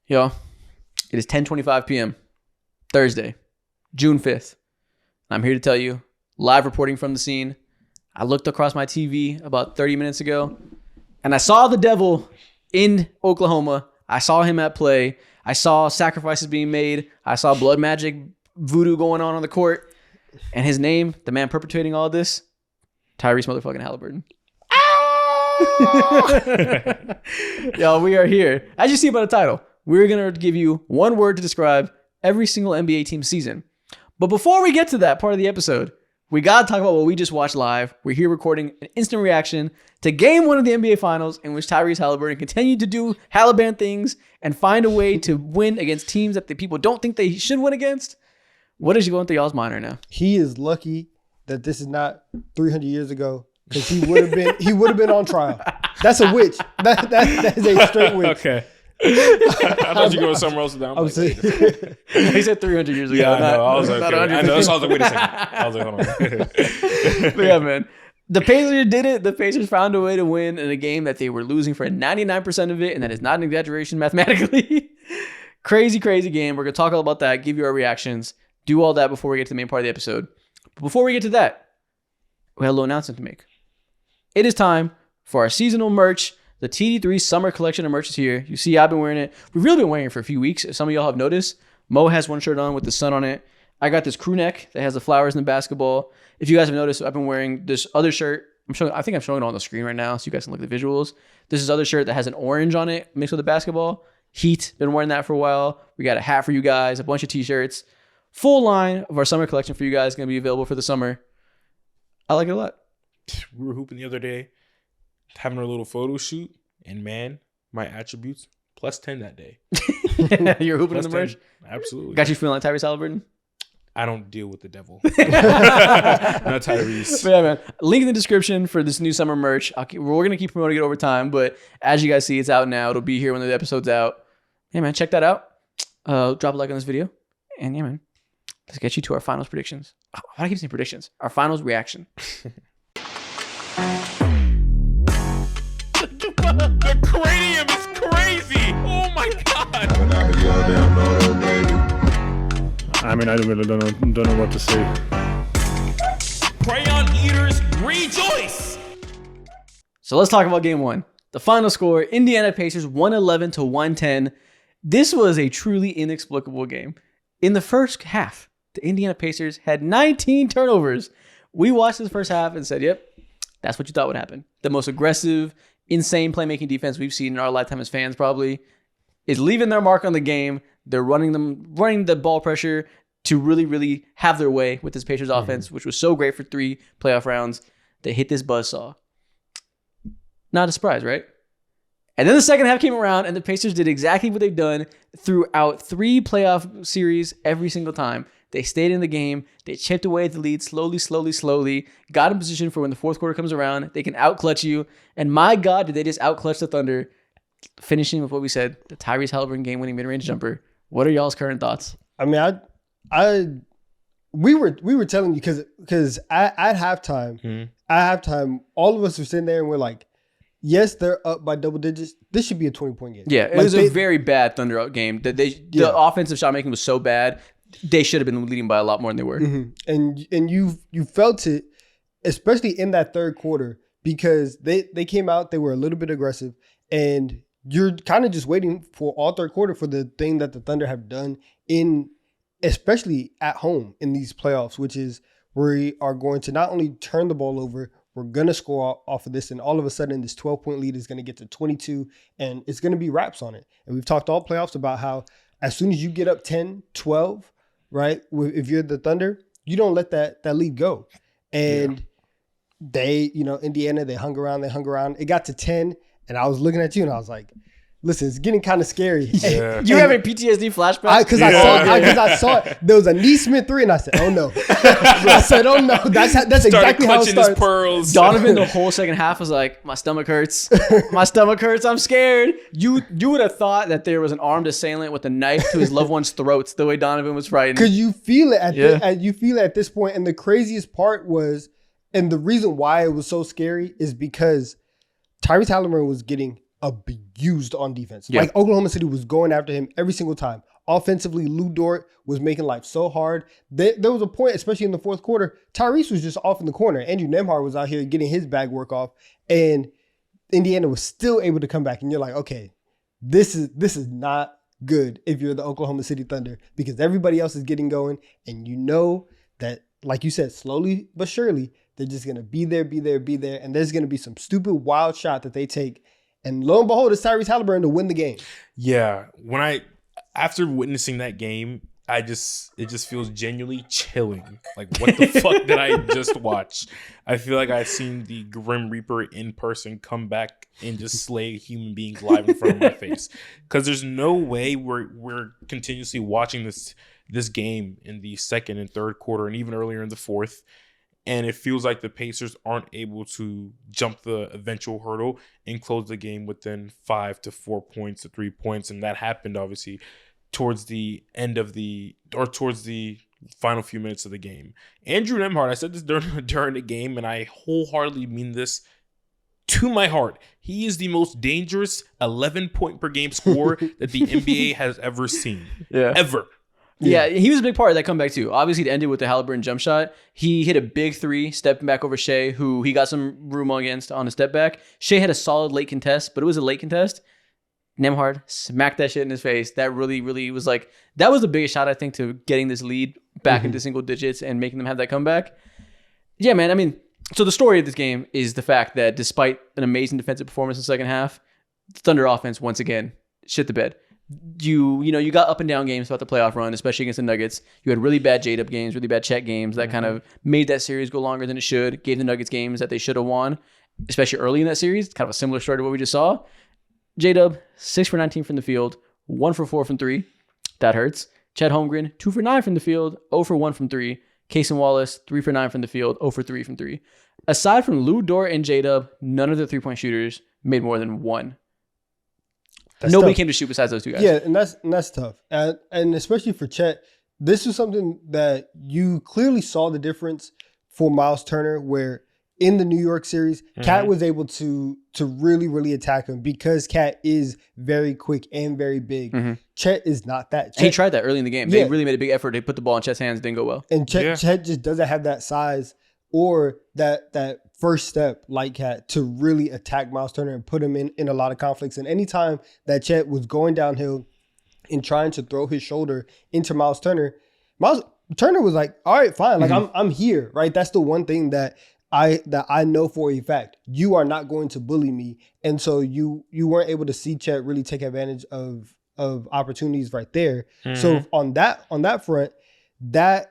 Yo, it is 10:25 p.m. Thursday, June 5th. I'm here to tell you, live reporting from the scene. I looked across my TV about 30 minutes ago, and I saw the devil in Oklahoma. I saw him at play. I saw sacrifices being made. I saw blood magic voodoo going on the court. And his name, the man perpetuating all this, Tyrese motherfucking Halliburton. Yo, we are here. As you see by the title, we're going to give you one word to describe every single NBA team season. But before we get to that part of the episode, we got to talk about what we just watched live. We're here recording an instant reaction to game one of the NBA Finals in which Tyrese Halliburton continued to do Halliburton things and find a way to win against teams that the people don't think they should win against. What is going through y'all's mind right now? He is lucky that this is not 300 years ago because he would have been on trial. That's a witch. That is a straight witch. Okay. I thought you were going somewhere else with that. I'm saying, He said 300 years ago. Yeah, I know. I was like, not okay. I know. So I was like, wait a second. I was like, hold on. But yeah, man. The Pacers did it. The Pacers found a way to win in a game that they were losing for 99% of it, and that is not an exaggeration mathematically. Crazy game. We're going to talk all about that, give you our reactions, do all that before we get to the main part of the episode. But before we get to that, we have a little announcement to make. It is time for our seasonal merch. The TD3 summer collection of merch is here. You see, I've been wearing it. We've really been wearing it for a few weeks. Some of y'all have noticed. Mo has one shirt on with the sun on it. I got this crew neck that has the flowers and the basketball. If you guys have noticed, I've been wearing this other shirt. I think I'm showing it on the screen right now so you guys can look at the visuals. This is other shirt that has an orange on it mixed with the basketball. Heat, been wearing that for a while. We got a hat for you guys, a bunch of t-shirts. Full line of our summer collection for you guys going to be available for the summer. I like it a lot. We were hooping the other day, having a little photo shoot, and man, my attributes plus 10 that day. You're hooping Plus in the merch? 10. Absolutely. Got you feeling like Tyrese Halliburton? I don't deal with the devil. Not Tyrese. But yeah, man. Link in the description for this new summer merch. We're going to keep promoting it over time, but as you guys see, it's out now. It'll be here when the episode's out. Yeah, man, check that out. Drop a like on this video. And yeah, man, let's get you to our finals predictions. Why do I keep saying predictions? Our finals reaction. The cranium is crazy. Oh my god. I mean, I really don't know what to say. Crayon eaters rejoice. So let's talk about game one. The final score, Indiana Pacers 111-110. This was a truly inexplicable game. In the first half, the Indiana Pacers had 19 turnovers. We watched this first half and said, yep, that's what you thought would happen. The most aggressive, insane playmaking defense we've seen in our lifetime as fans probably is leaving their mark on the game. They're running the ball pressure to really, really have their way with this Pacers offense, which was so great for 3 playoff rounds. They hit this buzzsaw. Not a surprise, right? And then the second half came around, and the Pacers did exactly what they've done throughout 3 playoff series every single time. They stayed in the game. They chipped away at the lead slowly, got in position for when the fourth quarter comes around. They can out-clutch you. And my God, did they just out-clutch the Thunder, finishing with what we said, the Tyrese Halliburton game-winning mid-range jumper. What are y'all's current thoughts? I mean, we were telling you because at halftime, all of us were sitting there and we're like, yes, they're up by double digits. This should be a 20-point game. Yeah, it was a very bad Thunder out game. The offensive shot making was so bad. They should have been leading by a lot more than they were. Mm-hmm. And you felt it, especially in that third quarter, because they came out, they were a little bit aggressive, and you're kind of just waiting for all third quarter for the thing that the Thunder have done especially at home in these playoffs, which is we are going to not only turn the ball over, we're going to score off of this, and all of a sudden this 12-point lead is going to get to 22, and it's going to be wraps on it. And we've talked all playoffs about how as soon as you get up 10, 12, right, if you're the Thunder, you don't let that lead go. And they, Indiana, they hung around. It got to 10, and I was looking at you, and I was like, listen, it's getting kind of scary. Yeah. You having PTSD flashbacks? Because I saw it. There was a Neesmith 3, and I said, oh no. I said, oh no. That's exactly how it starts. His pearls. Donovan, the whole second half was like, my stomach hurts. My stomach hurts. I'm scared. You would have thought that there was an armed assailant with a knife to his loved one's throats the way Donovan was frightened. Because you feel it at this point. And the craziest part was, and the reason why it was so scary is because Tyrese Halliburton was getting abused on defense. Yeah. Like Oklahoma City was going after him every single time. Offensively, Lou Dort was making life so hard. There was a point, especially in the fourth quarter, Tyrese was just off in the corner. Andrew Nembhard was out here getting his bag work off, and Indiana was still able to come back. And you're like, okay, this is not good if you're the Oklahoma City Thunder, because everybody else is getting going, and you know that, like you said, slowly but surely, they're just going to be there, and there's going to be some stupid wild shot that they take, and lo and behold, it's Tyrese Halliburton to win the game. Yeah, after witnessing that game, it just feels genuinely chilling. Like, what the fuck did I just watch? I feel like I've seen the Grim Reaper in person come back and just slay human beings live in front of my face. Because there's no way we're continuously watching this game in the second and third quarter, and even earlier in the fourth. And it feels like the Pacers aren't able to jump the eventual hurdle and close the game within 5 to 4 points to 3 points. And that happened, obviously, towards the towards the final few minutes of the game. Andrew Nembhard, I said this during the game, and I wholeheartedly mean this to my heart. He is the most dangerous 11-point per game scorer that the NBA has ever seen. Yeah. Ever. Yeah, he was a big part of that comeback too. Obviously, it ended with the Halliburton jump shot. He hit a big three, stepping back over Shea, who he got some room against on a step back. Shea had a solid late contest, but it was a late contest. Nembhard smacked that shit in his face. That really, really was like, that was the biggest shot, I think, to getting this lead back into single digits and making them have that comeback. Yeah, man. I mean, so the story of this game is the fact that despite an amazing defensive performance in the second half, Thunder offense, once again, shit the bed. You got up and down games throughout the playoff run, especially against the Nuggets. You had really bad J-Dub games, really bad Chet games that kind of made that series go longer than it should, gave the Nuggets games that they should have won, especially early in that series. Kind of a similar story to what we just saw. J-Dub, 6 for 19 from the field, 1 for 4 from 3. That hurts. Chet Holmgren, 2 for 9 from the field, 0 for 1 from 3. Cason Wallace, 3 for 9 from the field, 0 for 3 from 3. Aside from Lou Dort and J-Dub, none of the three-point shooters made more than 1. Nobody tough. came to shoot besides those two guys. Yeah, and that's tough. And especially for Chet, this is something that you clearly saw the difference for Miles Turner, where in the New York series, Cat was able to really, really attack him because Cat is very quick and very big. Chet is not that. And he tried that early in the game. Yeah. They really made a big effort to put the ball in Chet's hands. Didn't go well. And Chet just doesn't have that size or that first step like Cat to really attack Miles Turner and put him in a lot of conflicts. And anytime that Chet was going downhill and trying to throw his shoulder into Miles Turner was like, all right, fine. Like I'm here, right? That's the one thing that I know for a fact. You are not going to bully me. And so you weren't able to see Chet really take advantage of opportunities right there. So on that front, that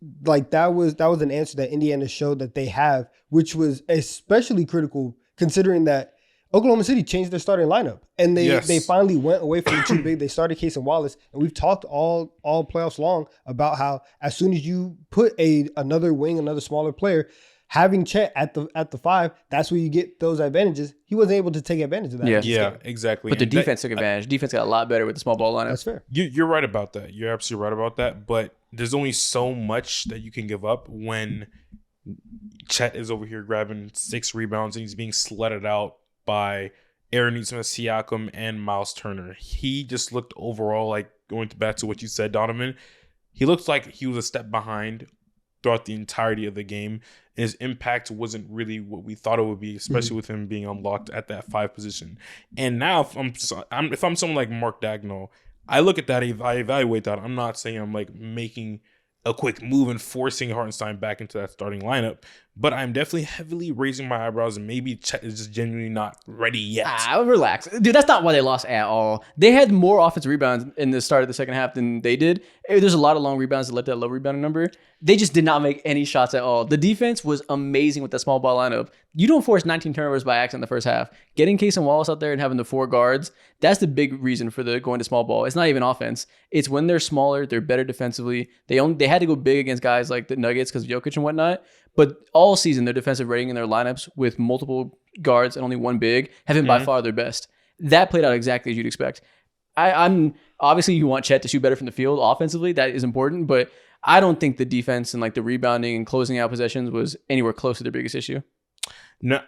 was an answer that Indiana showed that they have, which was especially critical considering that Oklahoma City changed their starting lineup and they finally went away from the two big. They started Cason Wallace, and we've talked all playoffs long about how as soon as you put another wing, another smaller player, having Chet at the 5, that's where you get those advantages. He wasn't able to take advantage of that. Yeah, exactly. But the defense took advantage. Defense got a lot better with the small ball lineup. That's fair. You're right about that. You're absolutely right about that. But there's only so much that you can give up when Chet is over here grabbing 6 rebounds and he's being sledded out by Aaron Siakam and Miles Turner. He just looked overall, like going back to what you said, Donovan, he looked like he was a step behind throughout the entirety of the game. His impact wasn't really what we thought it would be, especially with him being unlocked at that 5 position. And now if I'm someone like Mark Dagnall, I look at that, I evaluate that. I'm not saying I'm like making a quick move and forcing Hartenstein back into that starting lineup, but I'm definitely heavily raising my eyebrows, and maybe Chet is just genuinely not ready yet. Relax. Dude, that's not why they lost at all. They had more offensive rebounds in the start of the second half than they did. There's a lot of long rebounds that led to that low rebounding number. They just did not make any shots at all. The defense was amazing with that small ball lineup. You don't force 19 turnovers by accident in the first half. Getting Cason Wallace out there and having the 4 guards, that's the big reason for the going to small ball. It's not even offense. It's when they're smaller, they're better defensively. They had to go big against guys like the Nuggets because of Jokic and whatnot. But all season, their defensive rating in their lineups with multiple guards and only 1 big have been by far their best. That played out exactly as you'd expect. I'm obviously you want Chet to shoot better from the field offensively. That is important, but I don't think the defense and like the rebounding and closing out possessions was anywhere close to their biggest issue. No,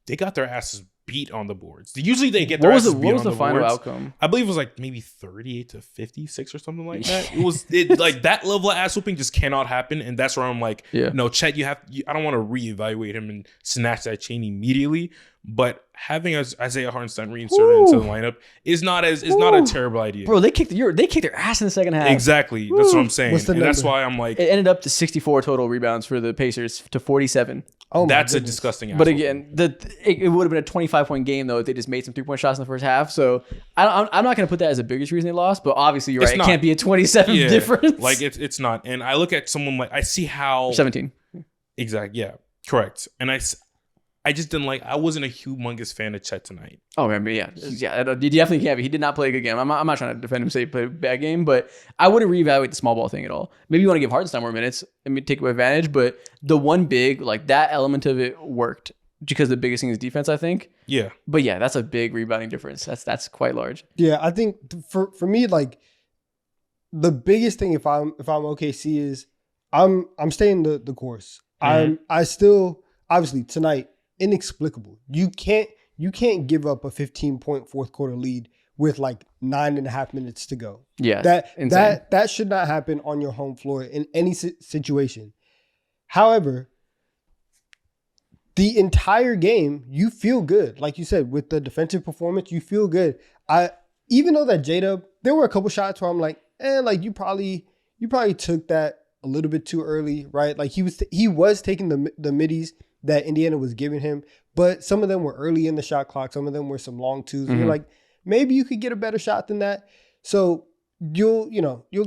they got their asses beat on the boards. Usually they get What their was asses the beat what was on the final boards. outcome? I believe it was like maybe 38-56 or something like that. Like that level of ass whooping just cannot happen, and that's where I'm like, Yeah. no, Chet, I don't want to reevaluate him and snatch that chain immediately. But having Isaiah Hartenstein reinserted into the lineup is not a terrible idea. Bro, they kicked their ass in the second half. Exactly, that's what I'm saying, What's the and that's number? why I'm like, It ended up to 64 total rebounds for the Pacers to 47. Oh my that's a goodness. disgusting. But ass again, it would have been a 25-point game though if they just made some 3-point shots in the first half. So I'm not going to put that as the biggest reason they lost. But obviously you're It's right. not. It can't be a 27 whooping. difference. Like it's not. And I look at someone like I see how 17. exactly. Yeah, correct. And I just didn't like. I wasn't a humongous fan of Chet tonight. Oh man, but yeah. You definitely can't be. He did not play a good game. I'm not trying to defend him, say he played a bad game, but I wouldn't reevaluate the small ball thing at all. Maybe you want to give Hartenstein more minutes and take advantage, but the one big, like that element of it worked because the biggest thing is defense, I think. Yeah, But yeah, that's a big rebounding difference. That's quite large. Yeah, I think for me, like the biggest thing if I'm OKC is I'm staying the course. I still obviously tonight inexplicable. You can't give up a 15-point fourth quarter lead with like 9.5 minutes to go. Yeah, That should not happen on your home floor in any situation. However, the entire game, you feel good. Like you said, with the defensive performance, you feel good. Even though that J-Dub, there were a couple shots where I'm like, like you probably took that a little bit too early, right? Like he was taking the middies that Indiana was giving him, but some of them were early in the shot clock. Some of them were some long twos. You're like, maybe you could get a better shot than that. So you'll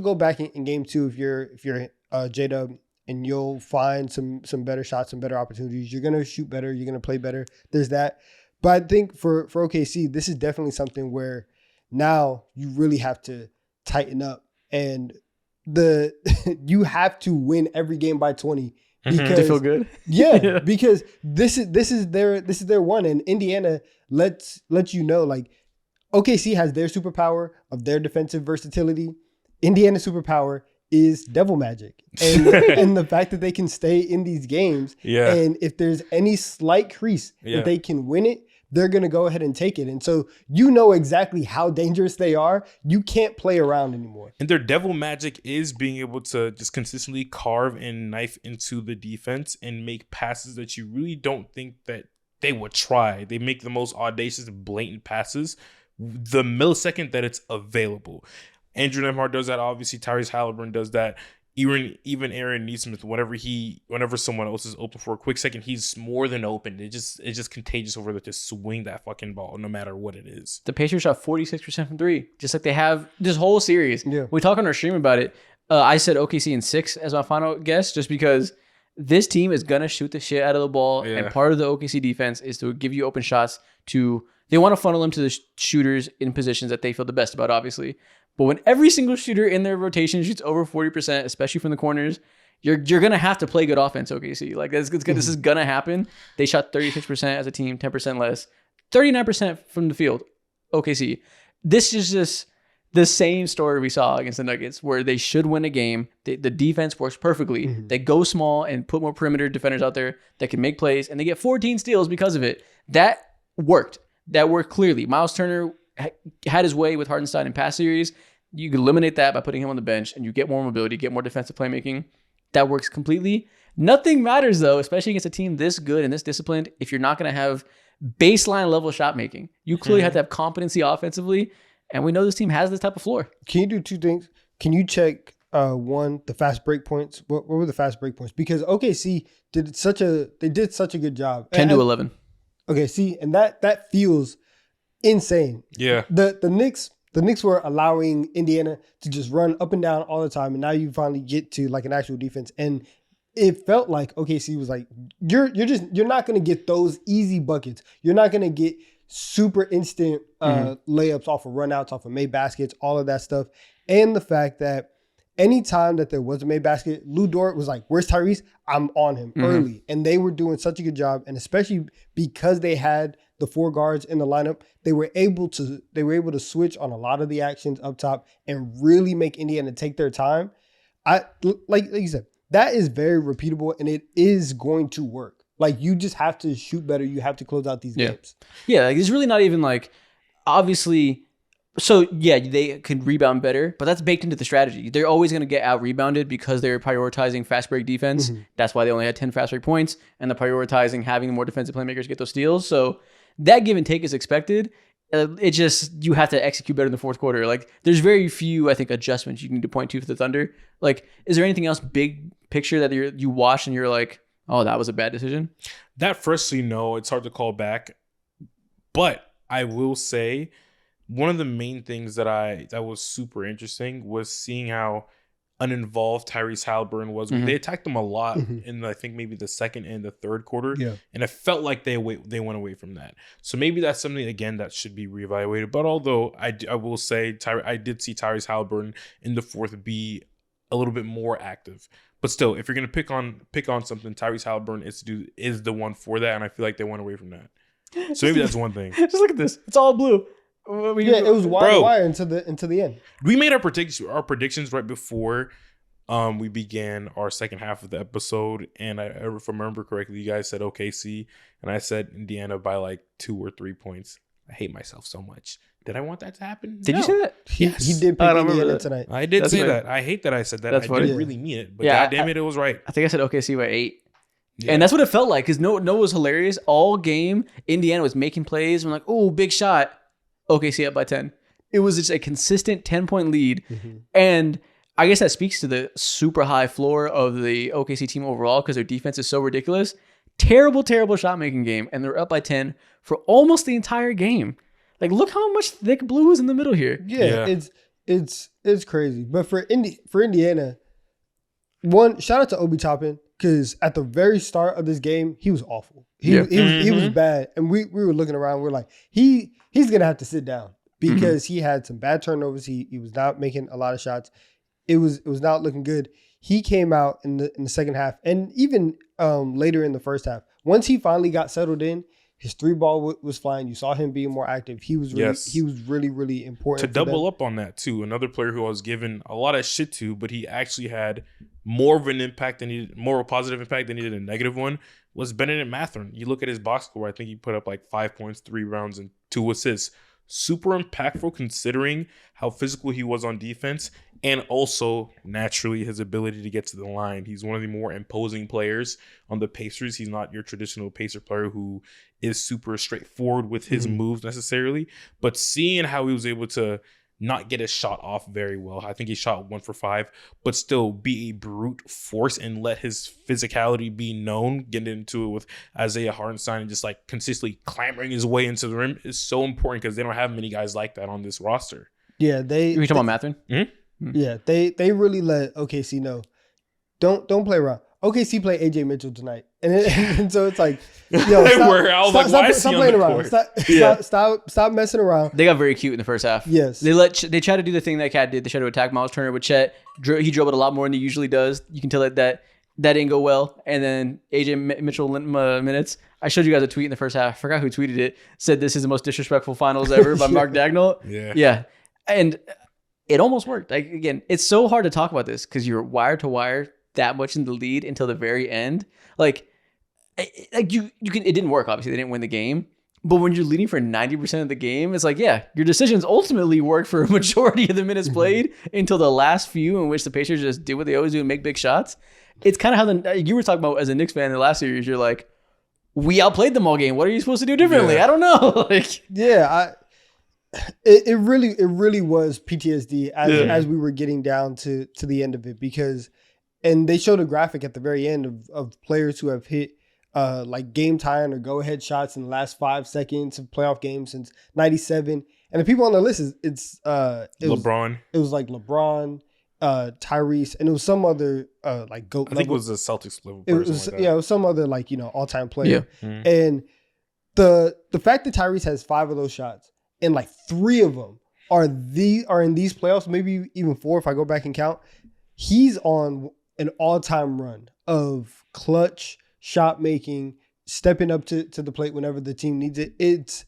go back in game two if you're J-Dub, and you'll find some better shots, some better opportunities. You're gonna shoot better. You're gonna play better. There's that. But I think for OKC, this is definitely something where now you really have to tighten up, and you have to win every game by 20 because to feel good. Yeah, because this is their one, and Indiana lets you know, like, OKC has their superpower of their defensive versatility. Indiana's superpower is devil magic, and the fact that they can stay in these games, and if there's any slight crease that they can win it, they're going to go ahead and take it. And so you know exactly how dangerous they are. You can't play around anymore. and their devil magic is being able to just consistently carve and knife into the defense and make passes that you really don't think that they would try. They make the most audacious, blatant passes the millisecond that it's available. Andrew Nembhard does that. Obviously, Tyrese Halliburton does that. Even Aaron Nesmith, whenever someone else is open for a quick second, he's more than open. It's just contagious over there to swing that fucking ball, no matter what it is. The Pacers shot 46% from three, just like they have this whole series. Yeah. We talk on our stream about it. I said OKC in 6 as my final guess, just because this team is gonna shoot the shit out of the ball, and part of the OKC defense is to give you open shots. They want to funnel them to the shooters in positions that they feel the best about, obviously. But when every single shooter in their rotation shoots over 40%, especially from the corners, you're gonna have to play good offense, OKC. Like this is gonna happen. They shot 36% as a team, 10% less, 39% from the field. OKC. This is just the same story we saw against the Nuggets, where they should win a game. The defense works perfectly. They go small and put more perimeter defenders out there that can make plays, and they get 14 steals because of it. That worked. That worked clearly. Miles Turner had his way with Hartenstein in past series. You can eliminate that by putting him on the bench, and you get more mobility, get more defensive playmaking. That works completely. Nothing matters, though, especially against a team this good and this disciplined, if you're not going to have baseline level shot making. You clearly have to have competency offensively, and we know this team has this type of floor. Can you do two things? Can you check the fast break points? What were the fast break points? Because OKC did such a good job. 10 to 11. Okay, see, and that feels insane. Yeah. The Knicks were allowing Indiana to just run up and down all the time, and now you finally get to like an actual defense. And it felt like OKC was like, you're not gonna get those easy buckets. You're not gonna get super instant layups off of runouts, off of made baskets, all of that stuff. And the fact that anytime that there was a made basket, Lou Dort was like, "Where's Tyrese? I'm on him early." And they were doing such a good job, and especially because they had the 4 guards in the lineup, they were able to switch on a lot of the actions up top and really make Indiana take their time. Like you said, that is very repeatable, and it is going to work. Like, you just have to shoot better. You have to close out these games. Yeah, like, it's really not even like, obviously. So, yeah, they could rebound better, but that's baked into the strategy. They're always going to get out-rebounded because they're prioritizing fast break defense. Mm-hmm. That's why they only had 10 fast break points, and they're prioritizing having more defensive playmakers get those steals. So that give and take is expected. It just, you have to execute better in the fourth quarter. Like, there's very few, I think, adjustments you need to point to for the Thunder. Like, is there anything else big picture that you watched and you're like, oh, that was a bad decision? That firstly, no, it's hard to call back. But I will say, one of the main things that was super interesting was seeing how uninvolved Tyrese Haliburton was. Mm-hmm. They attacked him a lot in, I think, maybe the second and the third quarter. Yeah. And it felt like they went away from that. So maybe that's something, again, that should be reevaluated. But although I will say I did see Tyrese Haliburton in the fourth be a little bit more active. But still, if you're going to pick on something, Tyrese Haliburton is the one for that. And I feel like they went away from that. So maybe that's one thing. Just look at this. It's all blue. It was wire into the end. We made our predictions right before we began our second half of the episode, and if I remember correctly, you guys said OKC, and I said Indiana by like 2 or 3 points. I hate myself so much. Did I want that to happen? Did you say that? Yes. He did pick Indiana tonight. I did say that. I hate that I said that. I didn't really mean it, but goddamn it was right. I think I said OKC by 8. Yeah. And that's what it felt like, because Noah was hilarious. All game, Indiana was making plays. I'm like, oh, big shot. OKC up by 10. It was just a consistent 10-point lead. Mm-hmm. And I guess that speaks to the super high floor of the OKC team overall because their defense is so ridiculous. Terrible, terrible shot-making game. And they're up by 10 for almost the entire game. Like, look how much thick blue is in the middle here. Yeah. It's crazy. But for Indiana, one, shout out to Obi Toppin, because at the very start of this game, he was awful. He was bad. And we were looking around. We're like, he's going to have to sit down because he had some bad turnovers. He was not making a lot of shots. It was not looking good. He came out in the second half and even later in the first half. Once he finally got settled in, his three ball was flying. You saw him being more active. He was really, really important. To double up on that too, another player who I was given a lot of shit to, but he actually had more of a positive impact than he did a negative one, was Benedict Mathurin. You look at his box score, I think he put up like 5 points, 3 rounds, and 2 assists. Super impactful considering how physical he was on defense and also naturally his ability to get to the line. He's one of the more imposing players on the Pacers. He's not your traditional Pacer player who is super straightforward with his moves necessarily, but seeing how he was able to not get a shot off very well. I think he shot 1 for 5, but still be a brute force and let his physicality be known, getting into it with Isaiah Hartenstein and just like consistently clambering his way into the rim is so important because they don't have many guys like that on this roster. Yeah, Are you talking about Mathurin? Mm-hmm. Yeah, they really let OKC know. Don't play around. OKC played AJ Mitchell tonight, and so it's like, yo, stop playing around. Stop messing around. They got very cute in the first half. Yes, they tried to do the thing that Cat did. They tried to attack Miles Turner with Chet. He dribbled a lot more than he usually does. You can tell that didn't go well. And then AJ Mitchell minutes. I showed you guys a tweet in the first half. I forgot who tweeted it. Said this is the most disrespectful finals ever by Mark Dagnall. Yeah, and it almost worked. Like, again, it's so hard to talk about this because you're wire to wire that much in the lead until the very end. Like you can. It didn't work. Obviously, they didn't win the game. But when you're leading for 90% of the game, it's like, yeah, your decisions ultimately work for a majority of the minutes played until the last few in which the Pacers just do what they always do and make big shots. It's kind of how you were talking about as a Knicks fan in the last series. You're like, we outplayed them all game. What are you supposed to do differently? Yeah. I don't know. It really was PTSD as we were getting down to the end of it and they showed a graphic at the very end of players who have hit like game tying or go ahead shots in the last 5 seconds of playoff games since '97. And the people on the list LeBron. It was like LeBron, Tyrese, and it was some other like GOAT. I think it was a Celtics level person. It was some other like all time player. Yeah. Mm-hmm. And the fact that Tyrese has 5 of those shots and like 3 of them are in these playoffs, maybe even 4 if I go back and count. He's on an all-time run of clutch shot making, stepping up to the plate whenever the team needs it. It's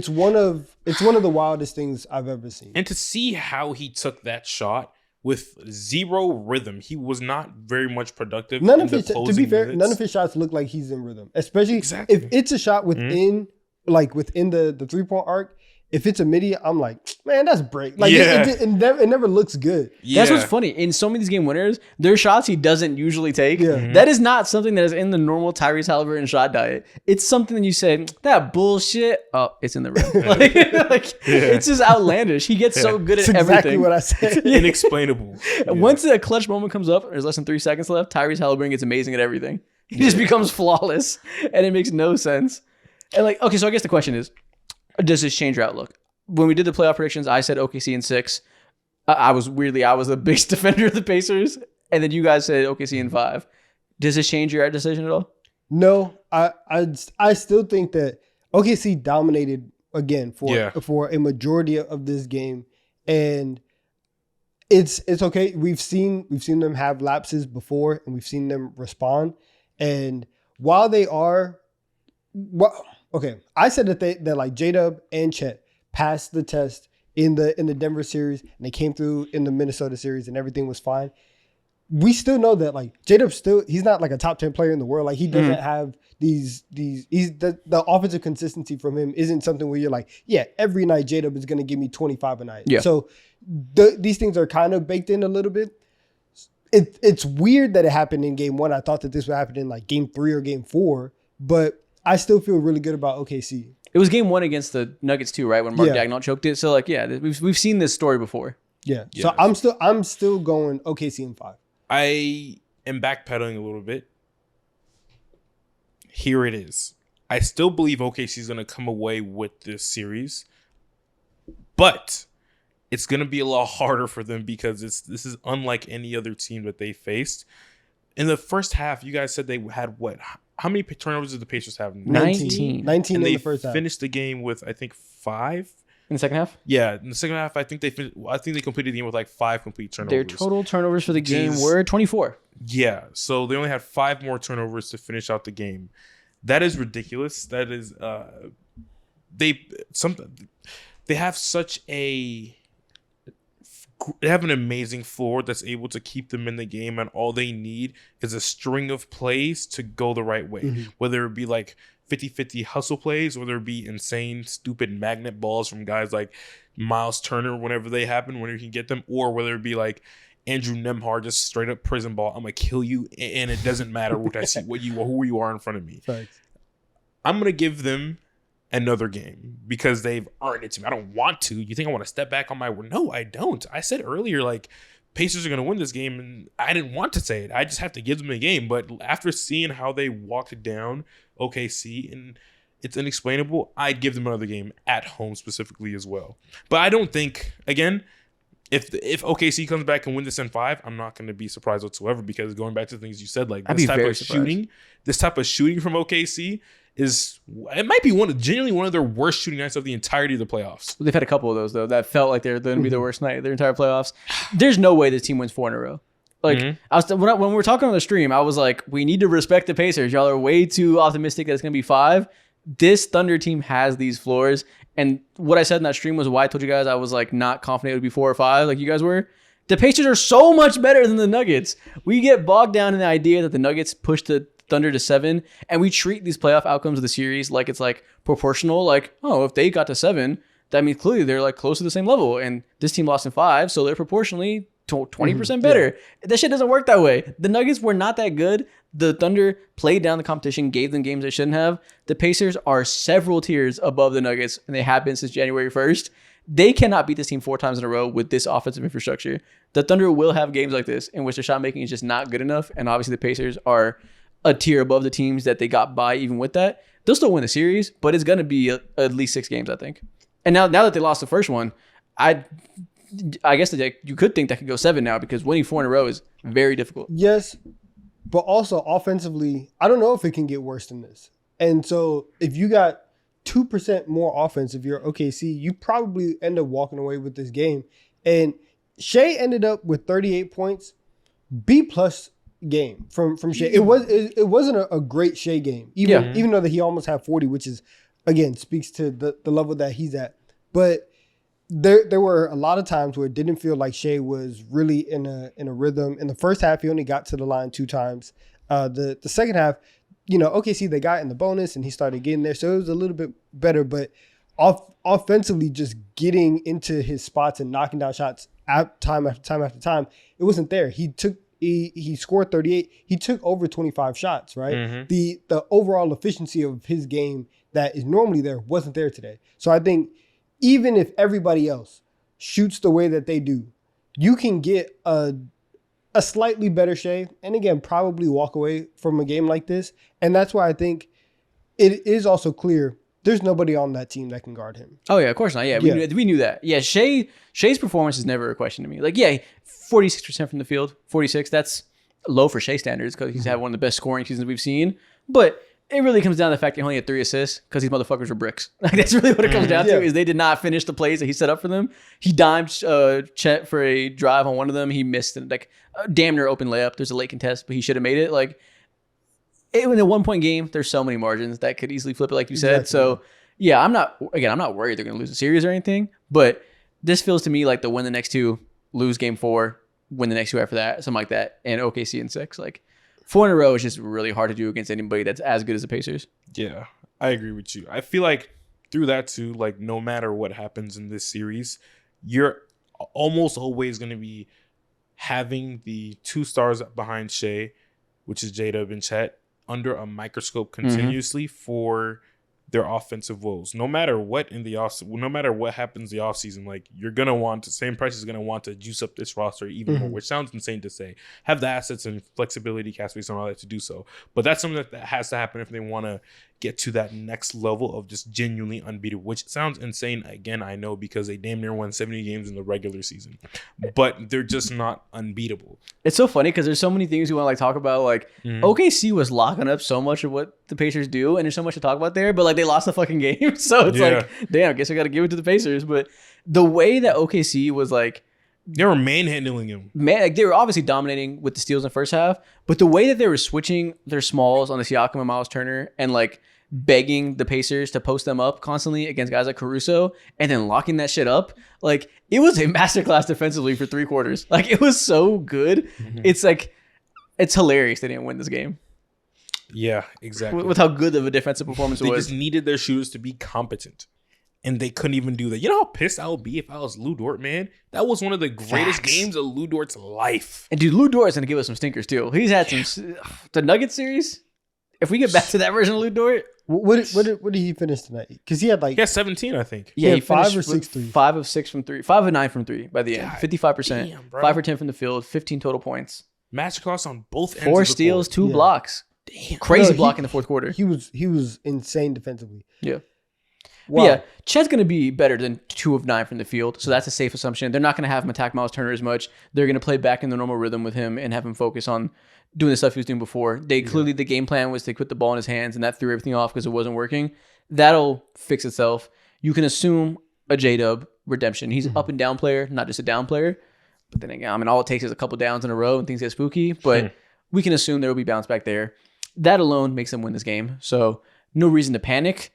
one of the wildest things I've ever seen. And to see how he took that shot with zero rhythm. He was not very much productive. None of his, to be fair, none of his shots look like he's in rhythm. Especially if it's a shot within, within the 3-point arc. If it's a midi, I'm like, man, that's break. Like it never looks good. Yeah. That's what's funny. In so many of these game winners, there are shots he doesn't usually take. Yeah. That is not something that is in the normal Tyrese Halliburton shot diet. It's something that you say, that bullshit. Oh, it's in the rim. It's just outlandish. He gets so good at That's everything. exactly what I said. Inexplainable. Once a clutch moment comes up, there's less than 3 seconds left, Tyrese Halliburton gets amazing at everything. He just becomes flawless, and it makes no sense. And okay, so I guess the question is, does this change your outlook? When we did the playoff predictions, I said OKC in 6. I was the biggest defender of the Pacers, and then you guys said OKC in 5. Does this change your decision at all? No, I still think that OKC dominated again for a majority of this game, and it's okay. We've seen them have lapses before, and we've seen them respond. And while they are, I said that like J-Dub and Chet passed the test in the Denver series, and they came through in the Minnesota series, and everything was fine. We still know that like J-Dub he's not like a top 10 player in the world. Like he doesn't have the offensive consistency from him isn't something where you're like, yeah, every night J-Dub is going to give me 25 a night. Yeah. So these things are kind of baked in a little bit. It's weird that it happened in game 1. I thought that this would happen in like game 3 or game 4, but I still feel really good about OKC. It was game 1 against the Nuggets too, right? When Mark Daigneault choked it. So we've seen this story before. Yeah. So I'm still going OKC in 5. I am backpedaling a little bit. Here it is. I still believe OKC is going to come away with this series, but it's going to be a lot harder for them because this is unlike any other team that they faced. In the first half, you guys said they had what? How many turnovers did the Pacers have? 19 and in the first half. They finished the game with, I think, 5. In the second half? Yeah, in the second half, I think they completed the game with like 5 complete turnovers. Their total turnovers for the game were 24. Yeah, so they only had 5 more turnovers to finish out the game. That is ridiculous. That is they have such a they have an amazing floor that's able to keep them in the game, and all they need is a string of plays to go the right way. Whether it be like 50-50 hustle plays, or there be insane, stupid magnet balls from guys like Miles Turner whenever they happen, whenever you can get them, or whether it be like Andrew Nembhard, just straight up prison ball. I'm gonna kill you, and it doesn't matter what I see, who you are in front of me. Thanks. I'm gonna give them another game because they've earned it to me. I don't want to. You think I want to step back on my word? No, I don't. I said earlier, like, Pacers are going to win this game, and I didn't want to say it. I just have to give them a game. But after seeing how they walked down OKC, and it's inexplainable, I'd give them another game at home specifically as well. But I don't think, again, if OKC comes back and wins this in 5, I'm not going to be surprised whatsoever, because going back to the things you said, like this type of shooting from OKC it might be genuinely one of their worst shooting nights of the entirety of the playoffs. They've had a couple of those though that felt like they're going to be their worst night of their entire playoffs. There's no way this team wins 4 in a row. Like when we were talking on the stream, I was like, we need to respect the Pacers. Y'all are way too optimistic that it's going to be 5. This Thunder team has these floors, and what I said in that stream was why I told you guys I was like not confident it would be 4 or 5, like you guys were. The Pacers are so much better than the Nuggets. We get bogged down in the idea that the Nuggets push the Thunder to 7, and we treat these playoff outcomes of the series like it's like proportional. Like, oh, if they got to 7, that means clearly they're like close to the same level, and this team lost in 5, so they're proportionally 20% better. That shit doesn't work that way. The Nuggets were not that good. The Thunder played down the competition, gave them games they shouldn't have. The Pacers are several tiers above the Nuggets, and they have been since January 1st. They cannot beat this team 4 times in a row with this offensive infrastructure. The Thunder will have games like this in which their shot making is just not good enough, and obviously the Pacers are a tier above the teams that they got by. Even with that, they'll still win the series, but it's going to be at least 6 games, I think. And now that they lost the first one, I guess that you could think that could go 7 now, because winning 4 in a row is very difficult. Yes, but also offensively, I don't know if it can get worse than this. And so if you got 2% more offense, if you're OKC, you probably end up walking away with this game. And Shea ended up with 38 points, B+ game from Shea. It wasn't a great Shea game, even though that he almost had 40, which is, again, speaks to the level that he's at. But there were a lot of times where it didn't feel like Shea was really in a rhythm. In the first half, he only got to the line 2 times. The second half, OKC, they got in the bonus and he started getting there. So it was a little bit better, but offensively, just getting into his spots and knocking down shots time after time after time, it wasn't there. He scored 38. He took over 25 shots, right? Mm-hmm. The overall efficiency of his game that is normally there wasn't there today. So I think even if everybody else shoots the way that they do, you can get a slightly better Shea, and again, probably walk away from a game like this. And that's why I think it is also clear there's nobody on that team that can guard him. Oh, yeah, of course not. Yeah, we knew that. Yeah, Shea's performance is never a question to me. Like, yeah, 46% from the field, 46. That's low for Shea standards because he's had one of the best scoring seasons we've seen. But it really comes down to the fact he only had 3 assists because these motherfuckers were bricks. Like, that's really what it comes down to is they did not finish the plays that he set up for them. He dimed Chet for a drive on one of them. He missed it, like a damn near open layup. There's a late contest, but he should have made it. Like, in a 1-point game, there's so many margins that could easily flip it, like you said. Exactly. So, yeah, I'm not worried they're going to lose the series or anything, but this feels to me like the win the next 2, lose game 4, win the next 2 after that, something like that, and OKC in 6. Like, 4 in a row is just really hard to do against anybody that's as good as the Pacers. Yeah, I agree with you. I feel like through that too, like no matter what happens in this series, you're almost always going to be having the 2 stars behind Shea, which is J-Dub and Chet, under a microscope continuously for their offensive woes. No matter what in the no matter what happens the offseason, like you're gonna want to, same price is gonna want to juice up this roster even more, which sounds insane to say. Have the assets and flexibility, cap space, and all that to do so. But that's something that has to happen if they want to get to that next level of just genuinely unbeatable, which sounds insane. Again, I know because they damn near won 70 games in the regular season, but they're just not unbeatable. It's so funny because there's so many things we want to like talk about. Like OKC was locking up so much of what the Pacers do, and there's so much to talk about there. But like they lost the fucking game, so it's like, damn, I guess I got to give it to the Pacers. But the way that OKC was like, they were manhandling him. Like they were obviously dominating with the steals in the first half, but the way that they were switching their smalls on the Siakam and Miles Turner and like begging the Pacers to post them up constantly against guys like Caruso and then locking that shit up, like it was a masterclass defensively for 3 quarters. Like it was so good. It's like, it's hilarious they didn't win this game. Yeah, exactly. With how good of a defensive performance it was. They just needed their shooters to be competent. And they couldn't even do that. You know how pissed I would be if I was Lou Dort, man? That was one of the greatest games of Lou Dort's life. And dude, Lou Dort is going to give us some stinkers too. He's had some... The Nuggets series, if we get back to that version of Lou Dort... What did he finish tonight? Because he had 17, I think. Yeah, he 5 or 6 threes. 5 of 6 from 3. 5 of 9 from 3 by the end. 55%. Damn, 5 for 10 from the field. 15 total points. Masterclass on both ends. 4 steals, 2 blocks. Damn. Crazy block in the fourth quarter. He was insane defensively. Yeah. Wow. Yeah, Chet's going to be better than 2 of 9 from the field, so that's a safe assumption. They're not going to have him attack Miles Turner as much. They're going to play back in the normal rhythm with him and have him focus on doing the stuff he was doing before. Clearly the game plan was to put the ball in his hands, and that threw everything off because it wasn't working. That'll fix itself. You can assume a J-Dub redemption. He's an up and down player, not just a down player. But then again, I mean, all it takes is a couple downs in a row and things get spooky. But we can assume there will be bounce back there. That alone makes them win this game. So no reason to panic.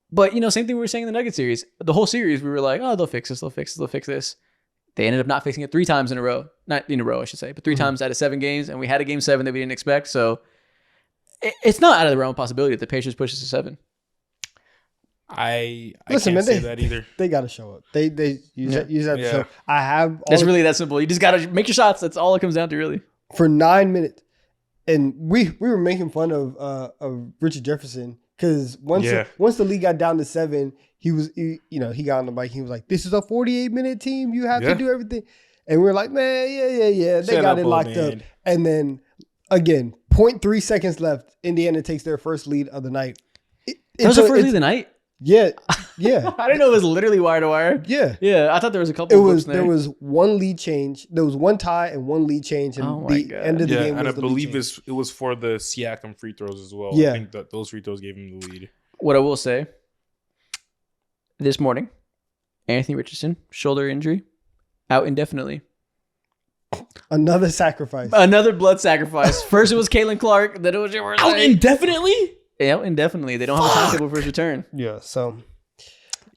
But, same thing we were saying in the Nuggets series. The whole series, we were like, oh, they'll fix this, they'll fix this, they'll fix this. They ended up not fixing it 3 times in a row. Not in a row, I should say, but 3 times out of 7 games. And we had a game 7 that we didn't expect. So it's not out of the realm of possibility that the Pacers push us to 7. I can't say that either. They got to show up. They use that to show. It's really that simple. You just got to make your shots. That's all it comes down to, really. For 9 minutes. And we were making fun of Richard Jefferson. Because once the league got down to 7, he got on the mic. He was like, "This is a 48-minute team. You have to do everything." And we were like, "Man, yeah. They got it locked up." And then again, 0.3 seconds left. Indiana takes their first lead of the night. That was the first lead of the night? Yeah. I didn't know it was literally wire to wire. Yeah. I thought there was a couple. There was one lead change. There was one tie and one lead change, and end of the game. And I believe it was for the Siakam free throws as well. Yeah. I think that those free throws gave him the lead. What I will say, this morning, Anthony Richardson, shoulder injury, out indefinitely. Another sacrifice. Another blood sacrifice. First it was Caitlin Clark, then it was out indefinitely. Yeah, indefinitely. They don't have a timetable for his return. Yeah, so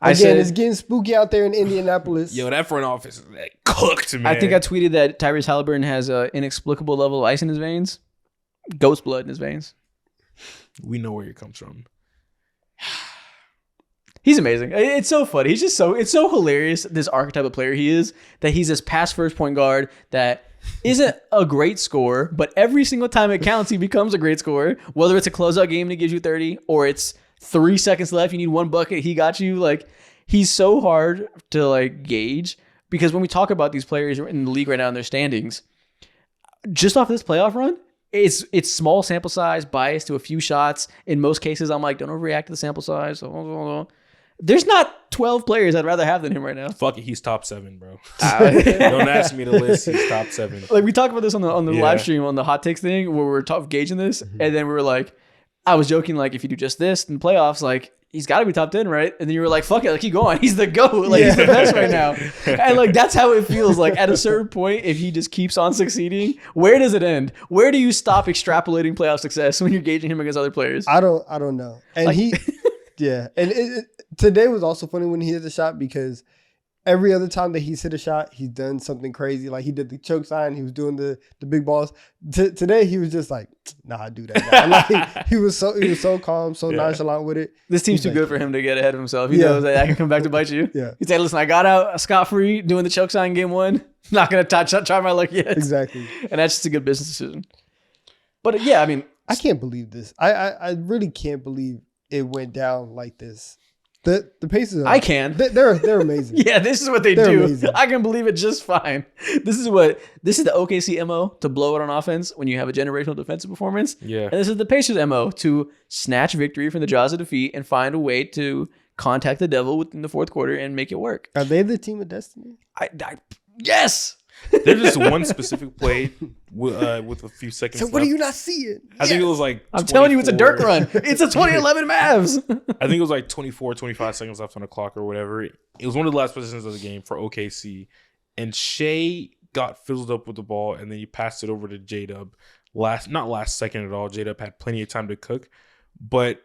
Again, it's getting spooky out there in Indianapolis. Yo, that front office is cooked, man. I think I tweeted that Tyrese Halliburton has an inexplicable level of ice in his veins, ghost blood in his veins. We know where it comes from. He's amazing. It's so funny. It's so hilarious, this archetype of player he is, that he's this pass first point guard that isn't a great scorer, but every single time it counts, he becomes a great scorer. Whether it's a closeout game that gives you 30 or it's 3 seconds left, you need one bucket, he got you. Like, he's so hard to like gauge because when we talk about these players in the league right now in their standings, just off this playoff run, it's small sample size, biased to a few shots. In most cases, I'm like, don't overreact to the sample size. There's not 12 players I'd rather have than him right now. Fuck it, he's top 7, bro. Don't ask me to list. He's top 7. Like, we talked about this on the live stream on the hot takes thing where we were gauging this, and then we were like, I was joking, like, if you do just this in playoffs, like, he's got to be top 10, right? And then you were like, fuck it, like, keep going. He's the GOAT. Like, he's the best right now. And, like, that's how it feels. Like, at a certain point, if he just keeps on succeeding, where does it end? Where do you stop extrapolating playoff success when you're gauging him against other players? I don't know. And like, yeah. And today was also funny when he hit the shot because every other time that he's hit a shot, he's done something crazy. Like, he did the choke sign. He was doing the big balls. Today, he was just like, nah, I do that now. Like, he was so calm, so nonchalant with it. This team's too good for him to get ahead of himself. He knows that I can come back to bite you. Yeah. He said, listen, I got out scot-free doing the choke sign game 1. Not going to try my luck yet. Exactly. And that's just a good business decision. But, yeah, I mean. I can't believe this. I really can't believe it went down like this. The Pacers. I can. They're amazing. Yeah, this is what they're do. Amazing. I can believe it just fine. This is the OKC MO to blow it on offense when you have a generational defensive performance. Yeah. And this is the Pacers MO to snatch victory from the jaws of defeat and find a way to contact the devil within the fourth quarter and make it work. Are they the team of destiny? Yes. There's just one specific play with a few seconds So left. what are you not seeing? I think it was like I'm telling you, it's a dirt run. It's a 2011 Mavs. I think it was like 24, 25 seconds left on the clock or whatever. It was one of the last possessions of the game for OKC. And Shea got fizzled up with the ball, and then he passed it over to J-Dub. Not last second at all. J-Dub had plenty of time to cook. But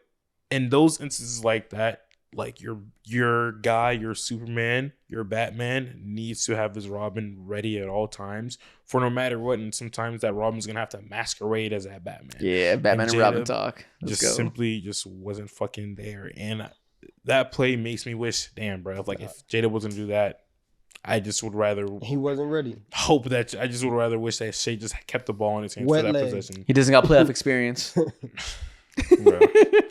in those instances like that, like your guy, your Superman, your Batman needs to have his Robin ready at all times for no matter what. And sometimes that Robin's gonna have to masquerade as that Batman. Yeah, Batman and Robin talk. Simply wasn't fucking there. And that play makes me wish, damn, bro, if Jada wasn't to do that, I just would rather he wasn't ready. Hope that I just would rather wish that Shea just kept the ball in his hands for that possession. He doesn't got playoff experience. Bro.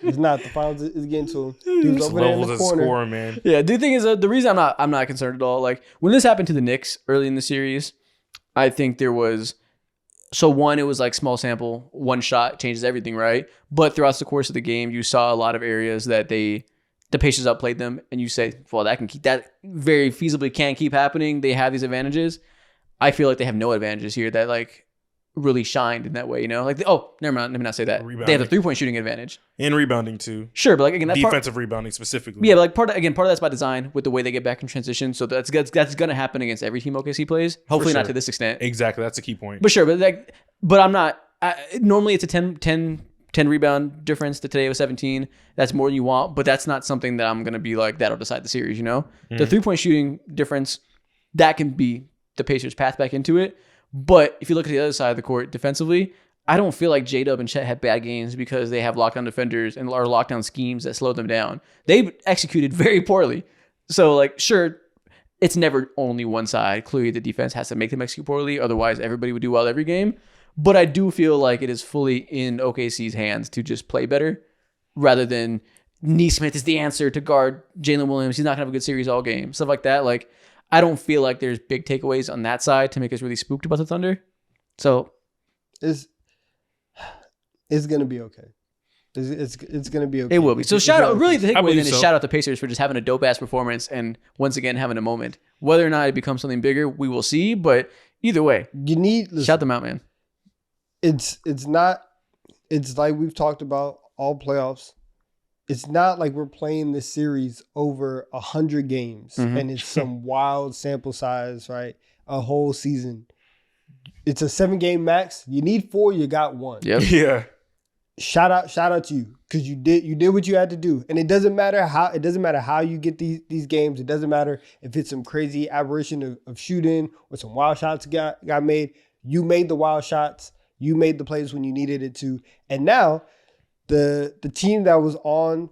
It's not. The finals is getting to him. Dude's over there in the corner. Score, man. Yeah, the thing is, the reason I'm not concerned at all. Like, when this happened to the Knicks early in the series, I think there was. So one, it was like small sample, one shot changes everything, right? But throughout the course of the game, you saw a lot of areas that the Pacers outplayed them, and you say, well, that very feasibly can keep happening. They have these advantages. I feel like they have no advantages here that like really shined in that way, you know? Like, never mind. Let me not say that. Rebounding. They have the 3-point shooting advantage. And rebounding, too. Sure, but like, again, that defensive rebounding specifically. Yeah, but like part of that's by design with the way they get back in transition. So that's going to happen against every team OKC plays. Hopefully not to this extent. Exactly. That's a key point. But sure, but I'm not. Normally it's a 10 rebound difference. Today it was 17. That's more than you want, but that's not something that I'm going to be like, that'll decide the series, you know? Mm-hmm. The 3-point shooting difference, that can be the Pacers' path back into it. But if you look at the other side of the court defensively, I don't feel like J-Dub and Chet had bad games because they have lockdown defenders and or lockdown schemes that slow them down. They've executed very poorly. So, like, sure, it's never only one side. Clearly, the defense has to make them execute poorly. Otherwise, everybody would do well every game. But I do feel like it is fully in OKC's hands to just play better rather than Nesmith is the answer to guard Jalen Williams. He's not going to have a good series all game. Stuff like that. Like, I don't feel like there's big takeaways on that side to make us really spooked about the Thunder. So it's gonna be okay. It's gonna be okay. It will be. So the takeaway then is shout out the Pacers for just having a dope ass performance and once again having a moment. Whether or not it becomes something bigger, we will see. But either way, shout them out, man. It's not. It's like we've talked about all playoffs. It's not like we're playing this series over 100 games and it's some wild sample size, right? A whole season. It's a 7-game max. You need 4, you got 1. Yep. Yeah. shout out to you because you did what you had to do, and it doesn't matter how you get these games. It doesn't matter if it's some crazy aberration of shooting or some wild shots got made. You made the wild shots. You made the plays when you needed it to, and now the team that was on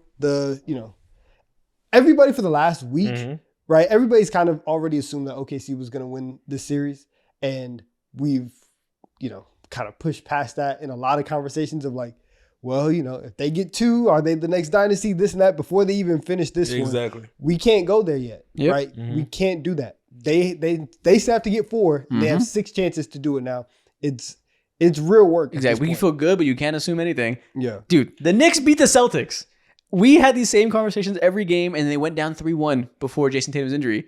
everybody for the last week, right? Everybody's kind of already assumed that OKC was going to win this series, and we've kind of pushed past that in a lot of conversations of like, well, if they get 2, are they the next dynasty, this and that, before they even finish this one. Exactly. We can't go there yet, right? Mm-hmm. We can't do that. They still have to get 4. And they have 6 chances to do it now. It's real work. Exactly. We can feel good, but you can't assume anything. Yeah. Dude, the Knicks beat the Celtics. We had these same conversations every game, and they went down 3-1 before Jason Tatum's injury.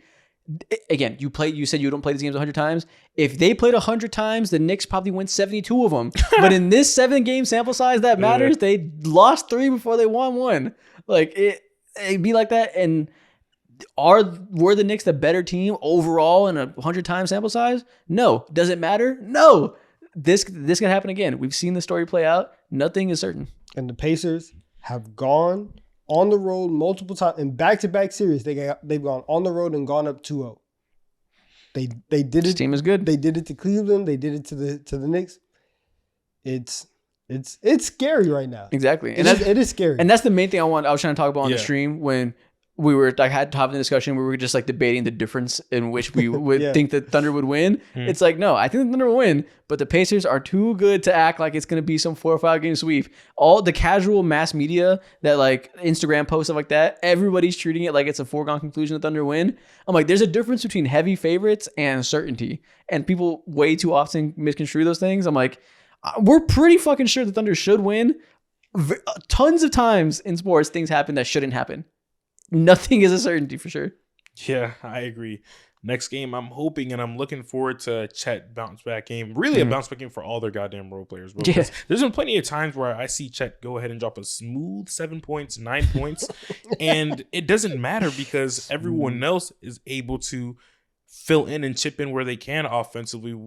Again, you said you don't play these games 100 times. If they played 100 times, the Knicks probably win 72 of them. But in this 7-game sample size that matters, they lost 3 before they won 1. Like it'd be like that. And were the Knicks the better team overall in a 100-time sample size? No. Does it matter? No. This can happen again. We've seen the story play out. Nothing is certain. And the Pacers have gone on the road multiple times in back-to-back series. They've gone on the road and gone up 2-0. They did it. This team is good. They did it to Cleveland. They did it to the Knicks. It's scary right now. Exactly. And it is scary. And that's the main thing I was trying to talk about on the stream when we were had to have the discussion where we were just like debating the difference in which we would think the Thunder would win. It's like, no, I think the Thunder will win, but the Pacers are too good to act like it's going to be some 4 or 5 game sweep. All the casual mass media that like Instagram posts stuff like that, everybody's treating it like it's a foregone conclusion the Thunder win. I'm like, there's a difference between heavy favorites and certainty, and people way too often misconstrue those things. I'm like, we're pretty fucking sure the Thunder should win. Tons of times in sports, things happen that shouldn't happen. Nothing is a certainty for sure. Yeah, I agree. Next game, I'm hoping and I'm looking forward to Chet bounce back game. Really a bounce back game for all their goddamn role players. Bro. Yeah. There's been plenty of times where I see Chet go ahead and drop a smooth 7 points, 9 points, and it doesn't matter because everyone else is able to fill in and chip in where they can offensively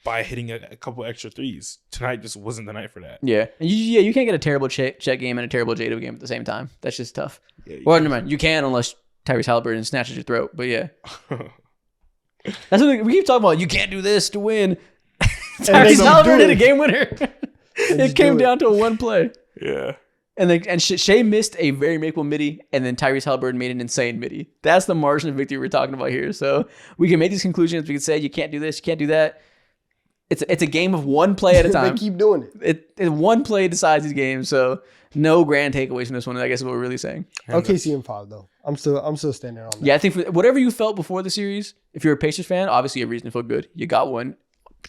by hitting a couple extra threes. Tonight just wasn't the night for that. Yeah. And you can't get a terrible Chet game and a terrible Jado game at the same time. That's just tough. Yeah, Well, never mind. You can unless Tyrese Halliburton snatches your throat. But yeah. That's what we keep talking about. You can't do this to win. Tyrese Halliburton hit a game winner. It came down to one play. Yeah. And Shea missed a very makeable midi, and then Tyrese Halliburton made an insane midi. That's the margin of victory we're talking about here. So we can make these conclusions. We can say you can't do this, you can't do that. It's a game of one play at a time. They keep doing it. One play decides these games. So no grand takeaways from this one. I guess is what we're really saying. OKC in 5 though. I'm still standing on that. Yeah, I think for whatever you felt before the series, if you're a Pacers fan, obviously you have reason to feel good. You got one,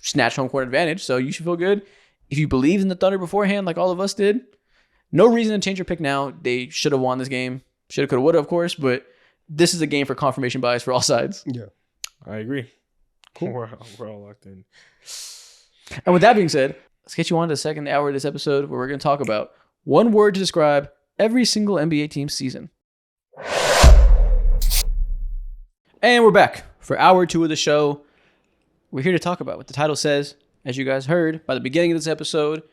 snatch home court advantage, so you should feel good. If you believed in the Thunder beforehand, like all of us did, no reason to change your pick now. They should have won this game. Shoulda, coulda, woulda, of course, but this is a game for confirmation bias for all sides. Yeah. I agree. Cool. We're all locked in. And with that being said, let's get you on to the second hour of this episode where we're going to talk about one word to describe every single NBA team's season. And we're back for hour 2 of the show. We're here to talk about what the title says. As you guys heard by the beginning of this episode,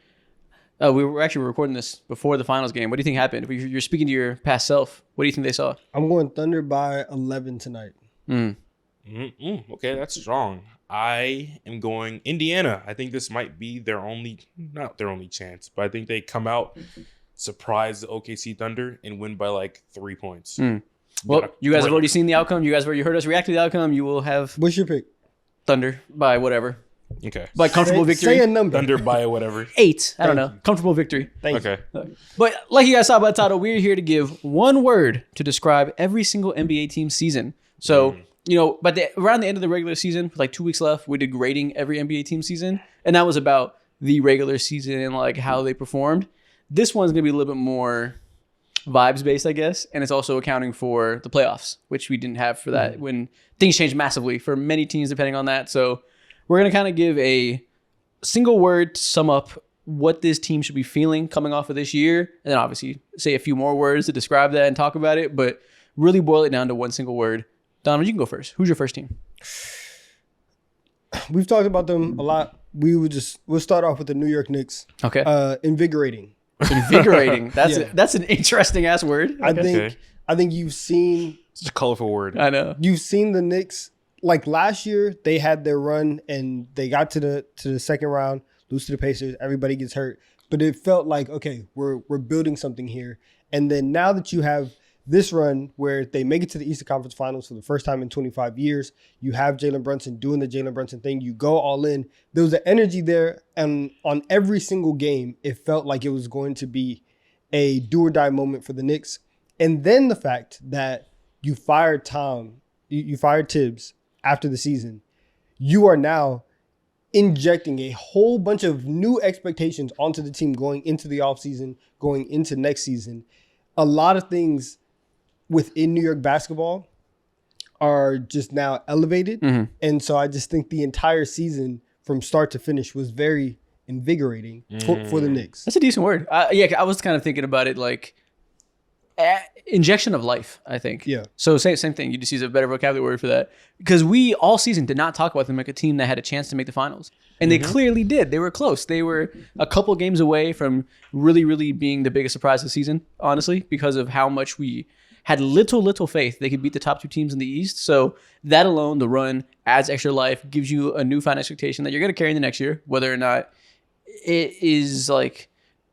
we were actually recording this before the finals game. What do you think happened? If you're speaking to your past self, what do you think they saw? I'm going Thunder by 11 tonight. Okay, that's strong. I am going Indiana. I think this might be not their only chance, but I think they come out, surprise the OKC Thunder, and win by like 3 points. Well, you guys have already seen the outcome. You guys have already heard us react to the outcome. You will have What's your pick? Thunder by whatever. Okay. By comfortable victory. Say a number. Thunder by whatever. 8. I don't know. Comfortable victory. Thank you. Okay. But like you guys saw by the title, we're here to give one word to describe every single NBA team's season. So, but around the end of the regular season, with like 2 weeks left, we did grading every NBA team season. And that was about the regular season and like how they performed. This one's going to be a little bit more vibes based, I guess. And it's also accounting for the playoffs, which we didn't have for that when things changed massively for many teams depending on that. So we're going to kind of give a single word to sum up what this team should be feeling coming off of this year. And then obviously say a few more words to describe that and talk about it, but really boil it down to one single word. Donovan, you can go first. Who's your first team? We've talked about them a lot. We'll start off with the New York Knicks. Okay. Invigorating. Invigorating. That's an interesting ass word. I think you've seen Such a colorful word. I know. You've seen the Knicks, like last year, they had their run and they got to the second round, lose to the Pacers. Everybody gets hurt, but it felt like, okay, we're building something here. And then now that you have this run where they make it to the Eastern Conference Finals for the first time in 25 years, you have Jalen Brunson doing the Jalen Brunson thing. You go all in. There was an energy there, and on every single game, it felt like it was going to be a do or die moment for the Knicks. And then the fact that you fired you fired Tibbs after the season, you are now injecting a whole bunch of new expectations onto the team going into the offseason, going into next season. A lot of things within New York basketball are just now elevated. Mm-hmm. And so I just think the entire season from start to finish was very invigorating for the Knicks. That's a decent word. I was kind of thinking about it like injection of life, I think. Yeah. So same thing. You just use a better vocabulary word for that. Because we all season did not talk about them like a team that had a chance to make the finals. And they clearly did. They were close. They were a couple games away from really, really being the biggest surprise of the season, honestly, because of how much we had little faith they could beat the top two teams in the East. So that alone, the run, adds extra life, gives you a newfound expectation that you're going to carry in the next year, whether or not it is like,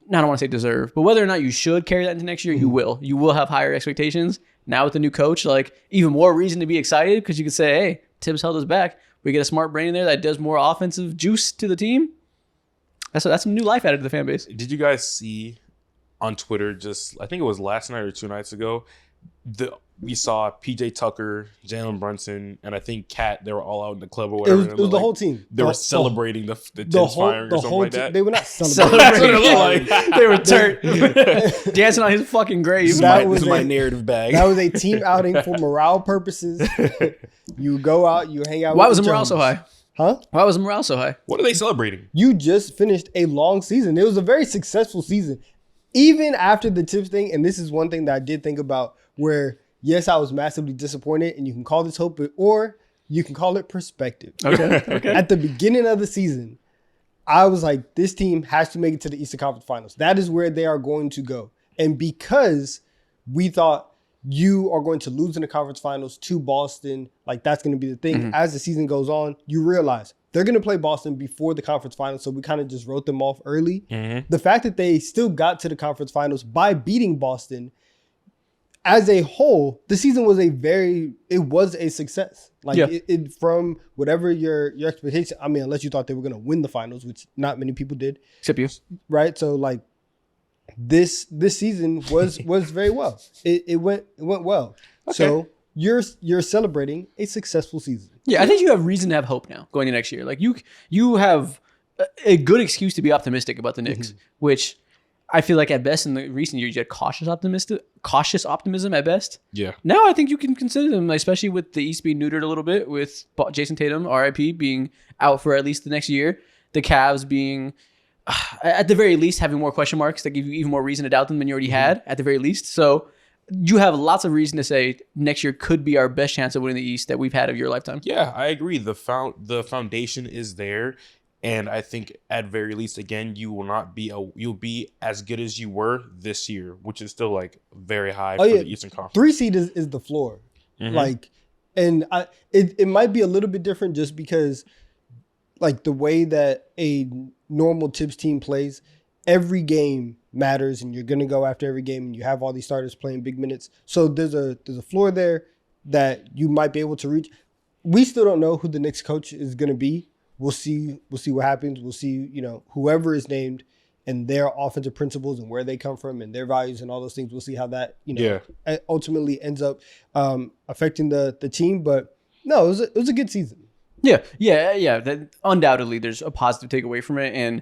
I don't want to say deserve, but whether or not you should carry that into next year, you will. You will have higher expectations. Now with the new coach, like even more reason to be excited because you could say, hey, Tibbs held us back. We get a smart brain in there that does more offensive juice to the team. That's some new life added to the fan base. Did you guys see on Twitter I think it was last night or 2 nights ago, we saw PJ Tucker, Jalen Brunson, and I think Kat. They were all out in the club or whatever. It was the whole team. They were celebrating the Tibbs firing or something like that. They were not celebrating. They were dancing on his fucking grave. This is my narrative bag. That was a team outing for morale purposes. You go out, you hang out. Why was the morale so high? Huh? Why was the morale so high? What are they celebrating? You just finished a long season. It was a very successful season. Even after the Tibbs thing, and this is one thing that I did think about where, yes, I was massively disappointed, and you can call this hope, or you can call it perspective. Okay. At the beginning of the season, I was like, this team has to make it to the Eastern Conference Finals. That is where they are going to go. And because we thought you are going to lose in the conference finals to Boston, like that's going to be the thing. As the season goes on, you realize they're going to play Boston before the conference finals, so we kind of just wrote them off early. The fact that they still got to the conference finals by beating Boston, as a whole, the season was a success. Like it from whatever your expectation. I mean, unless you thought they were going to win the finals, which not many people did, except you, right? So like this season was very well. It went well. Okay. So you're celebrating a successful season. Yeah, I think you have reason to have hope now going into next year. Like you have a good excuse to be optimistic about the Knicks, which I feel like at best in the recent years you had cautious optimism at best. Yeah. Now I think you can consider them, especially with the East being neutered a little bit, with Jason Tatum, RIP, being out for at least the next year. The Cavs being, at the very least, having more question marks that give you even more reason to doubt them than you already had, at the very least. So you have lots of reason to say next year could be our best chance of winning the East that we've had of your lifetime. Yeah, I agree. The foundation is there. And I think at very least, again, you'll be as good as you were this year, which is still like very high for the Eastern Conference. 3 seed is the floor. Like, and it might be a little bit different just because like the way that a normal Tibbs team plays, every game matters and you're going to go after every game and you have all these starters playing big minutes. So there's a floor there that you might be able to reach. We still don't know who the next coach is going to be. We'll see what happens. We'll see, whoever is named and their offensive principles and where they come from and their values and all those things. We'll see how that, ultimately ends up affecting the team. But no, it was a good season. Yeah. Undoubtedly, there's a positive takeaway from it. And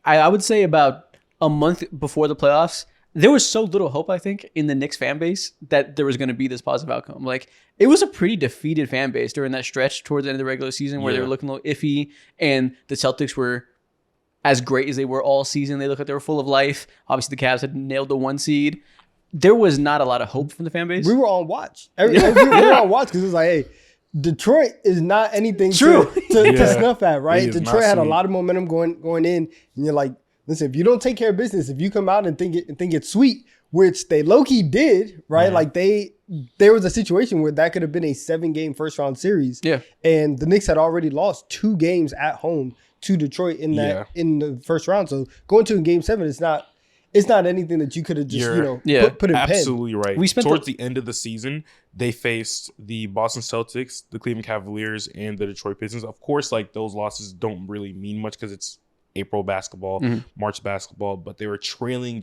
I would say about a month before the playoffs, there was so little hope, I think, in the Knicks fan base that there was going to be this positive outcome. Like, it was a pretty defeated fan base during that stretch towards the end of the regular season where they were looking a little iffy, and the Celtics were as great as they were all season. They looked like they were full of life. Obviously, the Cavs had nailed the 1 seed. There was not a lot of hope from the fan base. We were on watch. We were on watch because it was like, hey, Detroit is not anything to snuff at, right? Detroit had a lot of momentum going in, and you're like, listen, if you don't take care of business, if you come out and think it's sweet, which they low-key did, right? Like there was a situation where that could have been a 7-game first-round series. Yeah. And the Knicks had already lost 2 games at home to Detroit in the first round. So going to Game 7, it's not anything that you could have just put in pen. Absolutely right. We spent towards the end of the season, they faced the Boston Celtics, the Cleveland Cavaliers, and the Detroit Pistons. Of course, like those losses don't really mean much because it's April basketball, March basketball, but they were trailing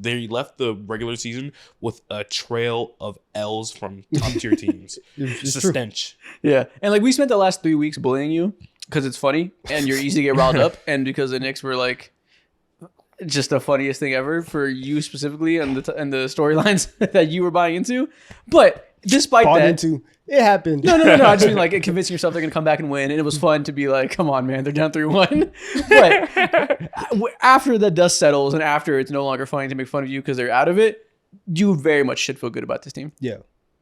they left the regular season with a trail of L's from top tier teams. It's a stench. Yeah. And like we spent the last 3 weeks bullying you because it's funny and you're easy to get riled up, and because the Knicks were like just the funniest thing ever for you specifically and the storylines that you were buying into. But despite it happened. No. I just mean like convincing yourself they're going to come back and win. And it was fun to be like, come on, man, they're down 3-1. But after the dust settles and after it's no longer funny to make fun of you because they're out of it, you very much should feel good about this team. Yeah.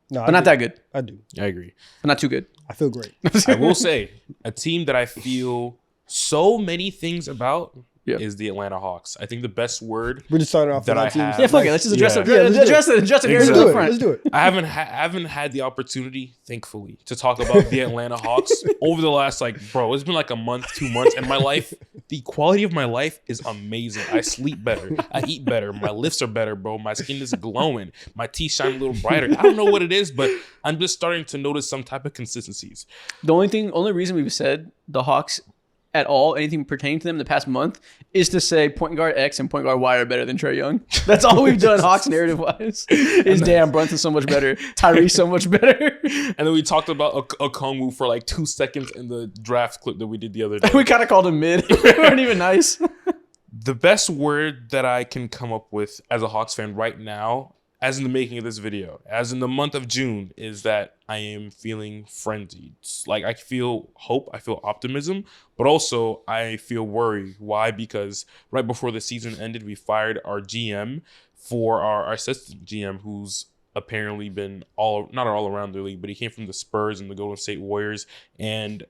No, but not that good. I do. I agree. But not too good. I feel great. I will say a team that I feel so many things about is the Atlanta Hawks. I think the best word we're just starting off that with I have. Yeah, fuck it. Let's just address it. Address it. Exactly. Let's do it. I haven't had the opportunity, thankfully, to talk about the Atlanta Hawks over the last it's been like a month, 2 months, and my life, the quality of my life is amazing. I sleep better. I eat better. My lifts are better, bro. My skin is glowing. My teeth shine a little brighter. I don't know what it is, but I'm just starting to notice some type of consistencies. The only reason we've said the Hawks at all, anything pertaining to them in the past month, is to say point guard X and point guard Y are better than Trae Young. That's all we've done Hawks narrative wise. Is damn, Brunson's so much better, Tyrese so much better. And then we talked about Okongwu for like 2 seconds in the draft clip that we did the other day. We kind of called him mid. We weren't even nice. The best word that I can come up with as a Hawks fan right now, as in the making of this video, as in the month of June, is that I am feeling frenzied. Like I feel hope, I feel optimism, but also I feel worry. Why? Because right before the season ended, we fired our GM for our assistant GM, who's apparently been not all around the league, but he came from the Spurs and the Golden State Warriors. And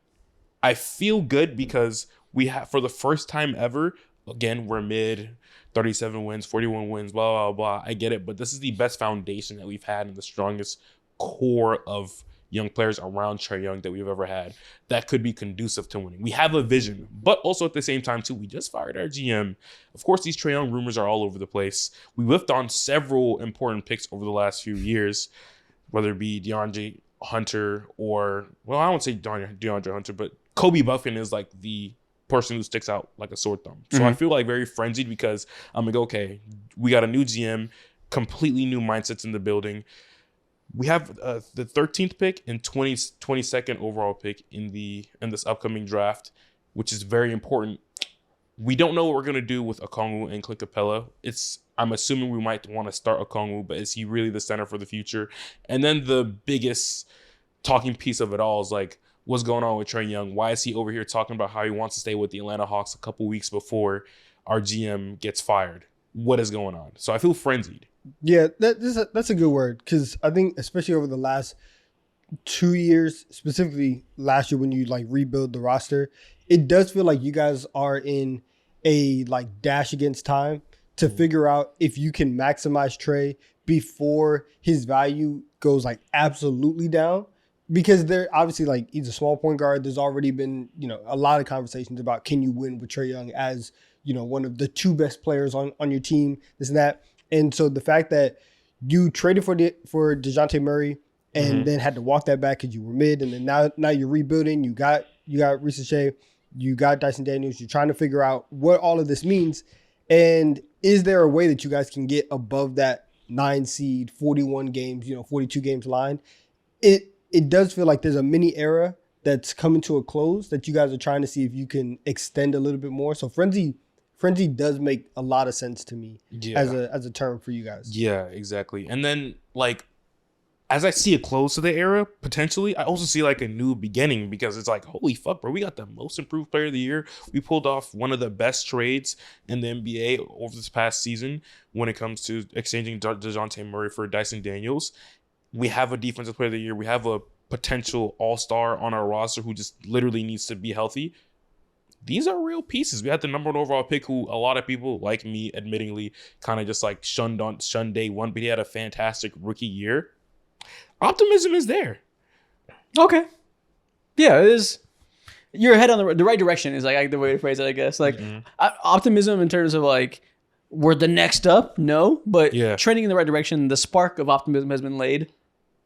I feel good because we have, for the first time ever, again, we're mid 37 wins, 41 wins, blah, blah, blah. I get it. But this is the best foundation that we've had and the strongest core of young players around Trae Young that we've ever had that could be conducive to winning. We have a vision, but also at the same time, too, we just fired our GM. Of course, these Trae Young rumors are all over the place. We whiffed on several important picks over the last few years, whether it be DeAndre Hunter or, well, I won't say DeAndre Hunter, but Kobe Buffin is like the person who sticks out like a sore thumb. So I feel like very frenzied because I'm like, okay, we got a new GM, completely new mindsets in the building. We have the 13th pick and 22nd overall pick in this upcoming draft, which is very important. We don't know what we're gonna do with Okongwu and Clint Capella. I'm assuming we might want to start Okongwu, but is he really the center for the future? And then the biggest talking piece of it all is like, what's going on with Trae Young? Why is he over here talking about how he wants to stay with the Atlanta Hawks a couple weeks before our GM gets fired? What is going on? So I feel frenzied. Yeah, that's a good word, because I think especially over the last 2 years, specifically last year when you like rebuild the roster, it does feel like you guys are in a like dash against time to figure out if you can maximize Trae before his value goes like absolutely down. Because they're obviously like, he's a small point guard. There's already been, a lot of conversations about can you win with Trae Young as, one of the 2 best players on your team, this and that. And so the fact that you traded for DeJounte Murray and then had to walk that back because you were mid, and then now you're rebuilding. You got Reese Shea, you got Dyson Daniels. You're trying to figure out what all of this means, and is there a way that you guys can get above that 9 seed, 41 games, 42 games line? It does feel like there's a mini era that's coming to a close that you guys are trying to see if you can extend a little bit more. So frenzy does make a lot of sense to me as a term for you guys. Yeah, exactly. And then like, as I see a close to the era, potentially, I also see like a new beginning, because it's like, holy fuck, bro, we got the most improved player of the year. We pulled off one of the best trades in the NBA over this past season when it comes to exchanging DeJounte Murray for Dyson Daniels. We have a defensive player of the year. We have a potential all-star on our roster who just literally needs to be healthy. these are real pieces. We had the number 1 overall pick who a lot of people, like me, admittingly, kind of just like shunned day one, but he had a fantastic rookie year. Optimism is there. Okay. Yeah, it is. You're ahead on the right direction is like the way to phrase it, I guess. Like optimism in terms of like we're the next up, no, but trending in the right direction. The spark of optimism has been laid.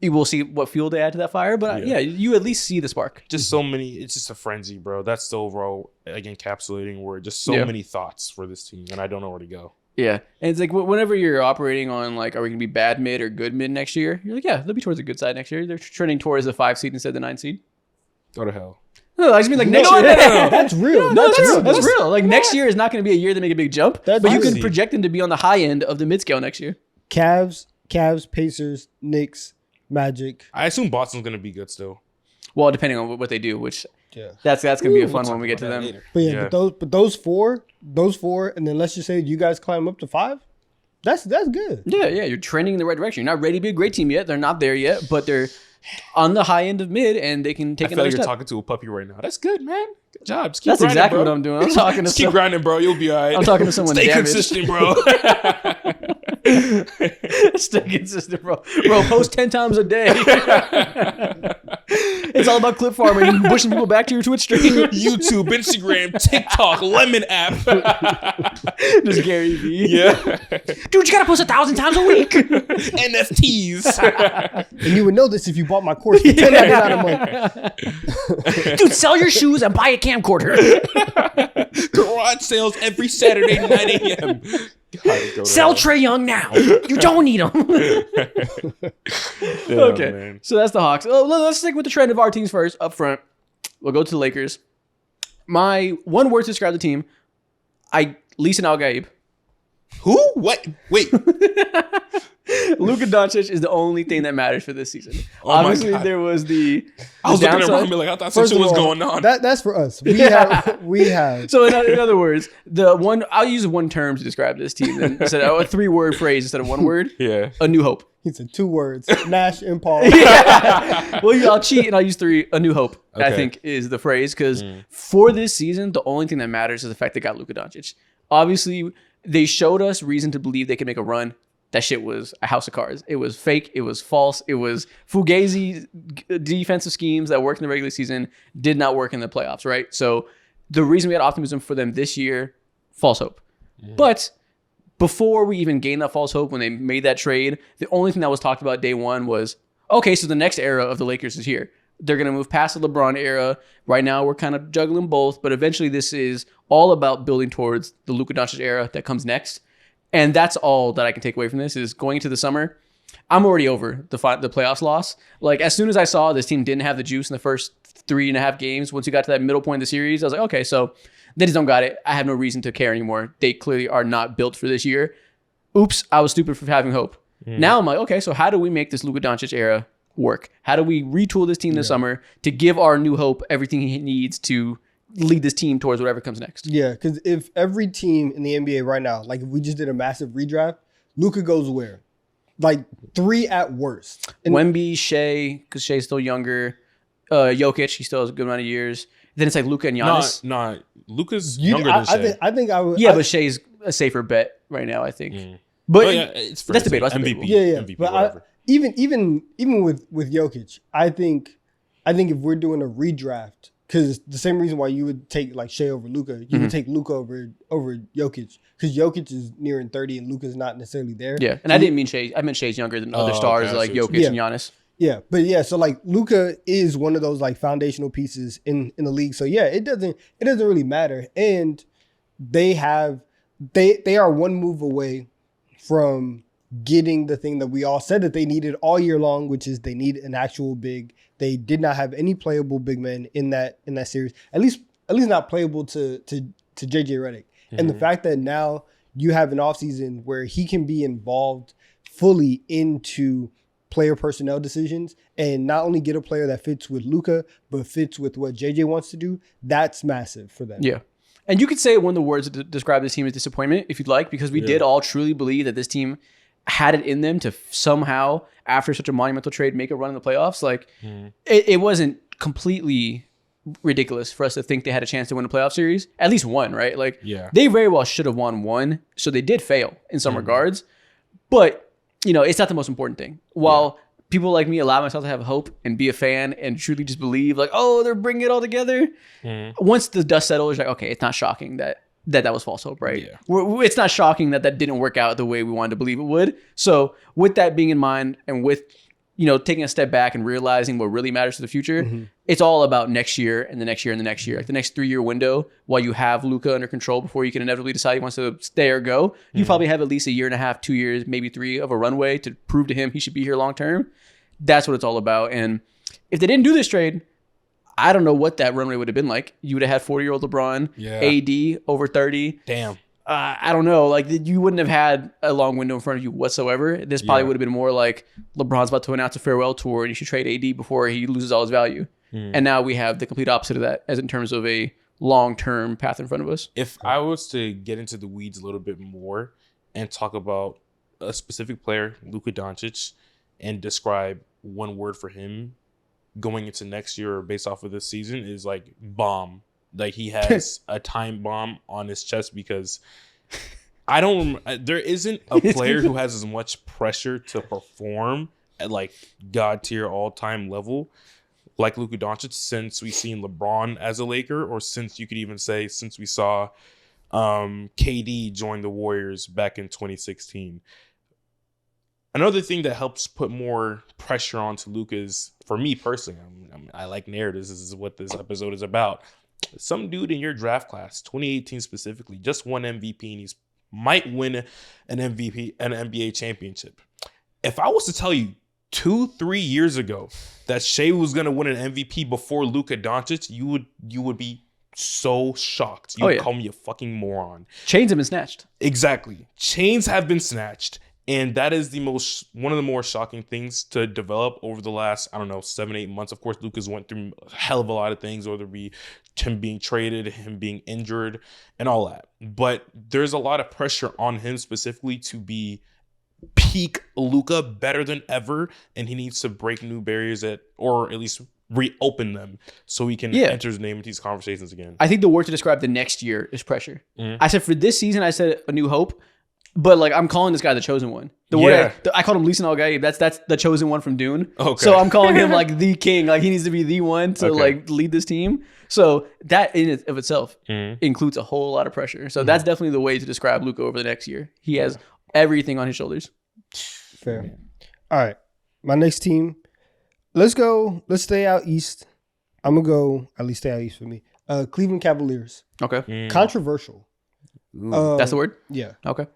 You will see what fuel they add to that fire, but you at least see the spark. Just so many. It's just a frenzy, bro. That's the overall encapsulating word. Just so many thoughts for this team, and I don't know where to go. Yeah, and it's like whenever you're operating on like, are we gonna be bad mid or good mid next year? You're like, yeah, they'll be towards the good side next year. They're trending towards the 5 seed instead of the 9 seed. Go to hell. No, I just mean like next year. No. That's real. No, that's real. Like next year is not going to be a year they make a big jump, but you can project them to be on the high end of the mid scale next year. Cavs, Pacers, Knicks, Magic. I assume Boston's going to be good still. Well, depending on what they do, which that's going to be a fun one when we get to them. Later. But those four, and then let's just say you guys climb up to 5. That's good. Yeah, you're trending in the right direction. You're not ready to be a great team yet. They're not there yet, but they're on the high end of mid, and they can take another step. You're talking to a puppy right now. That's good, man. Good job. Just keep That's grinding, exactly bro. what I'm doing. I'm talking to keep grinding, bro. You'll be all right. I'm talking to someone Stay damaged. consistent, bro. Stay consistent, bro. Bro, post 10 times a day. It's all about clip farming and pushing people back to your Twitch stream. YouTube, Instagram, TikTok, Lemon app. Just Gary V. Yeah. Dude, you gotta post 1,000 times a week. NFTs. And you would know this if you bought my course for $10 a month. Dude, sell your shoes and buy a camcorder. Garage sales every Saturday, 9 a.m. Sell Trae Young now. You don't need them. Okay, man. so that's the Hawks. Oh, let's stick with the trend of our teams first. Up front, we'll go to the Lakers. My one word to describe the team: Leeson Al-Gaib. Who? What? Wait. Luka Doncic is the only thing that matters for this season. Oh Obviously, my God. there was the I was looking downside. around me like I thought First something of was all, going on. That's for us. We have. So in other words, I'll use one term to describe this team instead of a 3-word phrase instead of one word. Yeah. A new hope. He said 2 words. Nash and Paul. Well, I'll cheat and I'll use 3. A new hope, I Okay. think, is the phrase. Because for this season, the only thing that matters is the fact they got Luka Doncic. Obviously, they showed us reason to believe they could make a run. That shit was a house of cards. It was fake. It was false. It was fugazi defensive schemes that worked in the regular season, did not work in the playoffs, right? So the reason we had optimism for them this year, false hope. But before we even gained that false hope when they made that trade, the only thing that was talked about day one was, okay, so the next era of the Lakers is here. They're going to move past the LeBron era. Right now, we're kind of juggling both, but eventually this is all about building towards the Luka Doncic era that comes next. And that's all that I can take away from this is going into the summer. I'm already over the playoffs loss. Like, as soon as I saw this team didn't have the juice in the first 3.5 games, once you got to that middle point of the series, I was like, okay, so they just don't got it. I have no reason to care anymore. They clearly are not built for this year. Oops, I was stupid for having hope. Now I'm like, okay, so how do we make this Luka Doncic era work? How do we retool this team this summer to give our new hope everything he needs to lead this team towards whatever comes next? Yeah, because if every team in the NBA right now, like if we just did a massive redraft, Luka goes where? Like 3 at worst. And Wemby, Shea, because Shea's still younger. Jokic, he still has a good amount of years. Then it's like Luka and Giannis. Nah, Luka's younger than Shea. I think I would. Yeah, but Shea's a safer bet right now, I think. But it's that's debatable. That's MVP. debatable. Yeah. MVP, But whatever. even with Jokic, I think if we're doing a redraft, because the same reason why you would take like Shea over Luka, you would take Luka over Jokic, because Jokic is nearing 30 and Luka's not necessarily there. Yeah, and I didn't mean Shea. I meant Shea's younger than other stars okay, I like see what Jokic you and Giannis. Yeah, but yeah, so like Luka is one of those like foundational pieces in the league. So yeah, it doesn't really matter, and they are one move away from getting the thing that we all said that they needed all year long, which is they need an actual big. They did not have any playable big men in that series. At least not playable to JJ Redick. And the fact that now you have an offseason where he can be involved fully into player personnel decisions and not only get a player that fits with Luka, but fits with what JJ wants to do, that's massive for them. Yeah. And you could say one of the words to describe this team is disappointment, if you'd like, because we did all truly believe that this team had it in them to somehow, after such a monumental trade, make a run in the playoffs. Like, it wasn't completely ridiculous for us to think they had a chance to win a playoff series. At least one, right? Like, Yeah. they very well should have won one. So they did fail in some regards. But, it's not the most important thing. While people like me allow myself to have hope and be a fan and truly just believe, like, oh, they're bringing it all together. Once the dust settles, you're like, okay, it's not shocking that was false hope, right? Yeah. It's not shocking that didn't work out the way we wanted to believe it would. So with that being in mind, and with taking a step back and realizing what really matters to the future, it's all about next year and the next year and the next year. Like the next 3-year window, while you have Luka under control before you can inevitably decide he wants to stay or go, you probably have at least a year and a half, 2 years, maybe 3 of a runway to prove to him he should be here long term. That's what it's all about. And if they didn't do this trade, I don't know what that runway would have been like. You would have had 40-year-old LeBron, AD over 30. Damn. I don't know. Like, you wouldn't have had a long window in front of you whatsoever. This probably would have been more like LeBron's about to announce a farewell tour and you should trade AD before he loses all his value. And now we have the complete opposite of that, as in terms of a long-term path in front of us. If I was to get into the weeds a little bit more and talk about a specific player, Luka Doncic, and describe one word for him going into next year based off of this season, is like bomb. Like, he has a time bomb on his chest, because there isn't a player who has as much pressure to perform at like God tier all time level like Luka Doncic since we've seen LeBron as a Laker, or since you could even say since we saw KD join the Warriors back in 2016. Another thing that helps put more pressure onto Luka is, for me personally, I like narratives. This is what this episode is about. Some dude in your draft class, 2018 specifically, just won MVP, and he might win an MVP, an NBA championship. If I was to tell you 2-3 years ago that Shea was going to win an MVP before Luka Doncic, you would be so shocked. You would call me a fucking moron. Chains have been snatched. Exactly. Chains have been snatched. And that is one of the more shocking things to develop over the last, 7-8 months. Of course, Luka's went through a hell of a lot of things, whether it be him being traded, him being injured, and all that. But there's a lot of pressure on him specifically to be peak Luka, better than ever. And he needs to break new barriers or at least reopen them so he can enter his name into these conversations again. I think the word to describe the next year is pressure. I said for this season, I said a new hope. But like, I'm calling this guy the chosen one. The word I called him Leeson Al-Gaib. That's the chosen one from Dune. Okay. So I'm calling him like the king. Like, he needs to be the one to like lead this team. So that in of itself includes a whole lot of pressure. So that's definitely the way to describe Luka over the next year. He has everything on his shoulders. Fair. All right. My next team. Let's go. Let's stay out east. I'm gonna go at least stay out east for me. Cleveland Cavaliers. Okay. Controversial. That's the word? Yeah. Okay.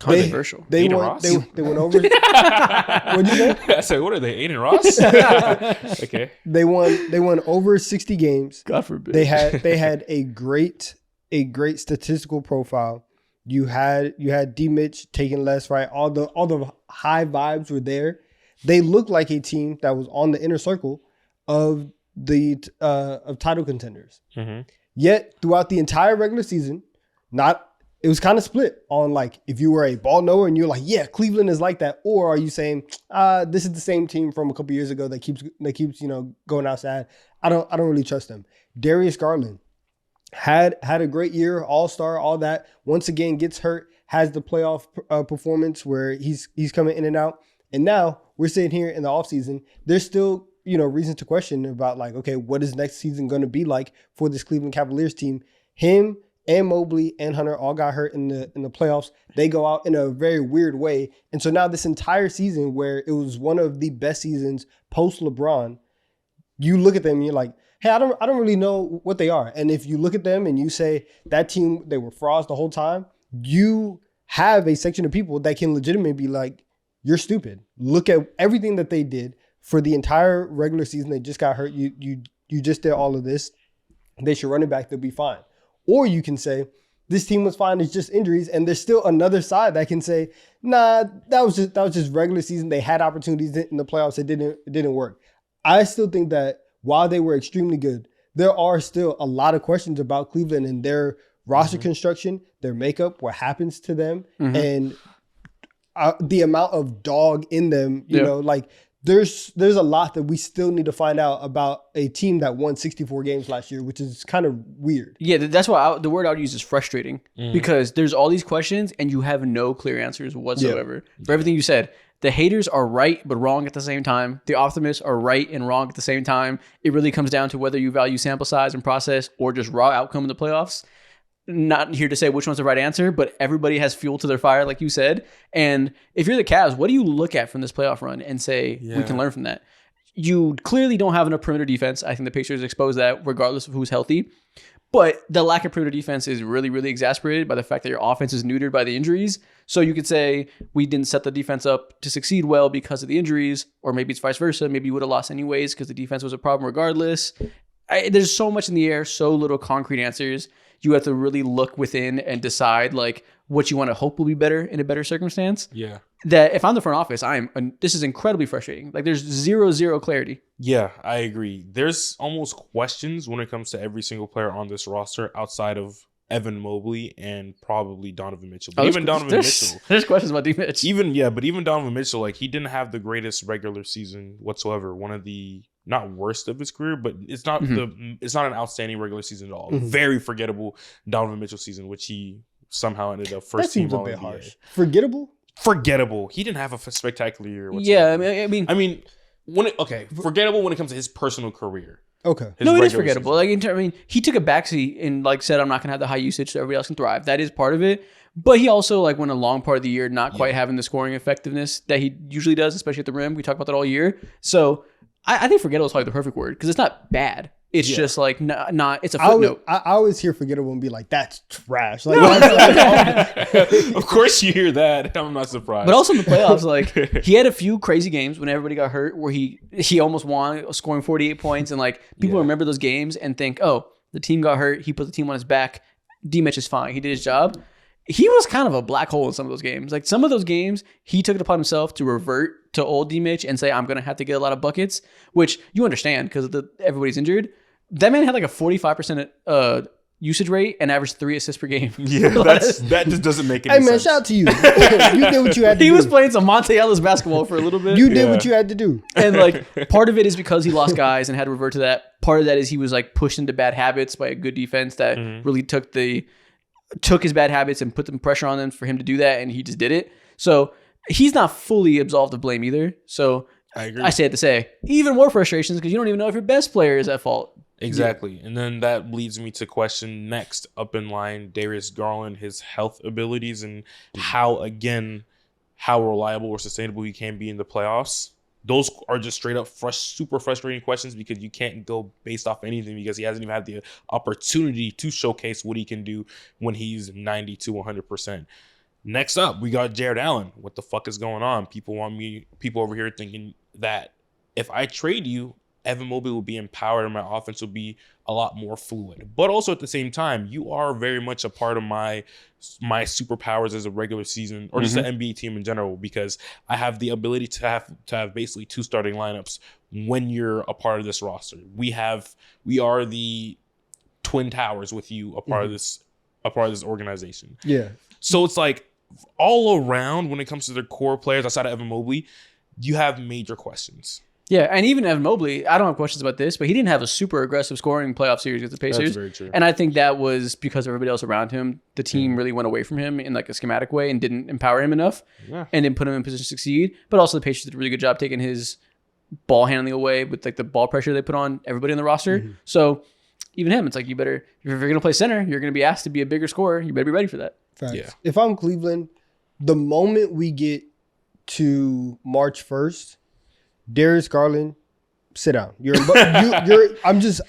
Controversial. They went over. What'd you say? I said, what are they, Aiden Ross? Okay. They won over 60 games. God forbid. They had a great statistical profile. You had D Mitch taking less, right? All the high vibes were there. They looked like a team that was on the inner circle of the of title contenders. Yet throughout the entire regular season, it was kind of split on like if you were a ball knower and you're like, yeah, Cleveland is like that, or are you saying this is the same team from a couple years ago that keeps going outside. I don't really trust them. Darius Garland had a great year, all-star, all that. Once again, gets hurt, has the playoff performance where he's coming in and out, and now we're sitting here in the offseason. There's still reasons to question about like, okay, what is next season going to be like for this Cleveland Cavaliers team? Him and Mobley and Hunter all got hurt in the playoffs. They go out in a very weird way. And so now this entire season, where it was one of the best seasons post LeBron, you look at them and you're like, hey, I don't really know what they are. And if you look at them and you say that team, they were frauds the whole time, you have a section of people that can legitimately be like, you're stupid. Look at everything that they did for the entire regular season. They just got hurt. You just did all of this. They should run it back. They'll be fine. Or you can say, this team was fine, it's just injuries, and there's still another side that can say, nah, that was just regular season. They had opportunities in the playoffs, it didn't work. I still think that while they were extremely good, there are still a lot of questions about Cleveland and their roster construction, their makeup, what happens to them, and the amount of dog in them. You know, like there's a lot that we still need to find out about a team that won 64 games last year, which is kind of weird. Yeah, that's why the word I would use is frustrating because there's all these questions and you have no clear answers whatsoever for everything you said. The haters are right but wrong at the same time. The optimists are right and wrong at the same time. It really comes down to whether you value sample size and process or just raw outcome in the playoffs. Not here to say which one's the right answer, but everybody has fuel to their fire, like you said. And if you're the Cavs, what do you look at from this playoff run and say we can learn from that? You clearly don't have enough perimeter defense. I think the Pacers expose that regardless of who's healthy. But the lack of perimeter defense is really, really exasperated by the fact that your offense is neutered by the injuries. So you could say we didn't set the defense up to succeed well because of the injuries, or maybe it's vice versa. Maybe you would have lost anyways because the defense was a problem regardless. There's so much in the air, so little concrete answers. You have to really look within and decide like what you want to hope will be better in a better circumstance. Yeah. That if I'm the front office, this is incredibly frustrating. Like there's zero clarity. Yeah, I agree. There's almost questions when it comes to every single player on this roster outside of Evan Mobley and probably Donovan Mitchell. But Mitchell. There's questions about D-Mitch. But even Donovan Mitchell, like he didn't have the greatest regular season whatsoever. One of the not worst of his career, but it's not it's not an outstanding regular season at all. Very forgettable Donovan Mitchell season, which he somehow ended up first team All NBA. Harsh. Forgettable. He didn't have a spectacular year whatsoever. Yeah, I mean, forgettable when it comes to his personal career. Okay. No, it is forgettable. Like, he took a backseat and like said, I'm not gonna have the high usage so everybody else can thrive. That is part of it. But he also like went a long part of the year not quite having the scoring effectiveness that he usually does, especially at the rim. We talk about that all year. So I think forgettable is probably the perfect word because it's not bad. It's just like not. It's a footnote. I always hear forgettable and be like, "That's trash." Like, of course you hear that. I'm not surprised. But also in the playoffs, like he had a few crazy games when everybody got hurt, where he almost won, scoring 48 points, and like people remember those games and think, "Oh, the team got hurt. He put the team on his back. D-Mitch is fine. He did his job." He was kind of a black hole in some of those games. Like some of those games, he took it upon himself to revert to old D-Mitch and say, I'm going to have to get a lot of buckets, which you understand because everybody's injured. That man had like a 45% usage rate and averaged 3 assists per game. Yeah, that just doesn't make any sense. Hey man, shout out to you. You did what you had to do. He was playing some Monte Ellis basketball for a little bit. You did what you had to do. And like part of it is because he lost guys and had to revert to that. Part of that is he was like pushed into bad habits by a good defense that really took his bad habits and put some pressure on them for him to do that, and he just did it. So he's not fully absolved of blame either. So I agree. I say it to say even more frustrations because you don't even know if your best player is at fault. Exactly. Yeah. And then that leads me to question next up in line, Darius Garland, his health abilities and how reliable or sustainable he can be in the playoffs. Those are just straight up super frustrating questions because you can't go based off anything because he hasn't even had the opportunity to showcase what he can do when he's 90 to 100%. Next up, we got Jared Allen. What the fuck is going on? People over here thinking that if I trade you, Evan Mobley will be empowered and my offense will be a lot more fluid. But also at the same time, you are very much a part of my superpowers as a regular season or just an NBA team in general because I have the ability to have basically 2 starting lineups when you're a part of this roster. We are the Twin Towers with you, a part of this organization. Yeah. So it's like all around when it comes to their core players outside of Evan Mobley, you have major questions. Yeah, and even Evan Mobley, I don't have questions about this, but he didn't have a super aggressive scoring playoff series with the Pacers. That's very true. And I think that was because of everybody else around him. The team really went away from him in like a schematic way and didn't empower him enough and didn't put him in position to succeed. But also the Pacers did a really good job taking his ball handling away with like the ball pressure they put on everybody in the roster. So even him, it's like if you're going to play center, you're going to be asked to be a bigger scorer. You better be ready for that. Facts. Yeah. If I'm Cleveland, the moment we get to March 1st, Darius Garland, sit down.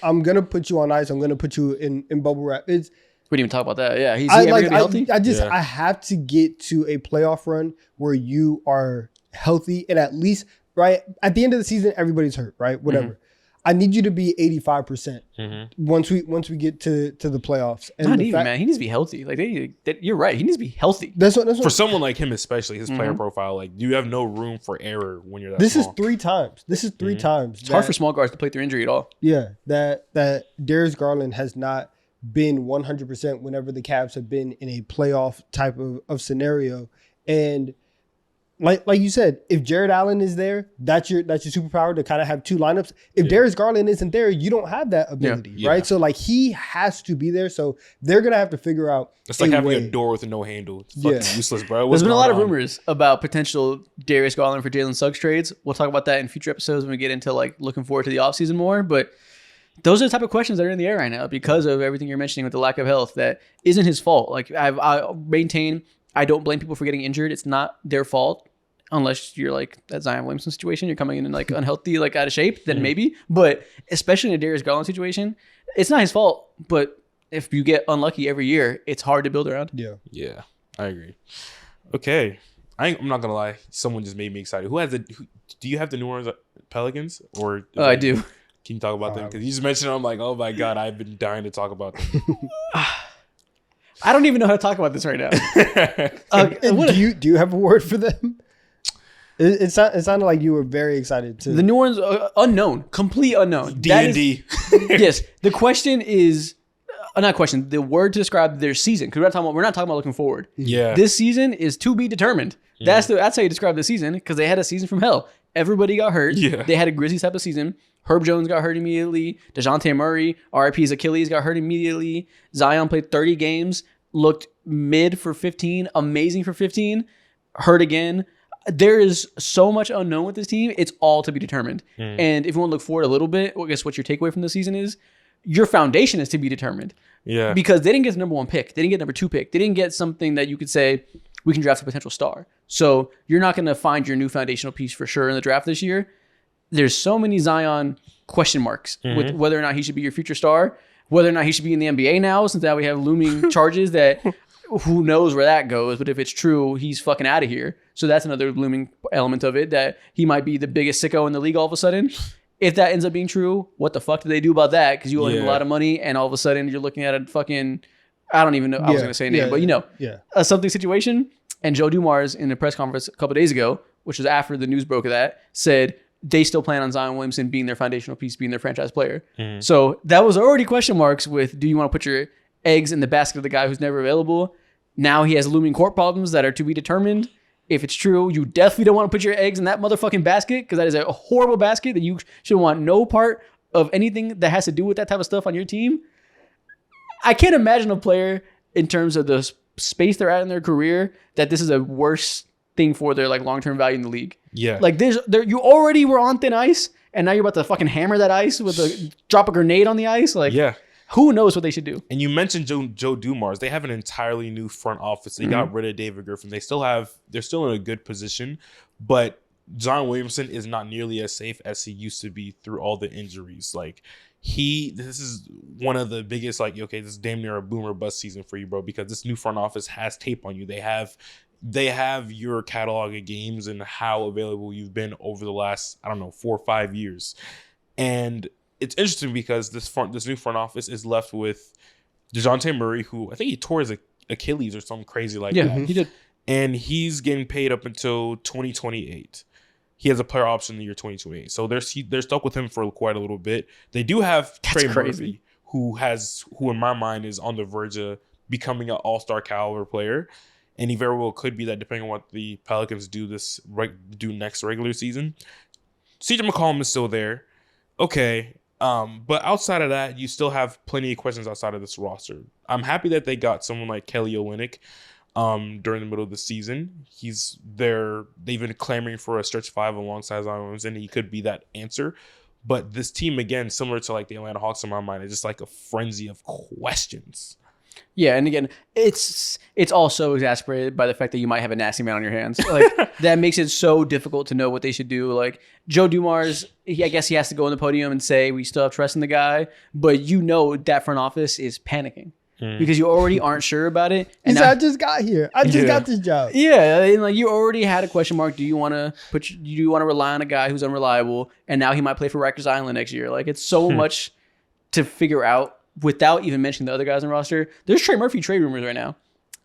I'm gonna put you on ice. I'm gonna put you in bubble wrap. We didn't even talk about that. Yeah, he's ever gonna be healthy. I have to get to a playoff run where you are healthy and at least right at the end of the season, everybody's hurt, right? Whatever. I need you to be 85% once we get to the playoffs. And man. He needs to be healthy. Like you're right. He needs to be healthy. That's what for someone like him, especially his player profile. Like you have no room for error when you're that. This small. is 3 times. This is 3 times. It's hard for small guards to play through injury at all. Yeah, that Darius Garland has not been 100% whenever the Cavs have been in a playoff type of scenario. And like you said, if Jared Allen is there, that's your superpower to kind of have two lineups. If Darius Garland isn't there, you don't have that ability, right? So like he has to be there. So they're gonna have to figure out. It's like having a door with no handle. It's fucking useless, bro. There's been a lot of rumors about potential Darius Garland for Jalen Suggs trades. We'll talk about that in future episodes when we get into like looking forward to the offseason more. But those are the type of questions that are in the air right now because of everything you're mentioning with the lack of health. That isn't his fault. Like I maintain, I don't blame people for getting injured. It's not their fault. Unless you're like that Zion Williamson situation, you're coming in and like unhealthy, like out of shape, then maybe. But especially in a Darius Garland situation, it's not his fault. But if you get unlucky every year, it's hard to build around. Yeah, I agree. Okay, I'm not gonna lie. Someone just made me excited. Do you have the New Orleans Pelicans or? I do. Can you talk about them? Because you just mentioned it, I'm like, oh my god, I've been dying to talk about them. I don't even know how to talk about this right now. Do you have a word for them? It sounded like you were very excited too. The New Orleans unknown, complete unknown. D&D. Yes, the question is not question. The word to describe their season because we're not talking about looking forward. Yeah, this season is to be determined. That's how you describe the season because they had a season from hell. Everybody got hurt. Yeah, they had a Grizzlies type of season. Herb Jones got hurt immediately. DeJounte Murray, RIP's Achilles, got hurt immediately. Zion played 30 games, looked mid for 15, amazing for 15, hurt again. There is so much unknown with this team. It's all to be determined. And if you want to look forward a little bit, I guess what your takeaway from the season is, your foundation is to be determined. Yeah. Because they didn't get the number 1 pick. They didn't get number 2 pick. They didn't get something that you could say, we can draft a potential star. So you're not going to find your new foundational piece for sure in the draft this year. There's so many Zion question marks with whether or not he should be your future star, whether or not he should be in the NBA now, since now we have looming charges that who knows where that goes. But if it's true, he's fucking out of here. So that's another looming element of it, that he might be the biggest sicko in the league all of a sudden. If that ends up being true, what the fuck do they do about that? Because you owe him a lot of money, and all of a sudden you're looking at a fucking, I don't even know, I was going to say a name, but you know, a something situation. And Joe Dumars in a press conference a couple days ago, which was after the news broke of that, said they still plan on Zion Williamson being their foundational piece, being their franchise player. So that was already question marks with, do you want to put your eggs in the basket of the guy who's never available? Now he has looming court problems that are to be determined. If it's true, you definitely don't want to put your eggs in that motherfucking basket because that is a horrible basket that you should want no part of anything that has to do with that type of stuff on your team. I can't imagine a player in terms of the space they're at in their career that this is a worse thing for their like long-term value in the league. Yeah. Like you already were on thin ice and now you're about to fucking hammer that ice with drop a grenade on the ice. Like, who knows what they should do? And you mentioned Joe Dumars. They have an entirely new front office. They got rid of David Griffin. They're still in a good position, but Zion Williamson is not nearly as safe as he used to be through all the injuries. Like this is one of the biggest, like, okay, this is damn near a boomer bust season for you, bro, because this new front office has tape on you. They have your catalog of games and how available you've been over the last, 4 or 5 years. And it's interesting because this new front office is left with DeJounte Murray, who I think he tore his Achilles or something crazy like that. Yeah, he did. And he's getting paid up until 2028. He has a player option in the year 2028. So they're stuck with him for quite a little bit. They do have Trey Murphy, who in my mind is on the verge of becoming an all-star caliber player. And he very well could be that depending on what the Pelicans do next regular season. CJ McCollum is still there. Okay. But outside of that, you still have plenty of questions outside of this roster. I'm happy that they got someone like Kelly Olynyk during the middle of the season. They've been clamoring for a stretch 5 alongside Zion Williamson, and he could be that answer. But this team, again, similar to like the Atlanta Hawks in my mind, is just like a frenzy of questions. Yeah, and again, it's also exasperated by the fact that you might have a nasty man on your hands. Like that makes it so difficult to know what they should do. Like Joe Dumars, I guess he has to go on the podium and say we still have trust in the guy, but you know that front office is panicking because you already aren't sure about it. And I just got here. I just got this job. Yeah, and like you already had a question mark. Do you want to rely on a guy who's unreliable, and now he might play for Rikers Island next year? Like it's so much to figure out. Without even mentioning the other guys on the roster, there's Trey Murphy trade rumors right now.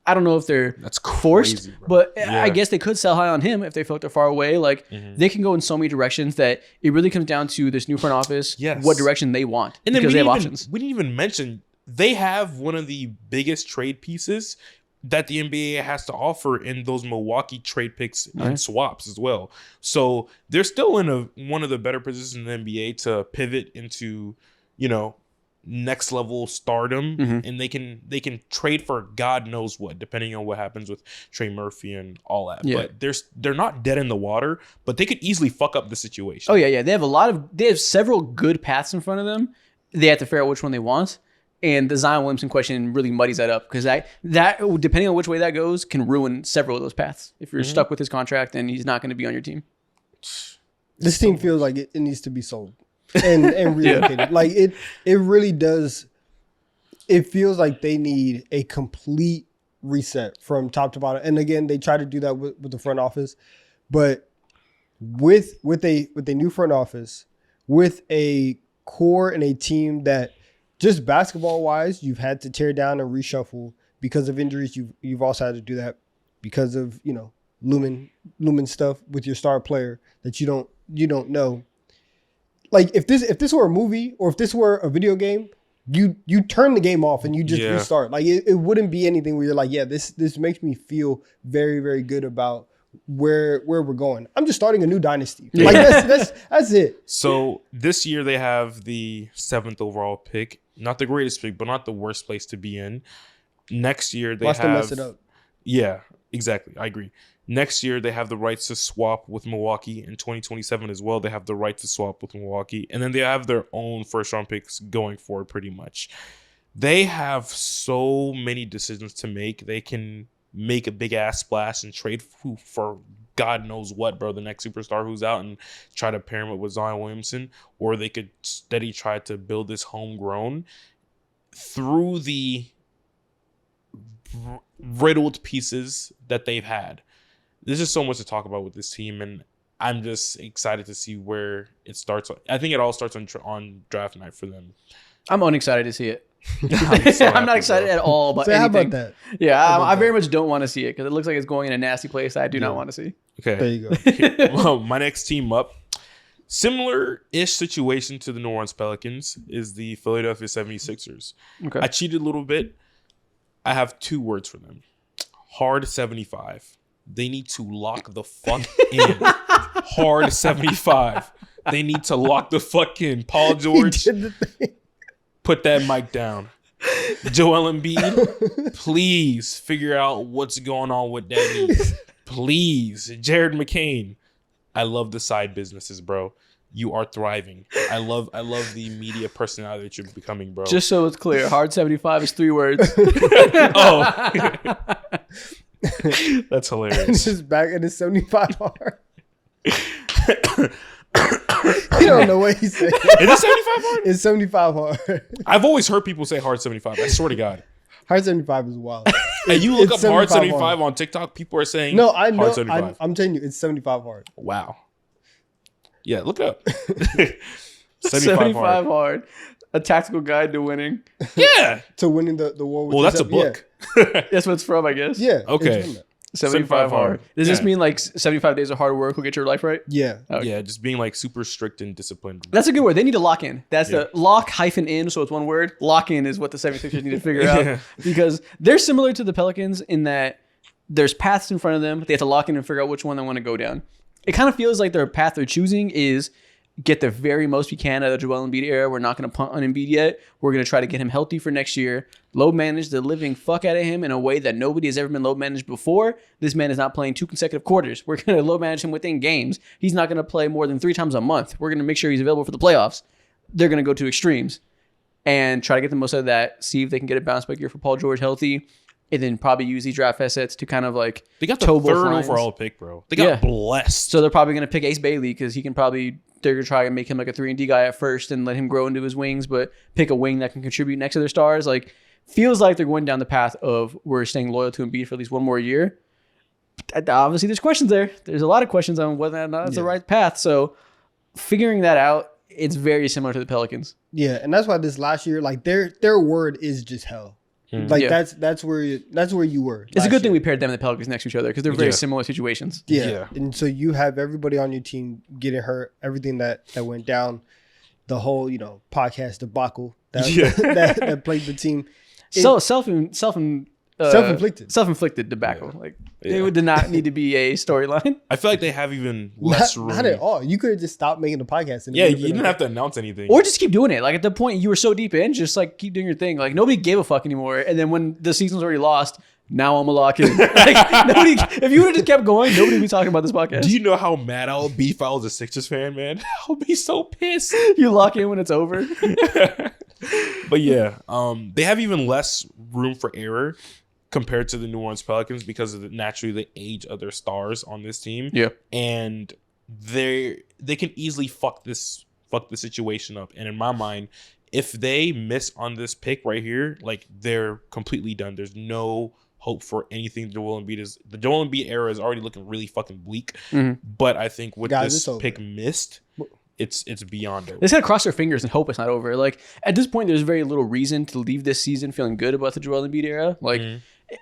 I don't know if they're forced, but I guess they could sell high on him if they feel like they're far away. Like they can go in so many directions that it really comes down to this new front office, what direction they want, and because they have options. We didn't even mention they have one of the biggest trade pieces that the NBA has to offer in those Milwaukee trade picks and swaps as well. So they're still in one of the better positions in the NBA to pivot into, next level stardom, and they can trade for God knows what, depending on what happens with Trey Murphy and all that. Yeah. But they're not dead in the water, but they could easily fuck up the situation. Oh yeah. They have several good paths in front of them. They have to figure out which one they want. And the Zion Williamson question really muddies that up, because that depending on which way that goes can ruin several of those paths. If you're stuck with his contract, then he's not going to be on your team. This team feels like it needs to be sold and relocated. Like it really does. It feels like they need a complete reset from top to bottom. And again, they try to do that with the front office, but with a new front office, with a core and a team that, just basketball wise, you've had to tear down and reshuffle because of injuries. You've also had to do that because of looming stuff with your star player that you don't know. Like if this were a movie or if this were a video game, you turn the game off and you just restart. Like it wouldn't be anything where you're like, yeah, this makes me feel very, very good about where we're going. I'm just starting a new dynasty. Like that's it. So this year they have the 7th overall pick. Not the greatest pick, but not the worst place to be in. Next year they Watch them mess it up. Yeah, exactly. I agree. Next year they have the rights to swap with Milwaukee. In 2027 as well, they have the right to swap with Milwaukee. And then they have their own first round picks going forward pretty much. They have so many decisions to make. They can make a big ass splash and trade for God knows what, bro, the next superstar who's out, and try to pair him up with Zion Williamson, or they could steady try to build this homegrown through the riddled pieces that they've had. There's just so much to talk about with this team, and I'm just excited to see where it starts. I think it all starts on draft night for them. I'm unexcited to see it. So I'm not excited at all about anything. How about that? Yeah, I very much don't want to see it because it looks like it's going in a nasty place I do not want to see. Okay. There you go. Well, my next team up, similar-ish situation to the New Orleans Pelicans, is the Philadelphia 76ers. Okay. I cheated a little bit. I have 2 words for them. Hard 75. They need to lock the fuck in. Hard 75. They need to lock the fuck in. Paul George, put that mic down. Joel Embiid, please figure out what's going on with that knee. Please. Jared McCain, I love the side businesses, bro. You are thriving. I love the media personality that you're becoming, bro. Just so it's clear, hard 75 is 3 words. Oh. That's hilarious. It's back in the 75 hard. You don't know what he said. Is it 75 hard? It's 75 hard. I've always heard people say hard 75. I swear to God. Hard 75 is wild. And you look It's up hard 75 75 on TikTok, people are saying No, I know. hard 75. I'm telling you, it's 75 hard. Wow. Yeah, look it up. 75 hard. A tactical guide to winning. Yeah. To winning the war with Well, that's a yourself. book. That's what it's from, I guess. Yeah. Okay. it's from that. 75 hard. Does this Yeah. mean like 75 days of hard work will get your life right? Yeah. Okay. Yeah, just being like super strict and disciplined. That's a good word. They need to lock in. That's Yeah. the lock hyphen in, so it's one word. Lock in is what the 76ers need to figure out. Yeah. Because they're similar to the Pelicans in that there's paths in front of them. They have to lock in and figure out which one they want to go down. It kind of feels like their path they're choosing is get the very most we can out of the Joel Embiid era. We're not going to punt on Embiid yet. We're going to try to get him healthy for next year. Load manage the living fuck out of him in a way that nobody has ever been load managed before. This man is not playing 2 consecutive quarters. We're going to load manage him within games. He's not going to play more than 3 times a month. We're going to make sure he's available for the playoffs. They're going to go to extremes and try to get the most out of that. See if they can get a bounce back year for Paul George healthy. And then probably use these draft assets to kind of like They got the toe both 3rd lines. overall pick, bro. They got blessed. So they're probably going to pick Ace Bailey because he can probably, they're going to try and make him like a 3-and-D guy at first and let him grow into his wings, but pick a wing that can contribute next to their stars. Like, feels like they're going down the path of we're staying loyal to Embiid for at least one more year. Obviously, there's questions there. There's a lot of questions on whether or not that's the right path. So figuring that out, it's very similar to the Pelicans. Yeah, and that's why this last year, like their word is just hell. Like Yeah. that's where you were. It's a last good thing year. we paired them and the Pelicans next to each other because they're very Yeah. similar situations. Yeah. And so you have everybody on your team getting hurt, everything that went down, the whole, podcast debacle that Yeah. that plagued the team. So self Self-inflicted debacle. Yeah. Like Yeah. it did not need to be a storyline. I feel like they have even less room. Not at all. You could have just stopped making the podcast. And Yeah, you didn't have to announce anything. Or just keep doing it. Like at the point you were so deep in, just like keep doing your thing. Like nobody gave a fuck anymore. And then when the season's already lost, now I'm a lock in. Like nobody. If you would have just kept going, nobody would be talking about this podcast. Do you know how mad I would be if I was a Sixers fan, man? I would be so pissed. You lock in when it's over. But yeah, they have even less room for error compared to the New Orleans Pelicans because of naturally the age of their stars on this team. Yeah, and they can easily fuck the situation up. And in my mind, if they miss on this pick right here, like they're completely done. There's no hope for anything. The Joel Embiid era is already looking really fucking bleak. Mm-hmm. But I think with this pick missed, it's beyond over. They just gotta cross their fingers and hope it's not over. Like at this point, there's very little reason to leave this season feeling good about the Joel Embiid era. Like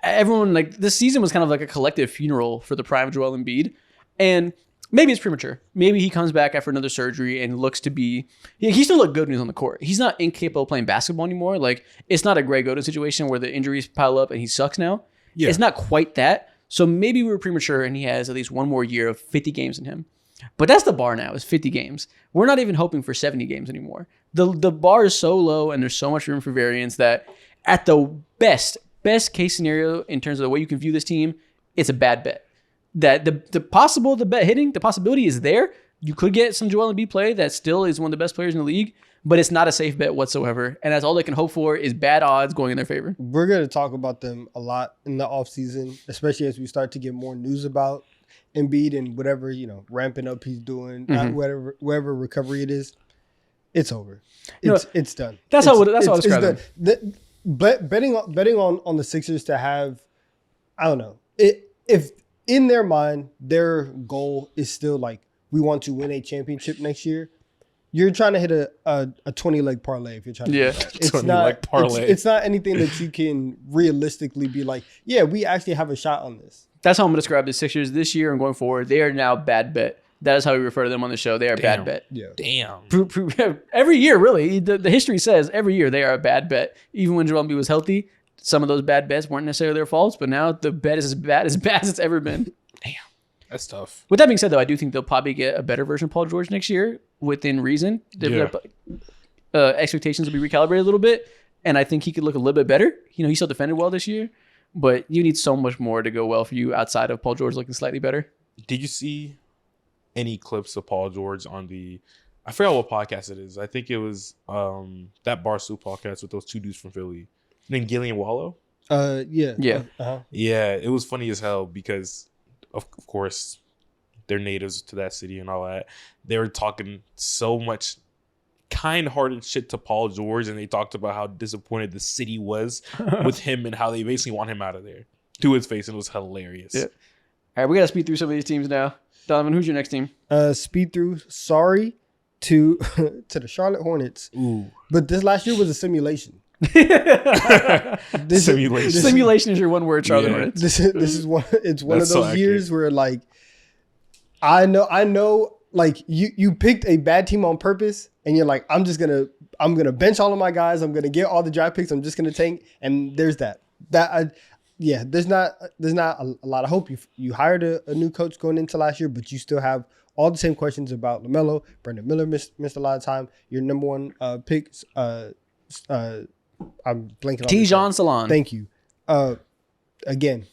everyone, like this season was kind of like a collective funeral for the prime of Joel Embiid, and maybe it's premature. Maybe he comes back after another surgery and looks to be. He still looked good when he's on the court. He's not incapable of playing basketball anymore. Like it's not a Greg Oden situation where the injuries pile up and he sucks now. Yeah. It's not quite that. So maybe we were premature and he has at least one more year of 50 games in him. But that's the bar now, is 50 games. We're not even hoping for 70 games anymore. The bar is so low and there's so much room for variance that at the best case scenario in terms of the way you can view this team, it's a bad bet. That the possibility is there. You could get some Joel Embiid play that still is one of the best players in the league, but it's not a safe bet whatsoever. And that's all they can hope for is bad odds going in their favor. We're going to talk about them a lot in the offseason, especially as we start to get more news about Embiid and whatever, ramping up he's doing, whatever recovery it is. It's over. It's done. That's how I describe it. Betting on the Sixers to have, I don't know, if in their mind their goal is still like we want to win a championship next year, you're trying to hit a 20-leg parlay if you're trying to do that. It's 20-leg parlay. It's not anything that you can realistically be like, yeah, we actually have a shot on this. That's how I'm going to describe the Sixers this year and going forward. They are now bad bet. That is how we refer to them on the show. They are bad bet. Yeah. Damn. Every year, really. The history says every year they are a bad bet. Even when Joel Embiid was healthy, some of those bad bets weren't necessarily their faults, but now the bet is as bad as it's ever been. Damn. That's tough. With that being said, though, I do think they'll probably get a better version of Paul George next year within reason. Expectations will be recalibrated a little bit, and I think he could look a little bit better. He still defended well this year, but you need so much more to go well for you outside of Paul George looking slightly better. Did you see any clips of Paul George on I forgot what podcast it is. I think it was that Barstool podcast with those two dudes from Philly. Then Gillian Wallow? Yeah. Yeah, it was funny as hell because, of course, they're natives to that city and all that. They were talking so much kind-hearted shit to Paul George, and they talked about how disappointed the city was with him and how they basically want him out of there to his face, and it was hilarious. Yeah. All right, we got to speed through some of these teams now. Donovan, who's your next team? Speed through. Sorry to the Charlotte Hornets. Ooh. But this last year was a simulation. Simulation is your one word, Charlotte Hornets. This is one. It's one of those years where like I know like you picked a bad team on purpose, and you're like, I'm gonna bench all of my guys. I'm gonna get all the draft picks. I'm just gonna tank. And there's that. There's not a lot of hope. You hired a new coach going into last year, but you still have all the same questions about LaMelo. Brandon Miller missed a lot of time. Your number one pick. I'm blanking on Tijon Salon. Thank you. Again,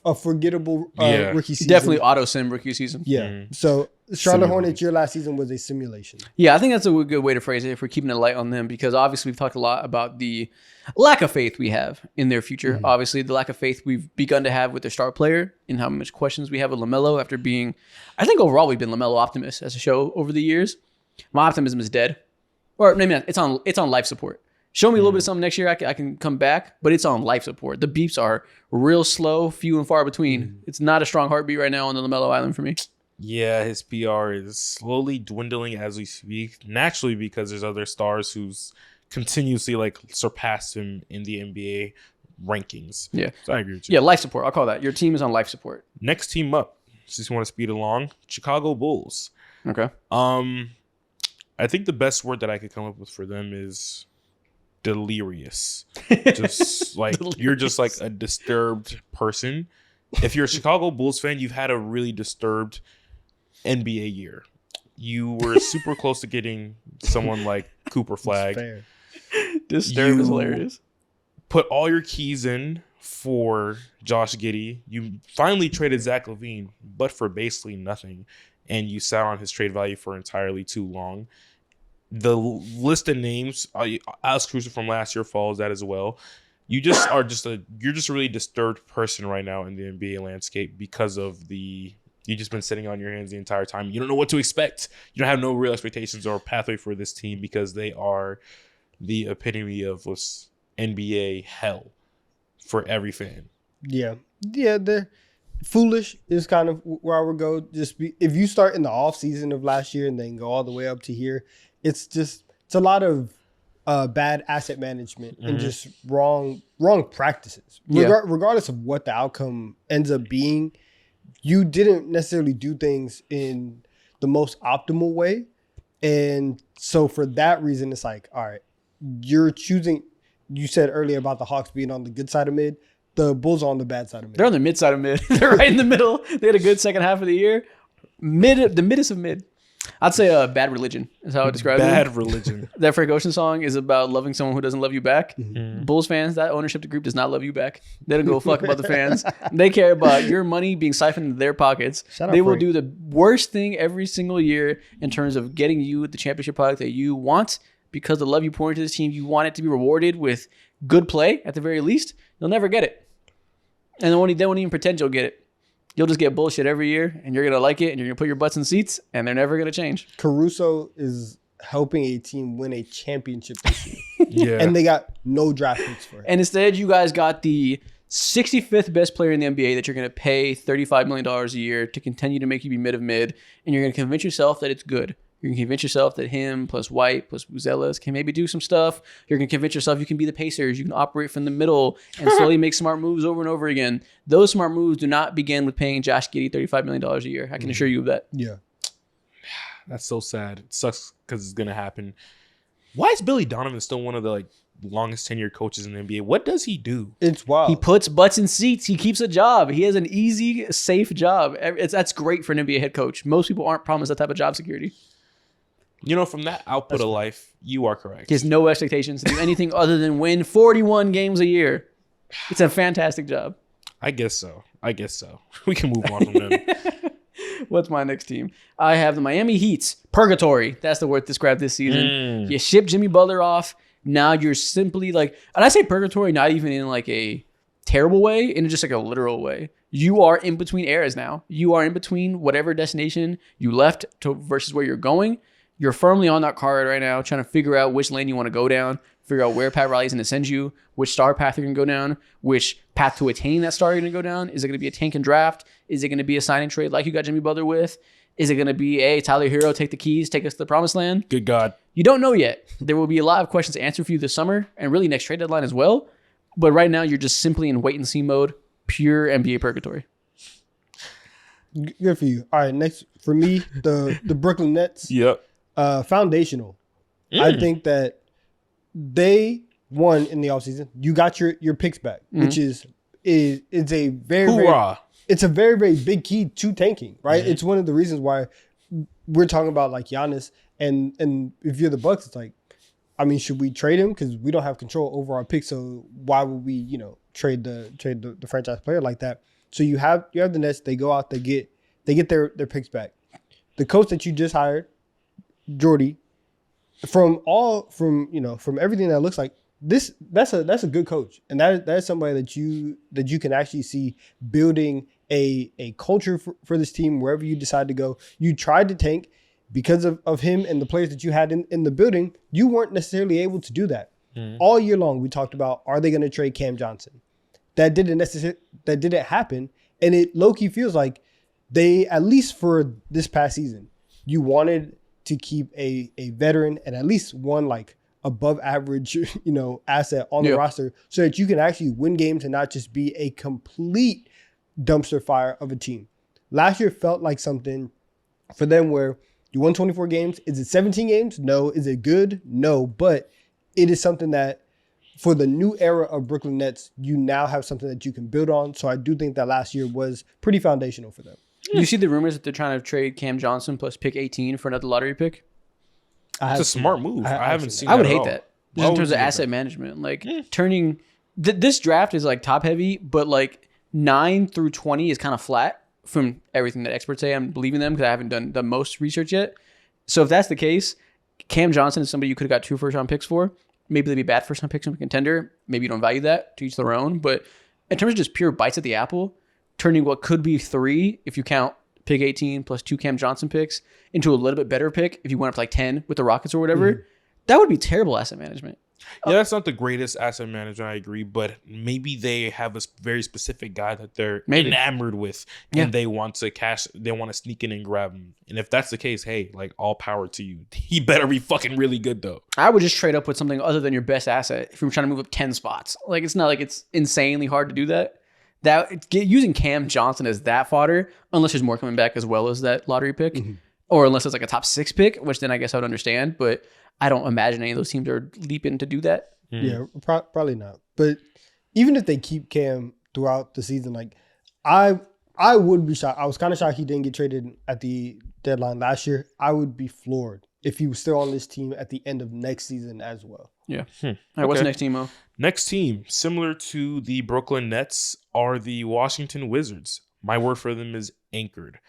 a forgettable rookie season. Definitely auto sim rookie season. Yeah. Mm-hmm. So Charlotte Hornets, your last season was a simulation. Yeah, I think that's a good way to phrase it if we're keeping it light on them, because obviously we've talked a lot about the lack of faith we have in their future. Mm-hmm. Obviously, the lack of faith we've begun to have with their star player and how much questions we have with LaMelo after being, I think overall we've been LaMelo optimists as a show over the years. My optimism is dead. Or maybe not. It's on life support. Show me a little bit of something next year, I can come back, but it's on life support. The beeps are real slow, few and far between. It's not a strong heartbeat right now on the LaMelo Island for me. Yeah, his PR is slowly dwindling as we speak, naturally because there's other stars who's continuously like surpassed him in the NBA rankings. Yeah. So I agree with you. Yeah, life support. I'll call that. Your team is on life support. Next team up, just want to speed along, Chicago Bulls. Okay. I think the best word that I could come up with for them is delirious. Just like you're just like a disturbed person. If you're a Chicago Bulls fan, you've had a really disturbed NBA year. You were super close to getting someone like Cooper Flag. Disturbed is hilarious. Put all your keys in for Josh Giddey. You finally traded Zach LaVine, but for basically nothing. And you sat on his trade value for entirely too long. The list of names, Alex Cruiser from last year follows that as well. You just are you're just a really disturbed person right now in the NBA landscape because of you've just been sitting on your hands the entire time. You don't know what to expect. You don't have no real expectations or pathway for this team because they are the epitome of NBA hell for every fan. Yeah, they're foolish is kind of where I would go. If you start in the off season of last year and then go all the way up to here, it's a lot of bad asset management and just wrong practices. Regardless of what the outcome ends up being, you didn't necessarily do things in the most optimal way. And so for that reason, it's like, all right, you're choosing. You said earlier about the Hawks being on the good side of mid. The Bulls are on the bad side of mid. They're on the mid side of mid. They're right in the middle. They had a good second half of the year. The middest of mid. I'd say bad religion is how I describe it. Bad religion. That Frank Ocean song is about loving someone who doesn't love you back. Mm-hmm. Bulls fans, that ownership group does not love you back. They don't go fuck about the fans. They care about your money being siphoned into their pockets. They will do the worst thing every single year in terms of getting you the championship product that you want because the love you pour into this team, you want it to be rewarded with good play at the very least. You'll never get it. And they won't even pretend you'll get it. You'll just get bullshit every year, and you're going to like it, and you're going to put your butts in seats, and they're never going to change. Caruso is helping a team win a championship this year. Yeah. And they got no draft picks for it. And instead, you guys got the 65th best player in the NBA that you're going to pay $35 million a year to continue to make you be mid of mid, and you're going to convince yourself that it's good. You're going to convince yourself that him plus White plus Buzelas can maybe do some stuff. You're going to convince yourself you can be the Pacers. You can operate from the middle and slowly make smart moves over and over again. Those smart moves do not begin with paying Josh Giddey $35 million a year. I can assure you of that. Yeah. That's so sad. It sucks because it's going to happen. Why is Billy Donovan still one of the longest tenured coaches in the NBA? What does he do? It's wild. He puts butts in seats. He keeps a job. He has an easy, safe job. That's great for an NBA head coach. Most people aren't promised that type of job security. From that output of life, you are correct. He has no expectations to do anything other than win 41 games a year. It's a fantastic job. I guess so. We can move on from them. What's my next team? I have the Miami Heat's purgatory. That's the word to describe this season. You ship Jimmy Butler off. Now you're simply and I say purgatory not even in a terrible way, in just a literal way. You are in between eras now. You are in between whatever destination you left to versus where you're going. You're firmly on that card right now, trying to figure out which lane you want to go down, figure out where Pat Riley's going to send you, which star path you're going to go down, which path to attaining that star you're going to go down. Is it going to be a tank and draft? Is it going to be a signing trade like you got Jimmy Butler with? Is it going to be, Tyler Hero, take the keys, take us to the promised land? Good God. You don't know yet. There will be a lot of questions to answer for you this summer and really next trade deadline as well. But right now, you're just simply in wait-and-see mode, pure NBA purgatory. Good for you. All right, next for me, the Brooklyn Nets. Yep. Foundational. I think that they won in the offseason. You got your picks back, which is a very, Hoorah. It's a very, very big key to tanking, right? It's one of the reasons why we're talking about Giannis, and if you're the Bucks, it's should we trade him because we don't have control over our picks? So why would we, trade the franchise player like that? So you have the Nets. They go out, they get their picks back. The coach that you just hired, Jordy, from everything that looks like this, that's a good coach, and that's somebody that you can actually see building a culture for this team wherever you decide to go. You tried to tank because of him and the players that you had in the building. You weren't necessarily able to do that all year long. We talked about, are they going to trade Cam Johnson? That didn't happen, and it low-key feels like they, at least for this past season, you wanted to keep a veteran and at least one above average, asset on the roster so that you can actually win games and not just be a complete dumpster fire of a team. Last year felt like something for them where you won 24 games. Is it 17 games? No. Is it good? No. But it is something that for the new era of Brooklyn Nets, you now have something that you can build on. So I do think that last year was pretty foundational for them. You see the rumors that they're trying to trade Cam Johnson plus pick 18 for another lottery pick? It's a smart move. I haven't seen I would at hate all. that. Why Just in would terms you of hate asset that? management. Like turning this draft is like top heavy, but like 9 through 20 is kind of flat from everything that experts say. I'm believing them because I haven't done the most research yet. So if that's the case, Cam Johnson is somebody you could have got 2 first-round picks for. Maybe they'd be bad first-round picks from a contender. Maybe you don't value that, to each their own. But in terms of just pure bites at the apple, turning what could be 3, if you count pick 18 plus 2 Cam Johnson picks, into a little bit better pick, if you went up to like 10 with the Rockets or whatever, that would be terrible asset management. Yeah, that's not the greatest asset management, I agree, but maybe they have a very specific guy that they're enamored with, and they want to sneak in and grab him. And if that's the case, hey, like, all power to you. He better be fucking really good, though. I would just trade up with something other than your best asset if you're trying to move up 10 spots. Like, it's not like it's insanely hard to do that. Using Cam Johnson as that fodder, unless there's more coming back as well as that lottery pick, or unless it's like a top 6 pick, which then I guess I would understand, but I don't imagine any of those teams are leaping to do that. Yeah, probably not. But even if they keep Cam throughout the season, like I would be shocked. I was kind of shocked he didn't get traded at the deadline last year. I would be floored if he was still on this team at the end of next season as well. Yeah. All right, what's the next team, Mo? Next team, similar to the Brooklyn Nets, are the Washington Wizards. My word for them is anchored.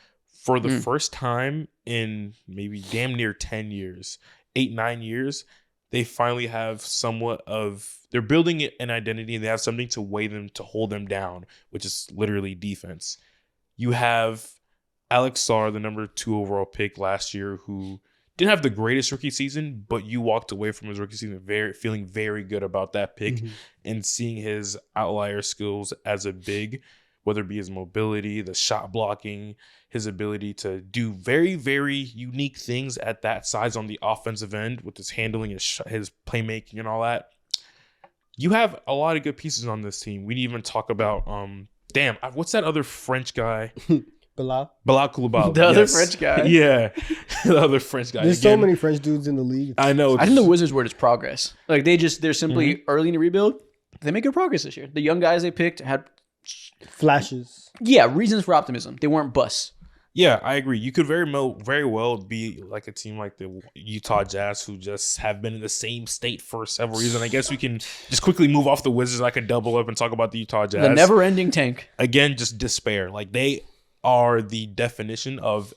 For the first time in maybe damn near 10 years, 8-9 years, they finally have somewhat of, they're building an identity and they have something to weigh them, to hold them down, which is literally defense. You have Alex Sarr, the number 2 overall pick last year, who didn't have the greatest rookie season, but you walked away from his rookie season feeling very good about that pick and seeing his outlier skills as a big, whether it be his mobility, the shot blocking, his ability to do very, very unique things at that size on the offensive end with his handling, his playmaking and all that. You have a lot of good pieces on this team. We didn't even talk about, what's that other French guy? Bilal Koulibaly. The other French guy. Yeah, the other French guy. There's so many French dudes in the league. I know. I think the Wizards' word is progress. Like they're simply early in the rebuild. They make good progress this year. The young guys they picked had flashes. Yeah, reasons for optimism. They weren't busts. Yeah, I agree. You could very well be like a team like the Utah Jazz, who just have been in the same state for several years. And I guess we can just quickly move off the Wizards. I could double up and talk about the Utah Jazz. The never-ending tank. Again, just despair. Like, they are the definition of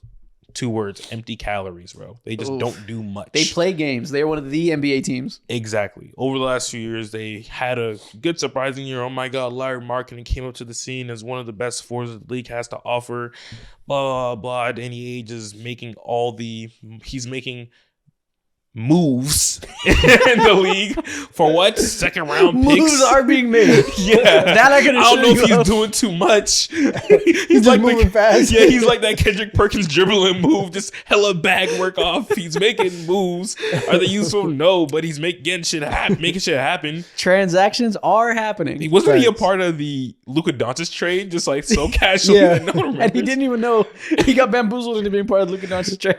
2 words: empty calories, bro. They just don't do much. They play games. They're one of the NBA teams. Exactly. Over the last few years, they had a good, surprising year. Oh my God, Larry Markkinen came up to the scene as one of the best forwards the league has to offer. Blah, blah, blah. At any age is making he's making moves in the league for what? Second round picks. Moves are being made. Yeah. That I can don't know if assure he's you doing too much. He's just moving fast. Yeah, he's like that Kendrick Perkins dribbling move, just hella bag work off. He's making moves. Are they useful? No, but he's making shit happen. Transactions are happening. Wasn't he a part of the Luka Doncic trade? Just like so casually. Yeah. No one And he remembers. didn't even know he got bamboozled into being part of Luka Doncic's trade.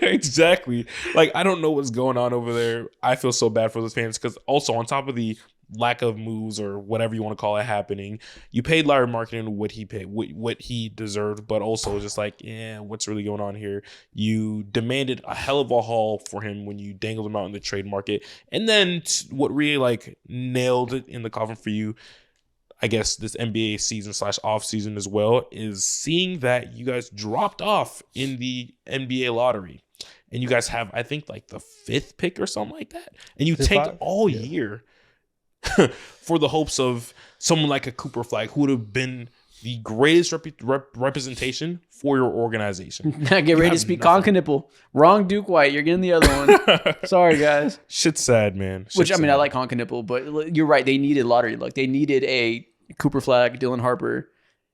Yeah, exactly. Like, I don't know what's going on over there. I feel so bad for those fans because also on top of the lack of moves or whatever you want to call it happening, you paid Larry Markkinen what he deserved, but also just like, what's really going on here? You demanded a hell of a haul for him when you dangled him out in the trade market, and then what really like nailed it in the coffin for you, I guess, this NBA season / off season as well, is seeing that you guys dropped off in the NBA lottery. And you guys have, I think, like the 5th pick or something like that. And you tanked all year for the hopes of someone like a Cooper Flag, who would have been the greatest representation for your organization. Get ready to speak Conca nipple. Wrong Duke White. You're getting the other one. Sorry, guys. Shit's sad, man. Which, I mean, I like Conca nipple, but you're right. They needed lottery luck. They needed a Cooper Flag, Dylan Harper.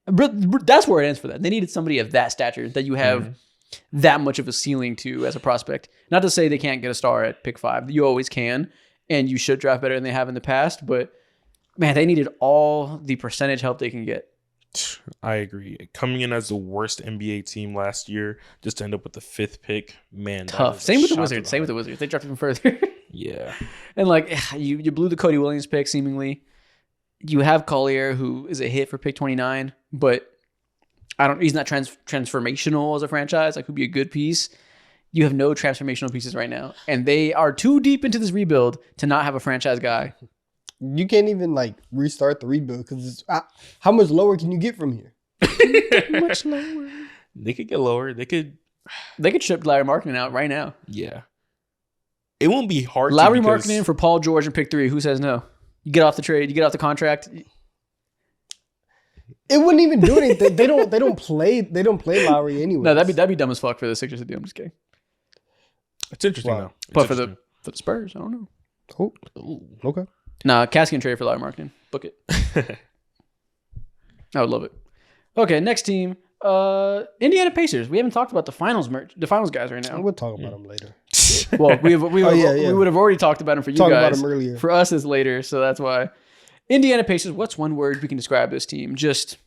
That's where it ends for them. They needed somebody of that stature that you have that much of a ceiling to as a prospect. Not to say they can't get a star at pick 5. You always can, and you should draft better than they have in the past. But, man, they needed all the percentage help they can get. I agree. Coming in as the worst NBA team last year, just to end up with the 5th pick, man. Tough. Same with the Wizards. They drafted even further. Yeah. And like you blew the Cody Williams pick seemingly. You have Collier, who is a hit for pick 29, but he's not transformational as a franchise. Like, would be a good piece. You have no transformational pieces right now, and they are too deep into this rebuild to not have a franchise guy. You can't even like restart the rebuild because how much lower can you get from here? Much lower. They could get lower. They could ship Larry Markkinen out right now. Yeah. It won't be hard. Larry Markkinen for Paul George and pick 3. Who says no? You get off the trade. You get off the contract. It wouldn't even do anything. They don't play Lowry anyway. No, that'd be dumb as fuck for the Sixers to do. I'm just kidding. It's interesting though. But for the Spurs, I don't know. Oh, okay. Nah, Cass can trade for Larry Markkinen. Book it. I would love it. Okay, next team. Indiana Pacers. We haven't talked about the finals guys right now. We'll talk about them later. Well, we would have already talked about them for you guys. About them earlier. For us, it's later, so that's why. Indiana Pacers. What's one word we can describe this team? Just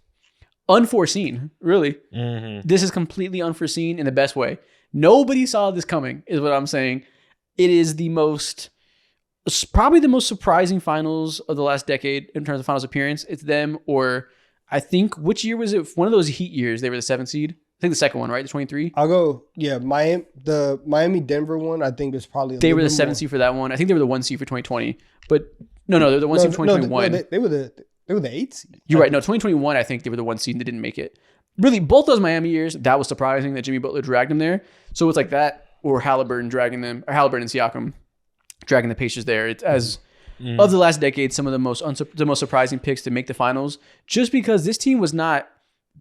unforeseen. Really, This is completely unforeseen in the best way. Nobody saw this coming, is what I'm saying. It is probably the most surprising finals of the last decade in terms of finals appearance. It's them, or I think, which year was it? One of those Heat years. They were the 7th seed. I think the second one, right? The 23. I'll go. Yeah, the Miami Denver one. I think is probably. They were the 7th seed for that one. I think they were the 1 seed for 2020. But no, they're the 1 seed for 2021. They were the 8th seed. You're right. No, 2021. I think they were the 1 seed and they didn't make it. Really, both those Miami years, that was surprising that Jimmy Butler dragged them there. So it's like that, or Halliburton dragging them, or Halliburton and Siakam dragging the Pacers there. It's of the last decade, some of the most surprising picks to make the finals, just because this team was not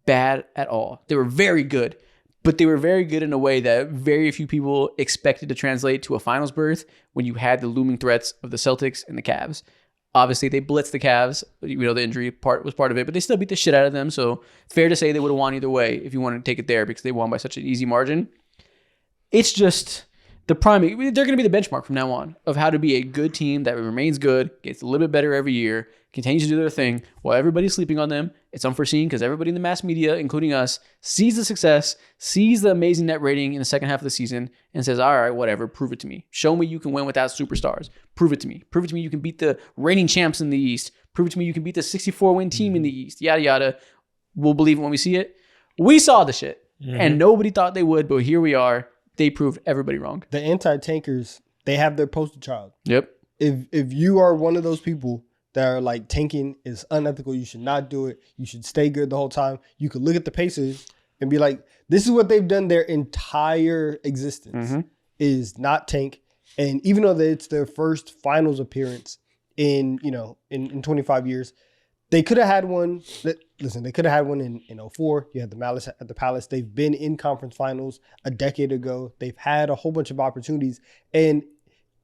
bad at all. They were very good, but they were very good in a way that very few people expected to translate to a finals berth when you had the looming threats of the Celtics and the Cavs. Obviously, they blitzed the Cavs. The injury part was part of it, but they still beat the shit out of them. So fair to say they would have won either way if you wanted to take it there because they won by such an easy margin. It's just the prime. They're going to be the benchmark from now on of how to be a good team that remains good, gets a little bit better every year, continues to do their thing while everybody's sleeping on them. It's unforeseen because everybody in the mass media, including us, sees the success, sees the amazing net rating in the second half of the season, and says, all right, whatever, prove it to me. Show me you can win without superstars. Prove it to me. Prove it to me you can beat the reigning champs in the East. Prove it to me you can beat the 64-win team in the East. Yada, yada. We'll believe it when we see it. We saw the shit, and nobody thought they would, but here we are. They proved everybody wrong. The anti-tankers, they have their poster child. Yep. If you are one of those people that are like tanking is unethical, you should not do it. You should stay good the whole time. You could look at the Pacers and be like, this is what they've done their entire existence is not tank. And even though it's their first finals appearance in 25 years, they could have had one. They could have had one in 04. You had the Malice at the Palace. They've been in conference finals a decade ago. They've had a whole bunch of opportunities. And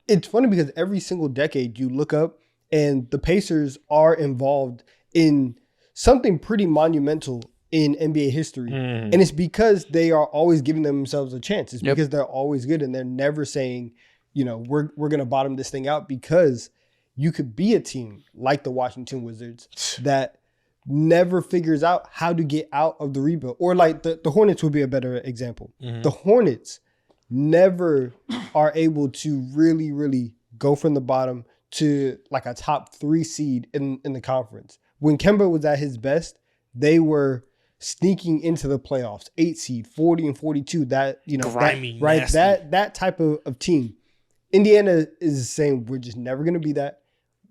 it's funny because every single decade you look up and the Pacers are involved in something pretty monumental in NBA history. And it's because they are always giving themselves a chance. It's because they're always good and they're never saying, we're going to bottom this thing out, because you could be a team like the Washington Wizards that never figures out how to get out of the rebuild. Or like the Hornets would be a better example. The Hornets never are able to really, really go from the bottom to like a top 3 seed in the conference. When Kemba was at his best, they were sneaking into the playoffs, 8 seed, 40 and 42. That, grimy, that type of team. Indiana is saying we're just never gonna be that.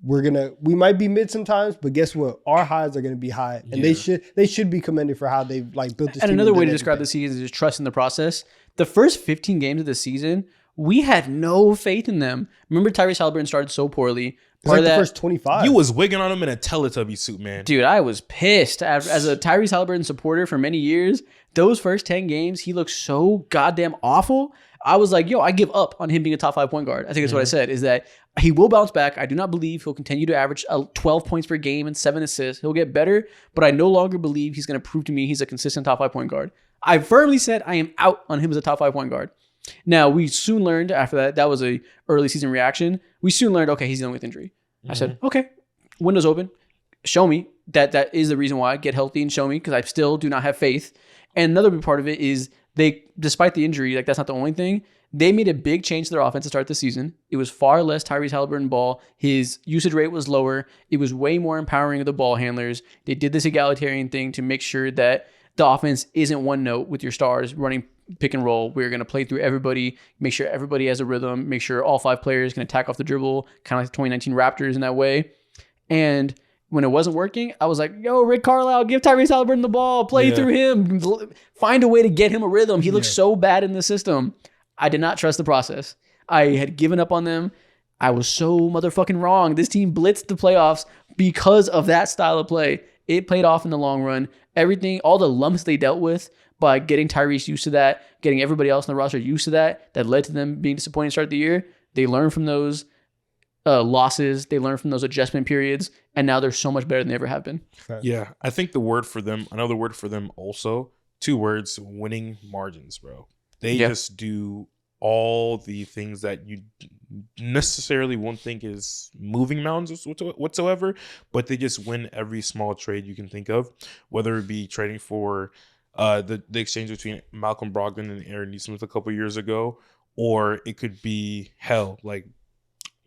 We might be mid sometimes, but guess what? Our highs are going to be high, and they should be commended for how they've like built this team. And another way to describe the season is just trust in the process. The first 15 games of the season, we had no faith in them. Remember, Tyrese Halliburton started so poorly. Part of the first 25. You was wigging on him in a Teletubby suit, man. Dude, I was pissed. As a Tyrese Halliburton supporter for many years, those first 10 games, he looked so goddamn awful. I was like, I give up on him being a top 5 point guard. I think that's what I said, is that he will bounce back. I do not believe he'll continue to average 12 points per game and 7 assists. He'll get better, but I no longer believe he's going to prove to me he's a consistent top 5 point guard. I firmly said I am out on him as a top 5 point guard. Now, we soon learned after that was a early season reaction. We soon learned, okay, he's dealing with injury. I said, okay, windows open. Show me that is the reason why. Get healthy and show me, because I still do not have faith. And another big part of it is despite the injury, like that's not the only thing, They made a big change to their offense to start the season. It was far less Tyrese Halliburton ball. His usage rate was lower. It was way more empowering of the ball handlers. They did this egalitarian thing to make sure that the offense isn't one note with your stars running pick and roll. We're going to play through everybody, make sure everybody has a rhythm, make sure all 5 players can attack off the dribble, kind of like the 2019 Raptors in that way. And when it wasn't working, I was like, yo, Rick Carlisle, give Tyrese Halliburton the ball, play through him, find a way to get him a rhythm. He looks so bad in the system. I did not trust the process. I had given up on them. I was so motherfucking wrong. This team blitzed the playoffs because of that style of play. It played off in the long run. Everything, all the lumps they dealt with by getting Tyrese used to that, getting everybody else in the roster used to that led to them being disappointed to start the year. They learned from those losses. They learned from those adjustment periods, and now they're so much better than they ever have been. Yeah, I think the word for them, another word for them also, 2 words, winning margins, bro. They just do all the things that you necessarily won't think is moving mountains whatsoever, but they just win every small trade you can think of, whether it be trading for the exchange between Malcolm Brogdon and Aaron Nesmith a couple years ago, or it could be like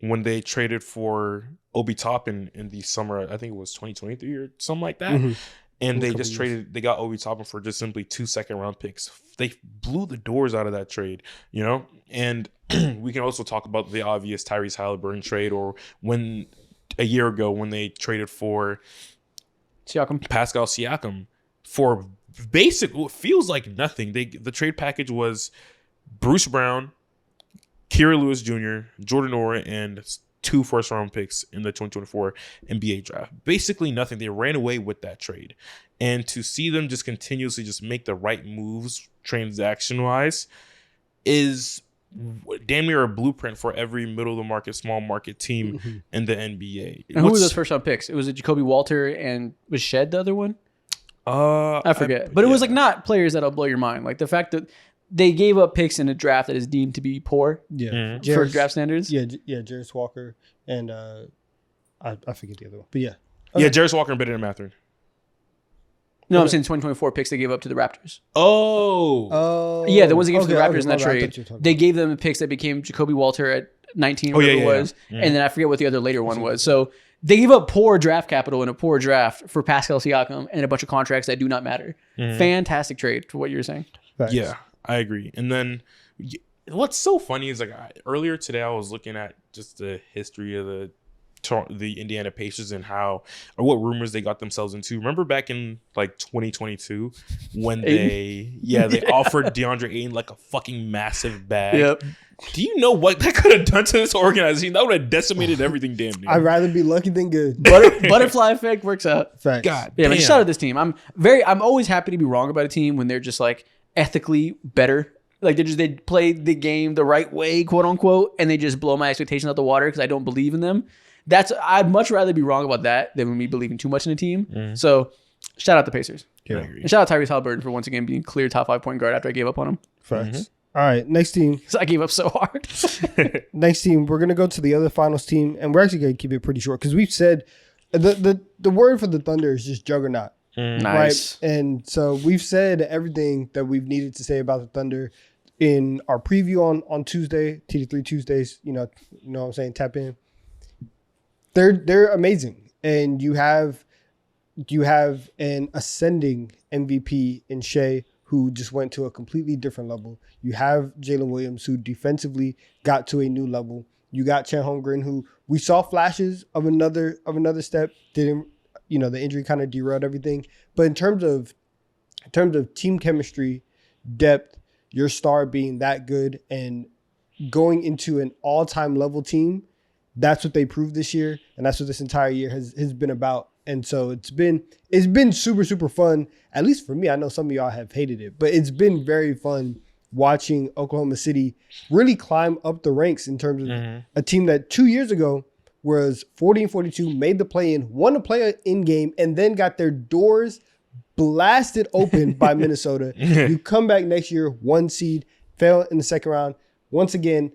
when they traded for Obi Toppin in the summer, I think it was 2023 or something like that. Mm-hmm. And they got Obi Toppin for just simply 2 second-round picks. They blew the doors out of that trade, And we can also talk about the obvious Tyrese Halliburton trade, or when a year ago when they traded for Pascal Siakam for what feels like nothing. The trade package was Bruce Brown, Kira Lewis Jr., Jordan Ora, and 2 first-round picks in the 2024 NBA draft. Basically nothing. They ran away with that trade. And to see them just continuously just make the right moves transaction-wise is damn near a blueprint for every middle-of-the-market, small-market team in the NBA. And who were those first-round picks? It was Jacoby Walter and was Shed the other one? I forget. But it was not players that'll blow your mind. Like the fact that they gave up picks in a draft that is deemed to be poor for draft standards. Yeah, Jarris Walker and I forget the other one. But yeah. Okay. Yeah, Jarris Walker and Bennett Mathurin. No, I'm saying 2024 picks they gave up to the Raptors. Oh. Yeah, the ones they gave to the Raptors in that trade. They gave them picks that became Jacoby Walter at 19 or whatever it was. Yeah. And then I forget what the other later one was. So they gave up poor draft capital in a poor draft for Pascal Siakam and a bunch of contracts that do not matter. Fantastic trade for what you were saying. Facts. Yeah. I agree. And then what's so funny is earlier today I was looking at just the history of the Indiana Pacers and what rumors they got themselves into. Remember back in 2022 when they offered DeAndre Ayton a fucking massive bag. Yep. Do you know what that could have done to this organization? That would have decimated everything damn near. I'd rather be lucky than good. Butterfly effect works out. Facts. God. Yeah, man, shout out this team. I'm always happy to be wrong about a team when they're just ethically better. They play the game the right way, quote unquote, and they just blow my expectations out the water because I don't believe in them. I'd much rather be wrong about that than me believing too much in a team. So shout out the Pacers. Yeah. And shout out Tyrese Halliburton for once again being clear top 5 point guard after I gave up on him. Facts. All right, next team. Because I gave up so hard. Next team, we're going to go to the other finals team, and we're actually going to keep it pretty short because we've said the word for the Thunder is just juggernaut. Nice. Right? And so we've said everything that we've needed to say about the Thunder in our preview on Tuesday, TD3 Tuesdays. You know what I'm saying? Tap in. They're amazing, and you have an ascending MVP in Shea who just went to a completely different level. You have Jalen Williams who defensively got to a new level. You got Chet Holmgren who we saw flashes of another step. Didn't. The injury kind of derailed everything. But in terms of team chemistry, depth, your star being that good and going into an all-time level team, that's what they proved this year, and that's what this entire year has been about. And so it's been super, super fun, at least for me. I know some of y'all have hated it, but it's been very fun watching Oklahoma City really climb up the ranks in terms of a team that 2 years ago was 40-42, made the play-in, won the play-in game, and then got their doors blasted open by Minnesota. You come back next year, 1 seed, fail in the second round. Once again,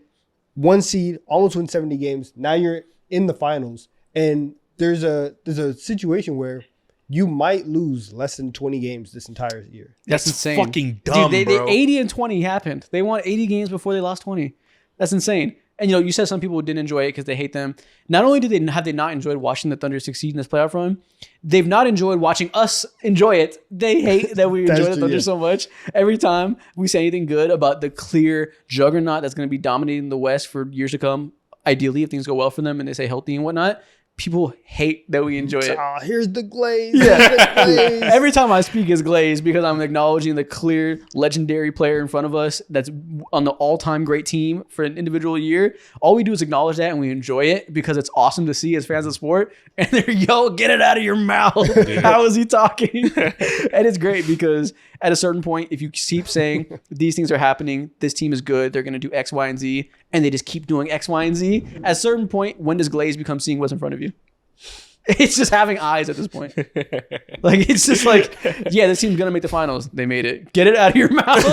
1 seed, almost win 70 games. Now you're in the finals. And there's a situation where you might lose less than 20 games this entire year. That's insane. Fucking dumb, Dude, bro. 80 and 20 happened. They won 80 games before they lost 20. That's insane. And you said some people didn't enjoy it because they hate them. Not only have they not enjoyed watching the Thunder succeed in this playoff run, they've not enjoyed watching us enjoy it. They hate that we enjoy the Thunder so much. Every time we say anything good about the clear juggernaut that's going to be dominating the West for years to come, ideally if things go well for them and they stay healthy and whatnot, people hate that we enjoy it. Oh, here's the glaze. Yeah. Here's the glaze. Every time I speak is Glaze because I'm acknowledging the clear legendary player in front of us that's on the all-time great team for an individual year. All we do is acknowledge that and we enjoy it because it's awesome to see as fans of sport. And they're, yo, get it out of your mouth. How is he talking? And it's great because at a certain point, if you keep saying these things are happening, this team is good, they're going to do X, Y, and Z, and they just keep doing X, Y, and Z, at a certain point, when does Glaze become seeing what's in front of you? It's just having eyes at this point. Like, it's just like, yeah, this team's going to make the finals. They made it. Get it out of your mouth.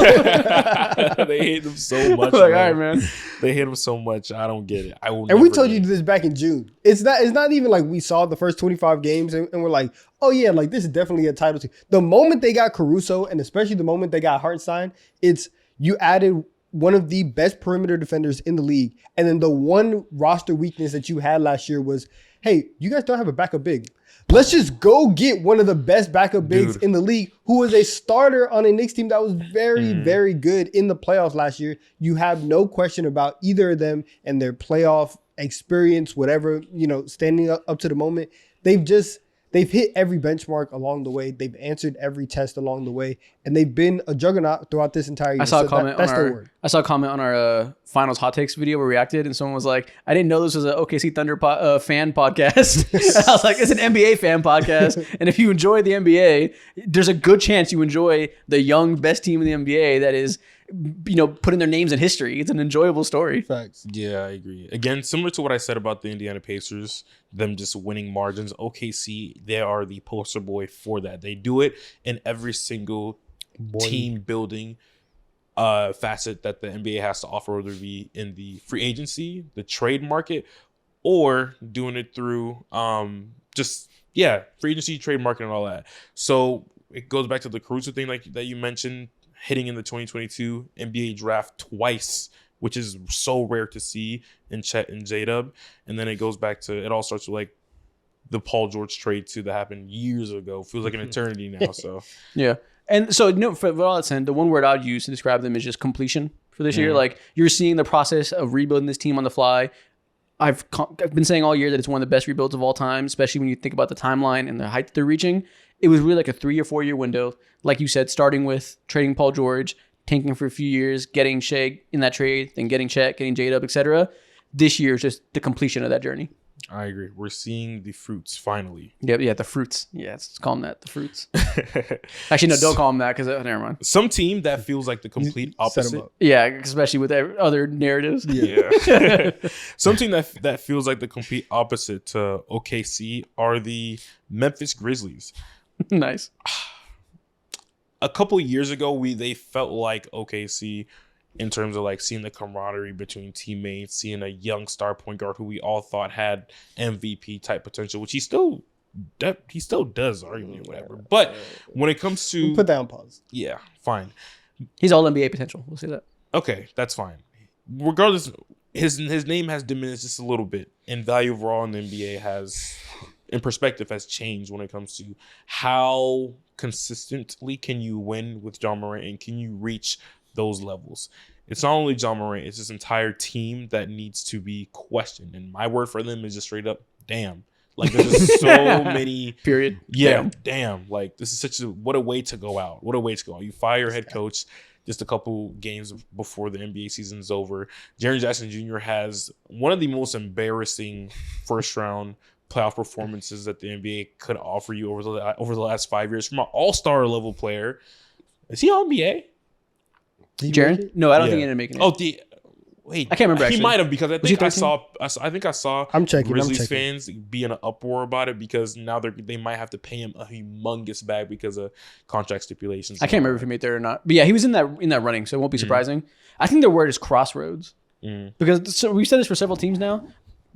They hate them so much. Like, all right, man. They hate them so much. I don't get it. I will. And we told you this back in June. It's not even like we saw the first 25 games and we're like, oh yeah, like this is definitely a title team. The moment they got Caruso and especially the moment they got Hartenstein, it's you added one of the best perimeter defenders in the league. And then the one roster weakness that you had last year was, hey, you guys don't have a backup big. Let's just go get one of the best backup bigs in the league who was a starter on a Knicks team that was very, very good in the playoffs last year. You have no question about either of them and their playoff experience, whatever, standing up to the moment. They've hit every benchmark along the way. They've answered every test along the way, and they've been a juggernaut throughout this entire year. I saw a comment on our finals hot takes video where we reacted, and someone was like, "I didn't know this was an OKC Thunder fan podcast." And I was like, "It's an NBA fan podcast, and if you enjoy the NBA, there's a good chance you enjoy the young best team in the NBA that is." Putting their names in history. It's an enjoyable story. Facts. Yeah, I agree. Again, similar to what I said about the Indiana Pacers, them just winning margins. OKC, they are the poster boy for that. They do it in every single team building facet that the NBA has to offer, whether it be in the free agency, the trade market, or doing it through free agency, trade market, and all that. So it goes back to the Caruso thing like that you mentioned, hitting in the 2022 NBA draft twice, which is so rare to see in Chet and J-Dub. And then it all starts with like the Paul George trade too that happened years ago. Feels like an eternity now. So yeah. And so for all that said, the one word I'd use to describe them is just completion for this year. Like you're seeing the process of rebuilding this team on the fly. I've been saying all year that it's one of the best rebuilds of all time, especially when you think about the timeline and the height that they're reaching. It was really like a 3 or 4 year window. Like you said, starting with trading Paul George, tanking for a few years, getting Shea in that trade, then getting Chet, getting J-Dub, etc. This year is just the completion of that journey. I agree. We're seeing the fruits finally. Yeah, the fruits. Yeah, let's call them that, the fruits. Actually, no, don't call them that because never mind. Some team that feels like the complete opposite. Yeah, especially with other narratives. Yeah. Some team that feels like the complete opposite to OKC are the Memphis Grizzlies. Nice. A couple years ago, they felt like OKC in terms of like seeing the camaraderie between teammates, seeing a young star point guard who we all thought had MVP type potential, which he still does, arguably, whatever. But when it comes to we'll put that on pause. Yeah, fine. He's all NBA potential. We'll say that. Okay, that's fine. Regardless, his name has diminished just a little bit, and value overall in the NBA in perspective has changed when it comes to how consistently can you win with John Morant and can you reach those levels. It's not only John Morant, it's this entire team that needs to be questioned. And my word for them is just straight up, damn. Like there's just so many. Period. Yeah, damn. Like this is what a way to go out. What a way to go out. You fire your head coach just a couple games before the NBA season's over. Jaren Jackson Jr. has one of the most embarrassing first round playoff performances that the NBA could offer you over the last 5 years from an all-star level player. Is he all NBA? Jaren? No, I don't think he ended up making it. Wait, I can't remember. Actually, he might have because I think I saw. I'm checking. Grizzlies fans be in an uproar about it because now they might have to pay him a humongous bag because of contract stipulations. I can't remember if he made there or not, but yeah, he was in that running, so it won't be surprising. I think their word is crossroads because we've said this for several teams now.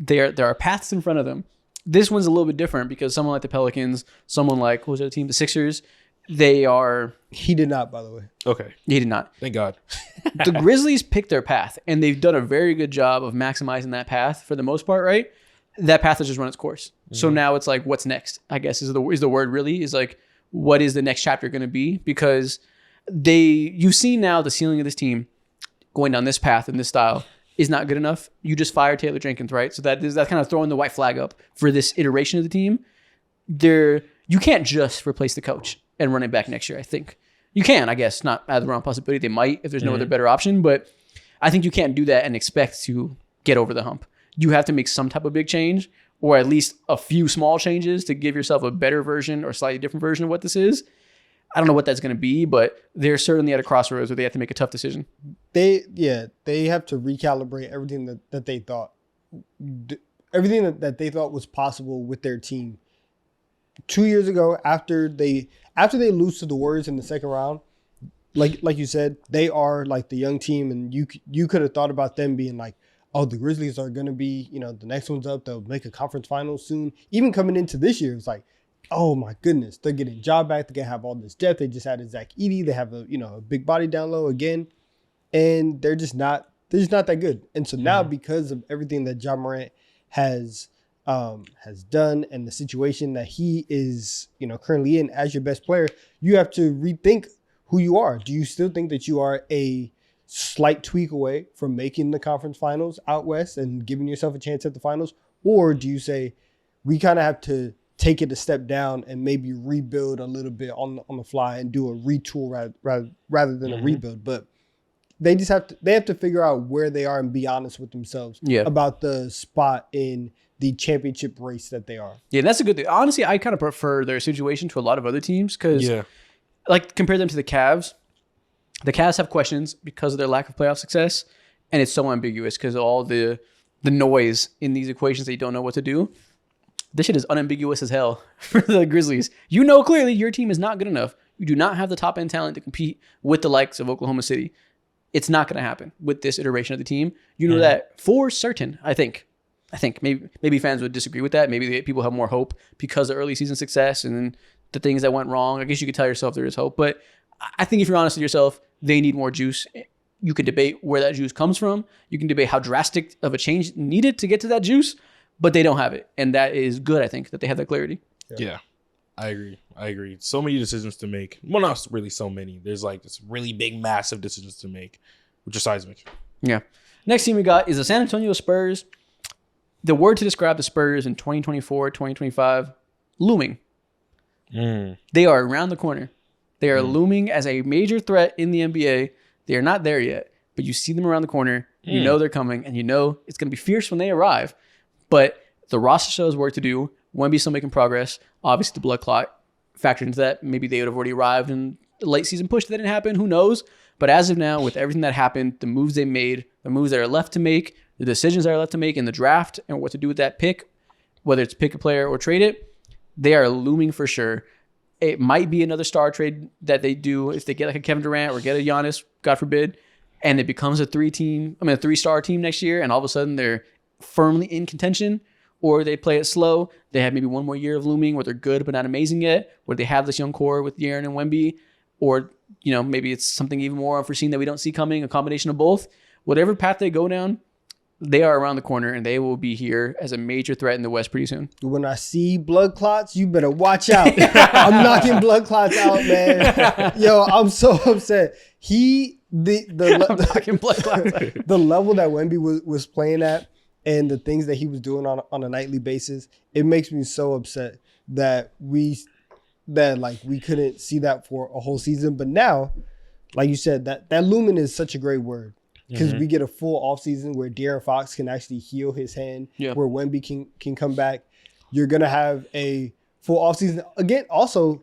There are paths in front of them. This one's a little bit different because someone like the Pelicans, someone like, what was the other team? The Sixers, they are... He did not, by the way. Okay. He did not. Thank God. The Grizzlies picked their path, and they've done a very good job of maximizing that path for the most part, right? That path has just run its course. So now it's like, what's next? I guess is the word really, is like, what is the next chapter going to be? Because you've seen now the ceiling of this team going down this path in this style is not good enough. You just fired Taylor Jenkins, right? So that's kind of throwing the white flag up for this iteration of the team. You can't just replace the coach and run it back next year, I think. You can, I guess, not out of the wrong possibility. They might if there's no other better option, but I think you can't do that and expect to get over the hump. You have to make some type of big change or at least a few small changes to give yourself a better version or slightly different version of what this is. I don't know what that's going to be, but they're certainly at a crossroads where they have to make a tough decision. They have to recalibrate everything that they thought. Everything that they thought was possible with their team. 2 years ago, after they lose to the Warriors in the second round, like you said, they are like the young team, and you could have thought about them being like, oh, the Grizzlies are going to be, the next one's up. They'll make a conference final soon. Even coming into this year, it's like, oh my goodness, they're getting job back. They're gonna have all this depth. They just added Zach Edey. They have a big body down low again, and they're just not that good. And so now, because of everything that Ja Morant has done and the situation that he is currently in as your best player, you have to rethink who you are. Do you still think that you are a slight tweak away from making the conference finals out west and giving yourself a chance at the finals, or do you say we kind of have to take it a step down and maybe rebuild a little bit on the fly and do a retool rather than a rebuild? But they have to figure out where they are and be honest with themselves about the spot in the championship race that they are. Yeah, that's a good thing. Honestly, I kind of prefer their situation to a lot of other teams because, like, compare them to the Cavs. The Cavs have questions because of their lack of playoff success, and it's so ambiguous because of all the noise in these equations that you don't know what to do. This shit is unambiguous as hell for the Grizzlies. You know clearly your team is not good enough. You do not have the top-end talent to compete with the likes of Oklahoma City. It's not going to happen with this iteration of the team. You know that for certain, I think maybe fans would disagree with that. Maybe people have more hope because of early season success and the things that went wrong. I guess you could tell yourself there is hope. But I think if you're honest with yourself, they need more juice. You could debate where that juice comes from. You can debate how drastic of a change needed to get to that juice. But they don't have it. And that is good, I think, that they have that clarity. Yeah, I agree. So many decisions to make. Well, not really so many. There's like this really big, massive decisions to make, which are seismic. Yeah. Next team we got is the San Antonio Spurs. The word to describe the Spurs in 2024, 2025, looming. They are around the corner. They are looming as a major threat in the NBA. They are not there yet, but you see them around the corner. You know they're coming, and you know it's going to be fierce when they arrive. But the roster still has work to do. Wemby's still making progress. Obviously, the blood clot factored into that. Maybe they would have already arrived in the late season push. That didn't happen. Who knows? But as of now, with everything that happened, the moves they made, the moves that are left to make, the decisions that are left to make in the draft, and what to do with that pick, whether it's pick a player or trade it, they are looming for sure. It might be another star trade that they do if they get like a Kevin Durant or get a Giannis, God forbid, and it becomes a three-star team next year, and all of a sudden they're firmly in contention, or they play it slow. They have maybe one more year of looming where they're good but not amazing yet, where they have this young core with De'Aaron and Wemby, or maybe it's something even more unforeseen that we don't see coming, a combination of both. Whatever path they go down, they are around the corner, and they will be here as a major threat in the West pretty soon. When I see blood clots, you better watch out. I'm knocking blood clots out, man. Yo, I'm so upset. The level that Wemby was playing at and the things that he was doing on a nightly basis, it makes me so upset that we couldn't see that for a whole season. But now, like you said, that looming is such a great word. Because we get a full offseason where De'Aaron Fox can actually heal his hand, where Wemby can come back. You're going to have a full offseason. Again, also,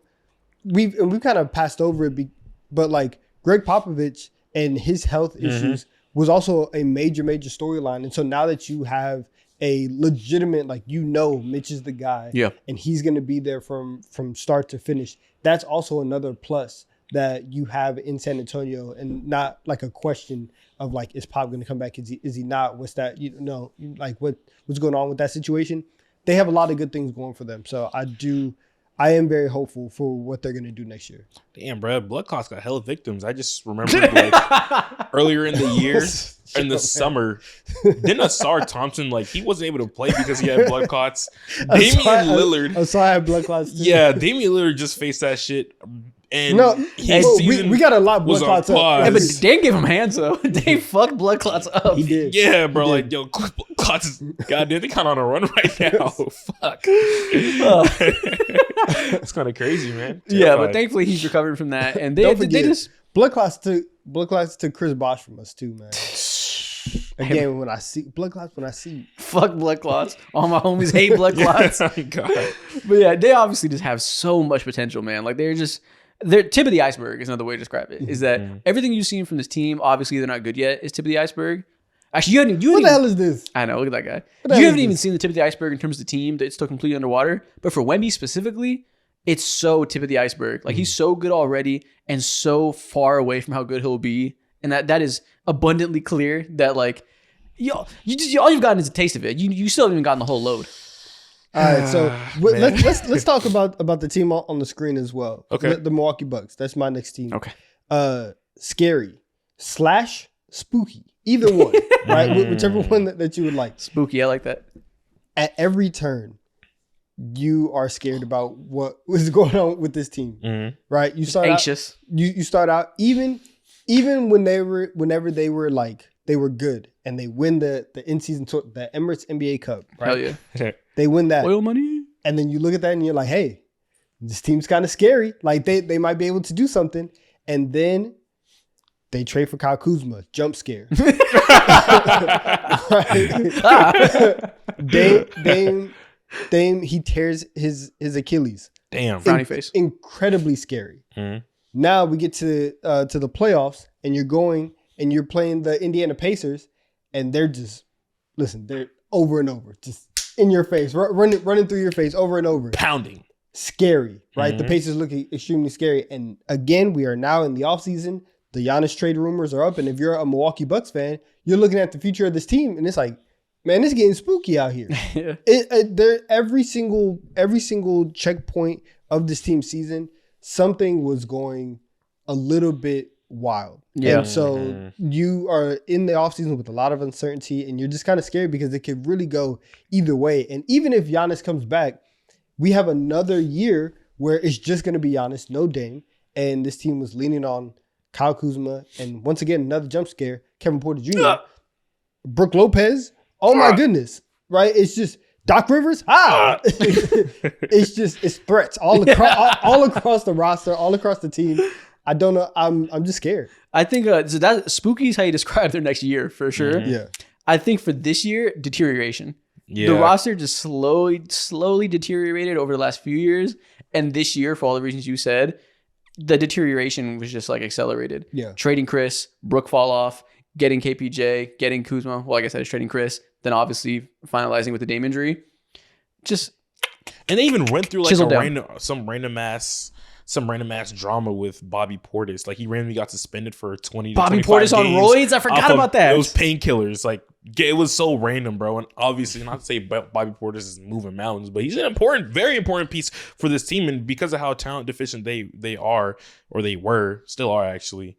we've kind of passed over it, but like Greg Popovich and his health issues was also a major storyline. And so now that you have a legitimate, Mitch is the guy, and he's going to be there from start to finish, that's also another plus that you have in San Antonio, and not like a question of like, is Pop going to come back? Is he not? What's that? What's going on with that situation? they have a lot of good things going for them. So I am very hopeful for what they're going to do next year. Damn, bro, blood clots got hella victims. I just remember like earlier in the year, in the summer, didn't Asar Thompson he wasn't able to play because he had blood clots? Damian Lillard. Asar had blood clots too. Yeah, Damian Lillard just faced that shit. And we got a lot of blood clots up. Yeah, but Dame gave him hands though. Dame fucked blood clots up. He did. Yeah, bro. Yo, clots is goddamn. They kind of on a run right now. Fuck. It's kind of crazy, man. Yeah, but thankfully he's recovering from that. And they just blood clots took Chris Bosh from us too, man. Again, when I see blood clots, fuck blood clots. All my homies hate blood clots. Oh my God. But yeah, they obviously just have so much potential, man. They're tip of the iceberg is another way to describe it. Is that everything you've seen from this team, obviously they're not good yet, is tip of the iceberg. Actually, what the hell is this? I know, look at that guy. You haven't even seen the tip of the iceberg in terms of the team. It's still completely underwater. But for Wemby specifically, it's so tip of the iceberg. He's so good already and so far away from how good he'll be. And that is abundantly clear that all you've gotten is a taste of it. You still haven't even gotten the whole load. All right, so let's talk about the team on the screen as well. Okay, the Milwaukee Bucks. That's my next team. Okay, scary / spooky, either one, right? Whichever one that you would like. Spooky, I like that. At every turn, you are scared about what was going on with this team, right? You start anxious. You start out even whenever they were good and they win the in-season tour, the Emirates NBA Cup, right? Hell yeah. They win that. Oil money. And then you look at that and you're like, hey, this team's kind of scary. They might be able to do something. And then they trade for Kyle Kuzma. Jump scare. Dame, he tears his Achilles. Damn. Frowny face. Incredibly scary. Mm-hmm. Now we get to the playoffs and you're playing the Indiana Pacers and they're over and over, just in your face, running through your face over and over. Pounding. Scary, right? The Pacers look extremely scary. And again, we are now in the offseason. The Giannis trade rumors are up. And if you're a Milwaukee Bucks fan, you're looking at the future of this team. And it's like, man, it's getting spooky out here. Yeah. Every single checkpoint of this team's season, something was going a little bit wild. Yeah. And so you are in the offseason with a lot of uncertainty and you're just kind of scared because it could really go either way. And even if Giannis comes back, we have another year where it's just going to be Giannis, no Dame. And this team was leaning on Kyle Kuzma. And once again, another jump scare, Kevin Porter Jr., Brook Lopez. Oh my goodness. Right? It's just Doc Rivers. It's threats all across the roster, all across the team. I don't know. I'm just scared. I think so that spooky is how you describe their next year for sure. Yeah. I think for this year, deterioration. Yeah. The roster just slowly deteriorated over the last few years. And this year, for all the reasons you said, the deterioration was just accelerated. Yeah. Trading Chris, Brook fall off, getting KPJ, getting Kuzma. Well, like I said, it's trading Chris. Then obviously finalizing with the Dame injury. And they even went through some random ass drama with Bobby Portis. He randomly got suspended for 20 to 25 games. Bobby Portis on roids? I forgot about that. It was painkillers. It was so random, bro. And obviously, not to say Bobby Portis is moving mountains, but he's an very important piece for this team. And because of how talent deficient they are, or they were, still are actually,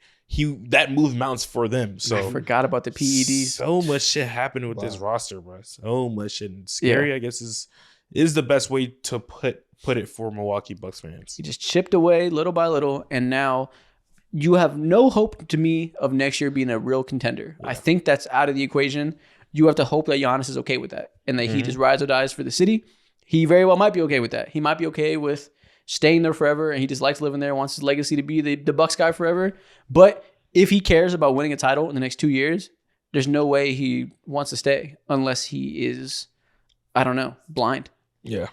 that moved mountains for them. So I forgot about the PEDs. So much shit happened with this roster, bro. So much shit. And scary, I guess, is the best way to put it for Milwaukee Bucks fans. He just chipped away little by little, and now you have no hope to me of next year being a real contender. Yeah. I think that's out of the equation. You have to hope that Giannis is okay with that and that he just rides or dies for the city. He very well might be okay with that. He might be okay with staying there forever, and he just likes living there, wants his legacy to be the Bucks guy forever. But if he cares about winning a title in the next 2 years, there's no way he wants to stay unless he is, I don't know, blind. Yeah.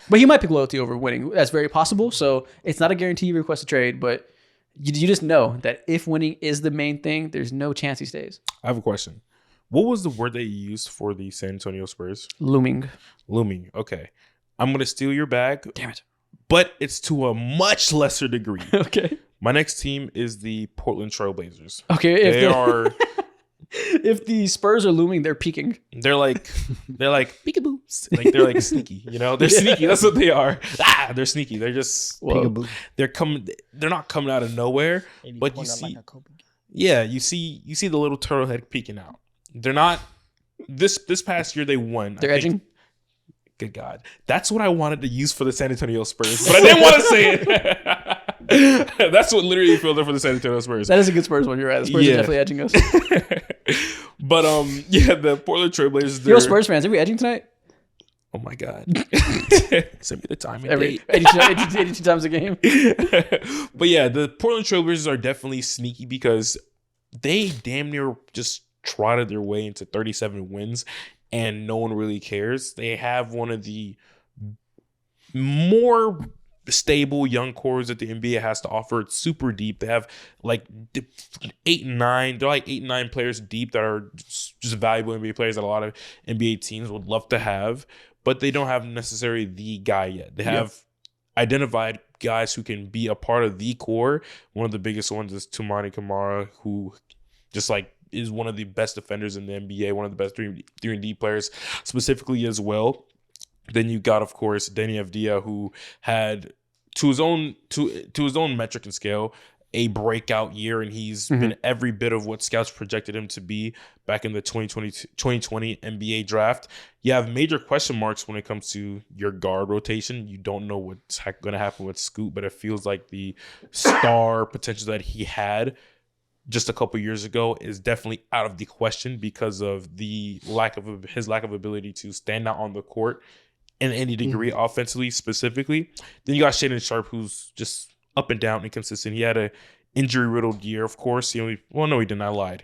But he might pick loyalty over winning. That's very possible. So it's not a guarantee you request a trade, but you just know that if winning is the main thing, there's no chance he stays. I have a question. What was the word that you used for the San Antonio Spurs? Looming. Okay. I'm going to steal your bag. Damn it. But it's to a much lesser degree. Okay. My next team is the Portland Trailblazers. Okay. They are If the Spurs are looming, they're peaking. They're like peekaboos. Like they're like sneaky, you know? They're sneaky. That's what they are. They're sneaky. They're just Peekaboo. they're not coming out of nowhere, but you see you see the little turtle head peeking out. They're not this past year they won. They're edging. Good God. That's what I wanted to use for the San Antonio Spurs, but I didn't want to say it. That's what literally filled up for the San Antonio Spurs. That is a good Spurs one. You're right. The Spurs are definitely edging us. But the Portland Trailblazers. Yo, Spurs fans, are we edging tonight? Oh my God. Send me the time and Every date. 82 times a game. But yeah, the Portland Trailblazers are definitely sneaky because they damn near just trotted their way into 37 wins and no one really cares. They have one of the more stable young cores that the NBA has to offer. It's super deep. They have like 8 and 9. They're like 8 and 9 players deep that are just valuable NBA players that a lot of NBA teams would love to have, but they don't have necessarily the guy yet. They have identified guys who can be a part of the core. One of the biggest ones is Toumani Camara, who just like is one of the best defenders in the NBA, one of the best 3-and-D players specifically as well. Then you got, of course, Deni Avdija, who had to his own metric and scale a breakout year, and he's been every bit of what scouts projected him to be back in the 2020 NBA draft. You have major question marks when it comes to your guard rotation. You don't know what's going to happen with Scoot, but it feels like the star potential that he had just a couple years ago is definitely out of the question because of the his lack of ability to stand out on the court in any degree offensively specifically. Then you got Shaedon Sharpe, who's just up and down, inconsistent. He had a injury-riddled year, of course. He didn't. I lied.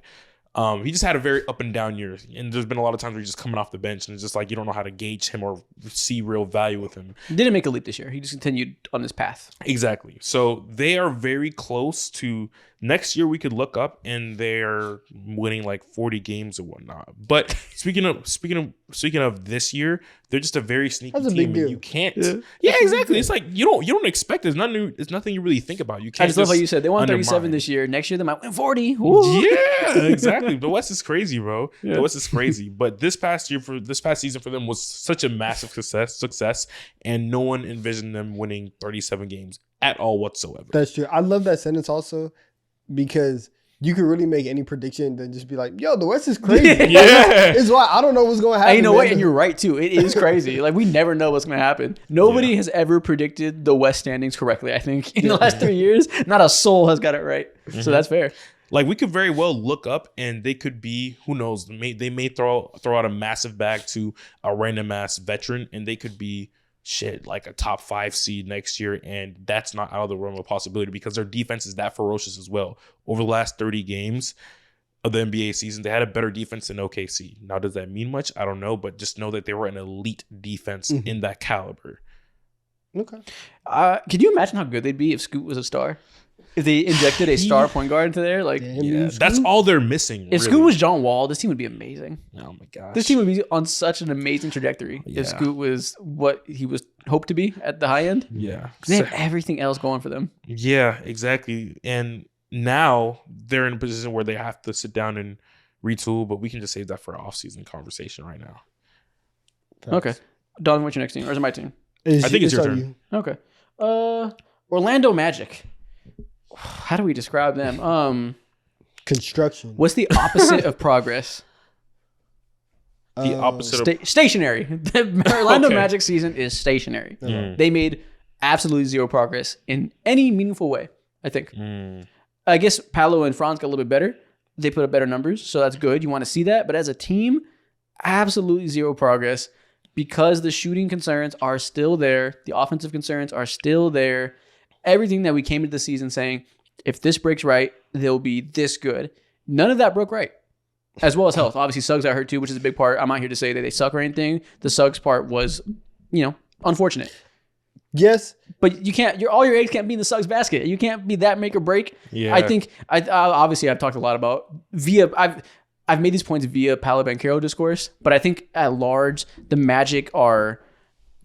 He just had a very up and down year, and there's been a lot of times where he's just coming off the bench, and it's just like you don't know how to gauge him or see real value with him. He didn't make a leap this year. He just continued on his path. Exactly. So they are very close to next year. We could look up, and they're winning like 40 games and whatnot. But speaking of this year, they're just a very sneaky That's a team. big And deal. you can't. Yeah, exactly. It's like you don't expect. It's nothing you really think about. You can't. I just love how you said they won 37 undermine. this year. Next year they might win 40. Ooh. Yeah, exactly. The West is crazy, bro. Yeah. The West is crazy. But this past season for them was such a massive success, and no one envisioned them winning 37 games at all whatsoever. That's true. I love that sentence also because you could really make any prediction and just be like, yo, the West is crazy. Yeah. It's why I don't know what's going to happen. And you know man. what? And you're right, too. It is crazy. Like, we never know what's going to happen. Nobody has ever predicted the West standings correctly, I think, in the last 3 years. Not a soul has got it right. So that's fair. Like, we could very well look up and they could be, who knows, they may throw out a massive bag to a random ass veteran, and they could be like a top 5 seed next year, and that's not out of the realm of possibility because their defense is that ferocious as well. Over the last 30 games of the NBA season, they had a better defense than OKC. Now, does that mean much? I don't know, but just know that they were an elite defense in that caliber. Okay. Could you imagine how good they'd be if Scoot was a star? If they injected a star point guard into there, like that's all they're missing. If Scoot was John Wall, this team would be amazing. Oh my gosh, this team would be on such an amazing trajectory if Scoot was what he was hoped to be at the high end. Yeah, they have everything else going for them. Yeah, exactly. And now they're in a position where they have to sit down and retool, but we can just save that for an off-season conversation right now. Thanks. Okay, Don, what's your next team, or is it my team? I think it's your turn. Okay, Orlando Magic. How do we describe them? Construction. What's the opposite of progress? The opposite of stationary. The Orlando Magic season is stationary. They made absolutely zero progress in any meaningful way, I think. I guess Paolo and Franz got a little bit better. They put up better numbers, so that's good. You want to see that. But as a team, absolutely zero progress because the shooting concerns are still there. The offensive concerns are still there. Everything that we came into the season saying, if this breaks right, they'll be this good. None of that broke right, as well as health. Obviously, Suggs got hurt too, which is a big part. I'm not here to say that they suck or anything. The Suggs part was, unfortunate. Yes, but you can't. All your eggs can't be in the Suggs basket. You can't be that make or break. Yeah. I think. Obviously I've talked a lot about I've made these points via Paolo Banchero discourse, but I think at large the Magic are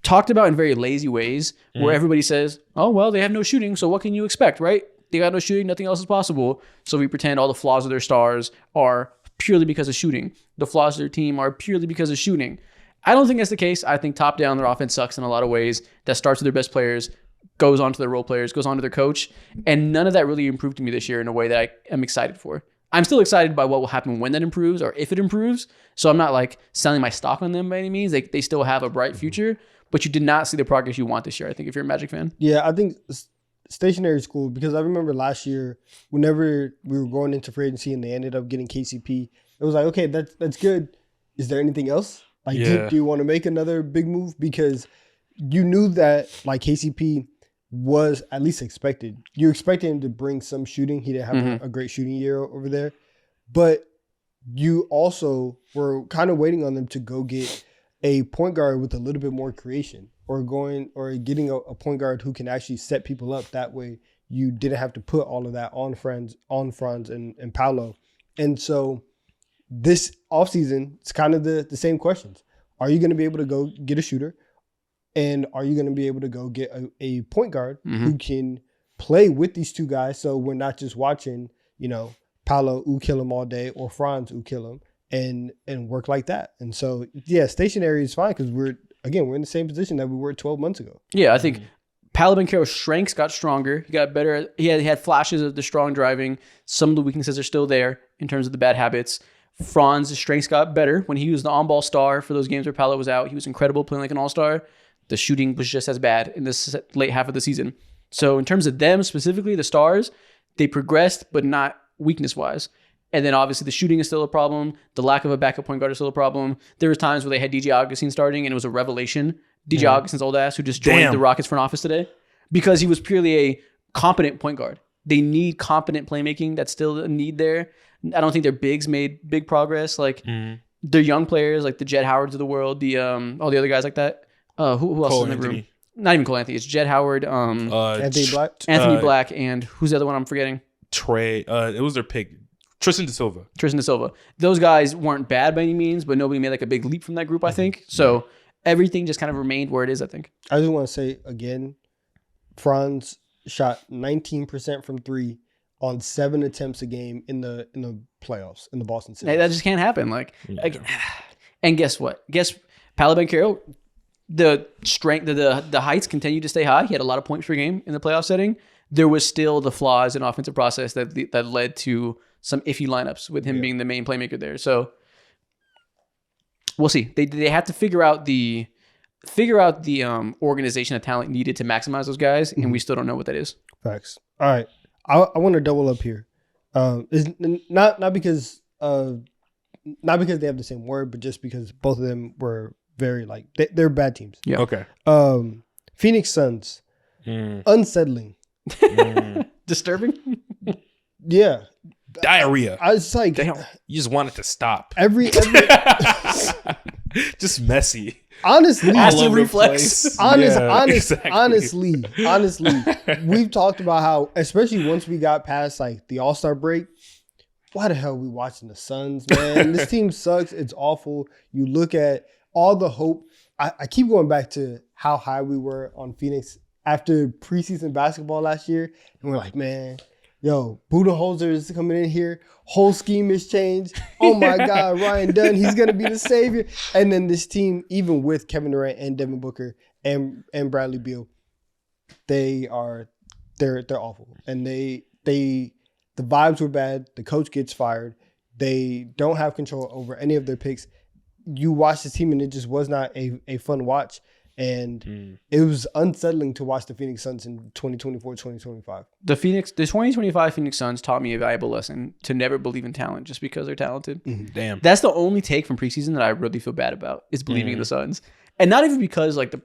talked about in very lazy ways where everybody says, oh, well, they have no shooting, so what can you expect, right? They got no shooting, nothing else is possible. So we pretend all the flaws of their stars are purely because of shooting. The flaws of their team are purely because of shooting. I don't think that's the case. I think top down, their offense sucks in a lot of ways. That starts with their best players, goes on to their role players, goes on to their coach. And none of that really improved to me this year in a way that I am excited for. I'm still excited by what will happen when that improves or if it improves. So I'm not like selling my stock on them by any means. They still have a bright future, but you did not see the progress you want this year, I think, if you're a Magic fan. Yeah, I think stationary is cool because I remember last year, whenever we were going into free agency and they ended up getting KCP, it was like, okay, that's good. Is there anything else? Like, do you want to make another big move? Because you knew that like KCP was at least expected. You expected him to bring some shooting. He didn't have a great shooting year over there. But you also were kind of waiting on them to go get a point guard with a little bit more creation or getting a point guard who can actually set people up. That way you didn't have to put all of that on Franz and Paolo. And so this offseason, it's kind of the same questions. Are you going to be able to go get a shooter? And are you going to be able to go get a point guard who can play with these two guys so we're not just watching, Paolo kill him all day or Franz kill him and work like that. And so, yeah, stationary is fine because we're in the same position that we were 12 months ago. Yeah, I think Paolo Banchero's strengths got stronger. He got better. He had flashes of the strong driving. Some of the weaknesses are still there in terms of the bad habits. Franz's strengths got better when he was the on-ball star for those games where Paolo was out. He was incredible playing like an all-star. The shooting was just as bad in this late half of the season. So in terms of them specifically, the stars, they progressed, but not weakness-wise. And then obviously the shooting is still a problem. The lack of a backup point guard is still a problem. There was times where they had DJ Augustine starting and it was a revelation. DJ Augustine's old ass who just joined the Rockets front office today because he was purely a competent point guard. They need competent playmaking. That's still a need there. I don't think their bigs made big progress. Like their young players, like the Jed Howards of the world, the all the other guys like that. Who else is in the room? Not even Cole Anthony. It's Jed Howard, Anthony Black. Anthony Black, and who's the other one I'm forgetting? Trey. It was their pick. Tristan da Silva. Those guys weren't bad by any means, but nobody made like a big leap from that group, I think. So everything just kind of remained where it is, I think. I just want to say again, Franz shot 19% from three on 7 attempts a game in the playoffs in the Boston series. Hey, that just can't happen. And guess what? Paolo Banchero, the strength, the heights continue to stay high. He had a lot of points per game in the playoff setting. There was still the flaws in offensive process that led to some iffy lineups with him being the main playmaker there. So we'll see. They have to figure out the organization of talent needed to maximize those guys, and we still don't know what that is. Facts. All right, I want to double up here. It's not because they have the same word, but just because both of them were very they're bad teams. Yeah. Okay. Phoenix Suns, unsettling, disturbing. Yeah. Diarrhea. I was like, You just want it to stop. every Just messy. honestly, Acid reflex. honestly, we've talked about how, especially once we got past the All-Star break, why the hell are we watching the Suns, man? This team sucks. It's awful. You look at all the hope. I keep going back to how high we were on Phoenix after preseason basketball last year, and we're like, man, yo, Budenholzer is coming in here. Whole scheme is changed. Oh my God, Ryan Dunn, he's gonna be the savior. And then this team, even with Kevin Durant and Devin Booker and Bradley Beal, they're awful. And the vibes were bad. The coach gets fired. They don't have control over any of their picks. You watch this team and it just was not a fun watch. And it was unsettling to watch the Phoenix Suns in 2024, 2025. The 2025 Phoenix Suns taught me a valuable lesson to never believe in talent just because they're talented. Mm-hmm. Damn. That's the only take from preseason that I really feel bad about is believing in the Suns. And not even because the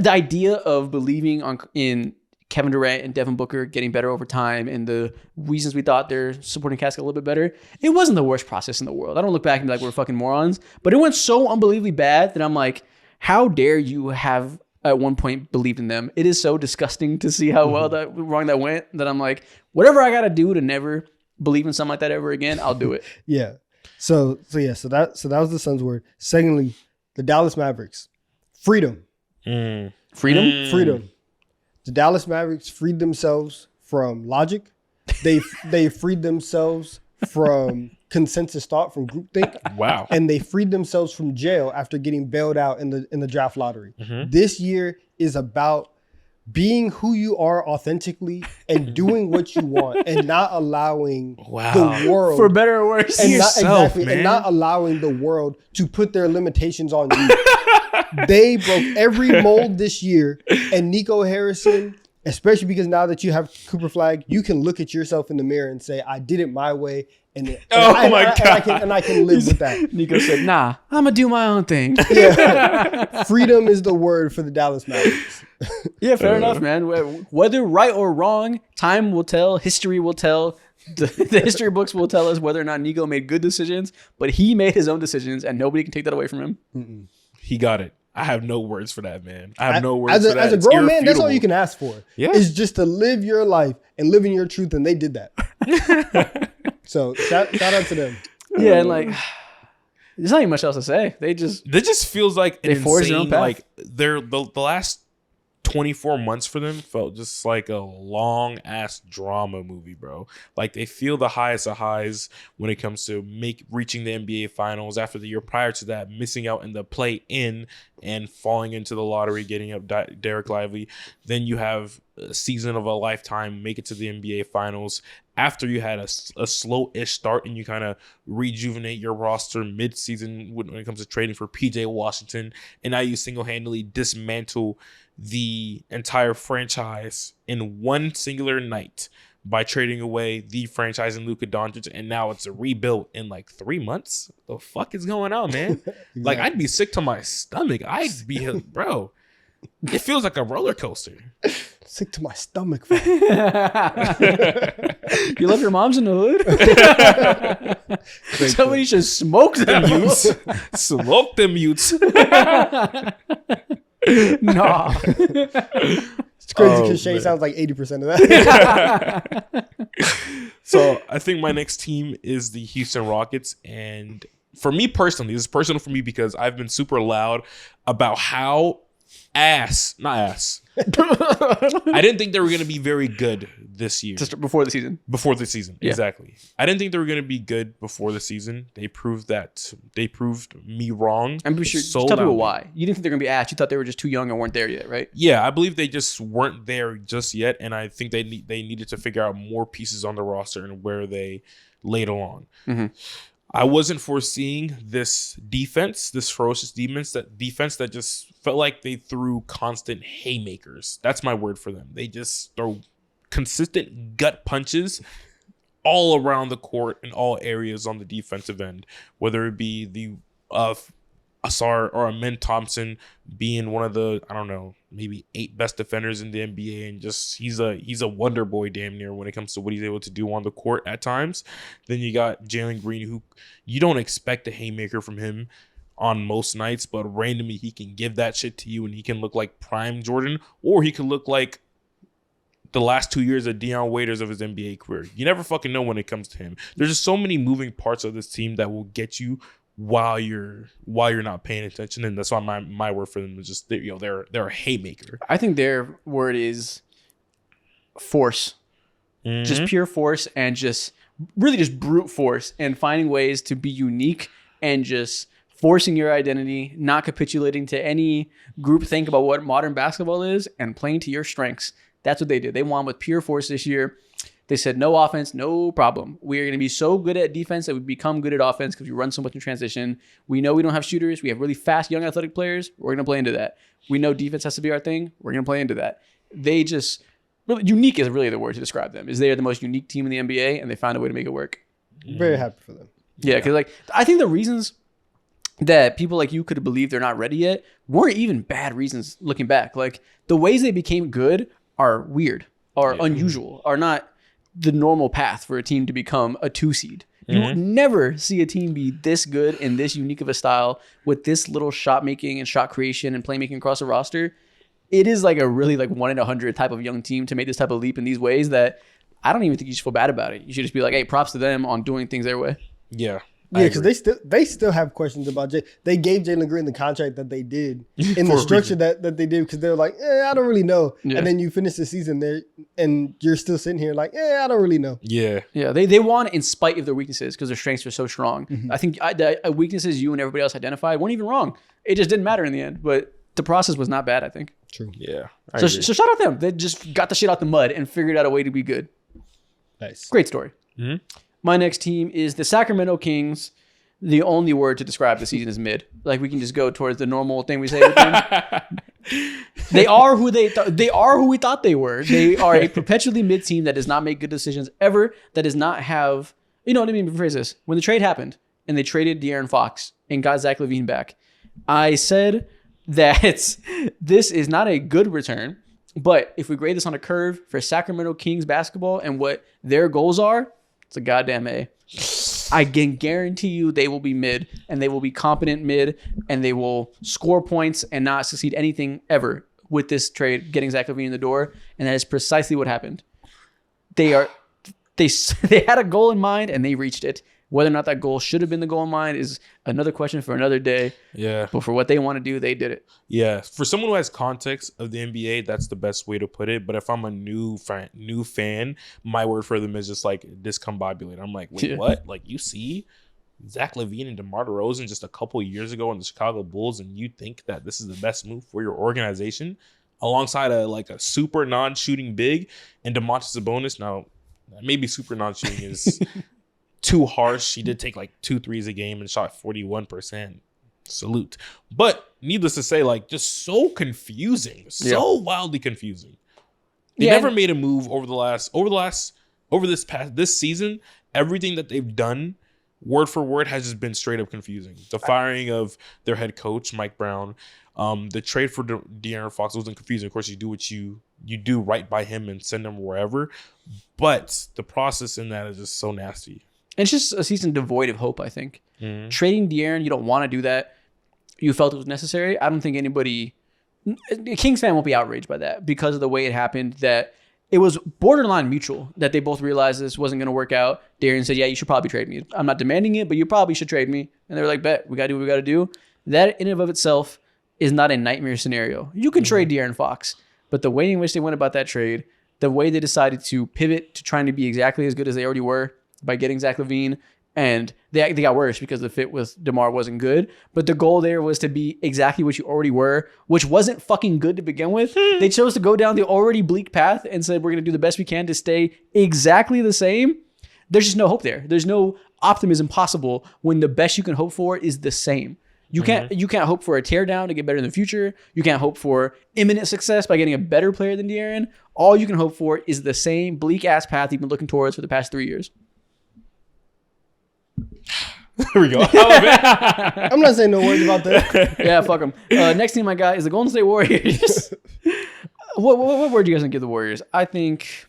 idea of believing in Kevin Durant and Devin Booker getting better over time and the reasons we thought their supporting cast got a little bit better, it wasn't the worst process in the world. I don't look back and be like, we're fucking morons. But it went so unbelievably bad that I'm like, how dare you have at one point believed in them? It is so disgusting to see how wrong that went that I'm like, whatever I got to do to never believe in something like that ever again, I'll do it. Yeah. So that was the Suns' word. Secondly, the Dallas Mavericks, freedom. Freedom. The Dallas Mavericks freed themselves from logic. They freed themselves from consensus thought from groupthink. Wow. And they freed themselves from jail after getting bailed out in the draft lottery. Mm-hmm. This year is about being who you are authentically and doing what you want and not allowing the world, for better or worse, and yourself, man. and not allowing the world to put their limitations on you. They broke every mold this year, and Nico Harrison, especially because now that you have Cooper Flag, you can look at yourself in the mirror and say, I did it my way. And I can live with that. Nico said, nah, I'm going to do my own thing. Yeah. Freedom is the word for the Dallas Mavericks. Yeah, fair enough, man. Whether right or wrong, time will tell, history will tell. The history books will tell us whether or not Nico made good decisions, but he made his own decisions, and nobody can take that away from him. Mm-mm. He got it. I have no words for that, man. I have no words for that. As a grown man, that's all you can ask for. Yeah. Is just to live your life and live in your truth, and they did that. So shout out to them. Yeah, and like, there's not even much else to say. They just feels like an forged their own insane, path. like the last 24 months for them felt just like a long ass drama movie, bro. Like they feel the highest of highs when it comes to reaching the NBA finals after the year prior to that, missing out in the play in and falling into the lottery, getting up Derek Lively. Then you have a season of a lifetime, make it to the NBA finals after you had a slow-ish start and you kind of rejuvenate your roster mid-season when it comes to trading for PJ Washington, and now you single-handedly dismantle the entire franchise in one singular night by trading away the franchise in Luka Doncic, and now it's a rebuild in like 3 months. The fuck is going on, man? Exactly. Like I'd be sick to my stomach. I'd be, bro. It feels like a roller coaster. Sick to my stomach. You left your mom's in the hood? Somebody should smoke them youths. Smoke them youths. Nah. It's crazy because Shay sounds like 80% of that. So I think my next team is the Houston Rockets. And for me personally, this is personal for me because I've been super loud about how I didn't think they were going to be very good this year. Just before the season. Before the season, yeah. Exactly. I didn't think they were going to be good before the season. They proved me wrong. I'm pretty sure. So tell people why. You didn't think they were going to be asked. You thought they were just too young and weren't there yet, right? Yeah, I believe they just weren't there just yet, and I think they needed to figure out more pieces on the roster and where they laid along. Mm-hmm. I wasn't foreseeing this ferocious defense that just felt like they threw constant haymakers. That's my word for them. They just throw consistent gut punches all around the court in all areas on the defensive end, whether it be the Asar or Amen Thompson being one of the, I don't know, maybe 8 best defenders in the NBA, and just he's a wonder boy damn near when it comes to what he's able to do on the court at times. Then you got Jalen Green, who you don't expect a haymaker from him on most nights, but randomly he can give that shit to you and he can look like prime Jordan, or he could look like the last 2 years of Deion Waiters of his NBA career. You never fucking know when it comes to him. There's just so many moving parts of this team that will get you while you're not paying attention, and that's why my word for them is just they're a haymaker. I think their word is force, just pure force, and just really just brute force, and finding ways to be unique and just forcing your identity, not capitulating to any group think about what modern basketball is, and playing to your strengths. That's what they did. They won with pure force this year. They said, no offense, no problem. We are going to be so good at defense that we become good at offense because we run so much in transition. We know we don't have shooters. We have really fast, young, athletic players. We're going to play into that. We know defense has to be our thing. We're going to play into that. They just, really, unique is really the word to describe them, is they are the most unique team in the NBA, and they found a way to make it work. Very happy for them. Yeah, because I think the reasons that people like you could believe they're not ready yet weren't even bad reasons looking back. Like, the ways they became good are weird, are unusual, are not the normal path for a team to become a 2 seed. You will never see a team be this good and this unique of a style with this little shot making and shot creation and playmaking across the roster. It is like a really 1 in 100 type of young team to make this type of leap in these ways that I don't even think you should feel bad about it. You should just be like, hey, props to them on doing things their way. Yeah. Yeah, because they still have questions about Jay. They gave Jalen Green the contract that they did in the structure that they did because they're like, I don't really know. Yeah. And then you finish the season there and you're still sitting here like, I don't really know. Yeah. Yeah, they won in spite of their weaknesses because their strengths are so strong. Mm-hmm. I think the weaknesses you and everybody else identified weren't even wrong. It just didn't matter in the end. But the process was not bad, I think. True. Yeah. So shout out them. They just got the shit out the mud and figured out a way to be good. Nice. Great story. Mm-hmm. My next team is the Sacramento Kings. The only word to describe the season is mid. Like we can just go towards the normal thing we say with them. They are who we thought they were. They are a perpetually mid team that does not make good decisions ever. That does not have, you know what I mean? Rephrase this. When the trade happened and they traded De'Aaron Fox and got Zach LaVine back, I said that this is not a good return. But if we grade this on a curve for Sacramento Kings basketball and what their goals are, it's a goddamn A. I can guarantee you they will be mid, and they will be competent mid, and they will score points and not succeed anything ever with this trade, getting Zach LaVine in the door, and that is precisely what happened. They had a goal in mind, and they reached it. Whether or not that goal should have been the goal in mind is another question for another day. Yeah. But for what they want to do, they did it. Yeah. For someone who has context of the NBA, that's the best way to put it. But if I'm a new fan, my word for them is just like discombobulated. I'm like, wait, what? Like you see Zach LaVine and DeMar DeRozan just a couple of years ago in the Chicago Bulls, and you think that this is the best move for your organization alongside a super non-shooting big and DeMontis Sabonis. Now, maybe super non-shooting is too harsh. He did take like 2 threes a game and shot 41%. Salute. But needless to say, like just so confusing, so wildly confusing. They never made a move this season. Everything that they've done, word for word, has just been straight up confusing. The firing of their head coach, Mike Brown, the trade for De'Aaron Fox wasn't confusing. Of course, you do what you do right by him and send him wherever. But the process in that is just so nasty. And it's just a season devoid of hope, I think. Mm-hmm. Trading De'Aaron, you don't want to do that. You felt it was necessary. I don't think anybody, a Kings fan won't be outraged by that because of the way it happened, that it was borderline mutual, that they both realized this wasn't going to work out. De'Aaron said, you should probably trade me. I'm not demanding it, but you probably should trade me. And they were like, bet, we got to do what we got to do. That in and of itself is not a nightmare scenario. You can trade De'Aaron Fox, but the way in which they went about that trade, the way they decided to pivot to trying to be exactly as good as they already were, by getting Zach LaVine, and they got worse because the fit with DeMar wasn't good. But the goal there was to be exactly what you already were, which wasn't fucking good to begin with. They chose to go down the already bleak path and said, we're going to do the best we can to stay exactly the same. There's just no hope there. There's no optimism possible when the best you can hope for is the same. You can't hope for a teardown to get better in the future. You can't hope for imminent success by getting a better player than De'Aaron. All you can hope for is the same bleak ass path you've been looking towards for the past 3 years. There we go. I'm not saying no words about that. Yeah, fuck them. Next team I got is the Golden State Warriors. What word do you guys want to give the Warriors? I think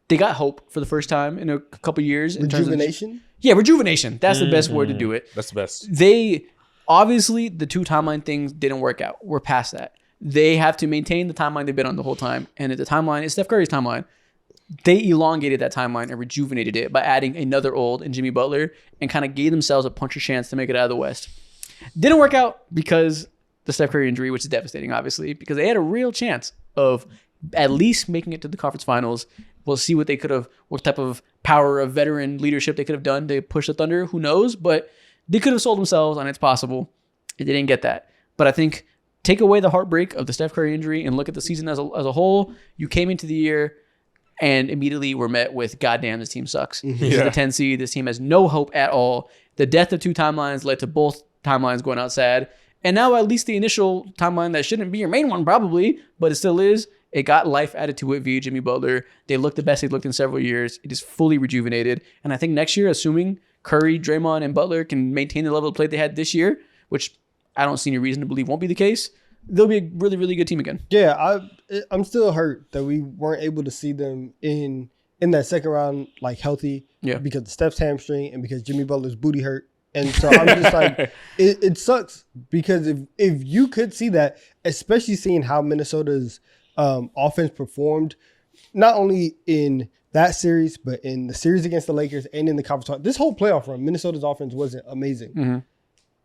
they got hope for the first time in a couple years. Rejuvenation? Rejuvenation. That's the best word to do it. That's the best. They, obviously, the 2 timeline things didn't work out. We're past that. They have to maintain the timeline they've been on the whole time. And the timeline is Steph Curry's timeline. They elongated that timeline and rejuvenated it by adding another old and Jimmy Butler and kind of gave themselves a puncher's chance to make it out of the West. Didn't work out because the Steph Curry injury, which is devastating, obviously, because they had a real chance of at least making it to the conference finals. We'll see what type of power of veteran leadership they could have done to push the Thunder. Who knows? But they could have sold themselves on it's possible. They didn't get that. But I think take away the heartbreak of the Steph Curry injury and look at the season as a whole. You came into the year and immediately were met with, goddamn, this team sucks. This is the 10 seed. This team has no hope at all. The death of 2 timelines led to both timelines going out sad. And now at least the initial timeline that shouldn't be your main one probably, but it still is, it got life added to it via Jimmy Butler. They look the best they've looked in several years. It is fully rejuvenated. And I think next year, assuming Curry, Draymond, and Butler can maintain the level of play they had this year, which I don't see any reason to believe won't be the case, they'll be a really, really good team again. Yeah, I'm still hurt that we weren't able to see them in that second round like healthy. Yeah. Because of Steph's hamstring and because Jimmy Butler's booty hurt. And so I'm just like, it sucks because if you could see that, especially seeing how Minnesota's offense performed not only in that series, but in the series against the Lakers and in the conference. This whole playoff run, Minnesota's offense wasn't amazing. Mm-hmm.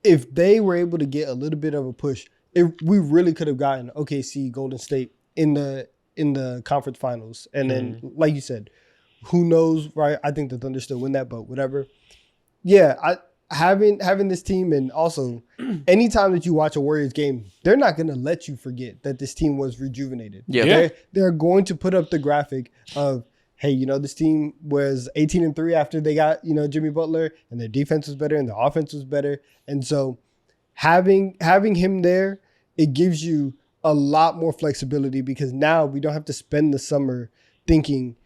If they were able to get a little bit of a push, we really could have gotten OKC, Golden State in the conference finals. And then, like you said, who knows, right? I think the Thunder still win that, but whatever. Yeah, having this team, and also anytime that you watch a Warriors game, they're not going to let you forget that this team was rejuvenated. Yeah. They're going to put up the graphic of, hey, this team was 18-3 after they got, Jimmy Butler, and their defense was better and their offense was better. And so having him there, it gives you a lot more flexibility, because now we don't have to spend the summer thinking,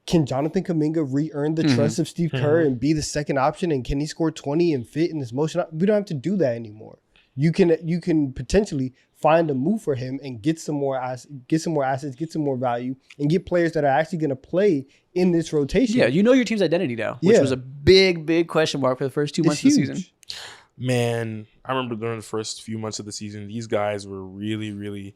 can Jonathan Kuminga re-earn the trust of Steve Kerr and be the second option? And can he score 20 and fit in this motion? We don't have to do that anymore. You can potentially find a move for him and get some more assets, get some more value, and get players that are actually going to play in this rotation. Yeah, your team's identity now, which was a big, big question mark for the first 2 months of the season. Man, I remember during the first few months of the season, these guys were really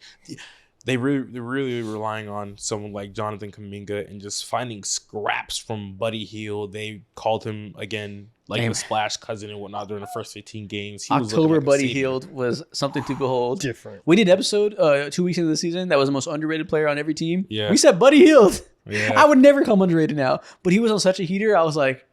they're really relying on someone like Jonathan Kuminga and just finding scraps from Buddy Hield. They called him again like the splash cousin and whatnot during the first 15 games. He October like Buddy Hield was something to behold. Different. We did an episode 2 weeks into the season that was the most underrated player on every team. Yeah. We said Buddy Hield. Yeah. I would never call him underrated now, but he was on such a heater. I was like,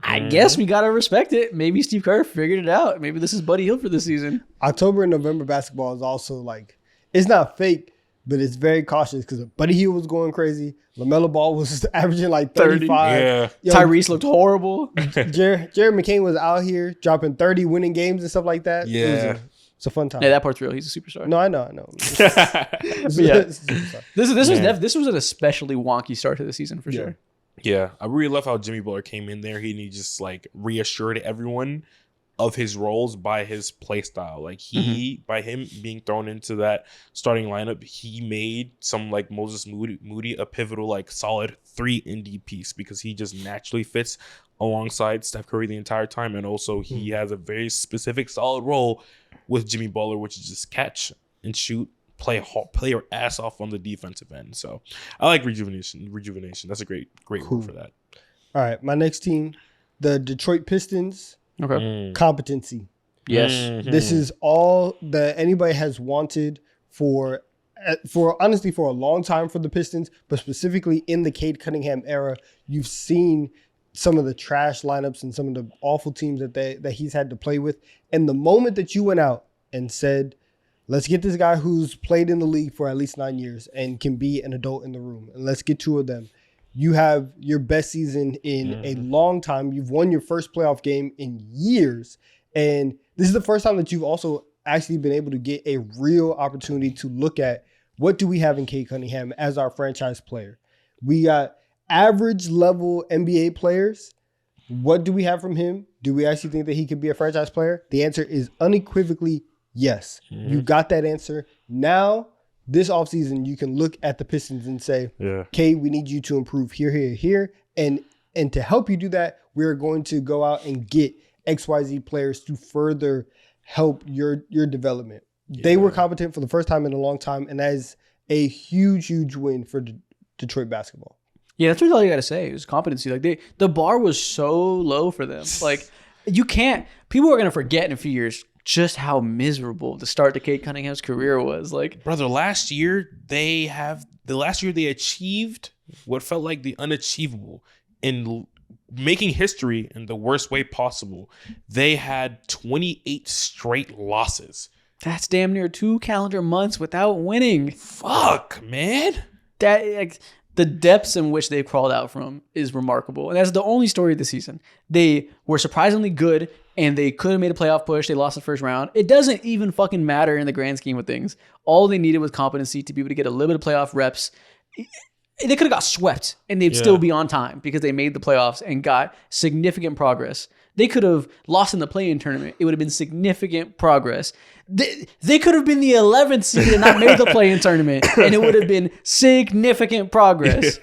I guess we got to respect it. Maybe Steve Kerr figured it out. Maybe this is Buddy Hield for this season. October and November basketball is also like, it's not fake, but it's very cautious, because Buddy Hield was going crazy. LaMelo Ball was averaging like 35. Yeah. Tyrese looked horrible. Jared McCain was out here dropping 30, winning games and stuff like that. Yeah. It's a fun time. Yeah, that part's real. He's a superstar. No, I know. Yeah. This was an especially wonky start to the season for sure. Yeah, I really love how Jimmy Butler came in there. He just like reassured everyone of his roles by his play style. Like by him being thrown into that starting lineup, he made some like Moses Moody a pivotal, like solid 3 ND piece, because he just naturally fits alongside Steph Curry the entire time. And also he has a very specific solid role with Jimmy Butler, which is just catch and shoot, play your ass off on the defensive end. So I like rejuvenation. That's a great word for that. All right, my next team, the Detroit Pistons. Okay. Competency. Yes. This is all that anybody has wanted for honestly for a long time for the Pistons, but specifically in the Cade Cunningham era. You've seen some of the trash lineups and some of the awful teams that he's had to play with. And the moment that you went out and said, let's get this guy who's played in the league for at least 9 years and can be an adult in the room, and let's get 2 of them. You have your best season in a long time. You've won your first playoff game in years. And this is the first time that you've also actually been able to get a real opportunity to look at, what do we have in Cade Cunningham as our franchise player? We got average level NBA players. What do we have from him? Do we actually think that he could be a franchise player? The answer is unequivocally yes. You got that answer. Now, this offseason, you can look at the Pistons and say, Cade, we need you to improve here. And to help you do that, we're going to go out and get XYZ players to further help your development. Yeah. They were competent for the first time in a long time, and that is a huge, huge win for Detroit basketball. Yeah, that's really all you got to say is competency. Like the bar was so low for them. Like people are going to forget in a few years just how miserable the start to Cade Cunningham's career was. Like, brother, last year they achieved what felt like the unachievable in making history in the worst way possible. They had 28 straight losses. That's damn near 2 calendar months without winning. Fuck, man. That the depths in which they've crawled out from is remarkable. And that's the only story of the season. They were surprisingly good, and they could have made a playoff push. They lost the first round. It doesn't even fucking matter in the grand scheme of things. All they needed was competency to be able to get a little bit of playoff reps. They could have got swept, and they'd still be on time because they made the playoffs and got significant progress. They could have lost in the play-in tournament. It would have been significant progress. They could have been the 11th seed and not made the play-in tournament, and it would have been significant progress.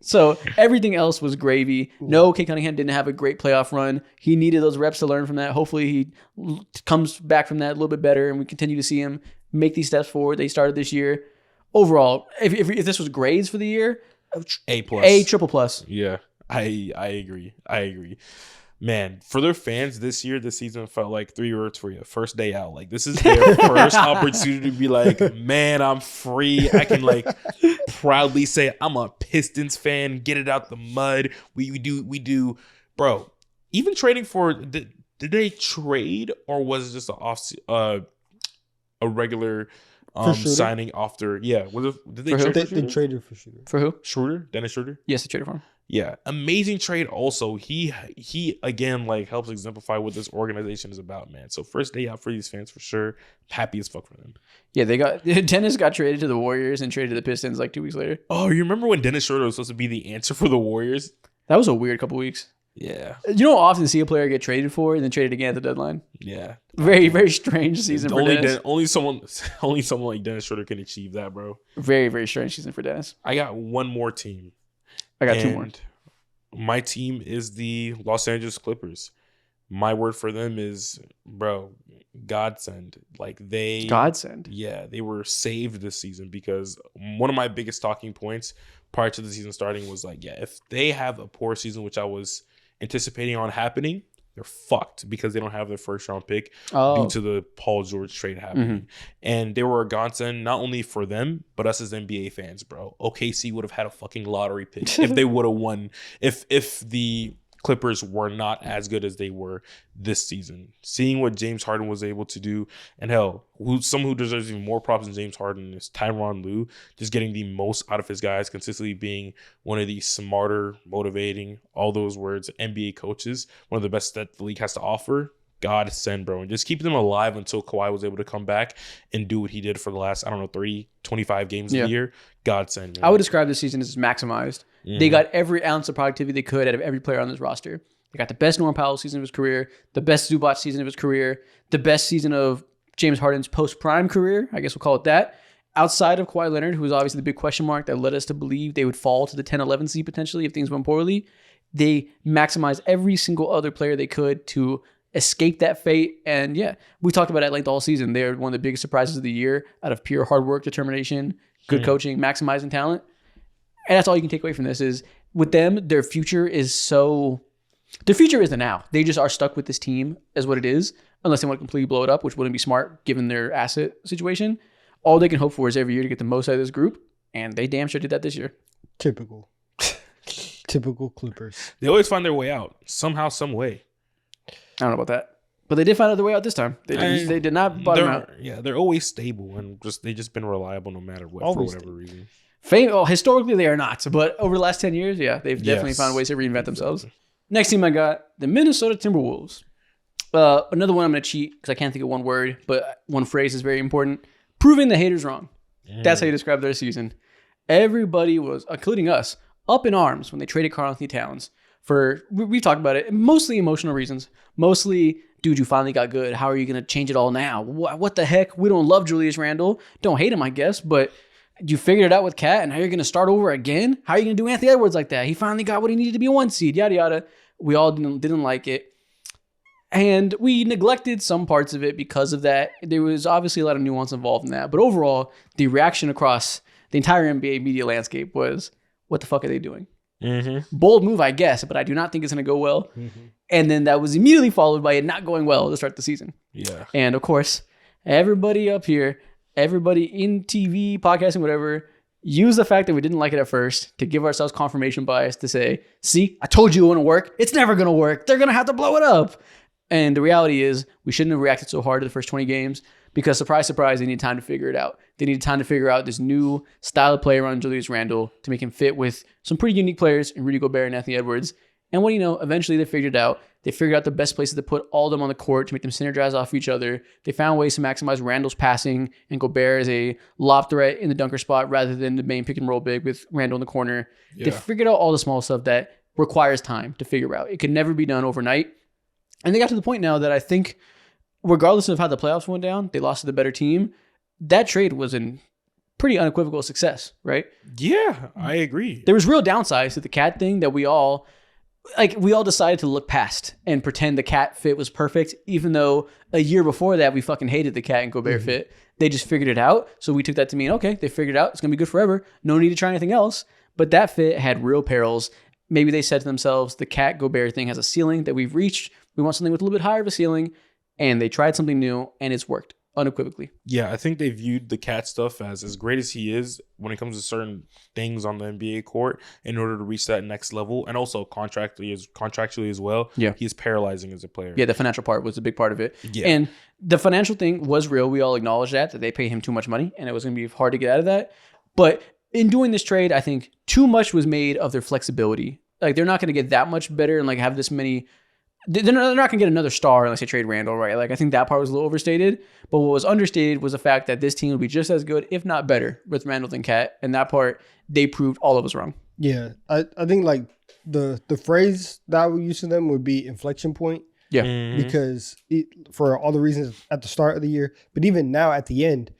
So everything else was gravy. No, Cade Cunningham didn't have a great playoff run. He needed those reps to learn from that. Hopefully he comes back from that a little bit better, and we continue to see him make these steps forward. They started this year overall, if this was grades for the year, A+. A triple plus. Yeah, I agree. Man, for their fans this season felt like 3 words for you. First day out. Like, this is their first opportunity to be like, man, I'm free. I can like proudly say I'm a Pistons fan. Get it out the mud. We do. Bro, even trading for, did they trade or was it just a regular signing after? Yeah. Did they trade They traded for Schroeder. For who? Schroeder? Dennis Schroeder? Yes, they traded for him. Yeah, amazing trade. Also, he again like helps exemplify what this organization is about, man. So first day out for these fans for sure. Happy as fuck for them. Yeah, Dennis got traded to the Warriors and traded to the Pistons like 2 weeks later. Oh, you remember when Dennis Schroeder was supposed to be the answer for the Warriors? That was a weird couple weeks. Yeah, You don't often see a player get traded for and then traded again at the deadline. yeah. Very, very strange season for Dennis. Only someone like Dennis Schroeder can achieve that, bro. Very, very strange season for Dennis. I got one more team. I got 2 more. My team is the Los Angeles Clippers. My word for them is, bro, godsend. Godsend. Yeah, they were saved this season because one of my biggest talking points prior to the season starting was like, yeah, if they have a poor season, which I was anticipating on happening, they're fucked because they don't have their first round pick due to the Paul George trade happening. And they were a godsend not only for them, but us as NBA fans, bro. OKC would have had a fucking lottery pick if they would have won. If the Clippers were not as good as they were this season. Seeing what James Harden was able to do, and hell, someone who deserves even more props than James Harden is Tyronn Lue, just getting the most out of his guys, consistently being one of the smarter, motivating, all those words, NBA coaches, one of the best that the league has to offer. God send, bro, and just keep them alive until Kawhi was able to come back and do what he did for the last, 25 games of the year. God send, man. I would describe this season as maximized. They got every ounce of productivity they could out of every player on this roster. They got the best Norman Powell season of his career, the best Zubac season of his career, the best season of James Harden's post-prime career. I guess we'll call it that. Outside of Kawhi Leonard, who was obviously the big question mark that led us to believe they would fall to the 10-11 seed potentially if things went poorly, they maximized every single other player they could to escape that fate. And yeah, we talked about it at length all season. They're one of the biggest surprises of the year out of pure hard work, determination, good coaching, maximizing talent. And that's all you can take away from this is with them, their future is the now. They just are stuck with this team as what it is, unless they want to completely blow it up, which wouldn't be smart given their asset situation. All they can hope for is every year to get the most out of this group. And they damn sure did that this year. Typical Clippers. They always find their way out somehow, some way. I don't know about that. But they did find out the way out this time. They did not bottom out. Yeah, they're always stable and they just been reliable no matter what, for whatever reason. Historically, they are not. But over the last 10 years, yeah, they've definitely found ways to reinvent themselves. Next team I got, the Minnesota Timberwolves. Another one I'm going to cheat because I can't think of one word, but one phrase is very important. Proving the haters wrong. That's how you describe their season. Everybody was, including us, up in arms when they traded Karl-Anthony Towns. We've talked about it, mostly emotional reasons. Mostly, dude, you finally got good. How are you going to change it all now? What the heck? We don't love Julius Randle. Don't hate him, I guess, but you figured it out with Kat, and now you're going to start over again? How are you going to do Anthony Edwards like that? He finally got what he needed to be a 1 seed, yada, yada. We all didn't like it. And we neglected some parts of it because of that. There was obviously a lot of nuance involved in that. But overall, the reaction across the entire NBA media landscape was, what the fuck are they doing? Bold move, I guess, but I do not think it's going to go well. And then that was immediately followed by it not going well to start the season. Yeah. And of course, everybody up here, everybody in TV, podcasting, whatever, use the fact that we didn't like it at first to give ourselves confirmation bias to say, see, I told you it wouldn't work. It's never going to work. They're going to have to blow it up. And the reality is we shouldn't have reacted so hard to the first 20 games because, surprise, surprise, they need time to figure it out. They need time to figure out this new style of play around Julius Randle to make him fit with some pretty unique players in Rudy Gobert and Anthony Edwards. And what do you know? Eventually they figured it out. They figured out the best places to put all of them on the court to make them synergize off each other. They found ways to maximize Randle's passing and Gobert as a lob threat in the dunker spot rather than the main pick and roll big with Randle in the corner. Yeah. They figured out all the small stuff that requires time to figure out. It could never be done overnight. And they got to the point now that I think, regardless of how the playoffs went down, they lost to the better team. That trade was a pretty unequivocal success, right? Yeah, I agree. There was real downsides to the Cat thing that we all decided to look past and pretend the Cat fit was perfect, even though a year before that we fucking hated the Cat and Gobert fit. they just figured it out. So we took that to mean, okay, they figured it out. It's going to be good forever. No need to try anything else. But that fit had real perils. Maybe they said to themselves, the Cat Gobert thing has a ceiling that we've reached. We want something with a little bit higher of a ceiling. And they tried something new, and it's worked unequivocally. Yeah, I think they viewed the Cat stuff as great as he is when it comes to certain things on the NBA court in order to reach that next level, and also contractually as well. Yeah, he's paralyzing as a player. Yeah, the financial part was a big part of it. Yeah. And the financial thing was real. We all acknowledged that they paid him too much money, and it was going to be hard to get out of that. But in doing this trade, I think too much was made of their flexibility. Like, they're not going to get that much better and like have this many. They're not going to get another star unless they trade Randall, right? Like, I think that part was a little overstated. But what was understated was the fact that this team would be just as good, if not better, with Randall than Cat. And that part, they proved all of us wrong. Yeah, I think like the phrase that I would use to them would be inflection point. Yeah. Mm-hmm. Because for all the reasons at the start of the year, but even now at the end,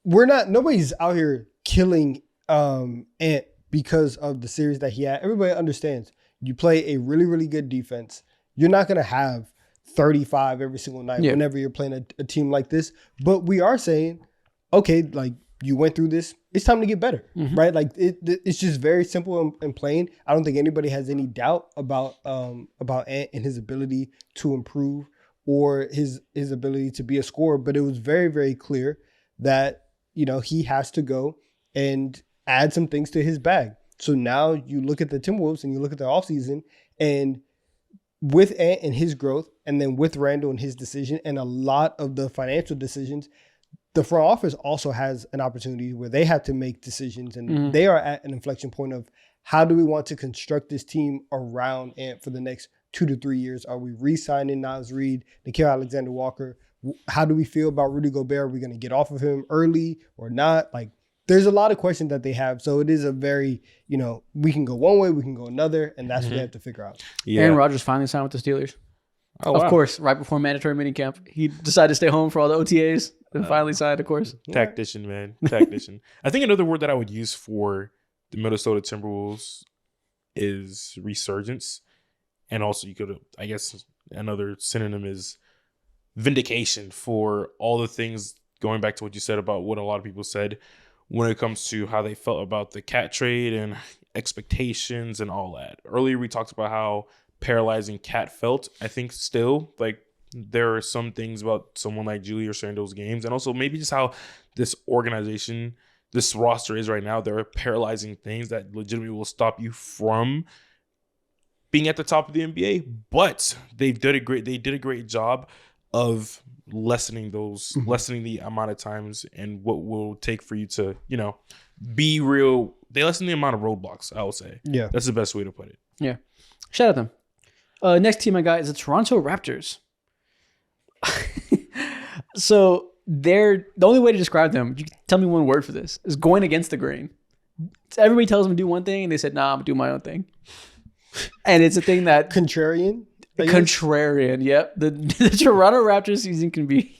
nobody's out here killing Ant because of the series that he had. Everybody understands. You play a really, really good defense. You're not going to have 35 every single night whenever you're playing a team like this. But we are saying, okay, like, you went through this. It's time to get better, right? Like, it's just very simple and plain. I don't think anybody has any doubt about Ant and his ability to improve or his ability to be a scorer. But it was very, very clear that, you know, he has to go and add some things to his bag. So now you look at the TWolves and you look at their offseason, and with Ant and his growth, and then with Randall and his decision, and a lot of the financial decisions, the front office also has an opportunity where they have to make decisions, and they are at an inflection point of how do we want to construct this team around Ant for the next 2 to 3 years? Are we re-signing Naz Reid, Nickeil Alexander-Walker? How do we feel about Rudy Gobert? Are we going to get off of him early or not? Like, there's a lot of questions that they have. So it is a very, you know, we can go one way, we can go another, and that's what they have to figure out. Yeah. Aaron Rodgers finally signed with the Steelers. Oh, wow. Of course, right before mandatory minicamp. He decided to stay home for all the OTAs and finally signed, of course. Tactician, man. Tactician. I think another word that I would use for the Minnesota Timberwolves is resurgence. And also you could, I guess, another synonym is vindication for all the things, going back to what you said about what a lot of people said when it comes to how they felt about the Cat trade and expectations and all that. Earlier, we talked about how paralyzing Cat felt. I think still, like, there are some things about someone like Julius Randle's games, and also maybe just how this organization, this roster is right now. There are paralyzing things that legitimately will stop you from being at the top of the NBA. But they did a great job of lessening the amount of times and what will take for you to, you know, be real. They lessen the amount of roadblocks, I will say. Yeah. That's the best way to put it. Yeah. Shout out them. Next team I got is the Toronto Raptors. So the only way to describe them, you can tell me one word for this, is going against the grain. Everybody tells them to do one thing and they said, nah, I'm gonna do my own thing. And it's a thing that contrarian. Yep. The Toronto Raptors season can be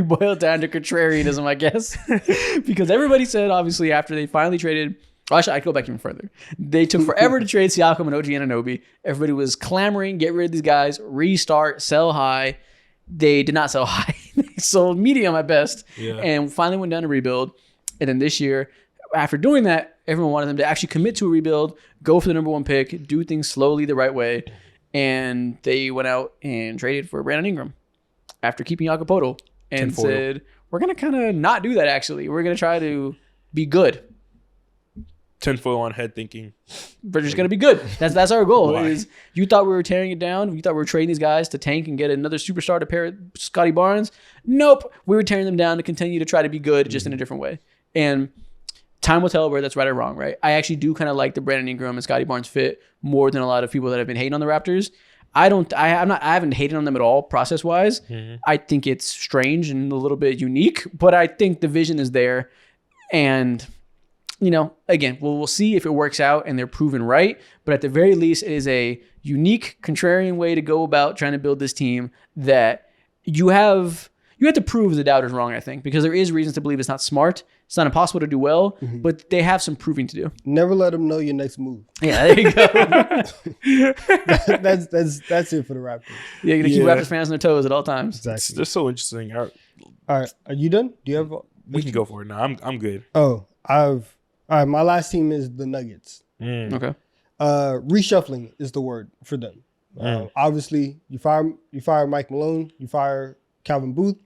boiled down to contrarianism, I guess. Because everybody said, obviously, after they finally traded, actually, I go back even further. They took forever to trade Siakam and OG Anunoby. Everybody was clamoring, get rid of these guys, restart, sell high. They did not sell high. They sold medium at best, and finally went down to rebuild. And then this year, after doing that, everyone wanted them to actually commit to a rebuild, go for the number one pick, do things slowly the right way. And they went out and traded for Brandon Ingram after keeping Jakob and said, we're going to kind of not do that, actually. We're going to try to be good. Tinfoil on head thinking. We're just going to be good. That's our goal. Is you thought we were tearing it down. You thought we were trading these guys to tank and get another superstar to pair with Scotty Barnes. Nope. We were tearing them down to continue to try to be good, just in a different way. And time will tell where that's right or wrong, right? I actually do kind of like the Brandon Ingram and Scotty Barnes fit more than a lot of people that have been hating on the Raptors. I haven't hated on them at all process wise. I think it's strange and a little bit unique, but I think the vision is there. And, you know, again, we'll see if it works out and they're proven right. But at the very least, it is a unique, contrarian way to go about trying to build this team that you have to prove the doubters wrong, I think, because there is reasons to believe it's not smart. It's not impossible to do well, but they have some proving to do. Never let them know your next move. Yeah, there you go. that's it for the Raptors. Yeah, you're going to keep Raptors fans on their toes at all times. Exactly. They're so interesting. All right, are you done? Do you have? We can go for it now. I'm good. Oh, all right. My last team is the Nuggets. Okay. Reshuffling is the word for them. Obviously, you fire Mike Malone, you fire Calvin Booth.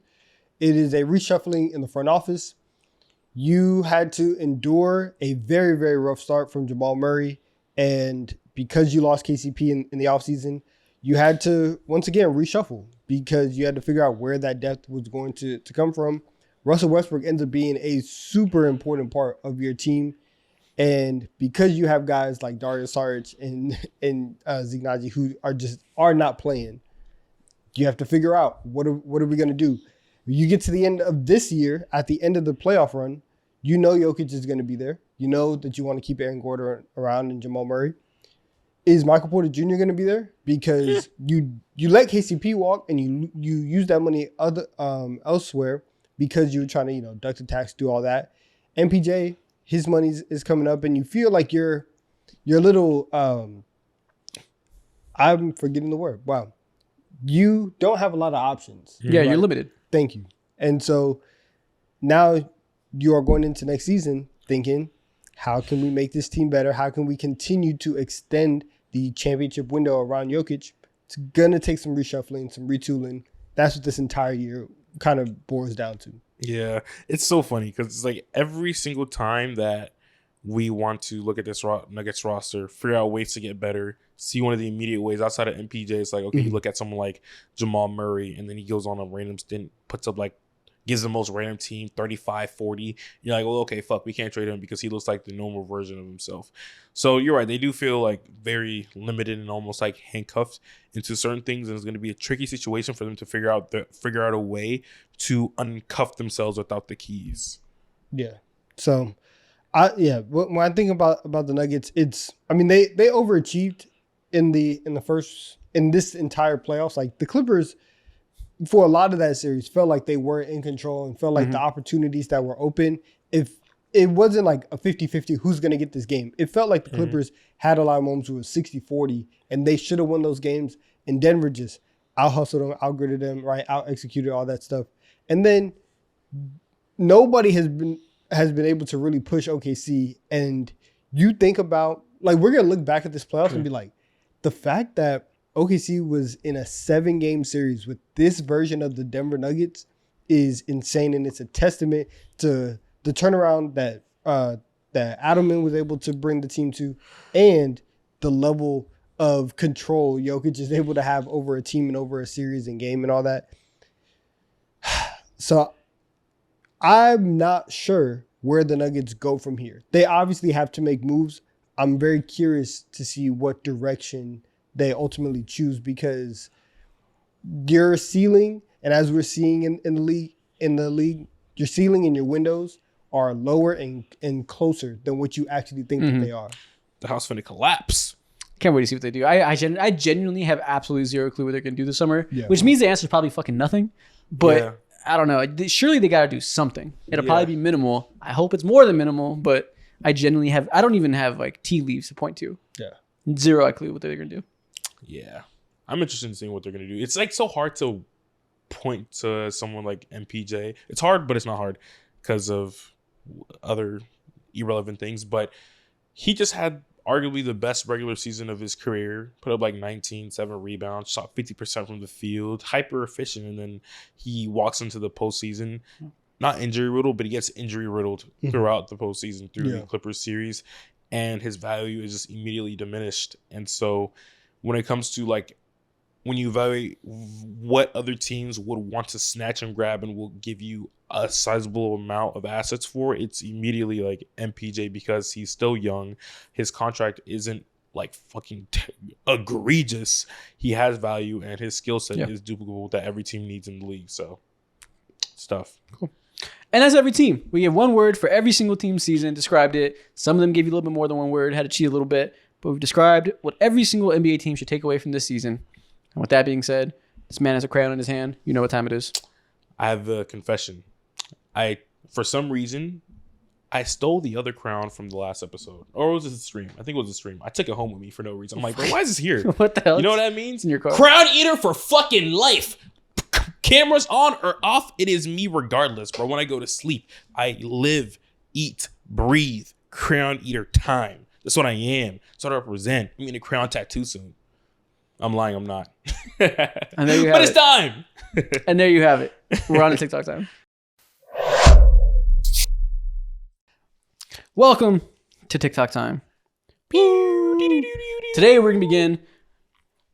It is a reshuffling in the front office. You had to endure a very, very rough start from Jamal Murray. And because you lost KCP in the offseason, you had to, once again, reshuffle because you had to figure out where that depth was going to come from. Russell Westbrook ends up being a super important part of your team. And because you have guys like Dario Saric and Zignaji who are not playing, you have to figure out what are we going to do. You get to the end of this year, at the end of the playoff run, you know Jokic is going to be there. You know that you want to keep Aaron Gordon around and Jamal Murray. Is Michael Porter Jr. going to be there? Because you let KCP walk and you use that money elsewhere because you were trying to duck the tax, do all that. MPJ, his money is coming up, and you feel like you're a little. I'm forgetting the word. Wow, you don't have a lot of options. Yeah, you're limited. Thank you. And so now you are going into next season thinking, how can we make this team better? How can we continue to extend the championship window around Jokic? It's going to take some reshuffling, some retooling. That's what this entire year kind of boils down to. Yeah, it's so funny because it's like every single time that we want to look at this Nuggets roster, figure out ways to get better, see one of the immediate ways outside of MPJ. It's like, okay, you look at someone like Jamal Murray, and then he goes on a random stint, puts up gives the most random team 35, 40. You're like, well, okay, fuck, we can't trade him because he looks like the normal version of himself. So you're right. They do feel like very limited and almost like handcuffed into certain things. And it's going to be a tricky situation for them to figure out a way to uncuff themselves without the keys. Yeah. So when I think about the Nuggets, they overachieved in this entire playoffs. Like the Clippers, for a lot of that series, felt like they weren't in control and felt like the opportunities that were open, if it wasn't like a 50-50 who's going to get this game. It felt like the Clippers had a lot of moments where it was 60-40 and they should have won those games. And Denver just out-hustled them, out-gridded them, right? Out-executed all that stuff. And then nobody has been able to really push OKC. And you think about, like, we're going to look back at this playoffs and be like, the fact that OKC was in a 7-game series with this version of the Denver Nuggets is insane, and it's a testament to the turnaround that Adelman was able to bring the team to, and the level of control Jokic is able to have over a team and over a series and game and all that. So I'm not sure where the Nuggets go from here. They obviously have to make moves. I'm very curious to see what direction they ultimately choose, because your ceiling, and as we're seeing in the league, your ceiling and your windows are lower and closer than what you actually think that they are. The house finna collapse. Can't wait to see what they do. I genuinely have absolutely zero clue what they're going to do this summer, which means the answer is probably fucking nothing. But I don't know. Surely they got to do something. It'll probably be minimal. I hope it's more than minimal, but I don't even have like tea leaves to point to. Yeah. Zero clue what they're going to do. Yeah. I'm interested in seeing what they're going to do. It's like so hard to point to someone like MPJ. It's hard, but it's not hard because of other irrelevant things. But he just had arguably the best regular season of his career, put up like 19, 7 rebounds, shot 50% from the field, hyper efficient. And then he walks into the postseason, not injury riddled, but he gets injury riddled throughout the postseason through the Clippers series. And his value is just immediately diminished. And so when it comes to like, when you evaluate what other teams would want to snatch and grab and will give you a sizable amount of assets for, it's immediately like MPJ, because he's still young. His contract isn't like fucking egregious. He has value, and his skill set is duplicable that every team needs in the league. So, stuff. Cool. And that's every team. We give one word for every single team season, described it. Some of them gave you a little bit more than one word, had to cheat a little bit. But we've described what every single NBA team should take away from this season. And with that being said, this man has a crayon in his hand. You know what time it is. I have a confession. For some reason, I stole the other crown from the last episode. Or was it a stream? I think it was a stream. I took it home with me for no reason. I'm like, bro, why is this here? What the hell? You know what that means? In your car. Crown eater for fucking life. Cameras on or off, it is me regardless, bro. When I go to sleep, I live, eat, breathe, crayon eater time. That's what I am. That's what I represent. I'm getting a crayon tattoo soon. I'm lying. I'm not. And there you have but it. it's time. And there you have it. We're on the TikTok time. Welcome to TikTok time. Today we're going to begin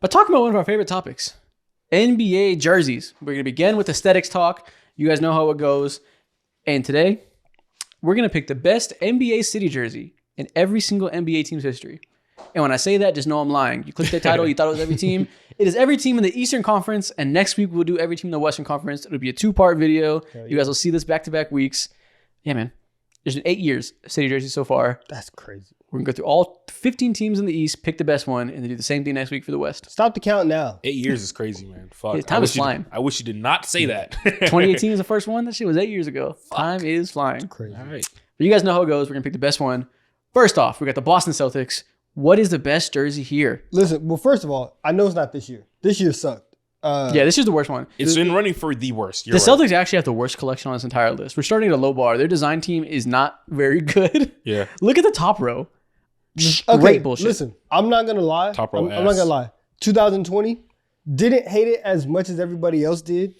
by talking about one of our favorite topics, NBA jerseys. We're going to begin with aesthetics talk. You guys know how it goes. And today we're going to pick the best NBA city jersey in every single NBA team's history. And when I say that, just know I'm lying. You clicked the title, you thought it was every team. It is every team in the Eastern Conference, and next week we'll do every team in the Western Conference. It'll be a 2-part video. You guys will see this back-to-back weeks. Yeah, man. There's been 8 years of city jerseys so far. That's crazy. We're going to go through all 15 teams in the East, pick the best one, and then do the same thing next week for the West. Stop the count now. 8 years is crazy, man. Fuck. Yeah, time is flying. I wish you did not say that. 2018 is the first one. That shit was 8 years ago. Time is flying. Crazy. All right. But you guys know how it goes. We're going to pick the best one. First off, we got the Boston Celtics. What is the best jersey here? Listen, well, first of all, I know it's not this year. This year sucked. Yeah, this is the worst one. It's in running for the worst. The Celtics actually have the worst collection on this entire list. We're starting at a low bar. Their design team is not very good. Yeah. Look at the top row. Okay, Great bullshit. listen, I'm not going to lie. Top row I'm not ass. going to lie. 2020, didn't hate it as much as everybody else did,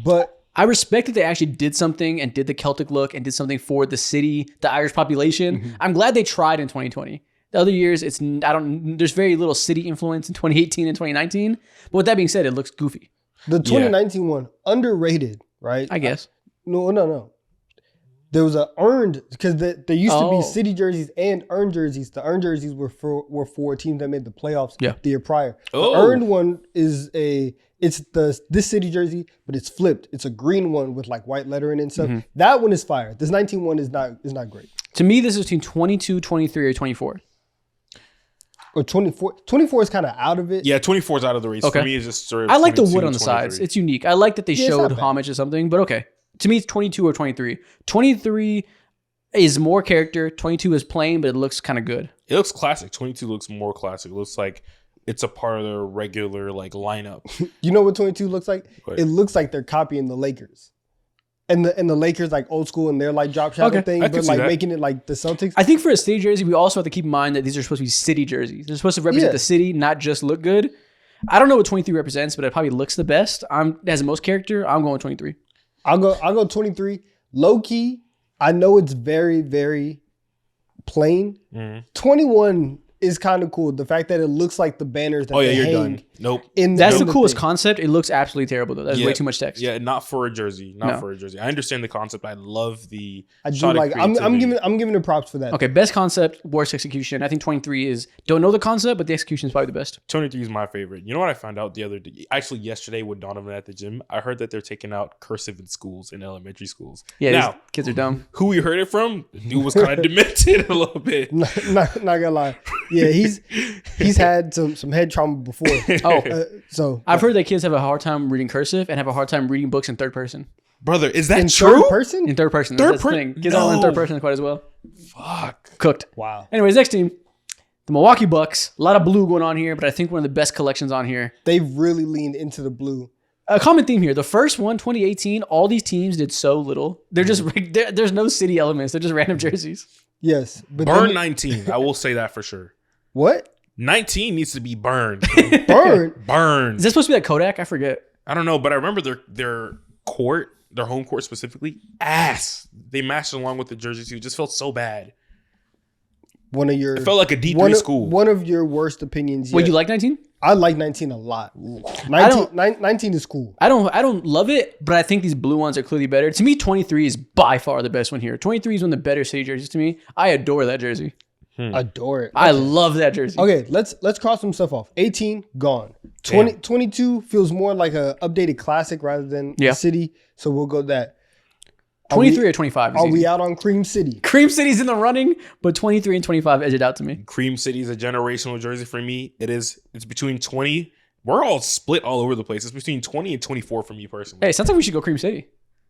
but I respect that they actually did something and did the Celtic look and did something for the city, the Irish population. Mm-hmm. I'm glad they tried in 2020. The other years, there's very little city influence in 2018 and 2019. But with that being said, it looks goofy, the 2019 one, underrated, right? I guess. No. There was a earned, because there used to Oh. be city jerseys and earned jerseys. The earned jerseys were for teams that made the playoffs Yeah. the year prior. Oh. The earned one is this city jersey, but it's flipped. It's a green one with like white lettering and stuff. Mm-hmm. That one is fire. This 19 one is not great. To me, this is between 22, 23, or 24. Or 24. 24 is kind of out of it. Yeah, 24 is out of the race. Okay. For me, it's just sort of I like the 22, wood on the 23. sides. It's unique. I like that they Yeah, it's showed not bad. homage to something, but okay. To me, it's 22 or 23. 23 is more character. 22 is plain, but it looks kind of good. It looks classic. 22 looks more classic. It looks like it's a part of their regular like lineup. You know what 22 looks like? What? It looks like they're copying the Lakers. And the Lakers like old school and their like drop shadow Okay. thing, I can but see like that. making it like the Celtics. I think for a city jersey, we also have to keep in mind that these are supposed to be city jerseys. They're supposed to represent Yeah. the city, not just look good. I don't know what 23 represents, but it probably looks the best. It has the most character. I'm going 23. I'll go 23. Low key, I know it's very, very plain. 21 is kind of cool. The fact that it looks like the banners that Oh yeah, they you're hang done. Nope. in That's the in coolest thing. concept. It looks absolutely terrible, though. That's Yeah. way too much text. Yeah, not for a jersey. Not No. for a jersey. I understand the concept. I love the I do shot of like. I'm creativity. giving it props for that. Okay, best concept, worst execution. I think 23 is, don't know the concept, but the execution is probably the best. 23 is my favorite. You know what I found out the other day? Actually, yesterday with Donovan at the gym, I heard that they're taking out cursive in schools, in elementary schools. Yeah, Now, these kids are dumb. who we heard it from? The dude was kind of demented a little bit. not gonna lie. Yeah, he's had some head trauma before. Oh, So I've heard that kids have a hard time reading cursive and have a hard time reading books in third person. Brother, is that in true? third person. In third person. Third That's the per- thing. Kids don't learn No. third person quite as well. Fuck. Cooked. Wow, Anyways, next team, the Milwaukee Bucks. A lot of blue going on here, but I think one of the best collections on here. they've really leaned into the blue. A common theme here. The first one, 2018, all these teams did so little. They're just, there's no city elements. They're just random jerseys. Yes, but Burn then- 19. I will say that for sure. what 19 needs to be burned. burn? Burned. Is that supposed to be like Kodak? I forget. I don't know, but I remember their court, their home court specifically, ass. They matched along with the jersey too. It just felt so bad. One of your It felt like a D3 one of, school. One of your worst opinions. Wait, yet. you like 19? I like 19 a lot. 19 is cool. I don't love it, but I think these blue ones are clearly better. To me, 23 is by far the best one here. 23 is one of the better city jerseys to me. I adore that jersey. Adore it. I love that jersey. Okay, let's cross some stuff off. 18 gone. 22 feels more like a updated classic rather than Yeah. city. So we'll go that. 23 or 25 is Are easy. we out on Cream City? Cream City's in the running, but 23 and 25 edge it out to me. Cream City is a generational jersey for me. It's between 20. We're all split all over the place. It's between 20 and 24 for me personally. Hey, sounds like we should go Cream City.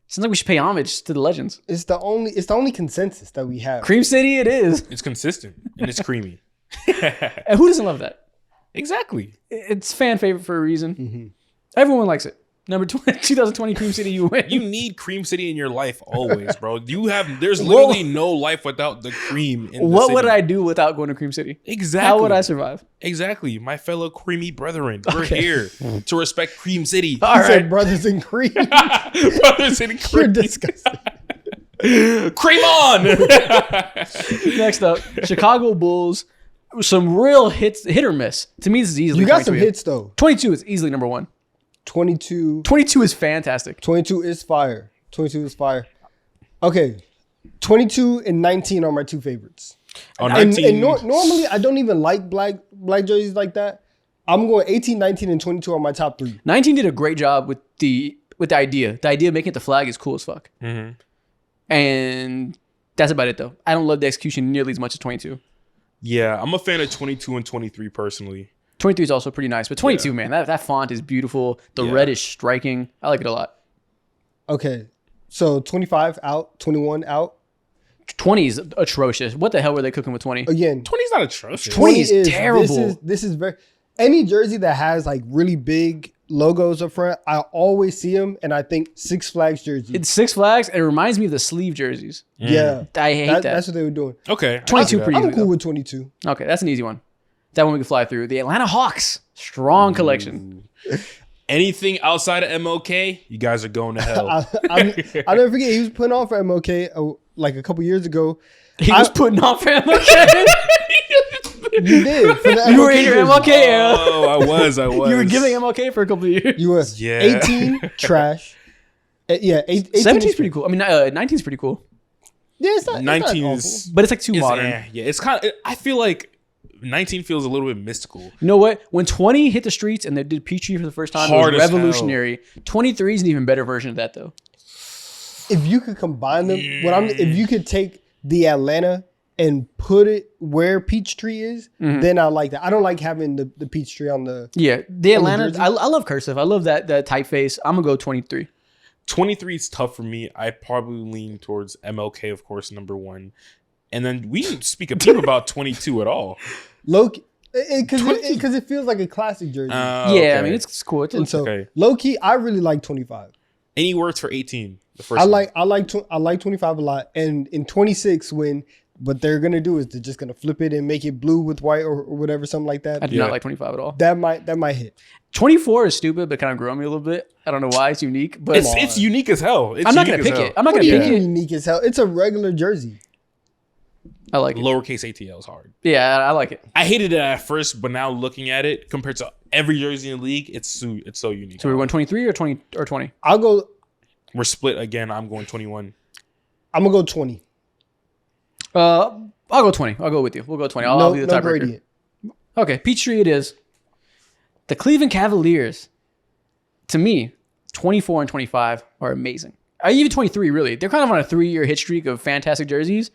Sounds like we should pay homage to the legends. It's the only consensus that we have. Cream City it is. It's consistent and it's creamy. And who doesn't love that? Exactly. It's fan favorite for a reason. Everyone likes it. Number 2020 Cream City, you win. You need Cream City in your life always, bro. There's literally no life without the cream in the What city. would I do without going to Cream City? Exactly. How would I survive? Exactly. My fellow creamy brethren. We're here to respect Cream City. All He right. said brothers in cream. Brothers in You're cream. disgusting. Cream on. Next up, Chicago Bulls. Some real hit or miss. To me, this is easily You got 22. some hits though. 22 is easily number one. 22. 22 is fantastic. 22 is fire. 22 is fire. Okay. 22 and 19 are my two favorites. Oh, And 19. normally I don't even like black jerseys like that. I'm going 18, 19, and 22 are my top three. 19 did a great job with the idea. The idea of making it the flag is cool as fuck. Mm-hmm. And that's about it, though. I don't love the execution nearly as much as 22. Yeah, I'm a fan of 22 and 23 personally. 23 is also pretty nice, but 22, man, that font is beautiful. The red is striking. I like it a lot. Okay. So 25 out, 21 out. 20 is atrocious. What the hell were they cooking with 20? Again, 20's not atrocious. 20 is terrible. This is very any jersey that has like really big logos up front. I always see them, and I think Six Flags jersey. It's Six Flags. And it reminds me of the sleeve jerseys. Yeah, I hate that. That's what they were doing. Okay. 22 pretty I'm easy, cool though. with 22. Okay, that's an easy one. That one we can fly through. The Atlanta Hawks. Strong collection. Anything outside of MLK, you guys are going to hell. I'll never forget he was putting on for MLK like a couple years ago. He was putting on for MLK. You did. For the You were in your jersey. MLK era. Oh, I was. You were giving MLK for a couple of years. You were Yeah. 18 trash. Yeah, 18 17 is pretty cool. I mean, 19 is pretty cool. Yeah, it's not 19 awful. is But it's like too modern. Yeah, it's kind of. I feel like 19 feels a little bit mystical. You know what? When 20 hit the streets and they did Peachtree for the first time, Hard it was as revolutionary. 23 is an even better version of that, though. If you could combine them, if you could take the Atlanta and put it where Peachtree is, then I like that. I don't like having the Peachtree on the. Yeah, the Atlanta. jersey? I love cursive. I love that typeface. I'm gonna go 23. 23 is tough for me. I probably lean towards MLK, of course, number one. And then we didn't speak a peep about 22 at all. Low because it feels like a classic jersey. Yeah, Okay. I mean it's cool. and so okay. low key, I really like 25. Any words for 18? The first I one. like 25 a lot. And in 26, when what they're gonna do is they're just gonna flip it and make it blue with white or whatever, something like I that. do not like 25 at all. That might hit. 24 is stupid, but kind of grew on me a little bit. I don't know why. It's unique, but It's unique as hell. It's I'm not gonna unique as pick hell. it. I'm not What gonna do you pick mean it. unique as hell? It's a regular jersey. I like it. Lowercase ATL is hard. Yeah, I like it. I hated it at first, but now looking at it compared to every jersey in the league, it's so unique. So we're going 23 or 20. I'll go. We're split again. I'm going 21. I'm gonna go 20. I'll go 20. I'll go with you. We'll go 20. I'll be the no tiebreaker. gradient. Okay, Peachtree it is. The Cleveland Cavaliers, to me, 24 and 25 are amazing. Even 23, really. They're kind of on a 3-year hit streak of fantastic jerseys.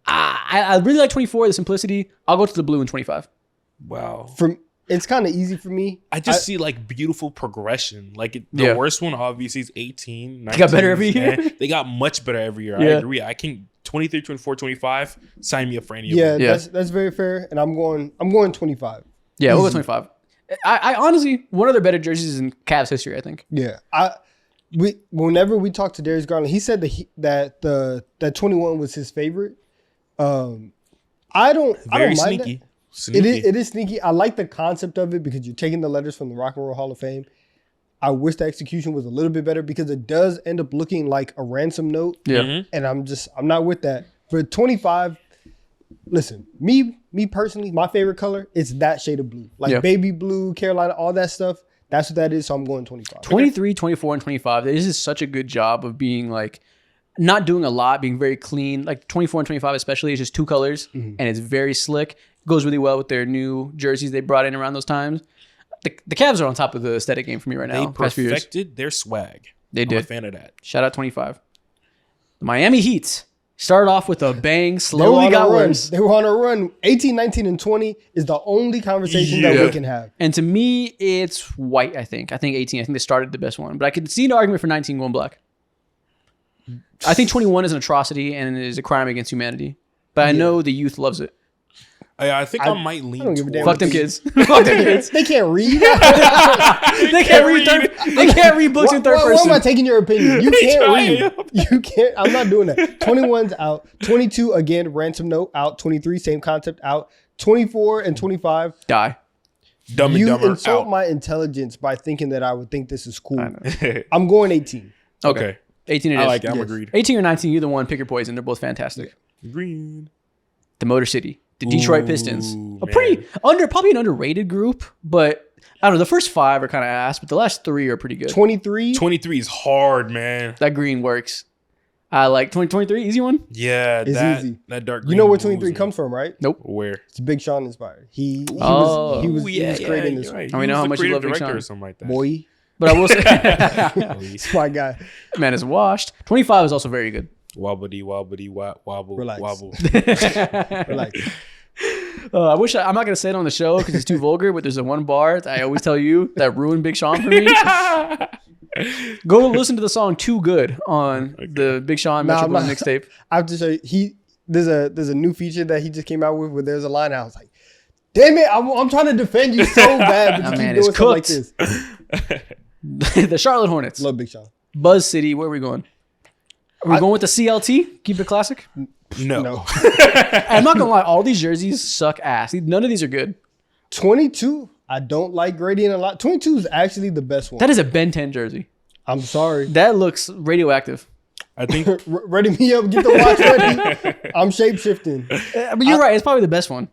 I really like 24, the simplicity. I'll go to the blue in 25. Wow. It's kind of easy for me. I just see like beautiful progression. Like the Yeah. worst one obviously is 18. 19, got better every year. They got much better every year. Yeah. I agree. I can 23, 24, 25. Sign me up for any of Yeah, them. Yeah. that's very fair. And I'm going 25. Yeah, we'll go Easy. 25. I honestly, one of their better jerseys in Cavs history, I think. Yeah, whenever we talked to Darius Garland, he said that 21 was his favorite. I don't Very mind sneaky. that. Sneaky. It is sneaky. I like the concept of it because you're taking the letters from the Rock and Roll Hall of Fame. I wish the execution was a little bit better because it does end up looking like a ransom note. Yeah. Mhm. And I'm not with that. For 25, listen, me personally, my favorite color is that shade of blue. Like Yeah. baby blue, Carolina, all that stuff. That's what that is. So I'm going 25. 23, 24, and 25. This is such a good job of being like, not doing a lot, being very clean. Like 24 and 25 especially, it's just two colors and it's very slick. Goes really well with their new jerseys they brought in around those times. The Cavs are on top of the aesthetic game for me right now. They Past few years. perfected their swag. They I'm a did. fan of that. Shout out 25. The Miami Heat started off with a bang, They were slowly on got a run. worse. They were on a run. 18, 19, and 20 is the only conversation that Yeah. we can have. And to me, it's white, I think. I think 18. I think they started the best one. But I could see an argument for 19 going black. I think 21 is an atrocity and is a crime against humanity. But I know the youth loves it. I think I might lean. I don't give a damn. Fuck them kids. Fuck them kids. They can't read. They can't read. They can't read books in third Why person. am I taking your opinion? You They can't try read. You can't. I'm not doing that. 21's out. 22 again. Ransom note out. 23 same concept out. 24 and 25. Die. Dumb and You Dumber insult out. my intelligence by thinking that I would think this is cool. I know. I'm going 18. Okay. 18 it is. I like it. I'm Yes. agreed. 18 or 19, either one. Pick your poison. They're both fantastic. Green. The Motor City. The Detroit Ooh, Pistons. A man. pretty probably an underrated group, but I don't know. The first 5 are kind of ass, but the last 3 are pretty good. 23. 23 is hard, man. That green works. I like 2023. Easy one. Yeah, It's that, easy. that dark. You green know where moves 23 me. comes from, right? Where? It's Big Sean inspired. He Oh. was Yeah, creating this you're right. And we He know was how the much you creative love Big director Sean. or something like that. boy. But I will say, That's my guy. man is washed. 25 is also very good. Wobbly, wobbly, wobble, Relax. wobble. Relax. I wish I'm not gonna say it on the show because it's too vulgar. But there's a one bar that I always tell you that ruined Big Sean for me. Go listen to the song "Too Good" on the Big Sean Nah, Metro I'm Boomin not- mixtape. I have to show you. There's a new feature that he just came out with where there's a line. I was like, damn it, I'm trying to defend you so bad, but That you man keep is doing stuff like cooked. this. The Charlotte Hornets, Love Big Sean. Buzz City. Where are we going? Are we going with the CLT? Keep it classic. No. I'm not gonna lie. All these jerseys suck ass. None of these are good. 22, I don't like gradient a lot. 22 is actually the best one. That is a Ben 10 jersey. I'm sorry. That looks radioactive. I think Ready me up, get the watch ready. I'm shape shifting. But you're right. It's probably the best one.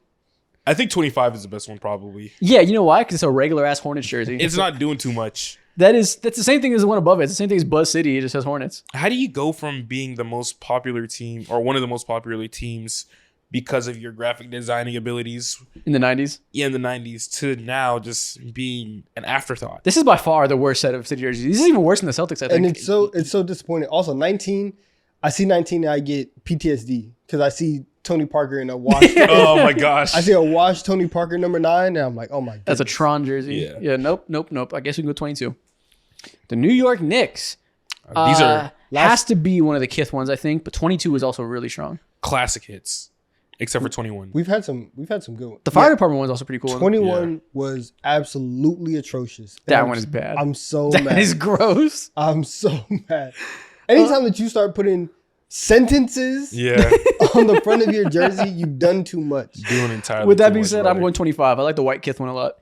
I think 25 is the best one probably. Yeah, you know why? Because it's a regular ass Hornets jersey. It's not doing too much. That's the same thing as the one above it. It's the same thing as Buzz City. It just says Hornets. How do you go from being the most popular team or one of the most popular teams because of your graphic designing abilities In the 90s. in the 90s to now just being an afterthought? This is by far the worst set of City jerseys. This is even worse than the Celtics, I think. And it's so disappointing. Also, 19, I see 19 and I get PTSD because I see Tony Parker in a wash. Oh my gosh. I see a wash Tony Parker number 9 and I'm like, oh my god. That's a Tron jersey. Yeah. Nope. I guess we can go 22. The New York Knicks. These are has to be one of the Kith ones, I think, but 22 is also really strong. classic hits, except for 21. We've had some good ones. The fire department one's also pretty cool. 21 was absolutely atrocious. And That I'm- one is bad. I'm so That mad. is gross. I'm so mad. Anytime that you start putting sentences Yeah, on the front of your jersey, you've done too much. doing entirely. With that too being much, said, brother. I'm going 25. I like the white Kith one a lot.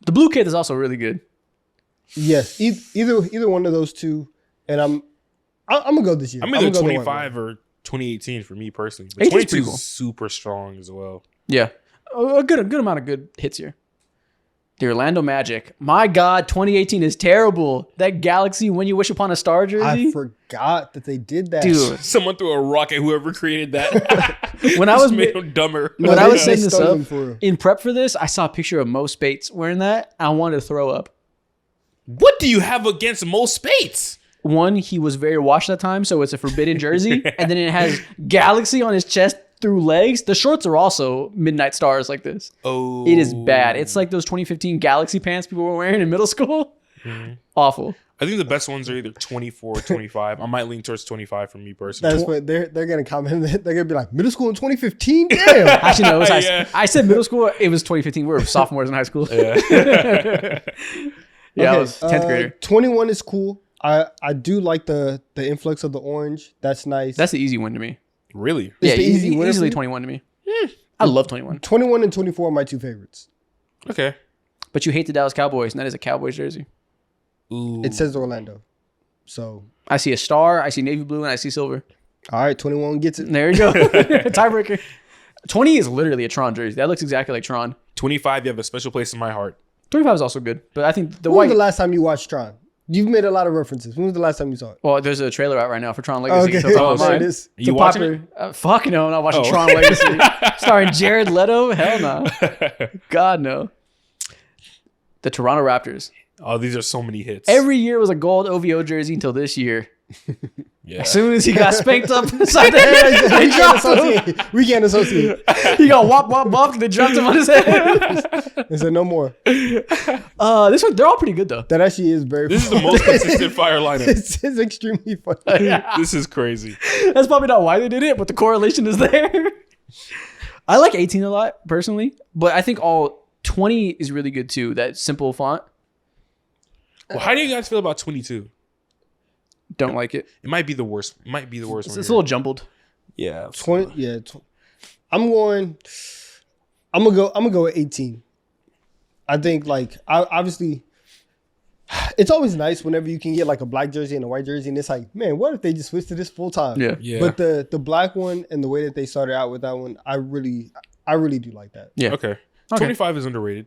The blue Kith is also really good. Yes, either one of those two, and I'm gonna go this year. I'm gonna either go the white 25 or 2018 for me personally. But 18's 22 pretty is cool. super strong as well. Yeah. A good amount of good hits here. The Orlando Magic. My God, 2018 is terrible. That Galaxy When You Wish Upon a Star one. jersey. I forgot that they did that. Dude, Someone threw a rock at whoever created that. when I Just was made him dumber. when I they- was they setting this stole up, them for real. in prep for this, I saw a picture of Mo Spates wearing that. I wanted to throw up. What do you have against Mo Spates? One, he was very washed at that time, so it's a forbidden jersey. And then it has Galaxy on his chest through legs. The shorts are also Midnight Stars like this. Oh, It is bad. It's like those 2015 Galaxy pants people were wearing in middle school. Awful. I think the best ones are either 24 or 25. I might lean towards 25 for me personally. That's what they're gonna comment. They're gonna be like middle school in 2015. Damn. Actually, no, it was Yeah. I said middle school. It was 2015. We were sophomores in high school. Yeah, I was 10th grader. 21 is cool. I do like the influx of the orange. That's nice. That's the easy one to me. Really? It's Yeah, the easy winner for easily you? 21 to me. I love 21. 21 and 24 are my two favorites. Okay. But you hate the Dallas Cowboys, and that is a Cowboys jersey. Ooh. It says Orlando. So, I see a star, I see navy blue, and I see silver. all right, 21 gets it. There you go. Tiebreaker. 20 is literally a Tron jersey. That looks exactly like Tron. 25, you have a special place in my heart. 25 is also good, but I think the When white. was the last time you watched Tron? You've made a lot of references. When was the last time you saw it? Well, there's a trailer out right now for Tron Legacy. Okay. So it's on Oh, my there mind. it is. Are you watching it? Fuck no, I'm not watching Oh. Tron Legacy. Starring Jared Leto? Hell no. God no. The Toronto Raptors. Oh, these are so many hits. Every year was a gold OVO jersey until this year. yeah. As soon as he got spanked up inside the head, we, they can't dropped him. associate. We can't associate. He got wop wop wop and they dropped him on his head. They said no more. This one, they're all pretty good though. That actually is very This is the most consistent fire lineup. It's extremely funny. This is crazy. That's probably not why they did it, but the correlation is there. I like 18 a lot personally, but I think all 20 is really good too. That simple font. Well, how do you guys feel about 22? Don't like it. It might be the worst. It might be the worst It's one. a little jumbled. Yeah. 20. Yeah. I'm gonna go with 18. I think obviously it's always nice whenever you can get like a black jersey and a white jersey, and it's like, man, what if they just switched to this full time? Yeah. Yeah. But the black one and the way that they started out with that one, I really do like that. Yeah. Okay. 25 is underrated.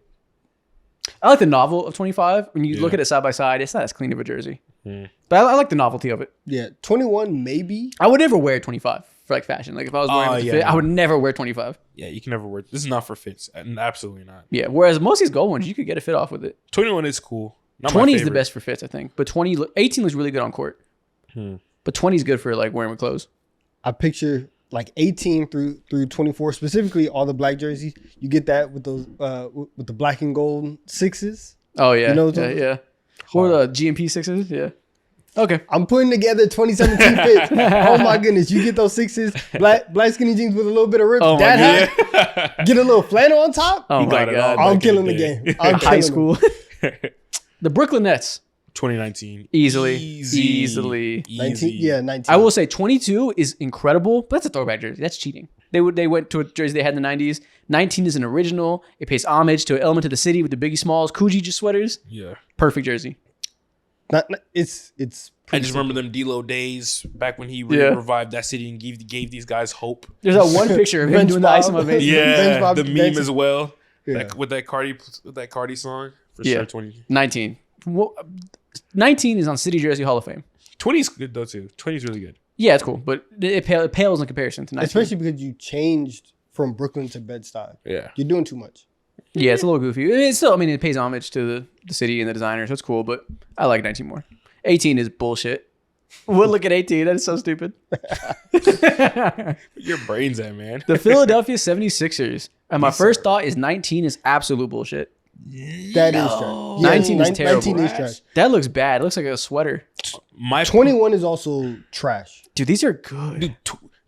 I like the novel of 25. When you look Yeah. at it side by side, it's not as clean of a jersey. Mm. But I like the novelty of it. Yeah. 21 maybe. I would never wear 25 for like fashion. Like if I was wearing it to fit, yeah. I would never wear 25. Yeah, you can never wear. This is not for fits. Absolutely not. Yeah. Whereas most of these gold ones, you could get a fit off with it. 21 is cool. Not my 20 is the favorite. best for fits, I think. But 18 looks really good on court. But 20 is good for like wearing with clothes. I picture like 18 through 24, specifically all the black jerseys. You get that with those with the black and gold sixes. Oh yeah. You know yeah, yeah. Or the GMP sixes. Yeah. Okay. I'm putting together 2017 fits. Oh my goodness, you get those sixes, black skinny jeans with a little bit of rip. Oh my that hat, get a little flannel on top. Oh You my got it all god. back I'm in killing the the day. game. I'm High killing school. The Brooklyn Nets 2019. easily. Easy. Easily. 19. Yeah, 19. I will say 22 is incredible, but that's a throwback jersey. That's cheating. They went to a jersey they had in the 90s. 19 is an original. It pays homage to an element of the city with the Biggie Smalls, Coogee sweaters. Yeah. Perfect jersey. It's. I just remember them D-Lo days back when he Yeah. revived that city and gave these guys hope. There's that one picture of him Bench doing the ice on my mob. veins. Yeah, Bob the meme Benson. as well. Yeah. With that Cardi song for Yeah. sure. 20. 19. 19 is on City Jersey Hall of Fame. 20 is good though too. 20 is really good. Yeah, it's cool, but it pales in comparison to 19. Especially because you changed from Brooklyn to Bed-Stuy. Yeah. You're doing too much. Yeah, it's a little goofy. It's still, it pays homage to the city and the designer, so it's cool, but I like 19 more. 18 is bullshit. We'll look at 18. That is so stupid. Your brains at, man. The Philadelphia 76ers. And my first thought is 19 is absolute bullshit. That is trash. 19 is terrible. 19 is trash. That looks bad. It looks like a sweater. My 21 is also trash. Dude, these are good. Dude,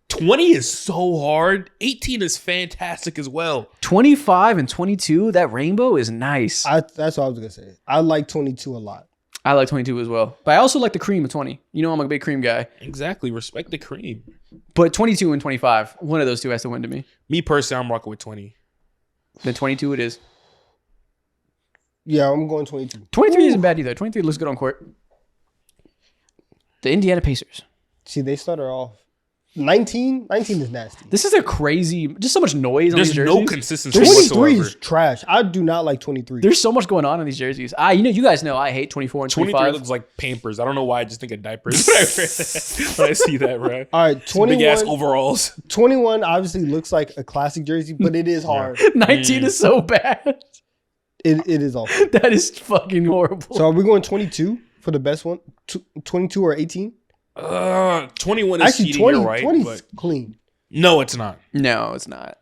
20 is so hard. 18 is fantastic as well. 25 and 22, that rainbow is nice. That's what I was gonna say. I like 22 a lot. I like 22 as well. But I also like the cream of 20. You know I'm a big cream guy. Exactly. Respect the cream. But 22 and 25, one of those two has to win to me. Me personally, I'm rocking with 20. Then 22 it is. Yeah, I'm going 22. 23 isn't bad either. 23 looks good on court. The Indiana Pacers. See, they started off 19 is nasty. This is a crazy, just so much noise on There's these jerseys. no consistency 23 whatsoever. is trash. I do not like 23. There's so much going on in these jerseys. You guys know I hate 24 and 23 25. looks like Pampers. I don't know why. I just think of diapers when I see that, bro. All right, Big ass 21. overalls. 21 obviously looks like a classic jersey, but it is hard. 19 is so bad. It is awful. That is fucking horrible. So are we going 22 for the best one? 22 or 18? 21 is Actually, seedy, 20 you're right. 20 But is clean. no, it's not. No, it's not.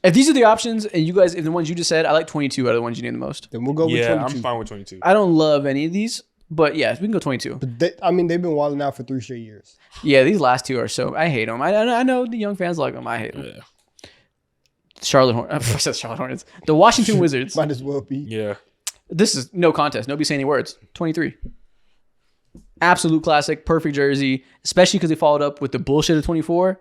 If these are the options, and you guys, if the ones you just said, I like 22 out of the ones you named the most. Then we'll go with Yeah, 22. I'm fine with 22. I don't love any of these, but yeah, we can go 22. But they've been wilding out for 3 straight years. Yeah, these last two are so, I hate them. I know the young fans like them. I hate them. Yeah. Charlotte Hornets. The Washington Wizards. Might as well be. Yeah. This is no contest. Nobody say any words. 23. Absolute classic. Perfect jersey. Especially because they followed up with the bullshit of 24.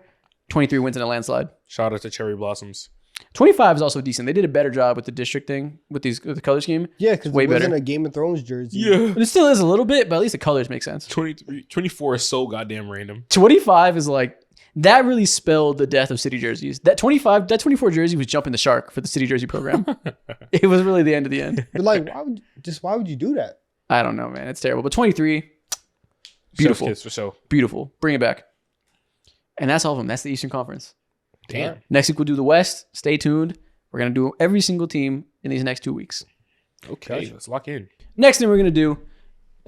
23 wins in a landslide. Shout out to Cherry Blossoms. 25 is also decent. They did a better job with the district thing, with the color scheme. Yeah, because Way it wasn't better. a Game of Thrones jersey. Yeah. But it still is a little bit, but at least the colors make sense. 24 is so goddamn random. 25 is like, that really spelled the death of city jerseys. That 24 jersey was jumping the shark for the city jersey program. It was really the end of the end. But like, why would you do that? I don't know, man. It's terrible. But 23, beautiful. Chef's kiss for sure. Beautiful. Bring it back. And that's all of them. That's the Eastern Conference. Damn. Next week we'll do the West. Stay tuned. We're going to do every single team in these next 2 weeks. Okay, let's lock in. Next thing we're going to do,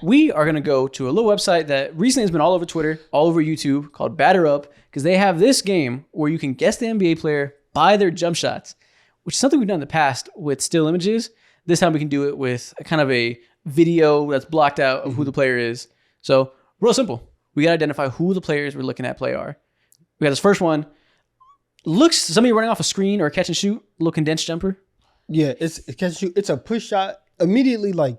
we are going to go to a little website that recently has been all over Twitter, all over YouTube, called Batter Up, because they have this game where you can guess the NBA player by their jump shots, which is something we've done in the past with still images. This time we can do it with a kind of a video that's blocked out of who the player is. So real simple. We got to identify who the players we're looking at play are. We got this first one. Looks somebody running off a screen or a catch and shoot, little condensed jumper. Yeah, it's catch and shoot. It's a push shot. Immediately, like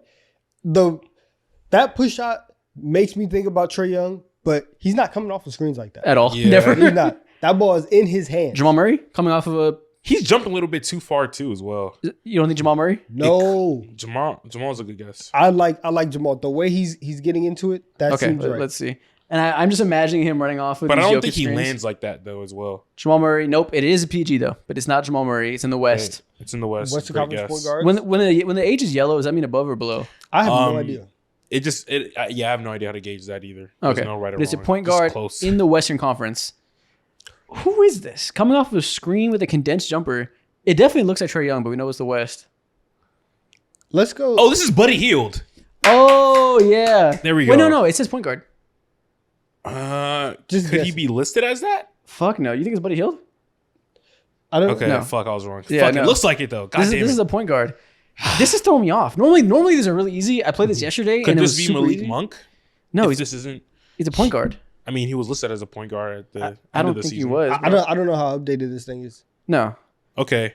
that push shot makes me think about Trae Young, but he's not coming off of screens like that At all. Yeah. Never. He's not. That ball is in his hand. Jamal Murray coming off of a. He's jumping a little bit too far too, as well. You don't think Jamal Murray? No, Jamal's a good guess. I like Jamal. The way he's getting into it, that Okay, seems right. let's see. And I'm just imagining him running off with But I these don't Jokic think he screens. lands like that though, as well. Jamal Murray, nope. It is a PG though, but it's not Jamal Murray. It's in the West. It's in the West. Western Great Conference point guess. guards. When the H is yellow, does that mean above or below? I have no idea. I have no idea how to gauge that either. There's Okay, no right or but it's a wrong. point Just guard close. in the Western Conference. Who is this? Coming off of a screen with a condensed jumper. It definitely looks like Trae Young, but we know it's the West. Let's go. Oh, this is Buddy Hield. Oh yeah. There we Wait, go. no, it says point guard. Just Could he guess. be listed as that? Fuck no. You think it's Buddy Hield? I don't. Okay, No. fuck, I was wrong. Yeah, Fuck, no. it looks like it though. God This damn is it. a point guard. This is throwing me off. Normally these are really easy. I played this yesterday. Could and it this was be super Malik easy. Monk? No, If he's this isn't. a point guard. I mean, he was listed as a point guard at the I end don't of the think he season. was. I don't know how updated this thing is, No, Okay,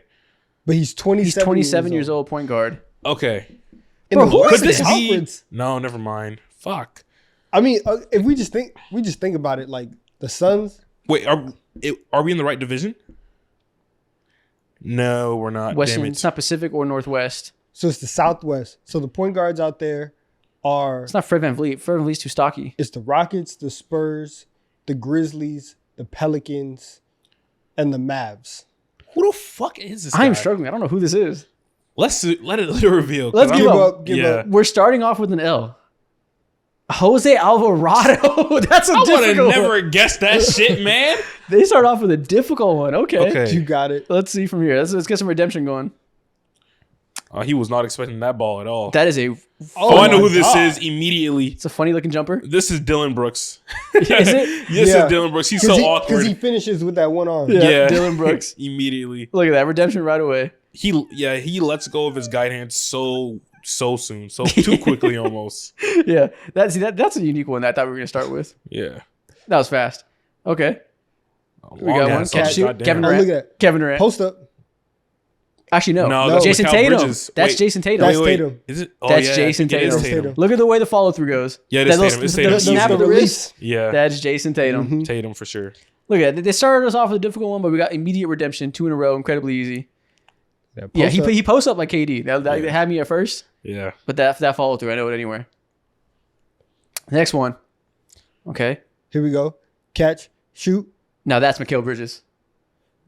but he's 27. he's 27 years old. Point guard. okay. In Bro, the who is Western this? Conference. No, never mind. Fuck. I mean, if we just think about it, like the Suns. Wait, are we in the right division? No, we're not. Western. Damn It's it. not Pacific or Northwest. So it's the Southwest. So the point guards out there are It's not Fred VanVleet. Fred VanVleet's too stocky. it's the Rockets, the Spurs, the Grizzlies, the Pelicans, and the Mavs. Who the fuck is this guy? I'm struggling. I don't know who this is. Let it reveal. 'cause Let's I'm- give Give up. up. Give Yeah. up. We're starting off with an L. Jose Alvarado. That's a I would have difficult never one. guessed that shit, man. They start off with a difficult one. Okay. Okay. You got it. Let's see from here. Let's get some redemption going. He was not expecting that ball at all. That is a. Oh, I know my who this God. is immediately. It's a funny looking jumper. This is Dylan Brooks. Is it? This Yeah. is Dylan Brooks. He's so awkward. Because he finishes with that one arm. Yeah. Dylan Brooks. Immediately. Look at that redemption right away. He lets go of his guide hand so soon. So too quickly almost. Yeah. That's a unique one that I thought we were gonna start with. Yeah. That was fast. Okay. We got Long one. ass Catch arm, shoot. goddamn. Kevin Oh, Durant. look at that. Kevin Durant. Post up. Actually, no. No, that's Jason Mikal Tatum. Bridges. That's Wait. Jason Tatum. That's Tatum. Is it? Oh, That's yeah, Jason I think it is Tatum. Tatum. Look at the way the follow through goes. Yeah, it is That Tatum. It's the Tatum. snap The of the wrist. Yeah. That's Jason Tatum. Tatum for sure. Look at that. They started us off with a difficult one, but we got immediate redemption, 2 in a row, incredibly easy. Yeah, he posts up like KD. That had me at first, Yeah. but that follow through, I know it anywhere. Next one. Okay. Here we go. Catch. Shoot. Now that's Mikal Bridges.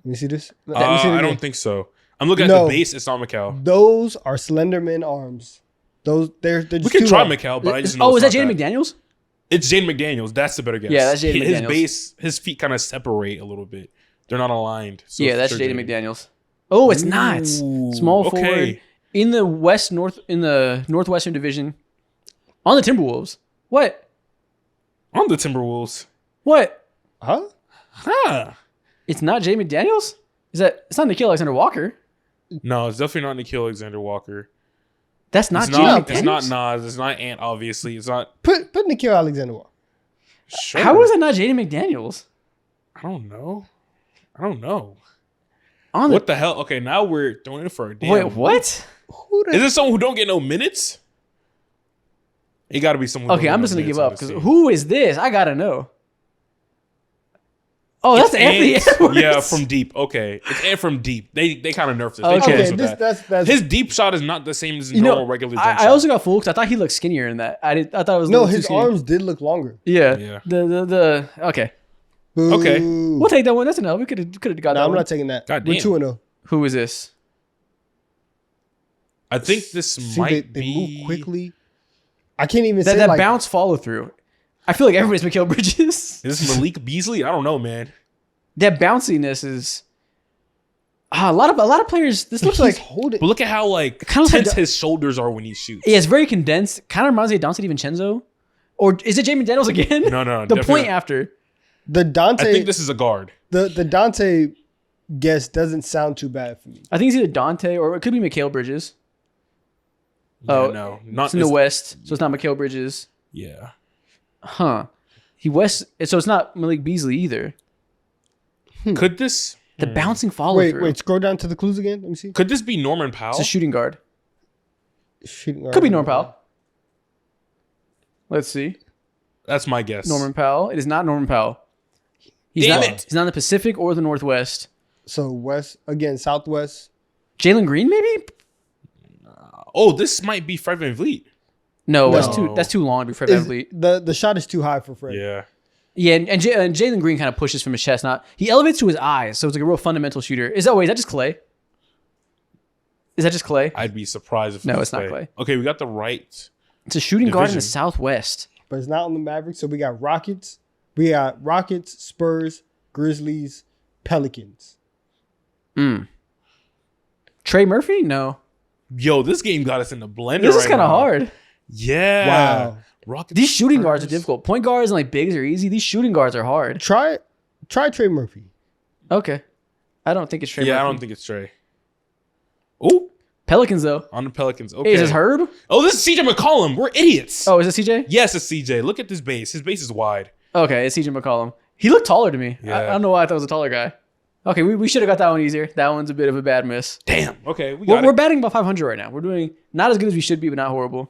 Let me see this. Let me see it I again. don't think so. I'm looking at No. the base. It's not Mikal. Those are Slenderman arms. They're just We can too try long. Mikal, but I just know Oh, is that it's Jaden not McDaniels? It's Jaden McDaniels. That's the better guess. Yeah, that's Jaden His McDaniels. base, his feet kind of separate a little bit. They're not aligned. So Yeah, that's for sure Jaden McDaniels. Oh, it's not. Ooh, Small okay. forward in the Northwestern Division on the Timberwolves. What? On the Timberwolves. What? Huh? Huh. It's not Jaden McDaniels? It's not Nikhil Alexander Walker. No, it's definitely not Nikhil Alexander Walker. That's not It's Jaden not. McDaniels. It's not Nas. It's not Ant. Obviously, it's not. Put Nikhil Alexander Walker. Sure. How is it not Jaden McDaniels? I don't know. On the What the hell? Okay, now we're throwing in for a damn. Wait, what? Who the Is it someone who don't get no minutes? It got to be someone. who Okay, don't I'm get just no gonna give minutes up on because this team. who is this? I gotta know. Oh, that's Anthony Ant- Edwards. Yeah, from deep. Okay, it's Ant from deep. They kind of nerfed it. They Okay. changed Okay, with this that. that's His deep shot is not the same as his You know, normal regular jump I shot. also got fooled because I thought he looked skinnier in that. I thought it was a no. little too His skinny. arms did look longer. Yeah. Yeah. The okay. Boo. Okay. We'll take that one. That's an L. We could have got No, that I'm one. not taking that. God We're damn. 2-0. Who is this? I think this See, might they be move quickly. I can't even That say like bounce follow through. I feel like everybody's Mikal Bridges. Is this Malik Beasley? I don't know, man. That bounciness is a lot of players. This looks he's like holding. But look at how like Kinda tense like- his shoulders are when he shoots. it's very condensed. Kind of reminds me of Dante DiVincenzo, or is it Jamie Daniels again? No, the definitely point not. after. The Dante. I think this is a guard. the Dante guess doesn't sound too bad for me. I think it's either Dante or it could be Mikal Bridges. Yeah, Oh, no, not It's in the West, so it's not Mikal Bridges. Yeah, Huh. So it's not Malik Beasley either. could this? The bouncing follow Wait, through. wait. Scroll down to the clues again. Let me see. Could this be Norman Powell? It's a shooting guard. Shooting Could be Norman Powell. Let's see. That's my guess. Norman Powell. It is not Norman Powell. He's Damn not, it. He's not in the Pacific or the Northwest. So west again, southwest. Jalen Green, maybe? Oh, this might be Fred VanVleet. No, No. that's too long to be Fred Is- VanVleet. the shot is too high for Fred. Yeah. Yeah, and Jalen Green kind of pushes from his chest. He elevates to his eyes, so it's like a real fundamental shooter. Is that just Clay? Is that just Clay? I'd be surprised if No, was it's not Clay. Okay, we got the right. It's a shooting guard in the Division. Southwest. But it's not on the Mavericks. So we got Rockets, Spurs, Grizzlies, Pelicans. Trey Murphy? No. Yo, this game got us in the blender. This is right kind of now. hard. Yeah. Wow. Rockets. These shooting guards are Spurs. difficult. Point guards and like bigs are easy. These shooting guards are hard. Try Trey Murphy. Okay. I don't think it's Trey Yeah, Murphy. I don't think it's Trey. Oh, Pelicans, though. on the Pelicans. Okay. Hey, is this Herb? Oh, this is CJ McCollum. We're idiots. Oh, is it CJ? Yes, it's CJ. Look at this base. His base is wide. Okay, it's CJ McCollum. He looked taller to me. Yeah. I don't know why I thought it was a taller guy. Okay, we should have got that one easier. That one's a bit of a bad miss. Damn. Okay, we got We're it. batting about 500 right now. We're doing not as good as we should be, but not horrible.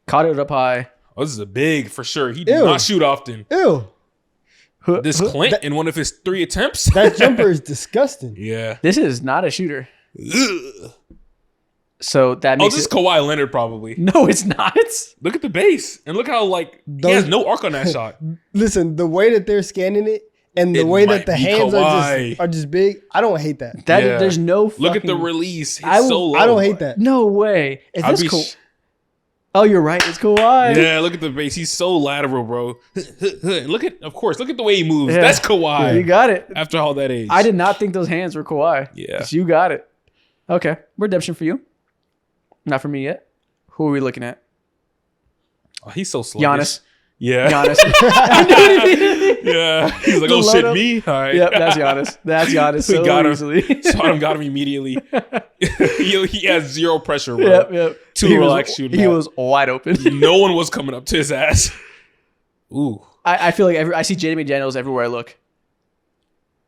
Caught it up high. Oh, this is a big for sure. He did Ew. not shoot often. Ew. This Clint in one of his 3 attempts. That jumper is disgusting. Yeah. This is not a shooter. Ugh. So that Oh, makes this is it... Kawhi Leonard probably. No, it's not. Look at the base and look how he has no arc on that shot. Listen, the way that they're scanning it and the It way might that the be hands Kawhi. are just big, I don't hate that. Yeah. There's no fucking... Look at the release. It's I will- so low. I don't hate that. No way. Is I'd this be cool? Oh, you're right. It's Kawhi. Yeah, look at the base. He's so lateral, bro. look at the way he moves. Yeah. That's Kawhi. You got it. After all that age. I did not think those hands were Kawhi. Yeah. But you got it. Okay. Redemption for you. Not for me yet. Who are we looking at? Oh, he's so sluggish. Giannis. Yeah. Giannis. I knew it. Yeah. He's like, The oh shit, lineup. me? All right. Yep, that's Giannis. That's Giannis. We So got him. easily. Saw him, got him immediately. he has zero pressure, bro. Yep. Too He was- relaxed shooting. He that. was wide open. No one was coming up to his ass. Ooh. I feel like I see Jamie Daniels everywhere I look.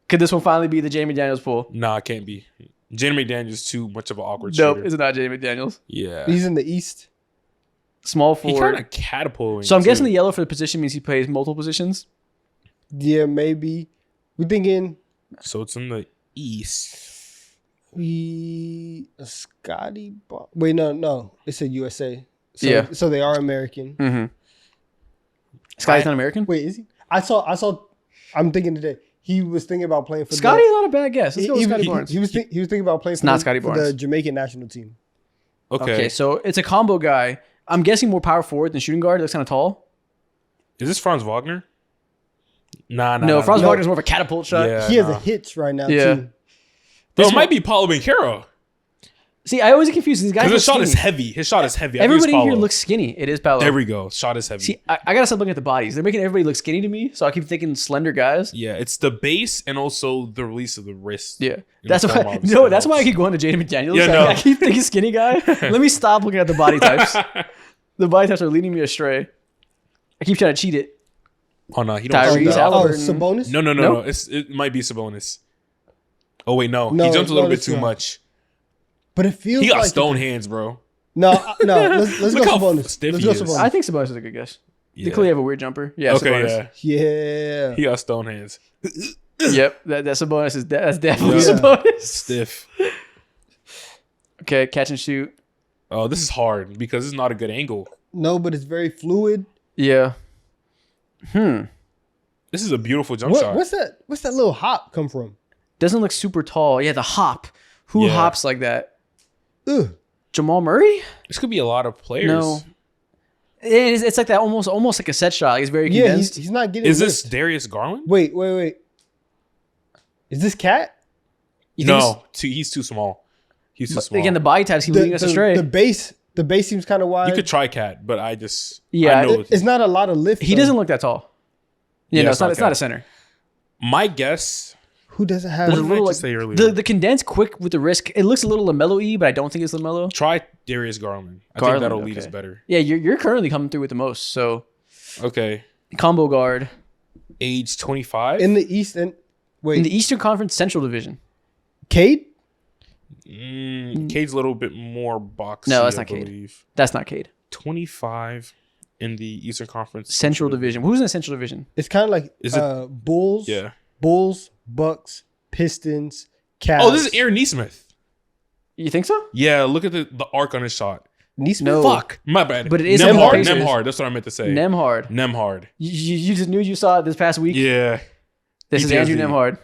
Could this one finally be the Jamie Daniels pool? Nah, it can't be. Jamie McDaniels too much of an awkward Nope, shooter. it's not Jamie Daniels. Yeah. He's in the East. Small He forward. kind of catapulting. So I'm guessing too. the yellow for the position means he plays multiple positions. Yeah, maybe. We're thinking So it's in the East. Scotty. Wait, no. It said USA. So, Yeah. So they are American. Mm-hmm. Scotty's not American? Wait, is he? I saw. I'm thinking today. He was thinking about playing for Scotty's not a bad guess. Let's go with he, Scotty he- Barnes. he was thinking about playing for, not the, Scotty for the Barnes. Jamaican national team. Okay. So it's a combo guy. I'm guessing more power forward than shooting guard. He looks kind of tall. Is this Franz Wagner? Nah. No, Franz no. Wagner's more of a catapult shot. Yeah. He has nah. a hitch right now Yeah. too. Bro, This it might be Paulo Banchero. See, I always get confused. These guys Because his look shot is skinny. heavy. His shot is heavy. I think it's Everybody here Paulo. looks skinny. It is Paolo. There we go. Shot is heavy. See, I gotta stop looking at the bodies. They're making everybody look skinny to me, so I keep thinking slender guys. Yeah, it's the base and also the release of the wrist. Yeah, In that's the why. form of No, that's spin-offs. why I keep going to Jaden McDaniels. Yeah, I- no. I keep thinking skinny guy. Let me stop looking at the body types. The body types are leading me astray. I keep trying to cheat it. Oh no, he don't. Tyrese shoot that. Halliburton. Sabonis? No. Nope. It might be Sabonis. Oh wait, no. No, He jumped a little no, bit it's too not. much. But it feels He got like stone hands, bro. No. Let's go Look how Sabonis. stiff Let's he go is. Sabonis. I think Sabonis is a good guess. Yeah. They clearly have a weird jumper. Yeah, Okay, Sabonis. yeah. Yeah. He got stone hands. Yep, that Sabonis is that's definitely Yeah. Sabonis. Stiff. Okay, catch and shoot. Oh, this is hard because it's not a good angle. No, but it's very fluid. Yeah. This is a beautiful jump shot. What's that? What's that little hop come from? Doesn't look super tall. Yeah, the hop. Who Yeah. hops like that? Ugh. Jamal Murray? This could be a lot of players. No. It's like that almost like a set shot. He's very Yeah, condensed. he's not getting. Is this lift. Darius Garland? Wait. Is this Cat? You think No, he's too small. He's too it's- small. Again, the body types keep leading us astray. The base seems kind of wide. You could try Cat, but I just Yeah, I know It's not a lot of lift. he though. doesn't look that tall. Yeah, Yeah, no, it's it's not not a center. my guess. Who doesn't have? There's a did I little just like, say earlier? the condensed quick with the wrist. It looks a little LaMelo-y, but I don't think it's LaMelo. Try Darius Garland. I Garland, think that'll lead okay. us better. Yeah, you're currently coming through with the most. So Okay. combo guard. Age 25. in the East and Wait, In the Eastern Conference Central Division. Cade? Cade's a little bit more boxy. No, that's I not Cade. believe. That's not Cade. 25 in the Eastern Conference Central Division. Who's in the Central Division? It's kind of like Is it- Bulls, Yeah. Bulls, Bucks, Pistons, Cavs. Oh, this is Aaron Neesmith. You think so? Yeah, look at the arc on his shot. Neesmith. No. Fuck, my bad. But it is on the Pacers. Nemhard. That's what I meant to say. Nemhard. Nemhard. You just knew you saw it this past week? Yeah, This he is does Andrew the- Nemhard.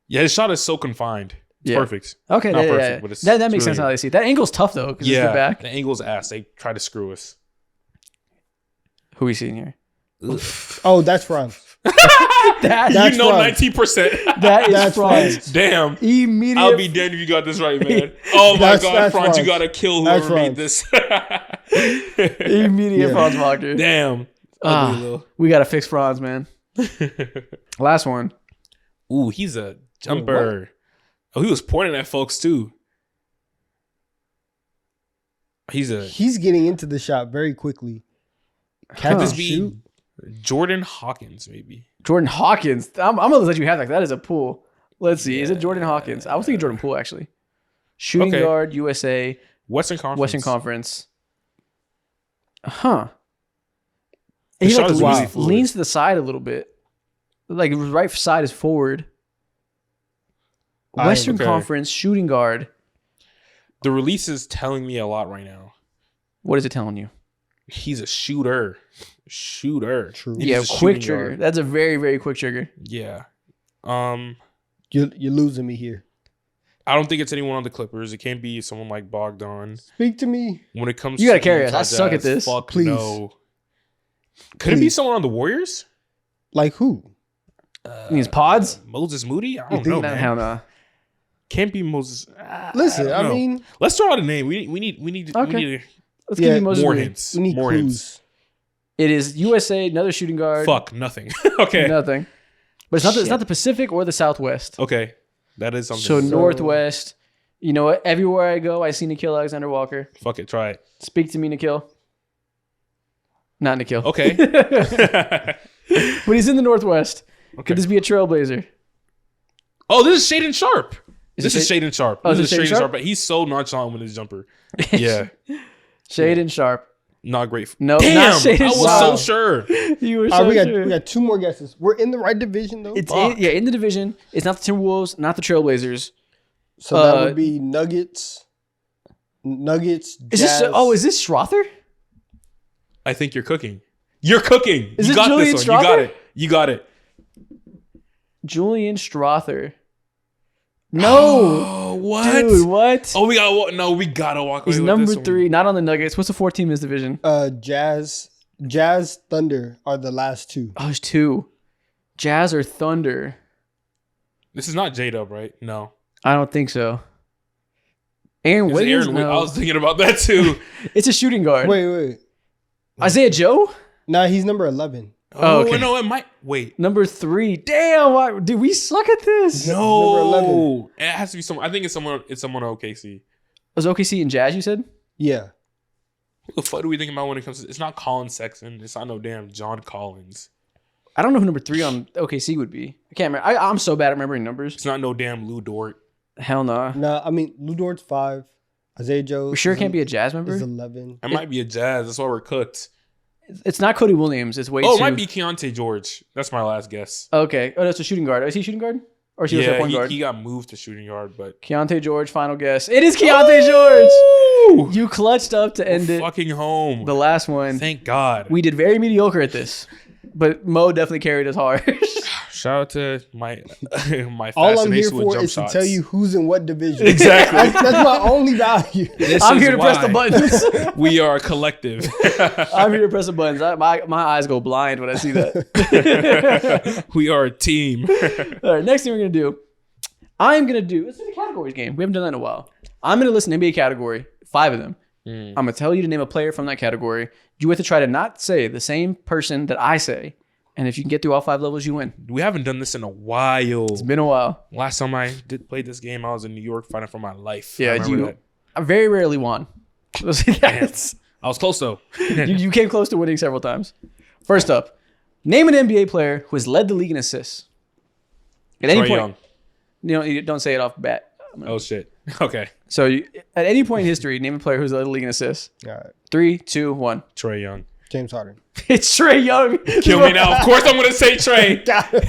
yeah. His shot is so confined. It's Yeah. perfect. Okay, Not yeah, perfect, yeah. but it's That makes really sense how they see it. That angle's tough, though, because it's Yeah, the back. the angle's ass. They try to screw us. Who we seeing here? Oh, that's Franz. That, You know, Franz. 19%. that is That's Franz. Franz. Damn. Immediate. I'll be damned if you got this right, man. Oh my That's- God, that's Franz, you Franz. gotta kill That's whoever made Franz. this. Immediate Yeah. Franz Wagner. Damn. Ah, Ugly little- we got to fix Franz, man. Last one. Ooh, he's a jumper. Oh, he was pointing at folks too. He's getting into the shot very quickly. Could Huh. this be Shoot. Jordan Hawkins? Maybe. Jordan Hawkins. I'm gonna let you have that. That is a pool. Let's see. Is it Jordan Hawkins? I was thinking Jordan Poole actually. Shooting Okay. guard, USA, Western Conference. Western Conference. Huh. His He shot like is leans, really fluid. leans to the side a little bit. Like right side is forward. Western okay. Conference shooting guard. The release is telling me a lot right now. What is it telling you? He's a shooter. True. He's Yeah, a quick shooting trigger. guard. That's a very, very quick trigger. Yeah. You're losing me here. I don't think it's anyone on the Clippers. It can't be someone like Bogdan. Speak to me. When it comes You gotta to carry us. Utah I suck at Jazz, this. Fuck Please. no. Could it be Please. someone on the Warriors? Like who? Means pods? Moses Moody? I You don't think know, that- man. Hell no. Can't be Moses. Listen, don't I know. mean, Let's throw out a name. We need Okay. Let's Yeah, give you Moses more Moody. hints. we need More clues. hints. It is USA, another shooting guard. Fuck nothing. Okay. Nothing. But it's not Shit. the Pacific or the Southwest. Okay. That is something. So Northwest. You know what? Everywhere I go, I see Nikhil Alexander Walker. Fuck it. Try it. Speak to me, Nikhil. Not Nikhil. Okay. But he's in the Northwest. Okay. Could this be a Trailblazer? Oh, this is Shaden Sharp. This it is Shaden Sharp. Oh, This is is it Shaden Shaden Sharp? Sharp, but he's so nonchalant with his jumper. Yeah. Shaden Sharp. Not great. No, Damn. not Shaden I was Sharp. so sure. You were All so right, sure. we got two more guesses. We're in the right division though. It's Fuck. in the division. It's not the Timberwolves, not the Trailblazers. So that Uh, would be Nuggets. Is Jazz. is this Strother? I think you're cooking. You're cooking. Is you it got Julian this one. You got Strother? it. You got it. Julian Strother. No. Oh, what? Dude, what? Oh, we got no. We gotta walk away He's with number this one. 3, not on the Nuggets. What's the 4 team in this division? Jazz, Thunder are the last two. Oh, there's 2. Jazz or Thunder? This is not J-Dub, right? No. I don't think so. Aaron It's Wiggins? Aaron Wi- No. I was thinking about that too. It's a shooting guard. Wait. Isaiah Joe? Nah, he's number 11. Oh, okay. No, it might. Wait. Number 3. Damn, dude, we suck at this. No. Number 11. It has to be someone. I think it's someone. It's someone on OKC. Was OKC and Jazz, you said? Yeah. Who the fuck do we think about when it comes to? It's not Colin Sexton. It's not no damn John Collins. I don't know who number 3 on OKC would be. I can't remember. I'm so bad at remembering numbers. It's not no damn Lou Dort. Hell no. Nah, I mean, Lou Dort's 5. Isaiah Joe. We sure it is can't be a Jazz is member? 11. It might be a Jazz. That's why we're cooked. It's not Cody Williams. It's way Oh, too. it might be Keontae George. That's my last guess. Okay. Oh, that's a shooting guard. Is he a shooting guard? Or is he a point guard? he got moved to shooting guard, but Keontae George, final guess. It is Keontae George. Woo! You clutched up to end We're it. fucking home. The last one. Thank God. We did very mediocre at this, but Mo definitely carried us hard. Shout out to my my All I'm here fascination with for jump is shots. to tell you who's in what division. Exactly. That's my only value. This I'm is here to press the why buttons. We are a collective. I'm here to press the buttons. My eyes go blind when I see that. We are a team. All right, next thing we're going to do, let's do the categories game. We haven't done that in a while. I'm going to list an NBA category, 5 of them. I'm going to tell you to name a player from that category. You have to try to not say the same person that I say. And if you can get through all 5 levels, you win. We haven't done this in a while. It's been a while. Last time I did play this game, I was in New York fighting for my life. Yeah, I remember that. I very rarely won. Yes. I was close though. you came close to winning several times. First up, name an NBA player who has led the league in assists. At any Trae point. Young. You don't say it off bat. Oh shit. Okay. So at any point in history, name a player who's led the league in assists. All right. 3, 2, 1. Trae Young. James Harden. It's Trae Young. Kill me now. Of course I'm gonna say Trae.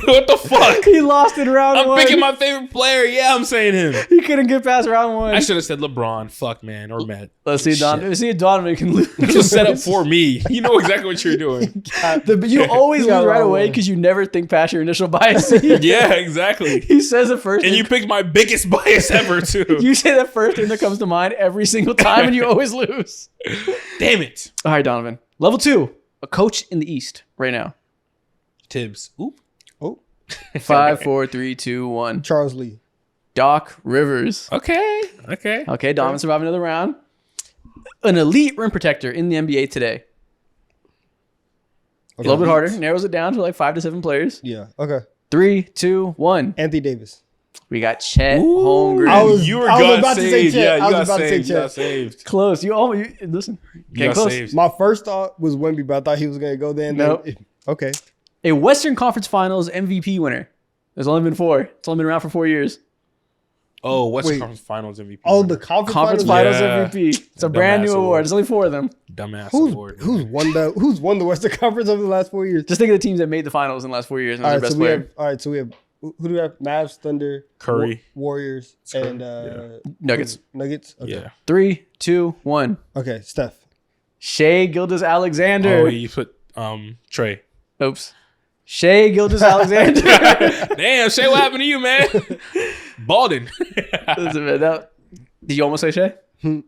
What the fuck? He lost in round 1. I'm picking my favorite player. Yeah, I'm saying him. He couldn't get past round 1. I should have said LeBron. Fuck, man. Or Matt. Let's see if Donovan can lose. Just set up for me. You know exactly what you're doing. You always You got lose right round away 1. because you never think past your initial bias. Yeah, exactly. He says the first And thing. you picked my biggest bias ever, too. You say the first thing that comes to mind every single time, and you always lose. Damn it. All right, Donovan. Level 2. A coach in the East right now. Tibbs. Oop. Oh, 5, 4, 3, 2, 1. Charles Lee. Doc Rivers. Okay. Okay, Donovan survived another round. An elite rim protector in the NBA today. A little bit harder. Narrows it down to like 5 to 7 players. Yeah. Okay. 3, 2, 1. Anthony Davis. We got Chet Ooh. Holmgren. You were I was got about to say saved. Chet. Yeah, I you was got about to say saved. You Chet. got saved. Close. Listen. You Came got close. saved. My first thought was Wemby, but I thought he was gonna go there. And Nope. then, okay. A Western Conference Finals MVP winner. There's only been 4. It's only been around for 4 years. Oh, Western Wait. Conference Finals MVP. Oh, the conference Finals Yeah. MVP. It's a brand new Dumbass award. award. There's only 4 of them. Dumbass Who's award. who's won the Western Conference over the last 4 years? Just think of the teams that made the finals in the last 4 years and All was right, their so best we player. have. All right, so we have. Who do we have? Mavs, Thunder, Curry. Warriors, Curry, and Nuggets. Nuggets. Okay. Yeah. 3, 2, 1. Okay, Steph. Shea Gilgeous-Alexander. Oh, you put Trey. Oops. Shea Gilgeous-Alexander. Damn, Shay, what happened to you, man? Balding. Did you almost say Shea?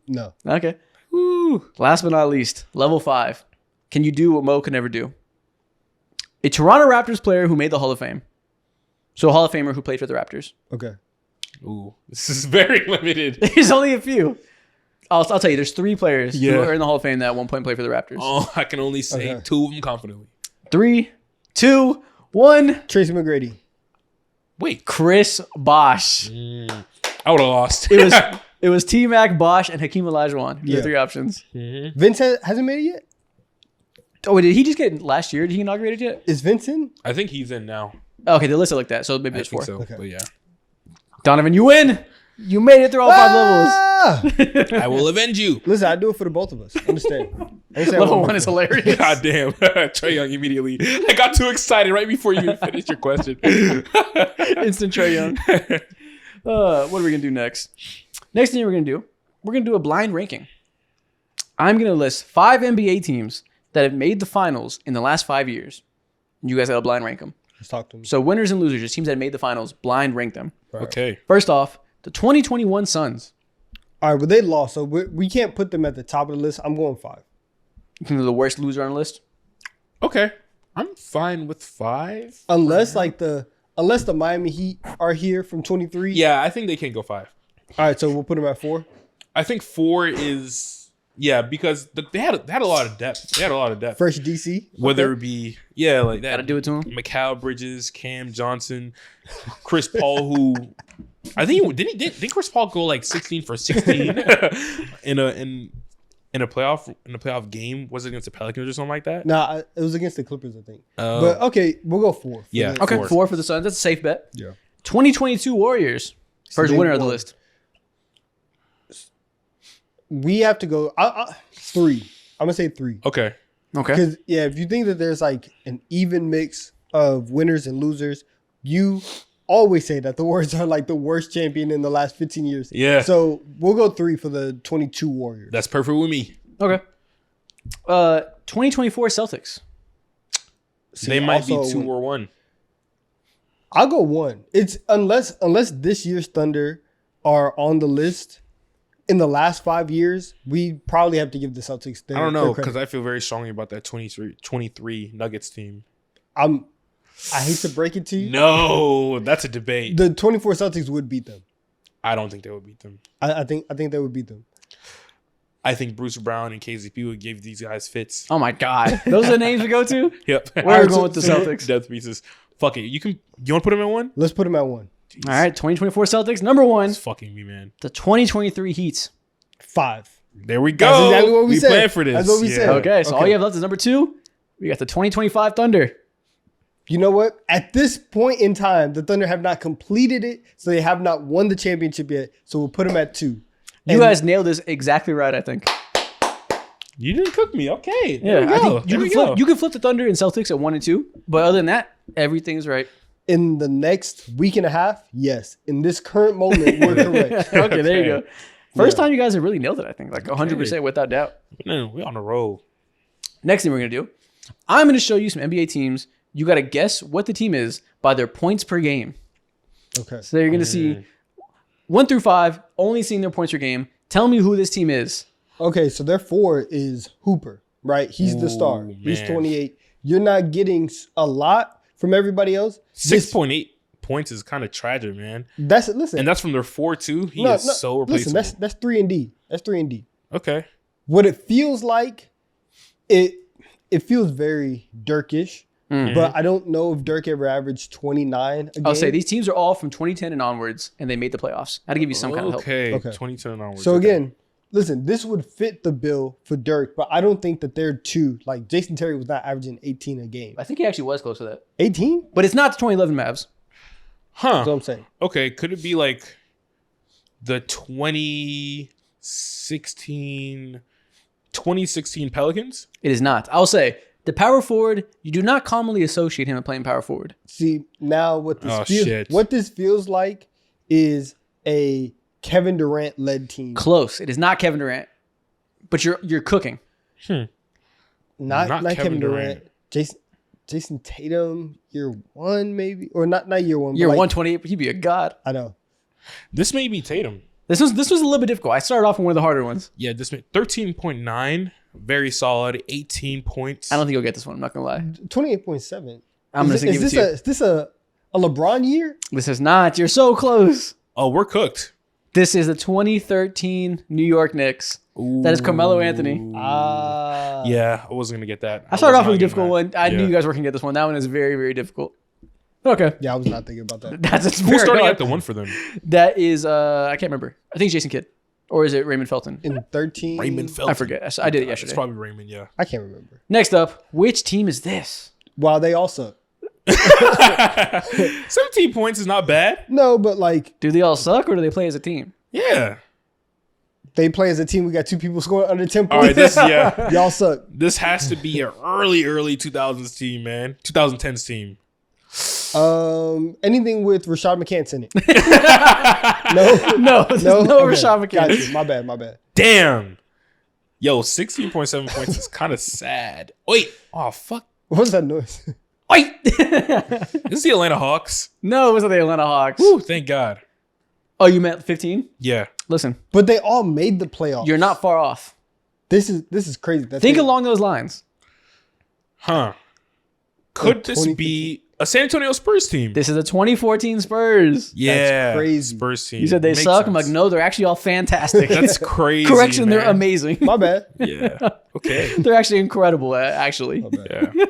No. Okay. Woo. Last but not least, level 5. Can you do what Mo could never do? A Toronto Raptors player who made the Hall of Fame. So a Hall of Famer who played for the Raptors. Okay. Ooh, this is very limited. There's only a few. I'll tell you, there's 3 players who Yeah. are in the Hall of Fame that at one point played for the Raptors. Oh, I can only say Okay. 2 of them confidently. 3, 2, 1. Tracy McGrady. Wait, Chris Bosh. I would have lost. It was T-Mac, Bosh, and Hakeem Olajuwon. Yeah. The 3 options. Vince hasn't made it yet. Oh, did he just get last year? Did he inaugurate it yet? Is Vincent? I think he's in now. Okay, they listed like that, so maybe I there's think 4. so. Okay. But yeah, Donovan, you win. You made it through all 5 levels. Ah! I will avenge you. Listen, I do it for the both of us. Understand? Level 1 is hilarious. God damn. Trey Young immediately. I got too excited right before you even finished your question. Instant Trae Young. What are we going to do next? Next thing we're going to do a blind ranking. I'm going to list 5 NBA teams that have made the finals in the last 5 years. You guys got to blind rank them. Let's talk to him. So winners and losers, just teams that have made the finals, blind rank them. Okay. First off, the 2021 Suns. All right, but they lost, so we can't put them at the top of the list. I'm going 5. You think they're the worst loser on the list? Okay. I'm fine with 5. Unless the Miami Heat are here from 23. Yeah, I think they can go 5. All right, so we'll put them at 4. I think 4 is because they had a lot of depth. They had a lot of depth. Fresh DC. Whether it be like that. Got to do it to them. Mikal Bridges, Cam Johnson, Chris Paul, who I think didn't Chris Paul go like 16 for 16 in a playoff game? Was it against the Pelicans or something like that? Nah, it was against the Clippers, I think. Oh. But okay, we'll go 4. Yeah. The- Okay, 4. 4 for the Suns. That's a safe bet. Yeah. 2022 Warriors. First they winner of the won. list. We have to go 3. I'm gonna say 3. Okay. Okay. Because if you think that there's like an even mix of winners and losers, you always say that the Warriors are like the worst champion in the last 15 years. Yeah. So we'll go 3 for the 22 Warriors. That's perfect with me. Okay. 2024 Celtics. They might be also 2 or 1. I'll go 1. It's unless this year's Thunder are on the list in the last 5 years, we probably have to give the Celtics their I don't know their because credit. I feel very strongly about that 23 Nuggets team. I hate to break it to you. No, that's a debate. The 24 Celtics would beat them. I don't think they would beat them. I think they would beat them. I think Bruce Brown and KCP would give these guys fits. Oh my God. Those are the names we go to? Yep. We're going with the Celtics. Death pieces. Fuck it. You want to put them at 1? Let's put them at 1. All right, 2024 Celtics. Number 1, It's fucking me, man. the 2023 Heat. 5. There we go. That's exactly what we said. Planned for this. That's what we said. Okay, so all you have left is number 2. We got the 2025 Thunder. You know what? At this point in time, the Thunder have not completed it, so they have not won the championship yet. So we'll put them at 2. You guys nailed this exactly right, I think. You didn't cook me. Okay. Yeah, There we I go. think you can flip the Thunder and Celtics at 1 and 2, but other than that, everything's right. In the next week and a half, yes. In this current moment, we're correct. Okay, there you go. First time you guys have really nailed it, I think, like 100% without doubt. Man, we on a roll. Next thing we're gonna do, I'm gonna show you some NBA teams. You gotta guess what the team is by their points per game. Okay. So you're gonna see 1 through 5, only seeing their points per game. Tell me who this team is. Okay, so their 4 is Hooper, right? He's the star. He's 28. You're not getting a lot from everybody else. 6.8 points is kind of tragic, man. Listen. And that's from their 4-2. He is so replaceable. Listen, that's 3 and D. That's 3 and D. Okay. What it feels like, it feels very Dirkish, but I don't know if Dirk ever averaged 29 a game. I'll say these teams are all from 2010 and onwards, and they made the playoffs. I had to give you some kind of help. Okay. Okay. 2010 onwards. So okay. again, listen, this would fit the bill for Dirk, but I don't think that they're 2. Like Jason Terry was not averaging 18 a game. I think he actually was close to that. 18? But it's not the 2011 Mavs. Huh. That's what I'm saying. Okay. Could it be like the 2016 Pelicans? It is not. I'll say the power forward, you do not commonly associate him with playing power forward. See, now what this feels like is a Kevin Durant led team. Close. It is not Kevin Durant. But you're cooking. Not Kevin Durant. Jason Tatum, year 1 maybe, or not year 1. Year but 128, he'd be a god. I know. This may be Tatum. This was a little bit difficult. I started off with one of the harder ones. Yeah, this 13.9, very solid. 18 points. I don't think you'll get this one. I'm not gonna lie. 28.7. I'm gonna give it to you. Is this a LeBron year? This is not. You're so close. Oh, we're cooked. This is the 2013 New York Knicks. That is Carmelo Anthony. Yeah, I wasn't gonna get that. I started off with a difficult one. I knew you guys were gonna get this one. That one is very, very difficult. Okay. Yeah, I was not thinking about that. That's Who's starting at the 1 for them? That is I can't remember. I think it's Jason Kidd. Or is it Raymond Felton? In 13? Raymond Felton. I forget. I did it yesterday. It's probably Raymond, yeah. I can't remember. Next up, which team is this? Wow, they all suck. 17 points is not bad. No, but like... Do they all suck or do they play as a team? Yeah. They play as a team. We got 2 people scoring under 10 All points. right, Y'all suck. This has to be an early 2000s team, man. 2010s team. Anything with Rashad McCants in it? No, there's no Okay. Rashad McCants. Got you. My bad. Damn. Yo, 16.7 points is kind of sad. Wait. Oh, fuck. What was that noise? Wait! This is the Atlanta Hawks. No, it wasn't the Atlanta Hawks. Woo, thank God. Oh, you meant 15? Yeah. Listen, But they all made the playoffs. you're not far off. This is crazy. That's Think it. along those lines. Huh. Could this 2015. be a San Antonio Spurs team? This is the 2014 Spurs. Yeah. crazy. Spurs team. You said they Makes suck. I'm sense. like, no, they're actually all fantastic. That's crazy. Correction, they're man. amazing. My bad. Yeah. Okay. They're actually incredible, actually. My bad. Yeah.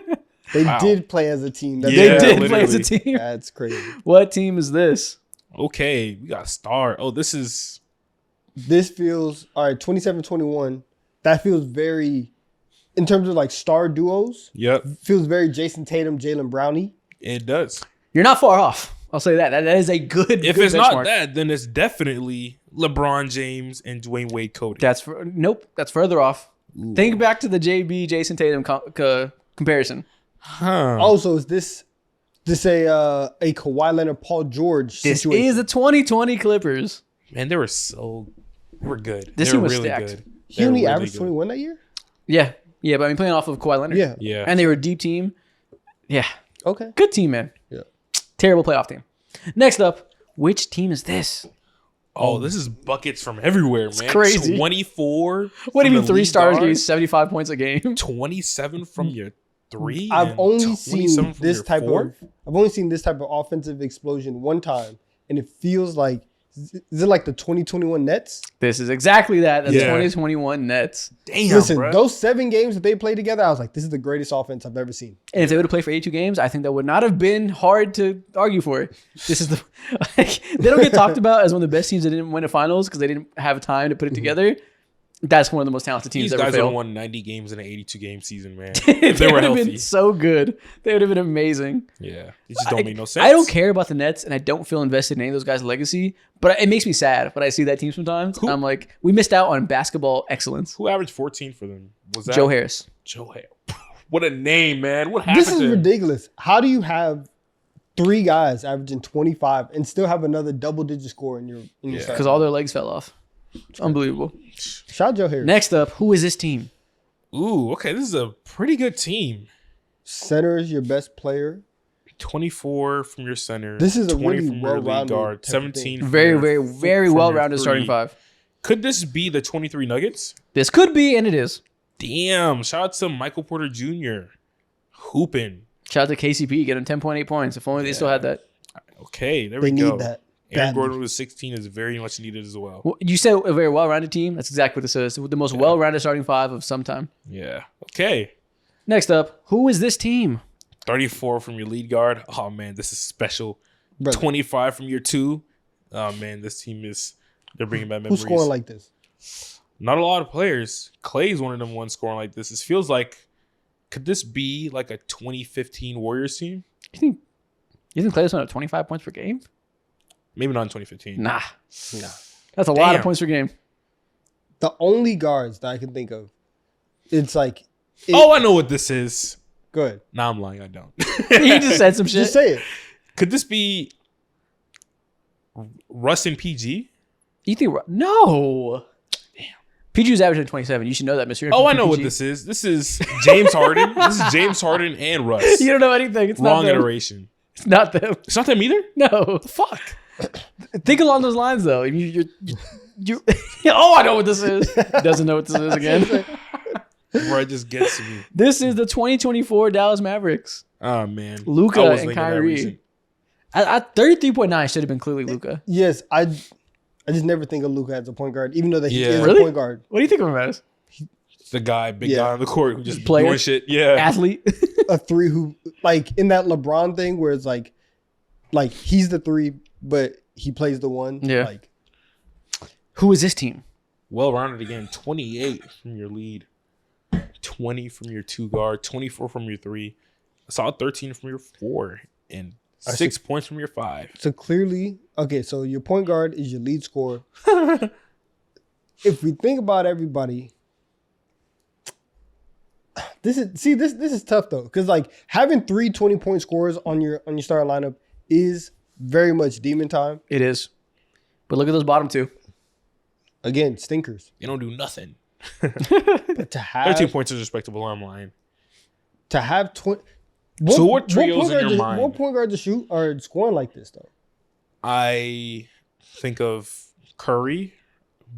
They Wow. did play as a team. That's They Yeah, did play as a literally. team. That's crazy. What team is this? Okay. We got star. Oh, this is. This feels all right. 27-21. That feels very, in terms of like star duos. Yep. Feels very Jason Tatum, Jalen Brownie. It does. You're not far off. I'll say that. That is a good. If good it's benchmark. not that, then it's definitely LeBron James and Dwayne Wade Cody. Nope. That's further off. Think back to the JB Jason Tatum comparison. Huh. Also, is this a Kawhi Leonard, Paul George This situation? is the 2020 Clippers. Man, they were good. This They team were was really stacked. good. He They were only really averaged good. 21 that year. Yeah, but I mean, playing off of Kawhi Leonard. Yeah. Yeah. And they were a deep team. Yeah, Okay. good team, man. Yeah. Terrible playoff team. Next up, which team is this? Oh, this is buckets from everywhere, man. crazy. 24. What do you from mean the 3 lead stars guard, getting 75 points a game? 27 from your 3. I've and only 27 seen from this your type 4? of. I've only seen this type of offensive explosion one time, and it feels like. Is it like the 2021 Nets? This is exactly that. The Yeah. 2021 Nets. Damn, Listen, bro. those 7 games that they played together, I was like, this is the greatest offense I've ever seen. And if they would have played for 82 games, I think that would not have been hard to argue for it. This is the like, they don't get talked about as one of the best teams that didn't win a finals because they didn't have time to put it together. That's one of the most talented teams These ever guys would have failed. won 90 games in an 82-game season, man. They If they were would have healthy. been so good. They would have been amazing. Yeah. It just don't make no sense. I don't care about the Nets, and I don't feel invested in any of those guys' legacy. But it makes me sad when I see that team sometimes. I'm like, we missed out on basketball excellence. Who averaged 14 for them? Was that Joe Harris. Joe Harris. What a name, man. What happened This is to him? ridiculous. How do you have 3 guys averaging 25 and still have another double-digit score in your Yeah. side? Because all their legs fell off. It's unbelievable. Shout out Joe Harris. Next up, who is this team? Ooh, okay. This is a pretty good team. Center is your best player. 24 from your center. This is a 20 really from your lead well-rounded guard. type of 17 thing. from Very, your- very, very from your well-rounded starting three. five. Could this be the 23 Nuggets? This could be, and it is. Damn. Shout out to Michael Porter Jr. Hooping. Shout out to KCP getting 10.8 points. If only they still had that. Okay, there They we go. need that. Aaron badly. Gordon with 16 is very much needed as well. Well, you said a very well-rounded team. That's exactly what this is. The most well-rounded starting five of some time. Yeah. Okay. Next up, who is this team? 34 from your lead guard. Oh, man, this is special. Brother, 25 from your 2. Oh, man, this team is, they're bringing back who's memories. scoring like this? Not a lot of players. Clay's one of them ones scoring like this. It feels like, could this be like a 2015 Warriors team? You think Clay was at 25 points per game? Maybe not in 2015. Nah. No. That's a lot of Damn. points per game. The only guards that I can think of, it's like, Oh, I know what this is. go ahead. Nah, I'm lying. I don't. He just said some shit. Just say it. Could this be Russ and PG? You think no? Damn. PG's averaging 27. You should know that, Mr. Oh, I know what this is. This is James Harden. This is James Harden and Russ. You don't know anything. It's Wrong not them. iteration. It's not them. It's not them either? No. Fuck. Think along those lines, though. You oh, I know what this is. Doesn't know what this is again. Bro, it just gets to me. This is the 2024 Dallas Mavericks. Oh, man. Luka I was and thinking that Kyrie. recent. I 33.9 should have been clearly Luka. Yes, I just never think of Luka as a point guard, even though that he Yeah. is Really? a point guard. What do you think of him as? The guy, big Yeah. guy on the court who just Player. doing shit. Yeah. Athlete. A 3 who, like, in that LeBron thing where it's like he's the 3, but he plays the 1. Yeah. Like, Who is this team? Well-rounded again. 28 from your lead. 20 from your 2 guard. 24 from your 3. I saw 13 from your 4. And 6 points from your 5. so clearly, okay, so your point guard is your lead scorer. If we think about everybody, this is tough though, because like having 3 20-point scorers on your starting lineup is very much demon time. It is. But look at those bottom two. Again, stinkers. They don't do nothing. But to have 13 points is respectable. I'm lying. to have 20. So what trios in your mind? What point guard to shoot are scoring like this though? I think of Curry,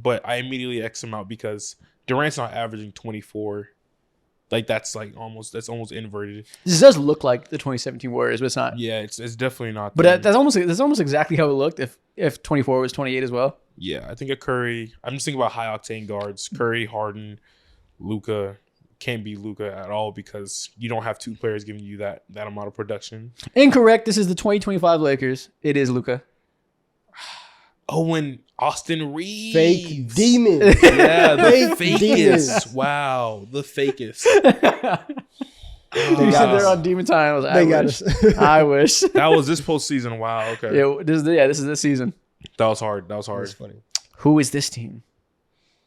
but I immediately X him out because Durant's not averaging 24. Like that's almost inverted. This does look like the 2017 Warriors, but it's not. Yeah, it's definitely not. But them. that's almost exactly how it looked if 24 was 28 as well. Yeah, I think of Curry. I'm just thinking about high octane guards: Curry, Harden, Luka. Can't be Luka at all because you don't have 2 players giving you that amount of production. Incorrect. This is the 2025 Lakers. It is Luka. Owen Austin Reeves. Fake demon. Yeah, the Fake fakest. demons. Wow, the fakest. You said they're on demon time. I They got wish. us. I wish. That was this postseason. Wow. Okay. Yeah, this is this season. That was hard. That was hard. That's funny. Who is this team?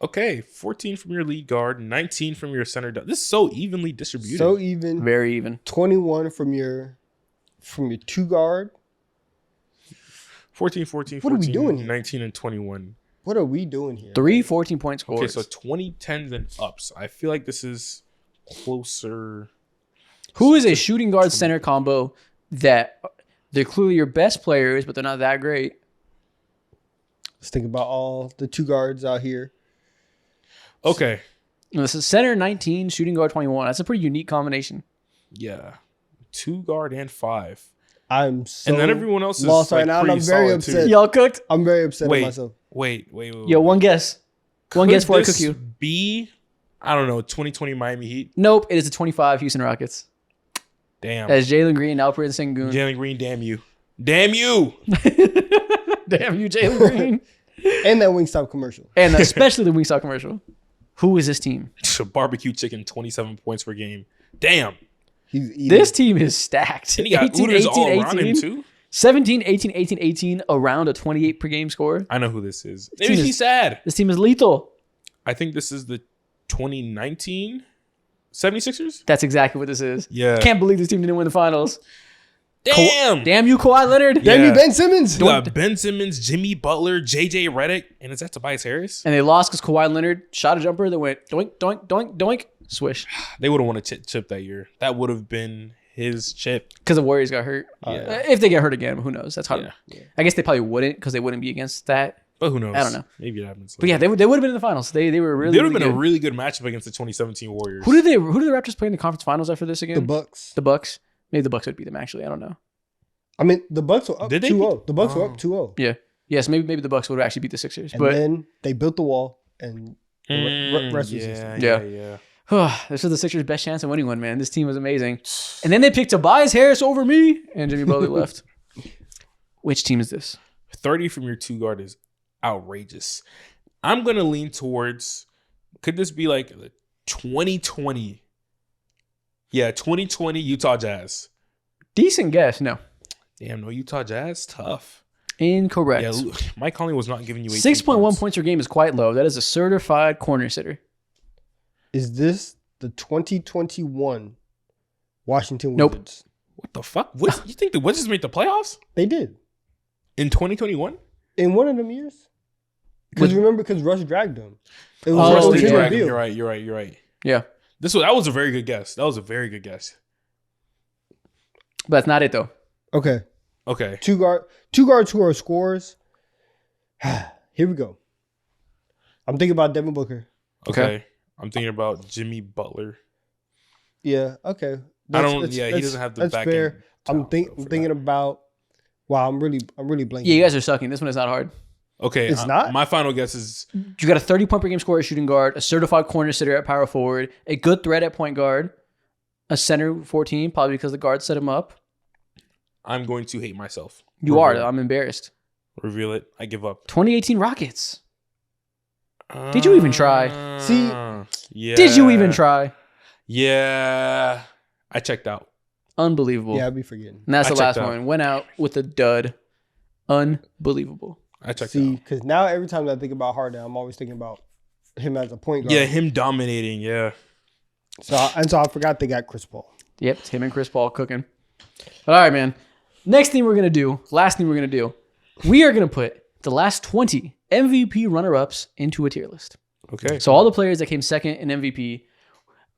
Okay, 14 from your lead guard, 19 from your center. This is so evenly distributed. So even. Very even. 21 from your 2 guard. 14, 14, What are 14, we doing here? 19, and 21. What are we doing here? 3 14-point scores. Okay, so 20, 10s, and ups. I feel like this is closer. Who is a shooting guard center combo that they're clearly your best players, but they're not that great? Let's think about all the 2 guards out here. Okay. This is center 19, shooting guard 21. That's a pretty unique combination. Yeah. 2 guard and 5. I'm so And then everyone else is lost right like now, and pretty I'm very solid, upset. too. Y'all cooked? I'm very upset Wait. at myself. Wait. Yo, one guess. One guess before I cook this you. be, I don't know, 2020 Miami Heat? Nope, it is the 25 Houston Rockets. Damn. As Jalen Green, Alperen Sengun. Jalen Green, damn you. Damn you. Damn you, Jalen Green. And that Wingstop commercial. And especially the Wingstop commercial. Who is this team? Barbecue chicken, 27 points per game. Damn. He's eating. This team is stacked. And he got 18, Hooters 18, all around him 18. too. 17, 18, 18, 18, around a 28 per game score. I know who this is. team Maybe is- he's sad. This team is lethal. I think this is the 2019 76ers. That's exactly what this is. Yeah. Can't believe this team didn't win the finals. Damn. Damn you, Kawhi Leonard. Yeah. Damn you, Ben Simmons. You got Ben Simmons, Jimmy Butler, JJ Redick, and is that Tobias Harris? And they lost because Kawhi Leonard shot a jumper that went doink, doink, doink, doink, swish. They would have won a chip that year. That would have been his chip. Because the Warriors got hurt. If they get hurt again, who knows? That's hard. Yeah. I guess they probably wouldn't because they wouldn't be against that. But who knows? I don't know. Maybe it happens. But yeah, they would have been in the finals. They were really, They would have really been good. a really good matchup against the 2017 Warriors. Who did the Raptors play in the conference finals after this again? The Bucks. The Bucks. Maybe the Bucks would beat them actually. I don't know. I mean, the Bucks were up Did they 2-0. The Bucks were Oh. up 2-0. Yeah. Yes, maybe the Bucks would have actually beat the Sixers. And But then they built the wall and the rest was history. yeah. This was the Sixers' best chance of winning one, man. This team was amazing. And then they picked Tobias Harris over me, and Jimmy Butler left. Which team is this? 30 from your two guard is outrageous. I'm going to lean towards, could this be like the 2020? Yeah, 2020 Utah Jazz. Decent guess. No. Damn, no Utah Jazz? Tough. Incorrect. Yeah, Mike Conley was not giving you 18 6.1 points per game is quite low. That is a certified corner sitter. Is this the 2021 Washington Nope. Wizards? What the fuck? What, you think the Wizards made the playoffs They did. in 2021? In one of them years? Because Russ dragged them. It was Oh, it was yeah. him and You're Beal. right. You're right. Yeah. That was a very good guess. That was a very good guess. But that's not it, though. Okay. Okay. Two guards who are scorers. Here we go. I'm thinking about Devin Booker. Okay. I'm thinking about Jimmy Butler. Yeah. Okay. He doesn't have the That's back fair. end I'm talent, though, for thinking that. about. Wow. I'm really blanking. Yeah, you guys are sucking. This one is not hard. Okay. It's not? My final guess is You got a 30-point per game scorer at shooting guard, a certified corner sitter at power forward, a good threat at point guard, a center 14, probably because the guard set him up. I'm going to hate myself. You are. I'm embarrassed. Reveal it. I give up. 2018 Rockets. Did you even try? See? Yeah. Did you even try? Yeah. I checked out. Unbelievable. Yeah, I'd be forgetting. And that's I the last checked out. one. Went out with a dud. Unbelievable. I checked See, out. because now every time I think about Harden, I'm always thinking about him as a point guard. Yeah, him dominating. Yeah. So I forgot they got Chris Paul. Yep, it's him and Chris Paul cooking. All right, man. Next thing we're going to do, last thing we're going to do, we are going to put the last 20 MVP runner-ups into a tier list. Okay. So all the players that came second in MVP,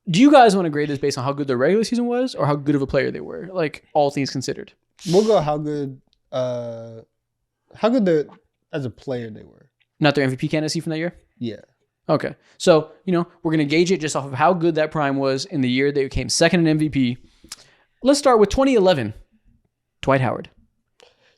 do you guys want to grade this based on how good their regular season was or how good of a player they were? Like, all things considered. We'll go how good they as a player they were. Not their MVP candidacy from that year? Yeah. Okay. So, we're going to gauge it just off of how good that prime was in the year they came second in MVP. Let's start with 2011. Dwight Howard.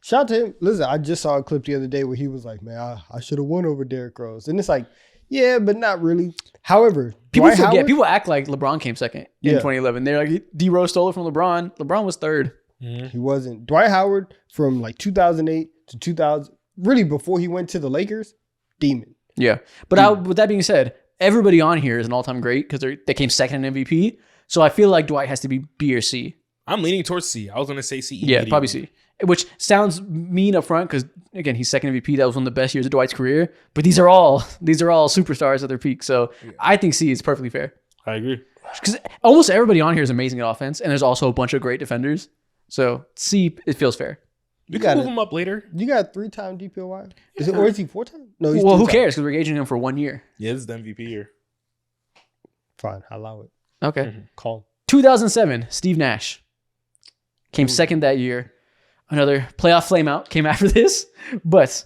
Shout out to him. Listen, I just saw a clip the other day where he was like, man, I should have won over Derrick Rose. And it's like, yeah, but not really. However, People Dwight forget. Howard, People act like LeBron came second in Yeah. 2011. They're like, D Rose stole it from LeBron. LeBron was third. he wasn't. Dwight Howard from like 2008 to 2000, really before he went to the Lakers, demon. Yeah. But with that being said, everybody on here is an all-time great because they came second in MVP. So I feel like Dwight has to be B or C. I'm leaning towards C. I was going to say C. Yeah, immediately. probably C. Which sounds mean up front because, again, he's second MVP. That was one of the best years of Dwight's career. But these are all superstars at their peak. So I think C is perfectly fair. I agree. Because almost everybody on here is amazing at offense, and there's also a bunch of great defenders. So C, it feels fair. We got can move it. him up later. You got 3-time DPOY? Is it, or is he 4-time? No, he's Well, who 2-time. cares? Because we're gauging him for 1 year. Yeah, this is the MVP year. Fine, I allow it. Okay. Calm. 2007, Steve Nash came second that year. Another playoff flameout came after this, but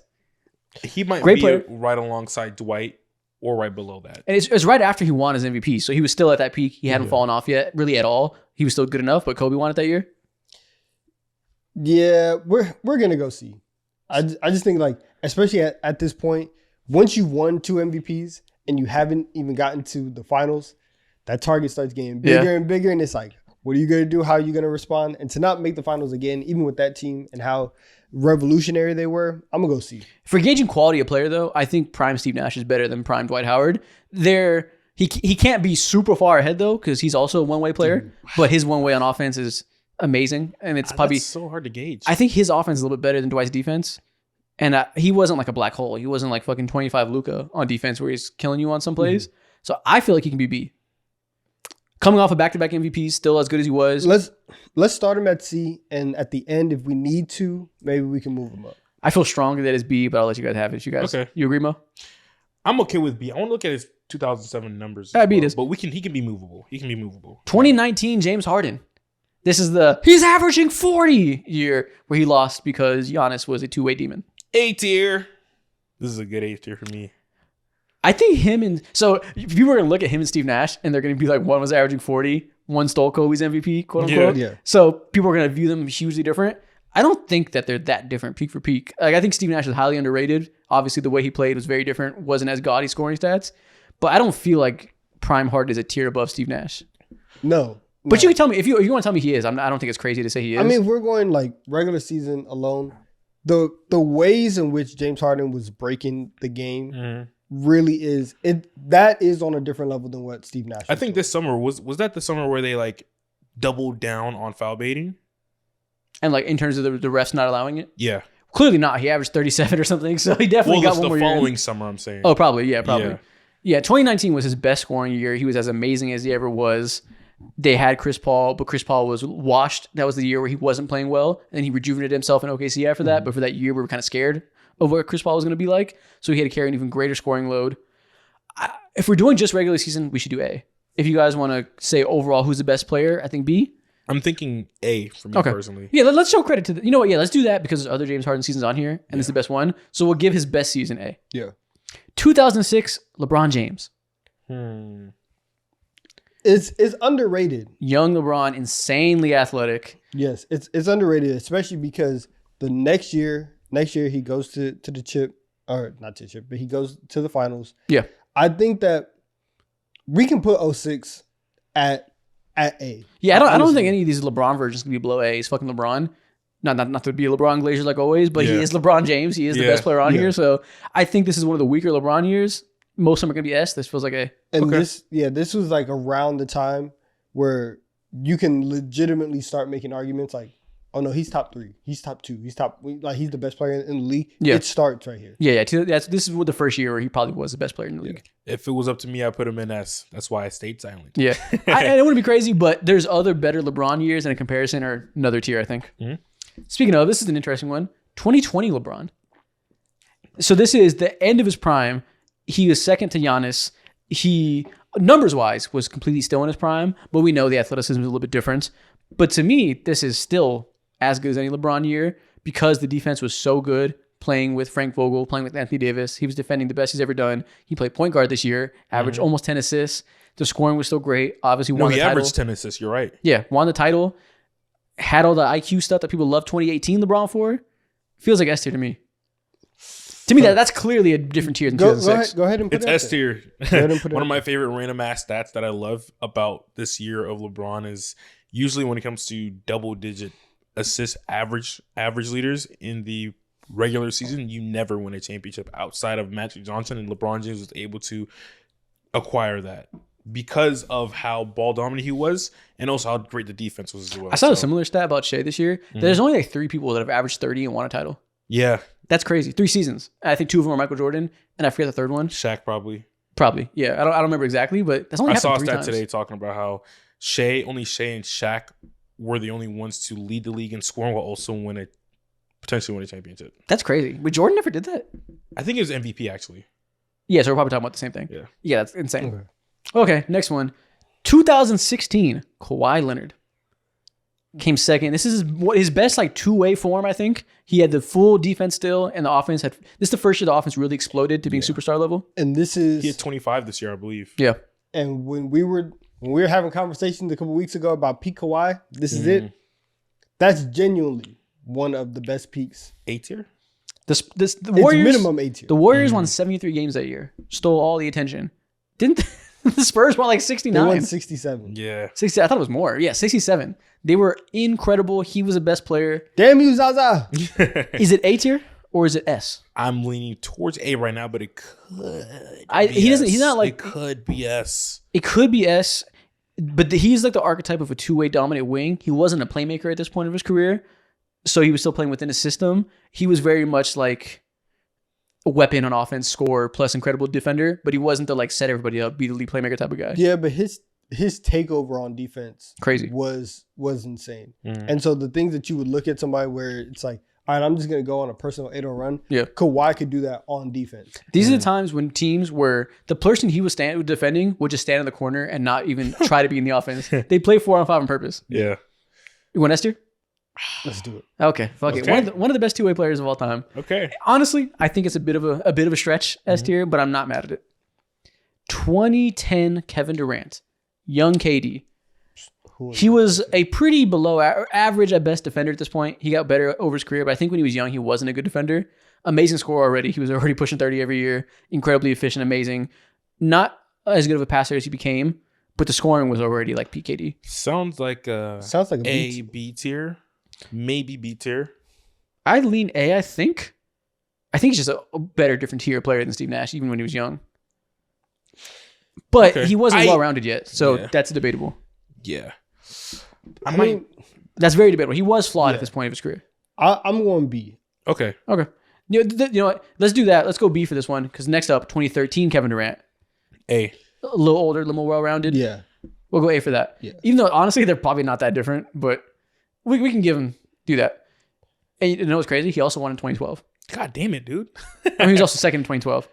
He might Great be player. right alongside Dwight or right below that. and it's right after he won his MVP, so he was still at that peak. He hadn't fallen off yet, really at all. He was still good enough, but Kobe won it that year. Yeah, we're gonna go C. I just think like, especially at this point, once you've won 2 MVPs and you haven't even gotten to the finals, that target starts getting bigger and bigger, and it's like, what are you gonna do? How are you gonna respond? And to not make the finals again, even with that team and how revolutionary they were, I'm gonna go C. For gauging quality of player, though, I think prime Steve Nash is better than prime Dwight Howard. They're He can't be super far ahead though because he's also a one-way player. But his one-way on offense is amazing, and it's probably That's so hard to gauge. I think his offense is a little bit better than Dwight's defense. And he wasn't like a black hole. He wasn't like fucking 25 Luka on defense where he's killing you on some plays. So I feel like he can be B. Coming off a back-to-back MVP, still as good as he was. Let's start him at C, and at the end, if we need to, maybe we can move him up. I feel strongly that it's B, but I'll let you guys have it. You guys, Okay. You agree, Mo? I'm okay with B. I want to look at his 2007 numbers. B it is. But he can be movable. He can be movable. 2019 James Harden. This is he's averaging 40 year where he lost because Giannis was a two-way demon. A tier. This is a good A tier for me. I think so if you were going to look at him and Steve Nash and they're going to be like, one was averaging 40, one stole Kobe's MVP, quote unquote. Yeah. So people are going to view them hugely different. I don't think that they're that different peak for peak. Like I think Steve Nash is highly underrated. Obviously the way he played was very different. Wasn't as gaudy scoring stats. But I don't feel like Prime Harden is a tier above Steve Nash. No. But you can tell me, if you want to tell me he is, I don't think it's crazy to say he is. I mean, if we're going like regular season alone, the ways in which James Harden was breaking the game really is that is on a different level than what Steve Nash. I think this summer was that the summer where they like doubled down on foul baiting? And like in terms of the refs not allowing it? Yeah. Clearly not. He averaged 37 or something, so he definitely got one more the year. following summer, I'm saying. Oh, probably. Yeah, probably. Yeah, 2019 was his best scoring year. He was as amazing as he ever was. They had Chris Paul, but Chris Paul was washed. That was the year where he wasn't playing well, and he rejuvenated himself in OKC after that. But for that year, we were kind of scared of what Chris Paul was going to be like, so he had to carry an even greater scoring load. If we're doing just regular season, we should do A. If you guys want to say overall who's the best player, I think B. I'm thinking A for me personally. Yeah, let's show credit to you know what? Yeah, let's do that because there's other James Harden seasons on here, and it's the best one. So we'll give his best season A. Yeah. 2006, LeBron James. It's underrated. Young LeBron, insanely athletic. Yes, it's underrated, especially because the next year he goes to the chip, or not to the chip, but he goes to the finals. Yeah. I think that we can put 06 at A. Yeah, I don't think any of these LeBron versions can be below A. He's fucking LeBron. Not to be a LeBron Glazer like always, but he is LeBron James. He is the best player on here. So I think this is one of the weaker LeBron years. Most of them are going to be S. This feels like A. And this was like around the time where you can legitimately start making arguments like, oh no, he's top 3, he's top 2, he's the best player in the league. Yeah. It starts right here. Yeah. This is the first year where he probably was the best player in the league. If it was up to me, I'd put him in S. That's why I stayed silent. Yeah. I don't want to be crazy, but there's other better LeBron years in a comparison or another tier, I think. Speaking of, this is an interesting one. 2020 LeBron. So this is the end of his prime. He was second to Giannis. He, numbers-wise, was completely still in his prime, but we know the athleticism is a little bit different. But to me, this is still as good as any LeBron year because the defense was so good, playing with Frank Vogel, playing with Anthony Davis. He was defending the best he's ever done. He played point guard this year, averaged almost 10 assists. The scoring was still great. Obviously won the title. He averaged 10 assists, you're right. Yeah, won the title. Had all the IQ stuff that people love 2018 LeBron for. Feels like S tier to me. To me, that's clearly a different tier than 2006. Go ahead and put it's it S tier. One One of my favorite random ass stats that I love about this year of LeBron is usually when it comes to double-digit assist average leaders in the regular season, you never win a championship outside of Magic Johnson, and LeBron James was able to acquire that because of how ball dominant he was and also how great the defense was as well. I saw a similar stat about Shea this year. There's only like 3 people that have averaged 30 and won a title. Yeah. That's crazy. 3 seasons. I think 2 of them are Michael Jordan, and I forget the third one. Shaq probably. Probably. Yeah. I don't remember exactly, but that's only happened 3 times. I saw a stat today talking about how only Shea and Shaq were the only ones to lead the league in scoring while also potentially win a championship. That's crazy. But Jordan never did that. I think it was MVP actually. Yeah, so we're probably talking about the same thing. Yeah. Yeah, that's insane. Okay, next one. 2016, Kawhi Leonard came second. This is his best like two-way form, I think. He had the full defense still, and the offense this is the first year the offense really exploded to being superstar level. And he had 25 this year, I believe. Yeah. And when we were having conversations a couple weeks ago about peak Kawhi, this is it. That's genuinely one of the best peaks. A tier? The Warriors, it's minimum A tier. The Warriors won 73 games that year. Stole all the attention. Didn't the Spurs won like 69? They won 67. Yeah. 60, I thought it was more. Yeah, 67. They were incredible. He was the best player. Damn you, Zaza. Is it A tier? or is it S? I'm leaning towards A right now, but it could. He's not like it could be S. It could be S, but he's like the archetype of a two-way dominant wing. He wasn't a playmaker at this point of his career, so he was still playing within a system. He was very much like a weapon on offense, scorer plus incredible defender, but he wasn't the like set everybody up, be the lead playmaker type of guy. Yeah, but his takeover on defense Crazy. was insane. And so the things that you would look at somebody where it's like, all right, I'm just going to go on a personal 8-0 run. Yeah. Kawhi could do that on defense. These are the times when teams where the person he was defending would just stand in the corner and not even try to be in the offense. They play 4-on-5 on purpose. Yeah. You want S tier? Let's do it. Okay, fuck it. One of the best two-way players of all time. Okay. Honestly, I think it's a bit of a stretch S tier, but I'm not mad at it. 2010 Kevin Durant, young KD. He was a pretty below average at best defender at this point. He got better over his career, but I think when he was young, he wasn't a good defender. Amazing scorer already. He was already pushing 30 every year. Incredibly efficient, amazing. Not as good of a passer as he became, but the scoring was already like PKD. Sounds like a B tier, maybe B tier. I'd lean A, I think. I think he's just a better, different tier player than Steve Nash, even when he was young. But he wasn't well-rounded yet, so that's debatable. Yeah. I mean, that's very debatable. He was flawed at this point of his career. I'm going B. Okay. You know what? Let's do that. Let's go B for this one, because next up, 2013 Kevin Durant. A. A little older, a little more well-rounded. Yeah. We'll go A for that. Yeah. Even though, honestly, they're probably not that different, but we can do that. And you know what's crazy? He also won in 2012. God damn it, dude. I mean, he was also second in 2012.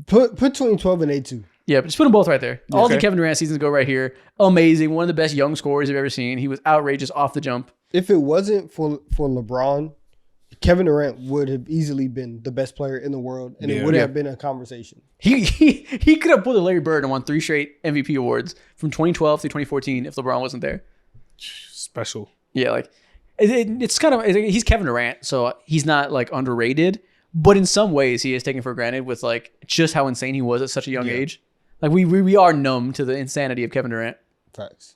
Put 2012 in A2. Yeah, but just put them both right there. All the Kevin Durant seasons go right here. Amazing. One of the best young scorers I've ever seen. He was outrageous off the jump. If it wasn't for LeBron, Kevin Durant would have easily been the best player in the world, and it would have been a conversation. He could have pulled a Larry Bird and won 3 straight MVP awards from 2012 through 2014 if LeBron wasn't there. Special. Yeah, like it's kind of he's Kevin Durant, so he's not like underrated, but in some ways he is taken for granted with like just how insane he was at such a young age. Like we are numb to the insanity of Kevin Durant. Facts.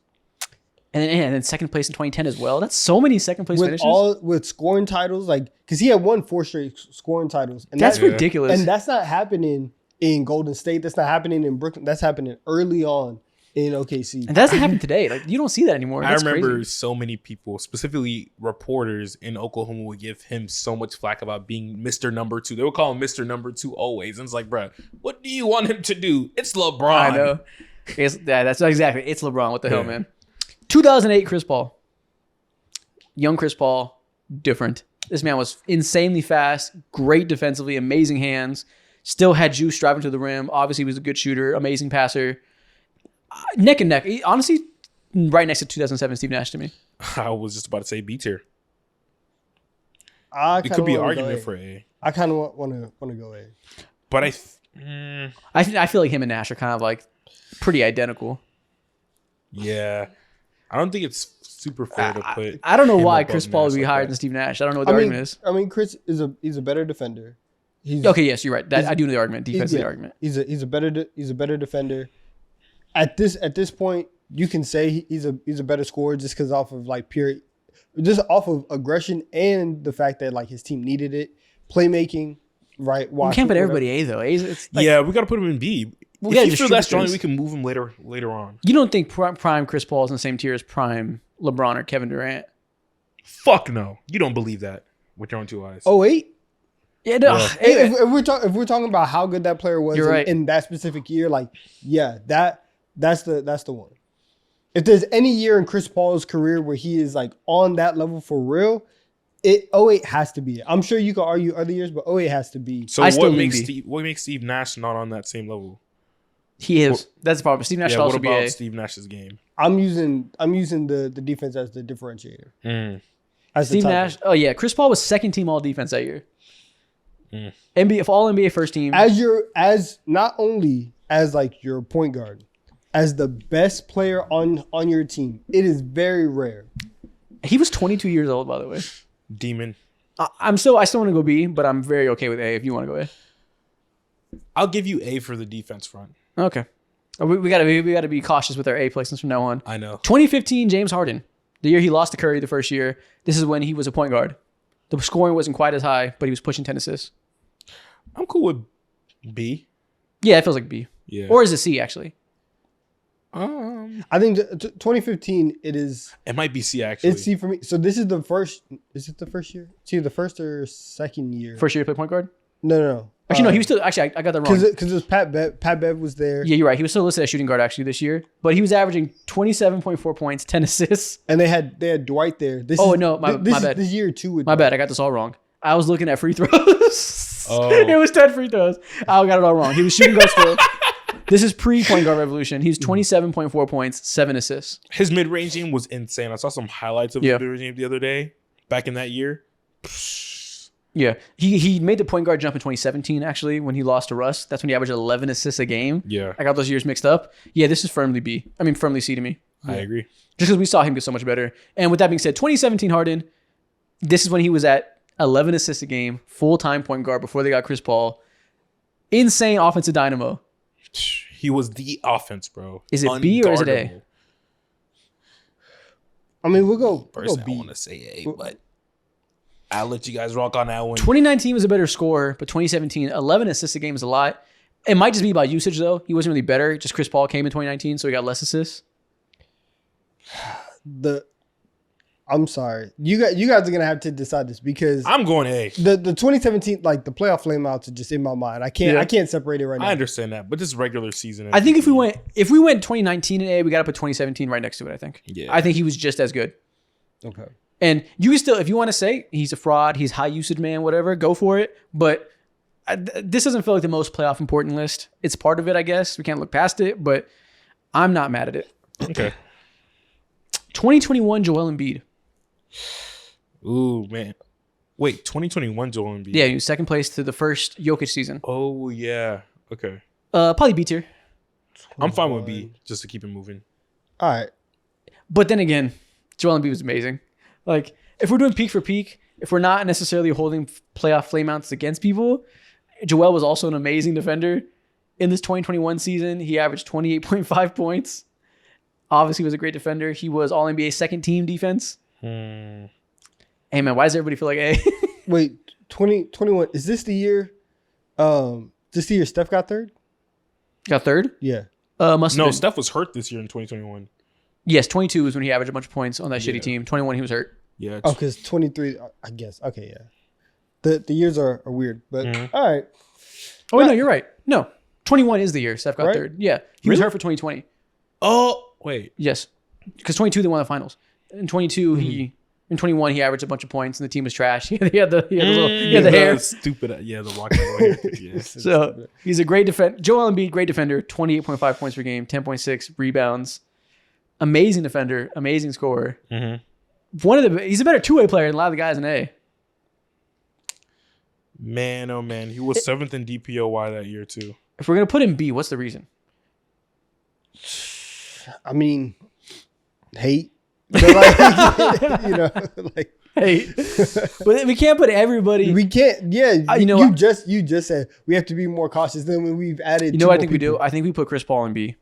And then second place in 2010 as well. That's so many second place finishes. With scoring titles, like because he had won 4 straight scoring titles. And that's ridiculous. And that's not happening in Golden State. That's not happening in Brooklyn. That's happening early on in OKC. And that doesn't happen today. Like you don't see that anymore. That's I remember crazy. so many people, specifically reporters in Oklahoma, would give him so much flack about being Mr. Number 2. They would call him Mr. Number 2 always. And it's like, bro, what do you want him to do? It's LeBron. I know. That's exactly. It's LeBron. What the hell, man? 2008 Chris Paul. Young Chris Paul, different. This man was insanely fast, great defensively, amazing hands, still had juice driving to the rim. Obviously, he was a good shooter, amazing passer. Neck and neck. Honestly, right next to 2007 Steve Nash to me. I was just about to say B tier. It could be an argument for A. I kind of want to go A. But I feel like him and Nash are kind of like pretty identical. Yeah. I don't think it's super fair to put. I don't know why Chris Paul would be higher than Steve Nash. I don't know what the argument is. I mean, Chris is a better defender. Okay, yes, you're right. I do know the argument. Defensive argument. He's a better defender. At this point, you can say he's a better scorer just because off of aggression and the fact that like his team needed it, playmaking, right? We can't put everybody A though. Yeah, we got to put him in B. If you feel that strongly, we can move him later on. You don't think prime Chris Paul is in the same tier as prime LeBron or Kevin Durant? Fuck no. You don't believe that with your own 2 eyes. 08? Yeah, no. Yeah. If we're talking about how good that player was in that specific year, like that's the one. If there's any year in Chris Paul's career where he is like on that level for real, 08 has to be it. I'm sure you could argue other years, but 08 has to be. So what makes Steve Nash not on that same level? He is. That's the problem. Steve Nash should also be A. What about Steve Nash's game? I'm using the defense as the differentiator. Steve Nash. Oh yeah, Chris Paul was second team all defense that year. NBA for all NBA first team. As not only as like your point guard, as the best player on your team. It is very rare. He was 22 years old, by the way. Demon. I still want to go B, but I'm very okay with A if you want to go A. I'll give you A for the defense front. Okay. We gotta be cautious with our A placements from now on. I know. 2015 James Harden, the year he lost to Curry the first year. This is when he was a point guard. The scoring wasn't quite as high, but he was pushing 10 assists. I'm cool with B. Yeah, it feels like B. Yeah. Or is it C, actually? I think 2015, it might be C, actually. it's C for me. So this is the first. Is it the first year? It's either the first or second year. First year to play point guard? No. Actually, no, he was still... Actually, I got that wrong. Because it was Pat Bev. Pat Bev was there. Yeah, you're right. He was still listed as shooting guard, actually, this year. But he was averaging 27.4 points, 10 assists. And they had Dwight there. My bad. This year too. With My bad. I got this all wrong. I was looking at free throws. Oh. It was 10 free throws. I got it all wrong. He was shooting guard still. This is pre-point guard revolution. He's 27.4 points, 7 assists. His mid-range game was insane. I saw some highlights of his mid-range game the other day, back in that year. Yeah. He made the point guard jump in 2017, actually, when he lost to Russ. That's when he averaged 11 assists a game. Yeah. I got those years mixed up. Yeah, this is firmly B. I mean, firmly C to me. I agree. Just because we saw him get so much better. And with that being said, 2017 Harden, this is when he was at 11 assists a game, full-time point guard before they got Chris Paul. Insane offensive dynamo. He was the offense, bro. Is it B or is it A? Unguardable. I mean, we'll go Personally, B. I want to say A, but I'll let you guys rock on that one. 2019 was a better score, but 2017, 11 assists a game is a lot. It might just be by usage, though. He wasn't really better. Just Chris Paul came in 2019, so he got less assists. I'm sorry. You guys are gonna have to decide this because I'm going A. the 2017 like the playoff flameouts are just in my mind. I can't separate it right now. I understand that, but this is regular season. I think if we went 2019 in A, we got to put 2017 right next to it, I think. Yeah. I think he was just as good. Okay. And you can still, if you want to say he's a fraud, he's high usage man, whatever, go for it. But this doesn't feel like the most playoff important list. It's part of it, I guess. We can't look past it, but I'm not mad at it. Okay. 2021 Joel Embiid. Ooh, man. Wait, 2021 Joel Embiid. Yeah, he was second place to the first Jokic season. Oh, yeah. Okay. Probably B tier. I'm fine with B, just to keep it moving. All right. But then again, Joel Embiid was amazing. Like, if we're doing peak for peak, if we're not necessarily holding playoff flameouts against people, Joel was also an amazing defender. In this 2021 season, he averaged 28.5 points. Obviously, was a great defender. He was All-NBA second team defense. Hey, man, why does everybody feel like A? Wait, 2021. Is this the year? Steph got third? Got third? Yeah. Must have No, been. Steph was hurt this year in 2021. Yes, 22 was when he averaged a bunch of points on that shitty team. 21, he was hurt. Yeah. Oh, because 23. I guess. Okay, yeah. The years are weird, but all right. Oh, wait, no, you're right. No, 21 is the year Steph got Right? third. Yeah, he was Really? hurt for 2020. Oh, wait. Yes, because 22 they won the finals. In 22 in 21 he averaged a bunch of points and the team was trash. he had the hair. Stupid. Yeah, the walking hair. Yeah. So he's a great defender. Joel Embiid, great defender. 28.5 points per game, 10.6 rebounds. Amazing defender, amazing scorer. He's a better two-way player than a lot of the guys in A. Man, oh man, he was 7th in DPOY that year too. If we're gonna put him B, what's the reason? I mean, hate. But like, you know, like Hey, but we can't put everybody. we can't. Yeah, you know you what? just said we have to be more cautious than when we've added. You know what I think we do? I think we put Chris Paul in B.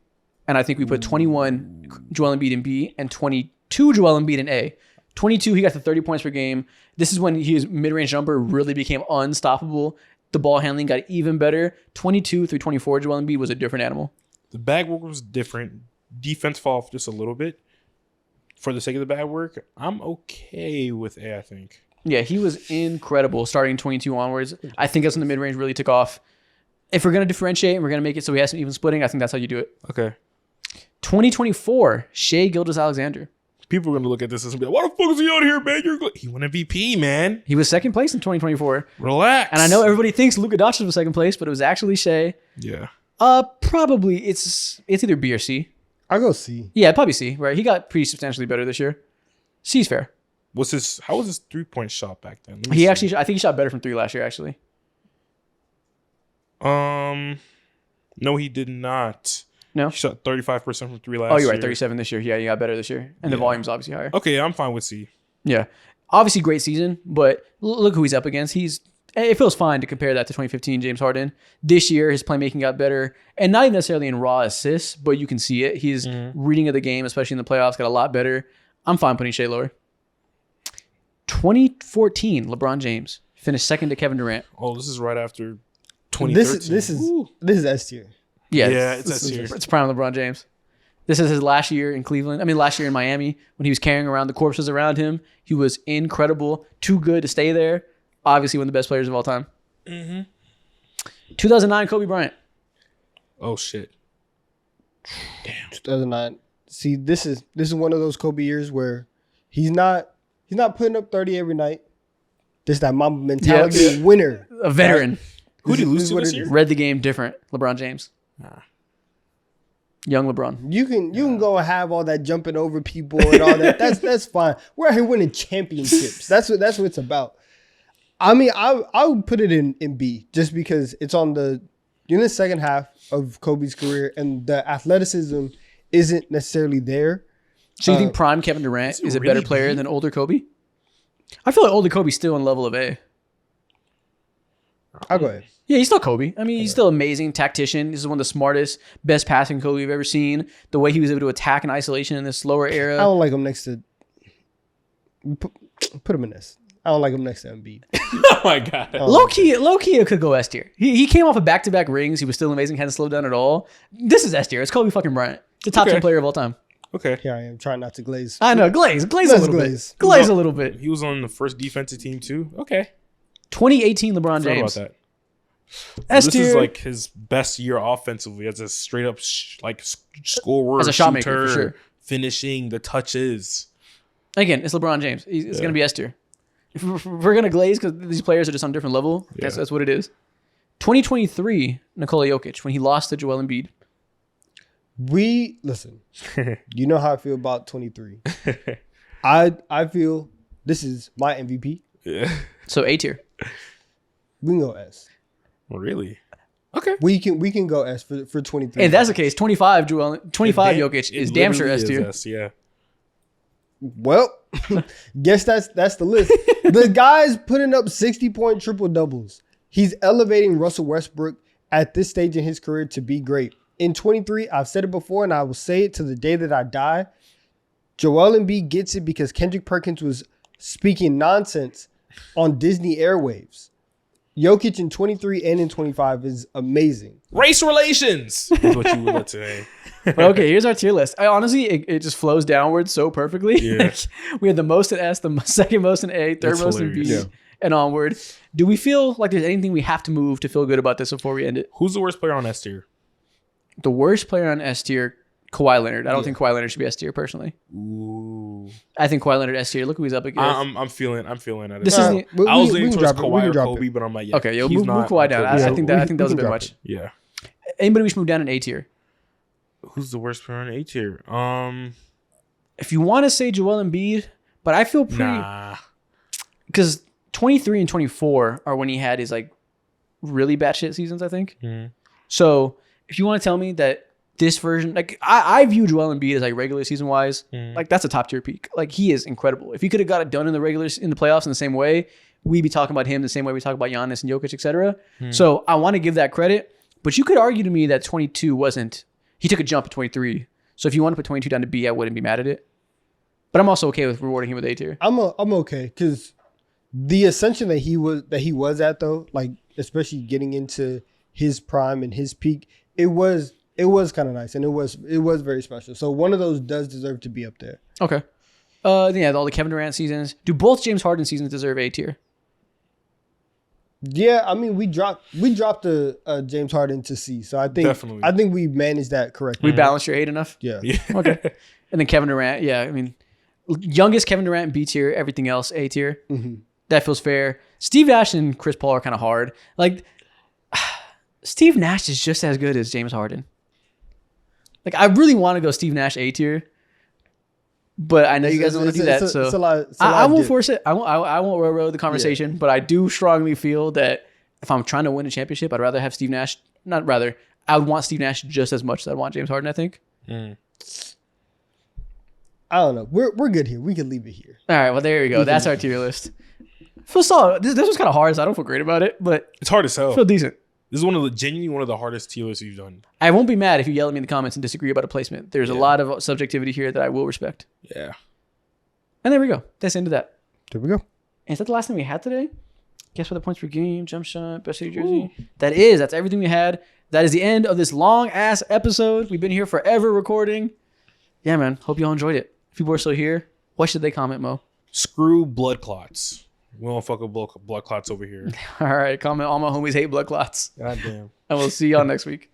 And I think we put 21 Joel Embiid in B and 22 Joel Embiid in A. 22, he got to 30 points per game. This is when his mid-range jumper really became unstoppable. The ball handling got even better. 22 through 24, Joel Embiid was a different animal. The bag work was different. Defense fell off just a little bit. For the sake of the bag work, I'm okay with A, I think. Yeah, he was incredible starting 22 onwards. I think that's when the mid-range really took off. If we're going to differentiate and we're going to make it so we have some even splitting, I think that's how you do it. Okay. 2024, Shai Gilgeous-Alexander. People are going to look at this and be like, why the fuck is he out here, man? He won MVP, man. He was second place in 2024. Relax. And I know everybody thinks Luka Doncic was second place, but it was actually Shai. Yeah. Probably it's either B or C. I'll go C. Yeah, probably C, right? He got pretty substantially better this year. C's fair. How was his 3-point shot back then? I think he shot better from 3 last year, actually. No, he did not. No? He shot 35% from 3 last year. Oh, you're right. 37 this year. Yeah, he got better this year. And the volume's obviously higher. Okay, I'm fine with C. Yeah. Obviously, great season, but look who he's up against. It feels fine to compare that to 2015 James Harden. This year, his playmaking got better, and not even necessarily in raw assists, but you can see it. His reading of the game, especially in the playoffs, got a lot better. I'm fine putting Shai lower. 2014, LeBron James finished second to Kevin Durant. Oh, this is right after 2013. This is S tier. Yeah, it's S tier. It's prime LeBron James. This is his last year in Cleveland. I mean, last year in Miami when he was carrying around the corpses around him. He was incredible. Too good to stay there. Obviously one of the best players of all time. 2009, Kobe Bryant. Oh, shit. 2009. See, this is one of those Kobe years where he's not putting up 30 every night. This that Mamba mentality winner. A veteran. Who did he lose is to what this it year? is. Read the game different. LeBron James. Young LeBron. You can go and have all that jumping over people and all that. That's fine. We're out here winning championships. That's what it's about. I mean, I would put it in B just because it's in the second half of Kobe's career and the athleticism isn't necessarily there. So you think prime Kevin Durant is a better player than older Kobe? I feel like older Kobe's still in level of A. I'll go ahead. Yeah, he's still Kobe. I mean, he's still amazing tactician. This is one of the smartest, best passing Kobe we've ever seen. The way he was able to attack in isolation in this slower era. I don't like him next to put him in this. I don't like him next to Embiid. Oh, my God. Low key, it could go S tier. He came off of back-to-back rings. He was still amazing. Hadn't slowed down at all. This is S tier. It's Kobe fucking Bryant. It's a top 10 player of all time. Okay. Here I am trying not to glaze. I know. Glaze a little glaze. bit. Glaze a little bit. He was on the first defensive team, too. Okay. 2018 LeBron Forgot James. about that. S This tier. is like his best year offensively as a straight up scorer, As a shot maker, for shooter, sure. finishing the touches. Again, it's LeBron James. It's going to be S tier. If we're going to glaze because these players are just on a different level, that's what it is. 2023, Nikola Jokic, when he lost to Joel Embiid. Listen. You know how I feel about 23. I feel this is my MVP. Yeah. So A tier. We can go S. Really? Okay. We can go S for 23. If that's the case, 25 Jokic is damn sure S literally tier. is S, yeah. Well, guess that's the list. The guy's putting up 60-point triple doubles. He's elevating Russell Westbrook at this stage in his career to be great. In 23, I've said it before and I will say it to the day that I die. Joel Embiid gets it because Kendrick Perkins was speaking nonsense on Disney airwaves. Jokic in 23 and in 25 is amazing. Race relations is what you would let say. But okay, here's our tier list. Honestly, it just flows downwards so perfectly. Yeah. Like, we had the most in S, the second most in A, third That's most in B, hilarious. and onward. Do we feel like there's anything we have to move to feel good about this before we end it? Who's the worst player on S tier? The worst player on S tier, Kawhi Leonard. I don't think Kawhi Leonard should be S tier personally. Ooh. I think Kawhi Leonard S tier. Look who he's up against. I'm feeling it. This is the- I was leaning can towards drop it. We Kawhi can or drop Kobe, it. but I'm like, yeah. Okay, yo, he's move not Kawhi down. on I top. think that was a bit drop much. it. Yeah. Anybody we should move down in A tier? Who's the worst player on A tier? If you want to say Joel Embiid, but I feel pretty Nah. because 23 and 24 are when he had his like really batshit seasons, I think. Mhm. So if you want to tell me that this version, like I view Joel Embiid as like regular season wise, like that's a top tier peak. Like he is incredible. If he could have got it done in the playoffs in the same way, we'd be talking about him the same way we talk about Giannis and Jokic, etc. So I want to give that credit, but you could argue to me that 22 wasn't. He took a jump at 23. So if you want to put 22 down to B, I wouldn't be mad at it. But I'm also okay with rewarding him with A tier. I'm okay because the ascension that he was at though, like especially getting into his prime and his peak, it was kind of nice and it was very special. So one of those does deserve to be up there. Okay. Yeah, all the Kevin Durant seasons. Do both James Harden seasons deserve A tier? Yeah, I mean we dropped the James Harden to C, so I think we managed that correctly. We balanced your hate enough? Yeah. Okay. And then Kevin Durant, yeah, I mean, youngest Kevin Durant, B tier, everything else, A tier. Mm-hmm. That feels fair. Steve Nash and Chris Paul are kind of hard. Like, Steve Nash is just as good as James Harden. Like, I really want to go Steve Nash A tier, but I know you guys don't want to do that, so it's a lot I won't dip. force it. I won't railroad the conversation, but I do strongly feel that if I'm trying to win a championship, I'd rather have Steve Nash. Not rather, I would want Steve Nash just as much as I'd want James Harden, I think. I don't know. We're good here. We can leave it here. All right, well, there you go. That's our tier list. Feel solid. This was kind of hard, so I don't feel great about it, but It's hard as hell. I feel decent. This is genuinely one of the hardest tier lists you've done. I won't be mad if you yell at me in the comments and disagree about a placement. There's a lot of subjectivity here that I will respect. Yeah. And there we go. That's the end of that. There we go. is that the last thing we had today? Guess what the points per game, jump shot, best city jersey. That's everything we had. That is the end of this long ass episode. We've been here forever recording. Yeah, man. Hope y'all enjoyed it. If people are still here, what should they comment, Mo? Screw blood clots. We don't fuck with blood clots over here. All right, comment. All my homies hate blood clots. Goddamn. And we'll see y'all next week.